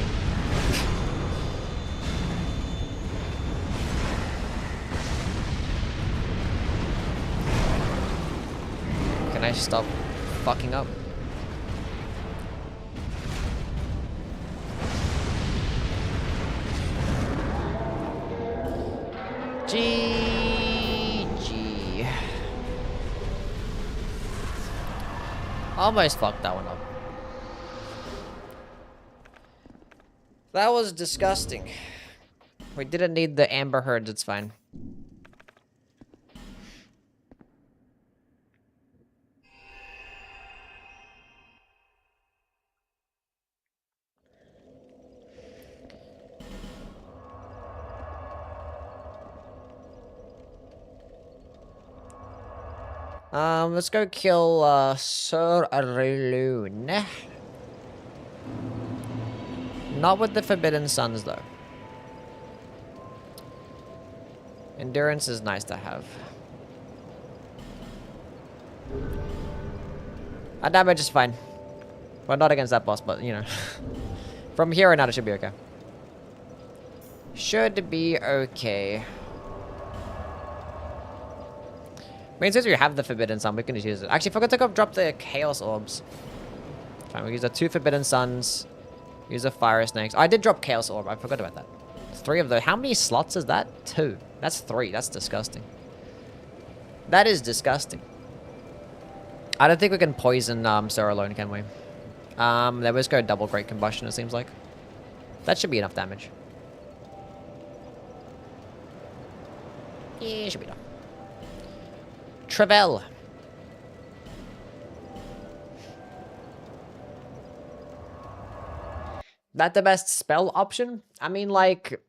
Can I stop fucking up? GG. Almost fucked that one up. That was disgusting. We didn't need the Amber Herds, it's fine. Let's go kill, Sir Arelune. Not with the Forbidden Suns, though. Endurance is nice to have. Our damage is fine. Well, not against that boss, but, you know. From here on out, it should be okay. Should be okay. I mean, since we have the Forbidden Sun, we can just use it. Actually, forgot to go drop the Chaos Orbs. Fine, we use the 2 Forbidden Suns. Use the Fire Snakes. Oh, I did drop Chaos Orb. I forgot about that. 3 of those. How many slots is that? 2. That's 3. That's disgusting. That is disgusting. I don't think we can poison Sir alone, can we? Then we'll just go double Great Combustion, it seems like. That should be enough damage. Yeah, it should be enough. Travel. That the best spell option? I mean, like,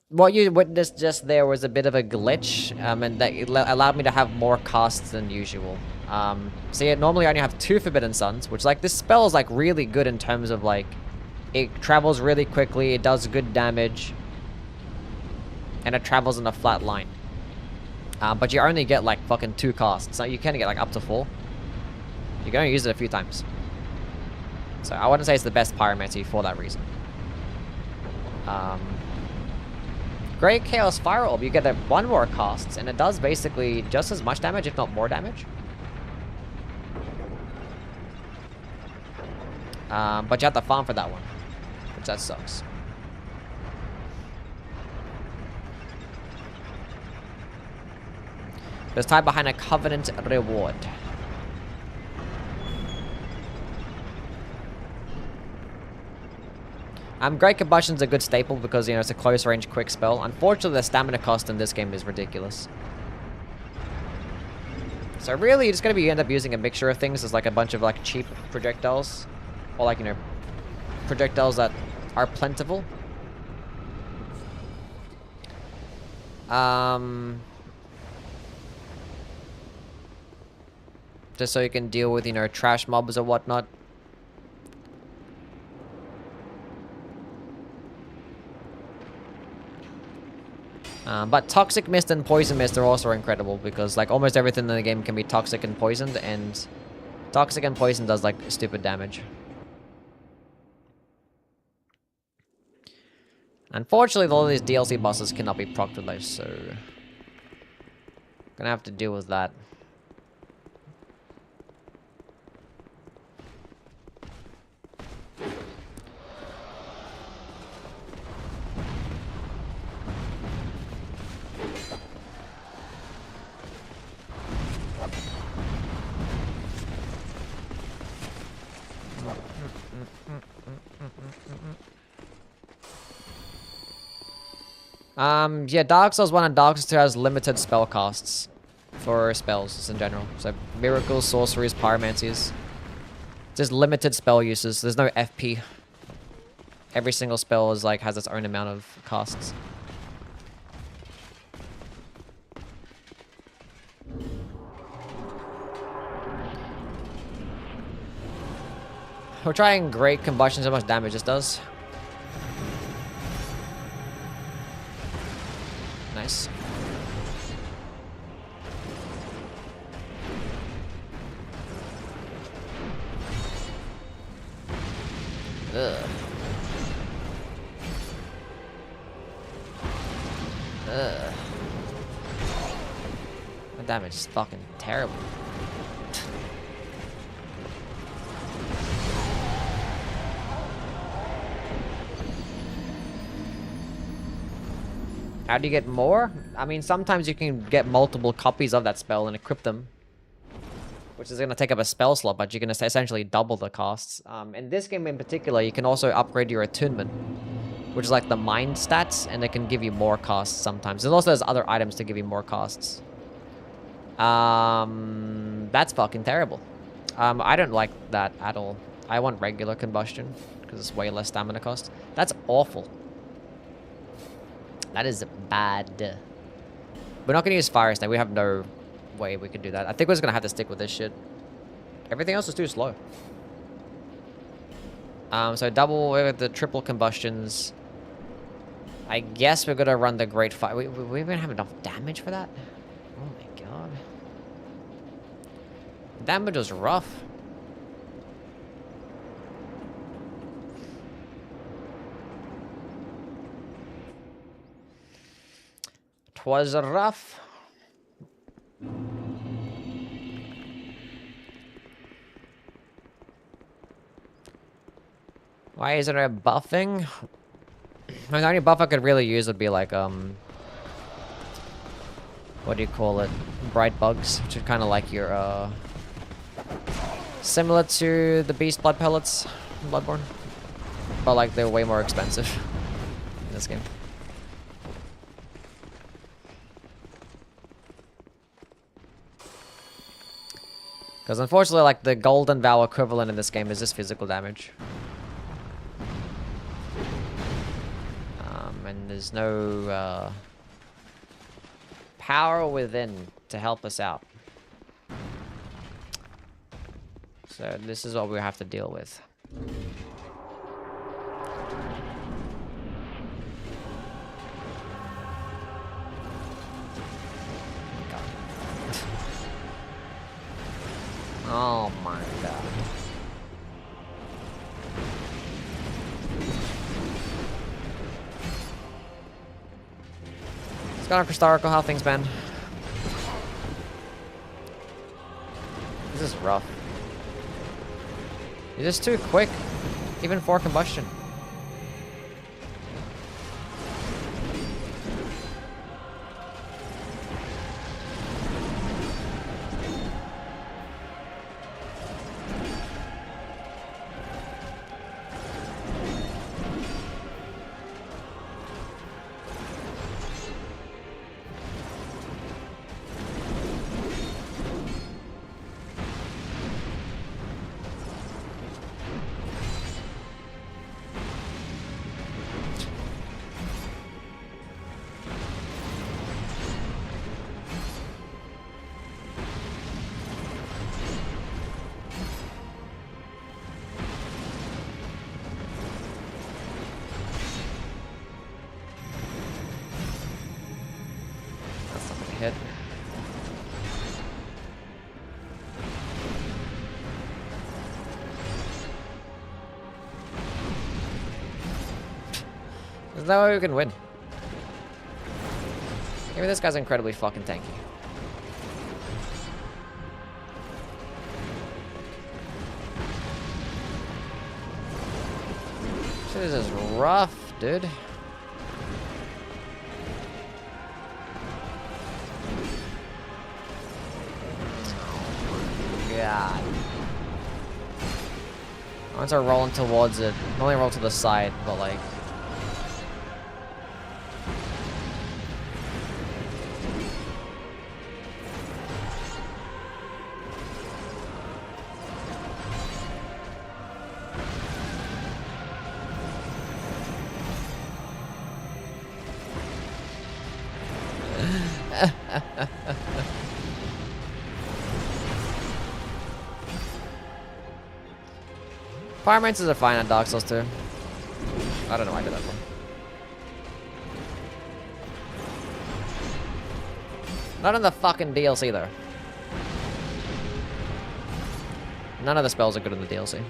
what you witnessed just there was a bit of a glitch, and that allowed me to have more casts than usual. See, normally I only have 2 Forbidden Suns, which, like, this spell is, like, really good in terms of, like, it travels really quickly, it does good damage, and it travels in a flat line. But you only get, like, fucking 2 casts. So you can get, like, up to 4. You're going to use it a few times. So I wouldn't say it's the best Pyromancy for that reason. Great Chaos Fire Orb, you get 1 more cast, and it does basically just as much damage, if not more damage. But you have to farm for that one, which that sucks. There's tied behind a Covenant reward. Great Combustion's a good staple because, you know, it's a close-range quick spell. Unfortunately, the stamina cost in this game is ridiculous. So really, you're just gonna end up using a mixture of things as like a bunch of like cheap projectiles. Or like, you know, projectiles that are plentiful. Just so you can deal with, you know, trash mobs or whatnot. But Toxic Mist and Poison Mist are also incredible because, like, almost everything in the game can be toxic and poisoned, and Toxic and Poison does, like, stupid damage. Unfortunately, all these DLC bosses cannot be procced with those, so... Gonna have to deal with that. Yeah, Dark Souls 1 and Dark Souls 2 has limited spell costs for spells in general. So, miracles, sorceries, pyromancies. Just limited spell uses. There's no FP. Every single spell is like has its own amount of costs. We're trying Great Combustion, so much damage this does. Nice. Ugh. Ugh. My damage is fucking terrible. How do you get more? I mean, sometimes you can get multiple copies of that spell and equip them. Which is going to take up a spell slot, but you can essentially double the costs. In this game in particular, you can also upgrade your attunement. Which is like the mind stats, and it can give you more costs sometimes. There's other items to give you more costs. That's fucking terrible. I don't like that at all. I want regular combustion, because it's way less stamina cost. That's awful. That is bad. We're not going to use Fire Snake. We have no way we could do that. I think we're just going to have to stick with this shit. Everything else is too slow. So double with the triple combustions. I guess we're going to run the Great Fire. We even have enough damage for that? Oh my god. Damage was rough. Was rough. Why isn't there buffing? I mean, the only buff I could really use would be like, what do you call it? Bright bugs, which are kind of like your, similar to the Beast Blood pellets in Bloodborne. But like, they're way more expensive in this game. Because unfortunately, like, the Golden Vow equivalent in this game is just physical damage. And there's no, power within to help us out. So this is what we have to deal with. Oh my god. It's gone Crystarchal, how things been? This is rough. You're just too quick, even for combustion. There's no way we can win. Maybe this guy's incredibly fucking tanky. Shit, this is rough, dude. God. Once I rolling towards it, I only roll to the side, but like. Pyromancers are fine on Dark Souls 2. I don't know why I did that one. Not in the fucking DLC though. None of the spells are good in the DLC.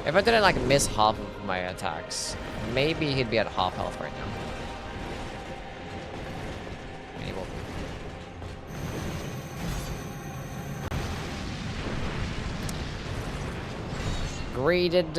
If I didn't like miss half of my attacks, maybe he'd be at half health right now. Maybe. Greeted.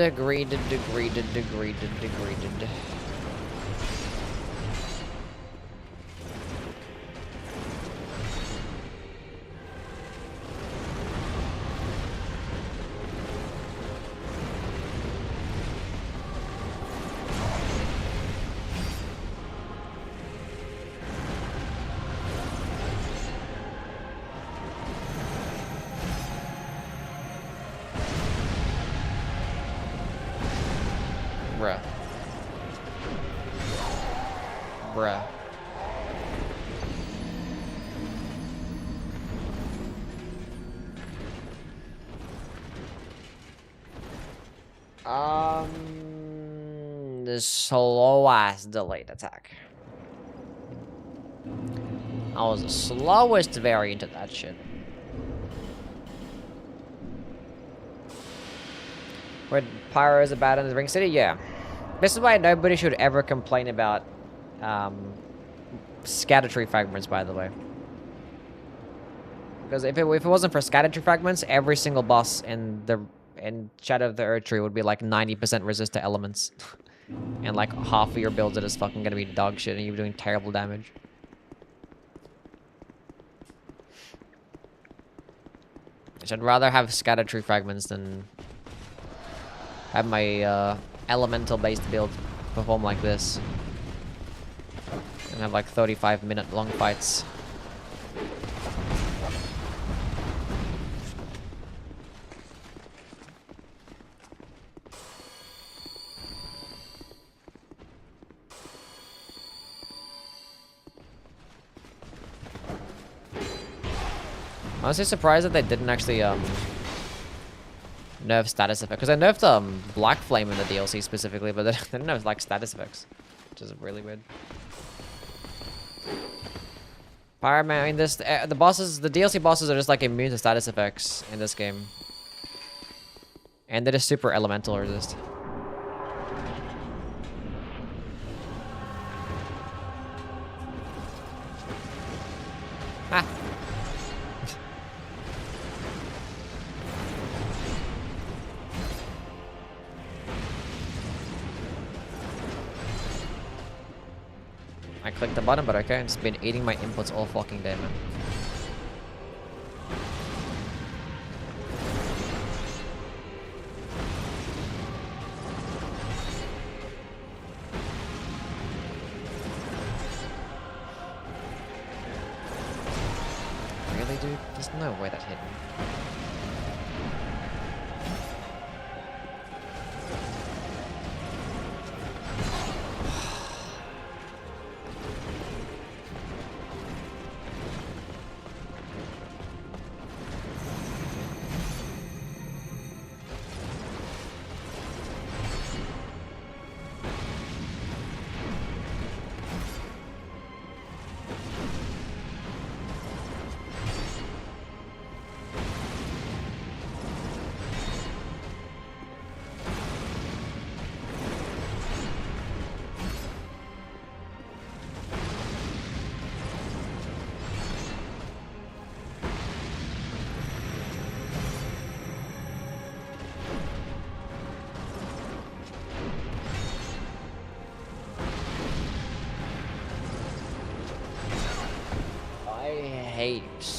Bruh. Bruh. The slow ass delayed attack. I was the slowest variant of that shit. Where pyros are bad in the Ring City? Yeah. This is why nobody should ever complain about scatter tree fragments, by the way. Because if it wasn't for scatter tree fragments, every single boss in Shadow of the Erdtree would be like 90% resist to elements. And like half of your builds are just fucking gonna be dog shit and you're doing terrible damage. I'd rather have scatter tree fragments than have my elemental based build perform like this and have like 35-minute long fights. I'm honestly surprised that they didn't actually nerf status effect, because I nerfed Black Flame in the DLC specifically, but they didn't nerf like status effects, which is really weird. Pyroman, I mean, this the DLC bosses are just like immune to status effects in this game, and they're just super elemental resist. Ah. I clicked the button, but okay, I've just been eating my inputs all fucking day, man. Really, dude? There's no way that hit me.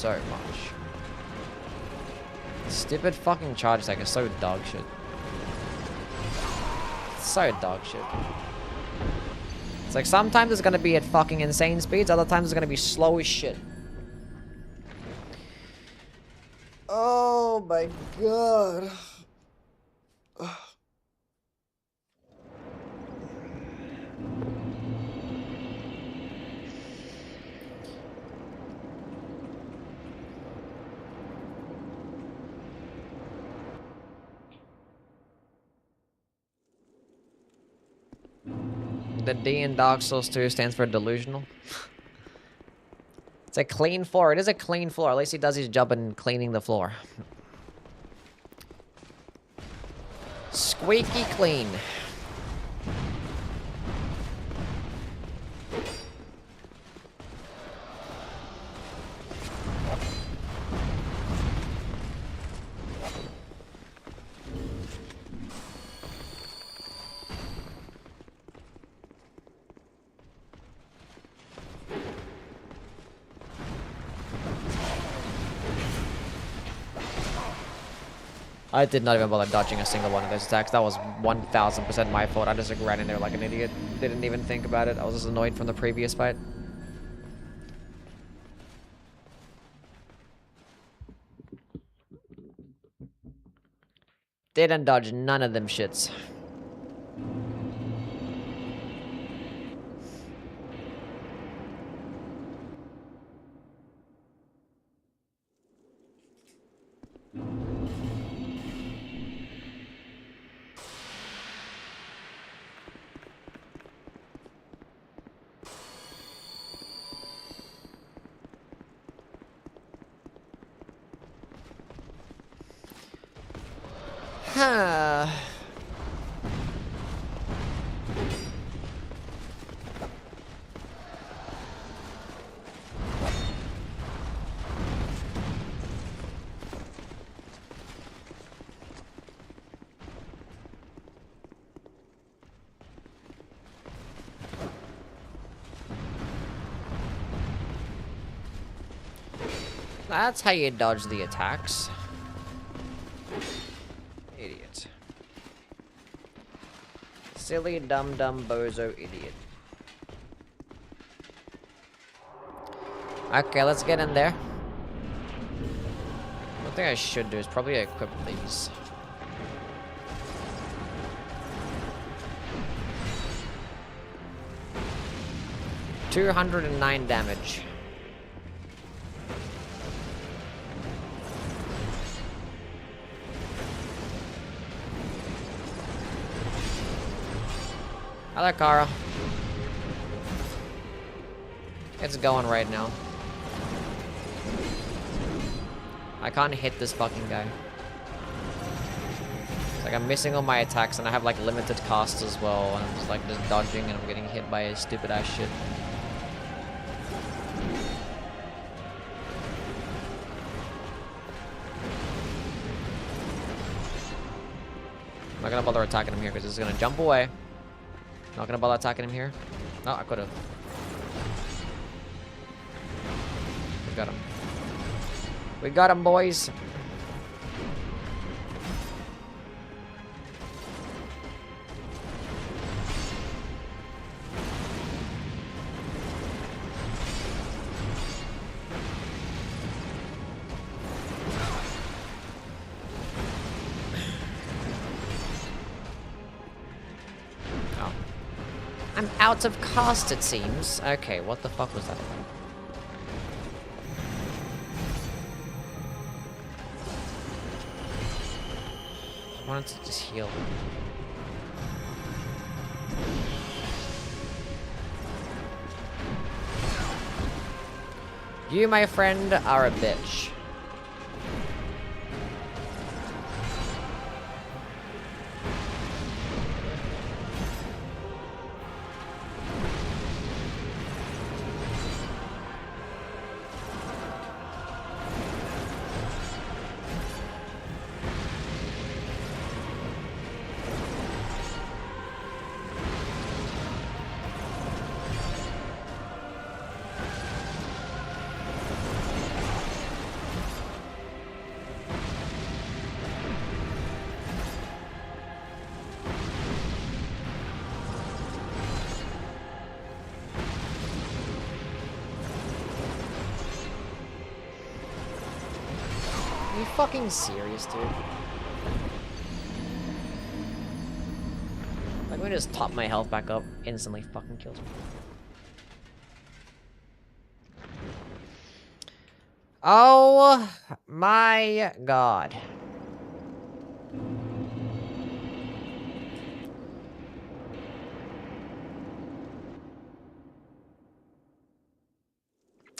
so much. Stupid fucking charge attack is so dog shit. So dog shit. It's like sometimes it's gonna be at fucking insane speeds, other times it's gonna be slow as shit. Oh my god. The D in Dark Souls 2 stands for delusional. It's a clean floor. It is a clean floor. At least he does his job in cleaning the floor. Squeaky clean. I did not even bother dodging a single one of those attacks. That was 1000% my fault. I just like, ran in there like an idiot. Didn't even think about it. I was just annoyed from the previous fight. Didn't dodge none of them shits. Huh. That's how you dodge the attacks. Idiot. Silly, dumb, bozo idiot. Okay, let's get in there. One thing I should do is probably equip these. $209 damage. Hello, Kara. It's going right now. I can't hit this fucking guy. It's like I'm missing all my attacks and I have like limited cost as well, and I'm just like just dodging and I'm getting hit by his stupid ass shit. I'm not gonna bother attacking him here because he's gonna jump away. Not gonna bother attacking him here. No, I could've. We got him. We got him, boys. I'm out of cost, it seems. Okay, what the fuck was that about? I wanted to just heal. You, my friend, are a bitch. fucking serious, dude? Like, let me just top my health back up. Instantly fucking kills me. Oh my god.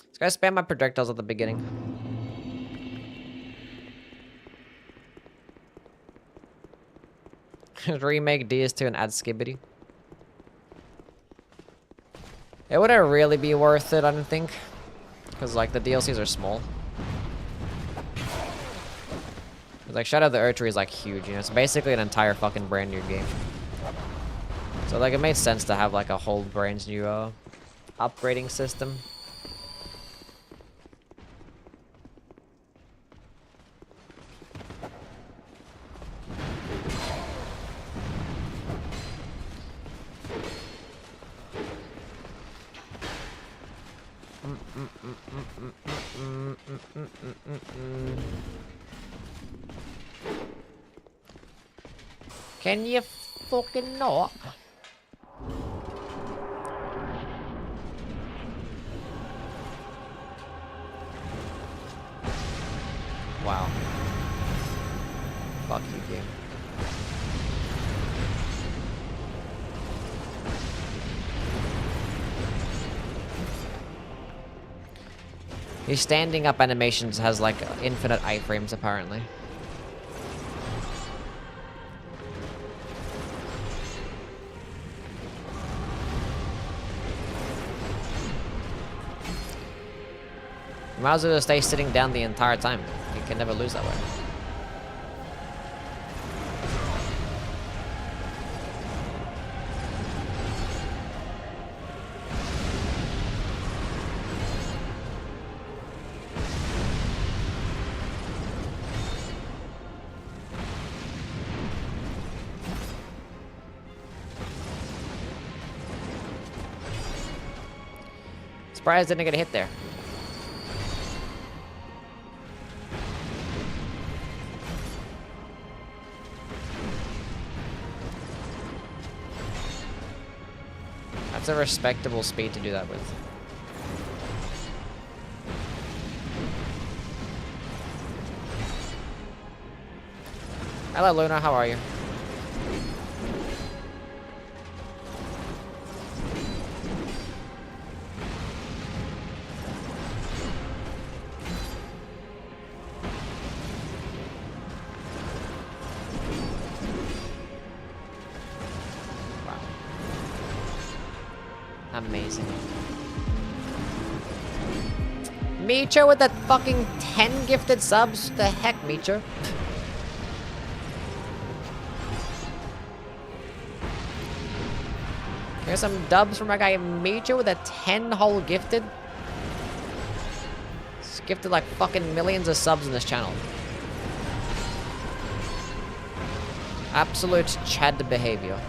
This guy spam my projectiles at the beginning. Remake DS2 and add Skibbity. It wouldn't really be worth it, I don't think. Because, like, the DLCs are small. Like, Shadow of the Erdtree is, like, huge, you know? It's basically an entire fucking brand new game. So, like, it made sense to have, like, a whole brand new, upgrading system. Can you fucking not? Wow. Fuck you, game. His standing up animations has like infinite iframes apparently. You might as well stay sitting down the entire time. You can never lose that way. Surprised didn't get a hit there. That's a respectable speed to do that with. Hello, Luna. How are you? Amazing. Micho with that fucking 10 gifted subs? The heck, Micho? Here's some dubs from my guy Micho with a 10 whole gifted. He's gifted like fucking millions of subs in this channel. Absolute Chad behavior.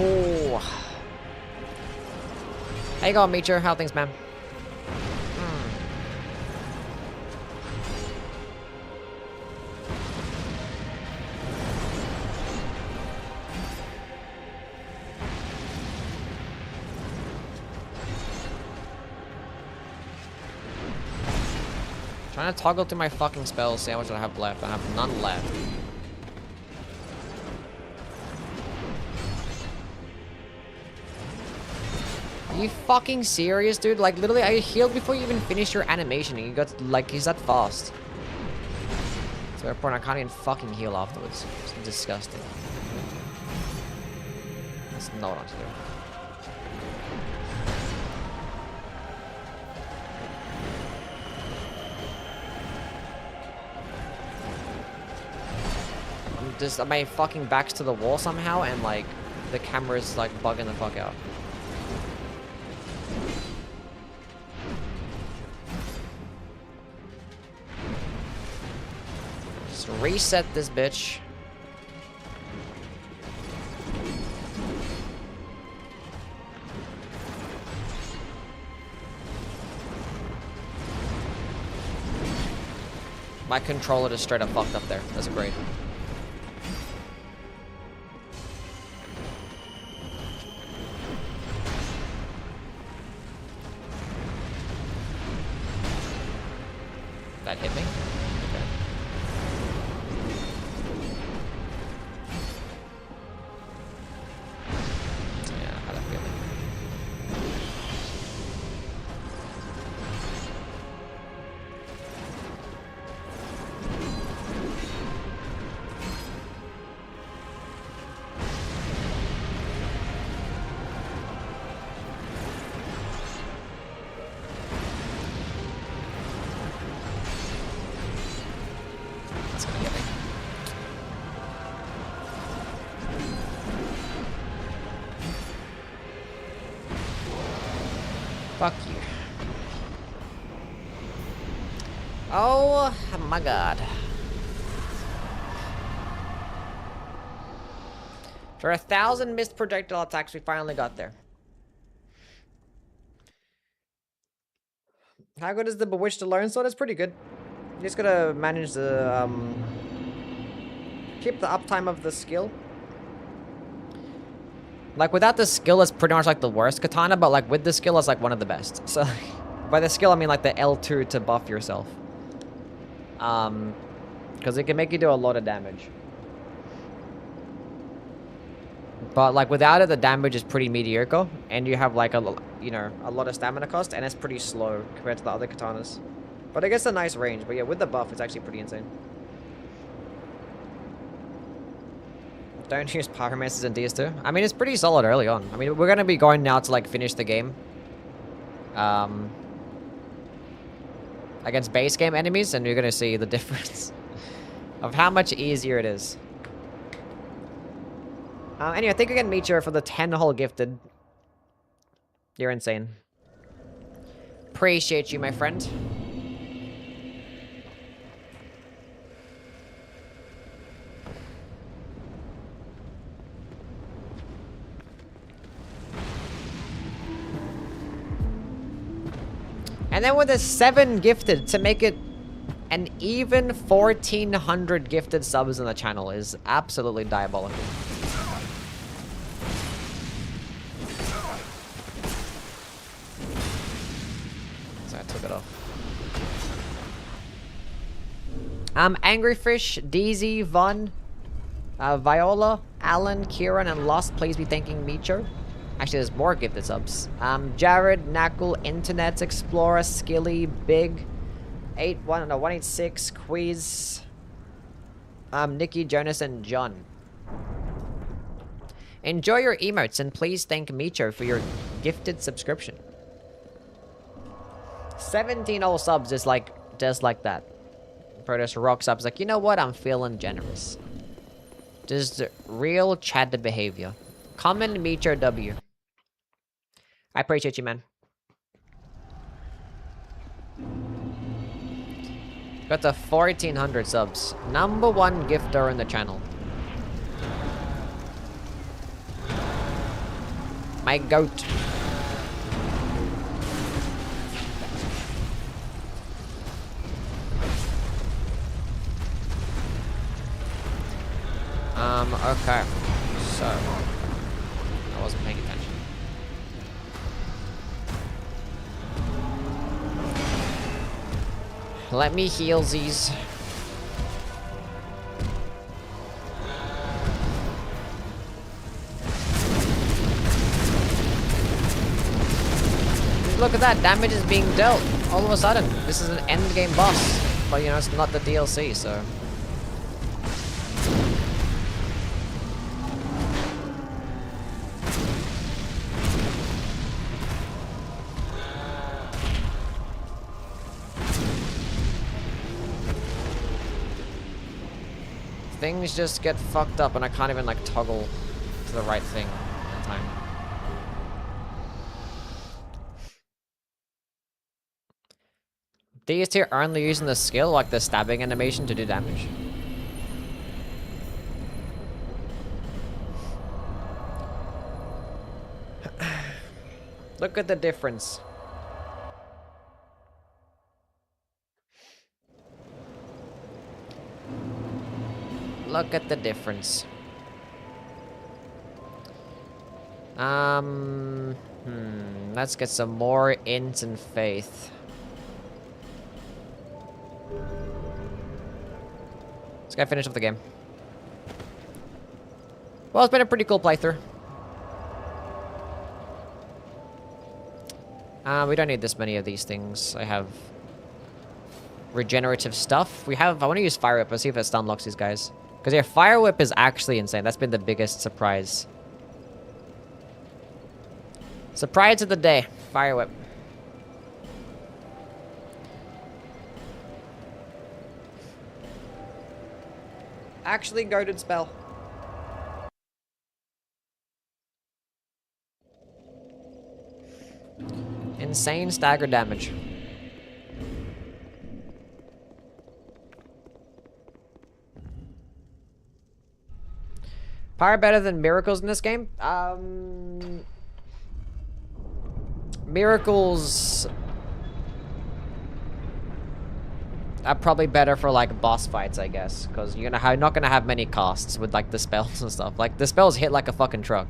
Oh. How you going, Meecher? How things, man? Trying to toggle through my fucking spells, see how much I have left. I have none left. Are you fucking serious, dude? Like, literally, I healed before you even finished your animation, and you got, like, he's that fast. So, at a point, I can't even fucking heal afterwards. It's disgusting. That's not what I'm doing. Just my fucking back's to the wall somehow, and like the camera's like bugging the fuck out. Just reset this bitch. My controller just straight up fucked up there. That's great. That hit me? Okay. Yeah, I had a feeling. That's gonna get me. Fuck you. Oh my god. For 1,000 missed projectile attacks, we finally got there. How good is the Bewitched Alone Sword? It's pretty good. You just gotta manage the, keep the uptime of the skill. Like, without the skill, it's pretty much like the worst katana, but like with the skill, it's like one of the best. So, by the skill, I mean like the L2 to buff yourself. Because it can make you do a lot of damage. But like without it, the damage is pretty mediocre, and you have like a lot of stamina cost, and it's pretty slow compared to the other katanas. But it gets a nice range. But yeah, with the buff, it's actually pretty insane. Don't use pyromancers in DS2. I mean, it's pretty solid early on. I mean, we're gonna be going now to like finish the game. Against base game enemies, and you're gonna see the difference of how much easier it is. Anyway, thank you again, Meecher, for the 10-hole gifted. You're insane. Appreciate you, my friend. And then with a 7 gifted to make it an even 1,400 gifted subs on the channel is absolutely diabolical. So I took it off. Angry Fish, DZ, Von, Viola, Alan, Kieran, and Lost, please be thanking Meecher. Actually, there's more gifted subs. Jared, Knuckle, Internet Explorer, Skilly, Big, 186, Quiz, Nikki, Jonas, and John. Enjoy your emotes, and please thank Meecher for your gifted subscription. 17 old subs is like, just like that. Proteus rocks up, is like, you know what, I'm feeling generous. Just real Chad behavior. Comment Meecher W. I appreciate you, man. Got to 1,400 subs. #1 gifter in the channel. My goat. Okay. So, I wasn't paying attention. Let me heal these. Look at that, damage is being dealt. All of a sudden, this is an endgame boss. But you know, it's not the DLC, so... Things just get fucked up and I can't even like toggle to the right thing in time. These two are only using the skill, like the stabbing animation, to do damage. Look at the difference. Look at the difference. Let's get some more int and faith. Let's go finish up the game. Well, it's been a pretty cool playthrough. We don't need this many of these things. I have regenerative stuff. I want to use Fire Whip. Let's see if it stun locks these guys. Because yeah, Fire Whip is actually insane. That's been the biggest surprise. Surprise of the day. Fire Whip. Actually goated spell. Insane stagger damage. Power better than Miracles in this game? Miracles are probably better for like boss fights, I guess, because you're not gonna have many costs with like the spells and stuff. Like the spells hit like a fucking truck,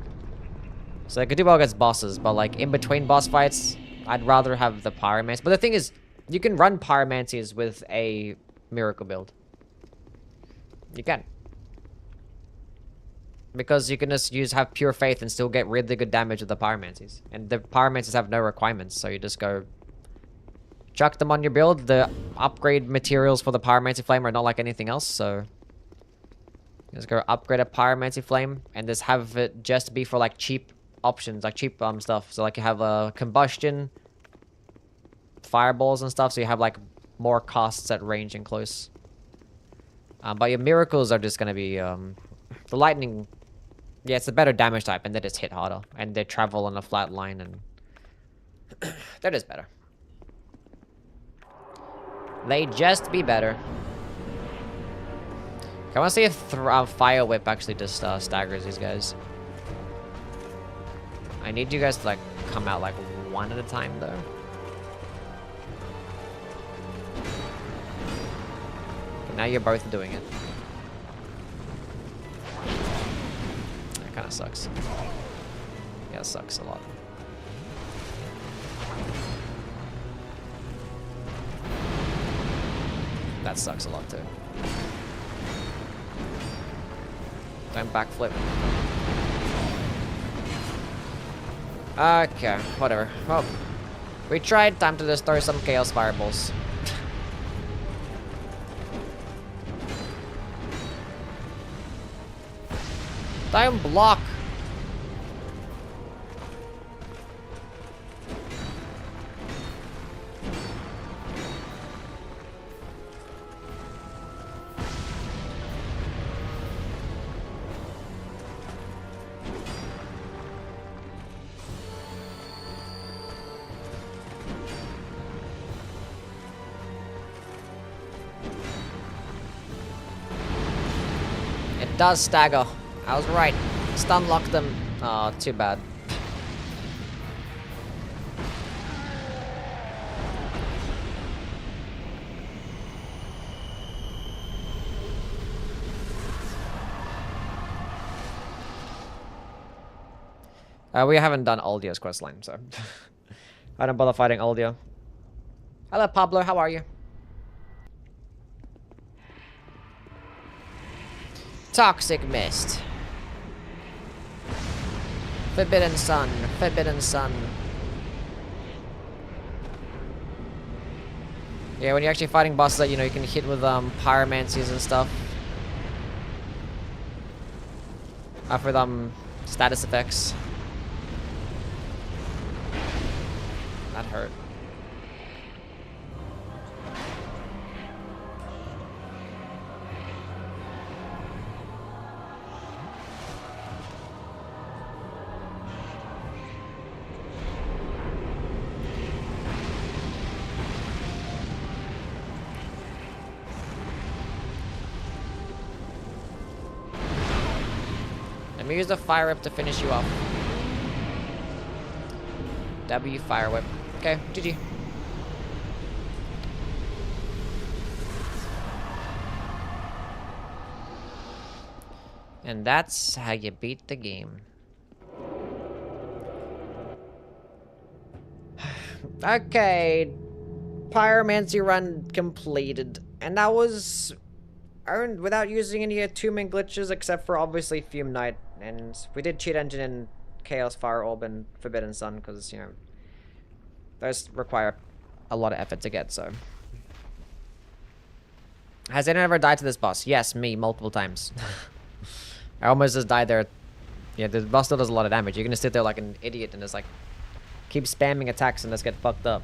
so they could do well against bosses. But like in between boss fights, I'd rather have the Pyromancy. But the thing is, you can run Pyromancies with a Miracle build. You can. Because you can just have Pure Faith and still get really good damage with the Pyromancies. And the Pyromancies have no requirements, so you just go chuck them on your build. The upgrade materials for the Pyromancy Flame are not like anything else, so just go upgrade a Pyromancy Flame and just have it just be for like cheap options, like cheap stuff. So like you have a combustion, fireballs and stuff, so you have like more costs at range and close. But your miracles are just gonna be the lightning. Yeah, it's a better damage type, and they just hit harder, and they travel on a flat line, and that is better. They just be better. I want to see if Fire Whip actually just staggers these guys. I need you guys to like come out like one at a time, though. Okay, now you're both doing it. Kind of sucks. Yeah, it sucks a lot. That sucks a lot too. Don't backflip. Okay, whatever. Well, we tried. Time to just throw some Chaos Fireballs. Don't block. It does stagger. I was right. Stun lock them. Oh, too bad. We haven't done Aldia's questline, so I don't bother fighting Aldia. Hello, Pablo. How are you? Toxic Mist. Forbidden Sun. Forbidden Sun. Yeah, when you're actually fighting bosses that, you know, you can hit with pyromancies and stuff. For status effects. That hurt. me use the Fire Whip to finish you off. W Fire Whip. Okay, GG. And that's how you beat the game. Okay. Pyromancy run completed. And that was earned without using any attunement glitches except for obviously Fume Knight. And we did Cheat Engine in Chaos Fire Orb and Forbidden Sun because, you know, those require a lot of effort to get, so. Has anyone ever died to this boss? Yes, me, multiple times. I almost just died there. Yeah, the boss still does a lot of damage. You're gonna sit there like an idiot and just like keep spamming attacks and just get fucked up.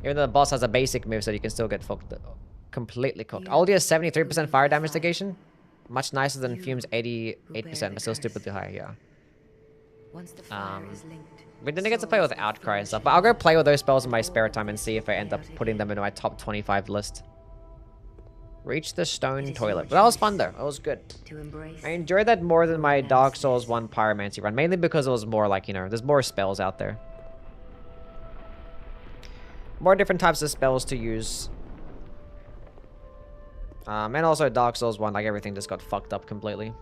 Even though the boss has a basic move, so you can still get fucked up. Completely cooked. Aldi has 73% fire damage negation. Much nicer than Fume's 88%, but still stupidly high, yeah. Once the fire is linked, We didn't get to play with Outcry and stuff, but I'll go play with those spells in my spare time and see if I end up putting them into my top 25 list. Reach the stone toilet. But that was fun though. It was good. to embrace I enjoyed that more than my Dark Souls 1 Pyromancy run. Mainly because it was more like, you know, there's more spells out there. More different types of spells to use. And also Dark Souls 1, like everything just got fucked up completely.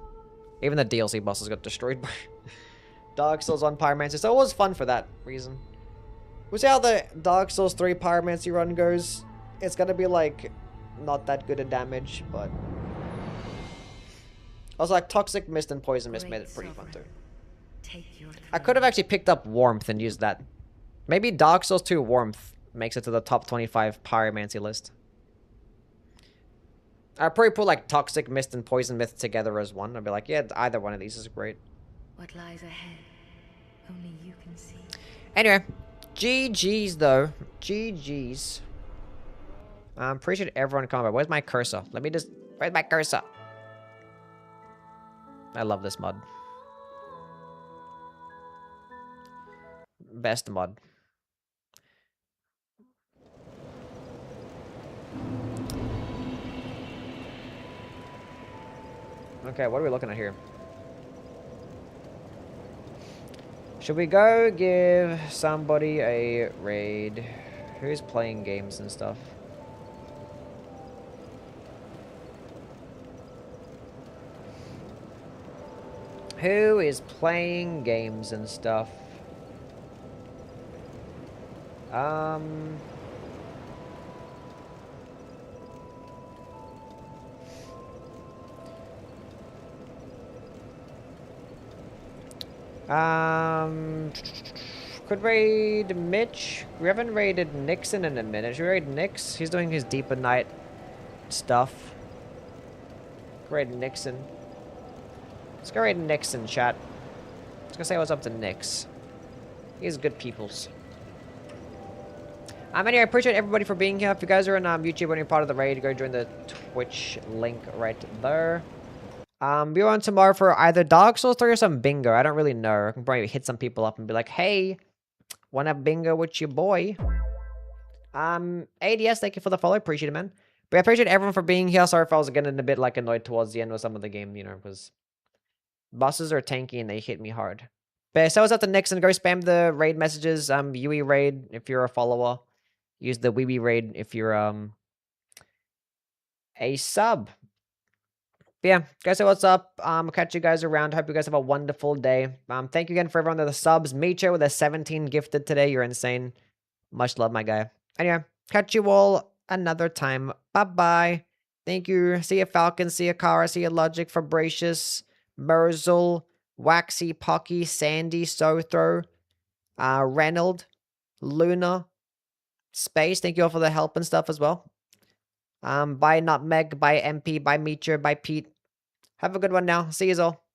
Even the DLC bosses got destroyed by Dark Souls 1 Pyromancy. So it was fun for that reason. We'll see how the Dark Souls 3 Pyromancy run goes. It's gonna be like not that good at damage, but also like Toxic Mist and Poison Mist made it pretty fun too. take your I could have actually picked up Warmth and used that. Maybe Dark Souls 2 Warmth makes it to the top 25 Pyromancy list. I'd probably put like Toxic Mist and Poison Mist together as one. I'd be like, yeah, either one of these is great. what lies ahead. Only you can see. Anyway, GG's though. GG's. Appreciate everyone in combat. Where's my cursor? Let me just... Where's my cursor? I love this mod. Best mod. Okay, what are we looking at here? Should we go give somebody a raid? Who's playing games and stuff? Who is playing games and stuff? Could raid Mitch. We haven't raided Nixon in a minute. Should we raid Nix? He's doing his Deep at Night stuff. Raid Nixon. Let's go raid Nixon, chat. Let's go say what's up to Nix. He's good peoples. Anyway, I appreciate everybody for being here. If you guys are on YouTube and you're part of the raid, go join the Twitch link right there. Be on tomorrow for either Dark Souls 3 or some bingo. I don't really know. I can probably hit some people up and be like, hey, wanna bingo with your boy? ADS, thank you for the follow. Appreciate it, man. But I appreciate everyone for being here. Sorry if I was getting a bit like annoyed towards the end of some of the game, you know, because bosses are tanky and they hit me hard. But so what's up to Nixon? Go spam the raid messages. Yui raid if you're a follower. Use the Weeby raid if you're a sub. But yeah, guys, so what's up? I'll catch you guys around. Hope you guys have a wonderful day. Thank you again for everyone that the subs. Micho with a 17 gifted today. You're insane. Much love, my guy. Anyway, catch you all another time. Bye-bye. Thank you. See you, Falcon. See you, Kara. See you, Logic, Fabricius, Merzel, Waxy, Pocky, Sandy, Sothro, Reynold, Luna, Space. Thank you all for the help and stuff as well. Bye Nutmeg, bye MP, bye Meacher, bye Pete. Have a good one now. See you all.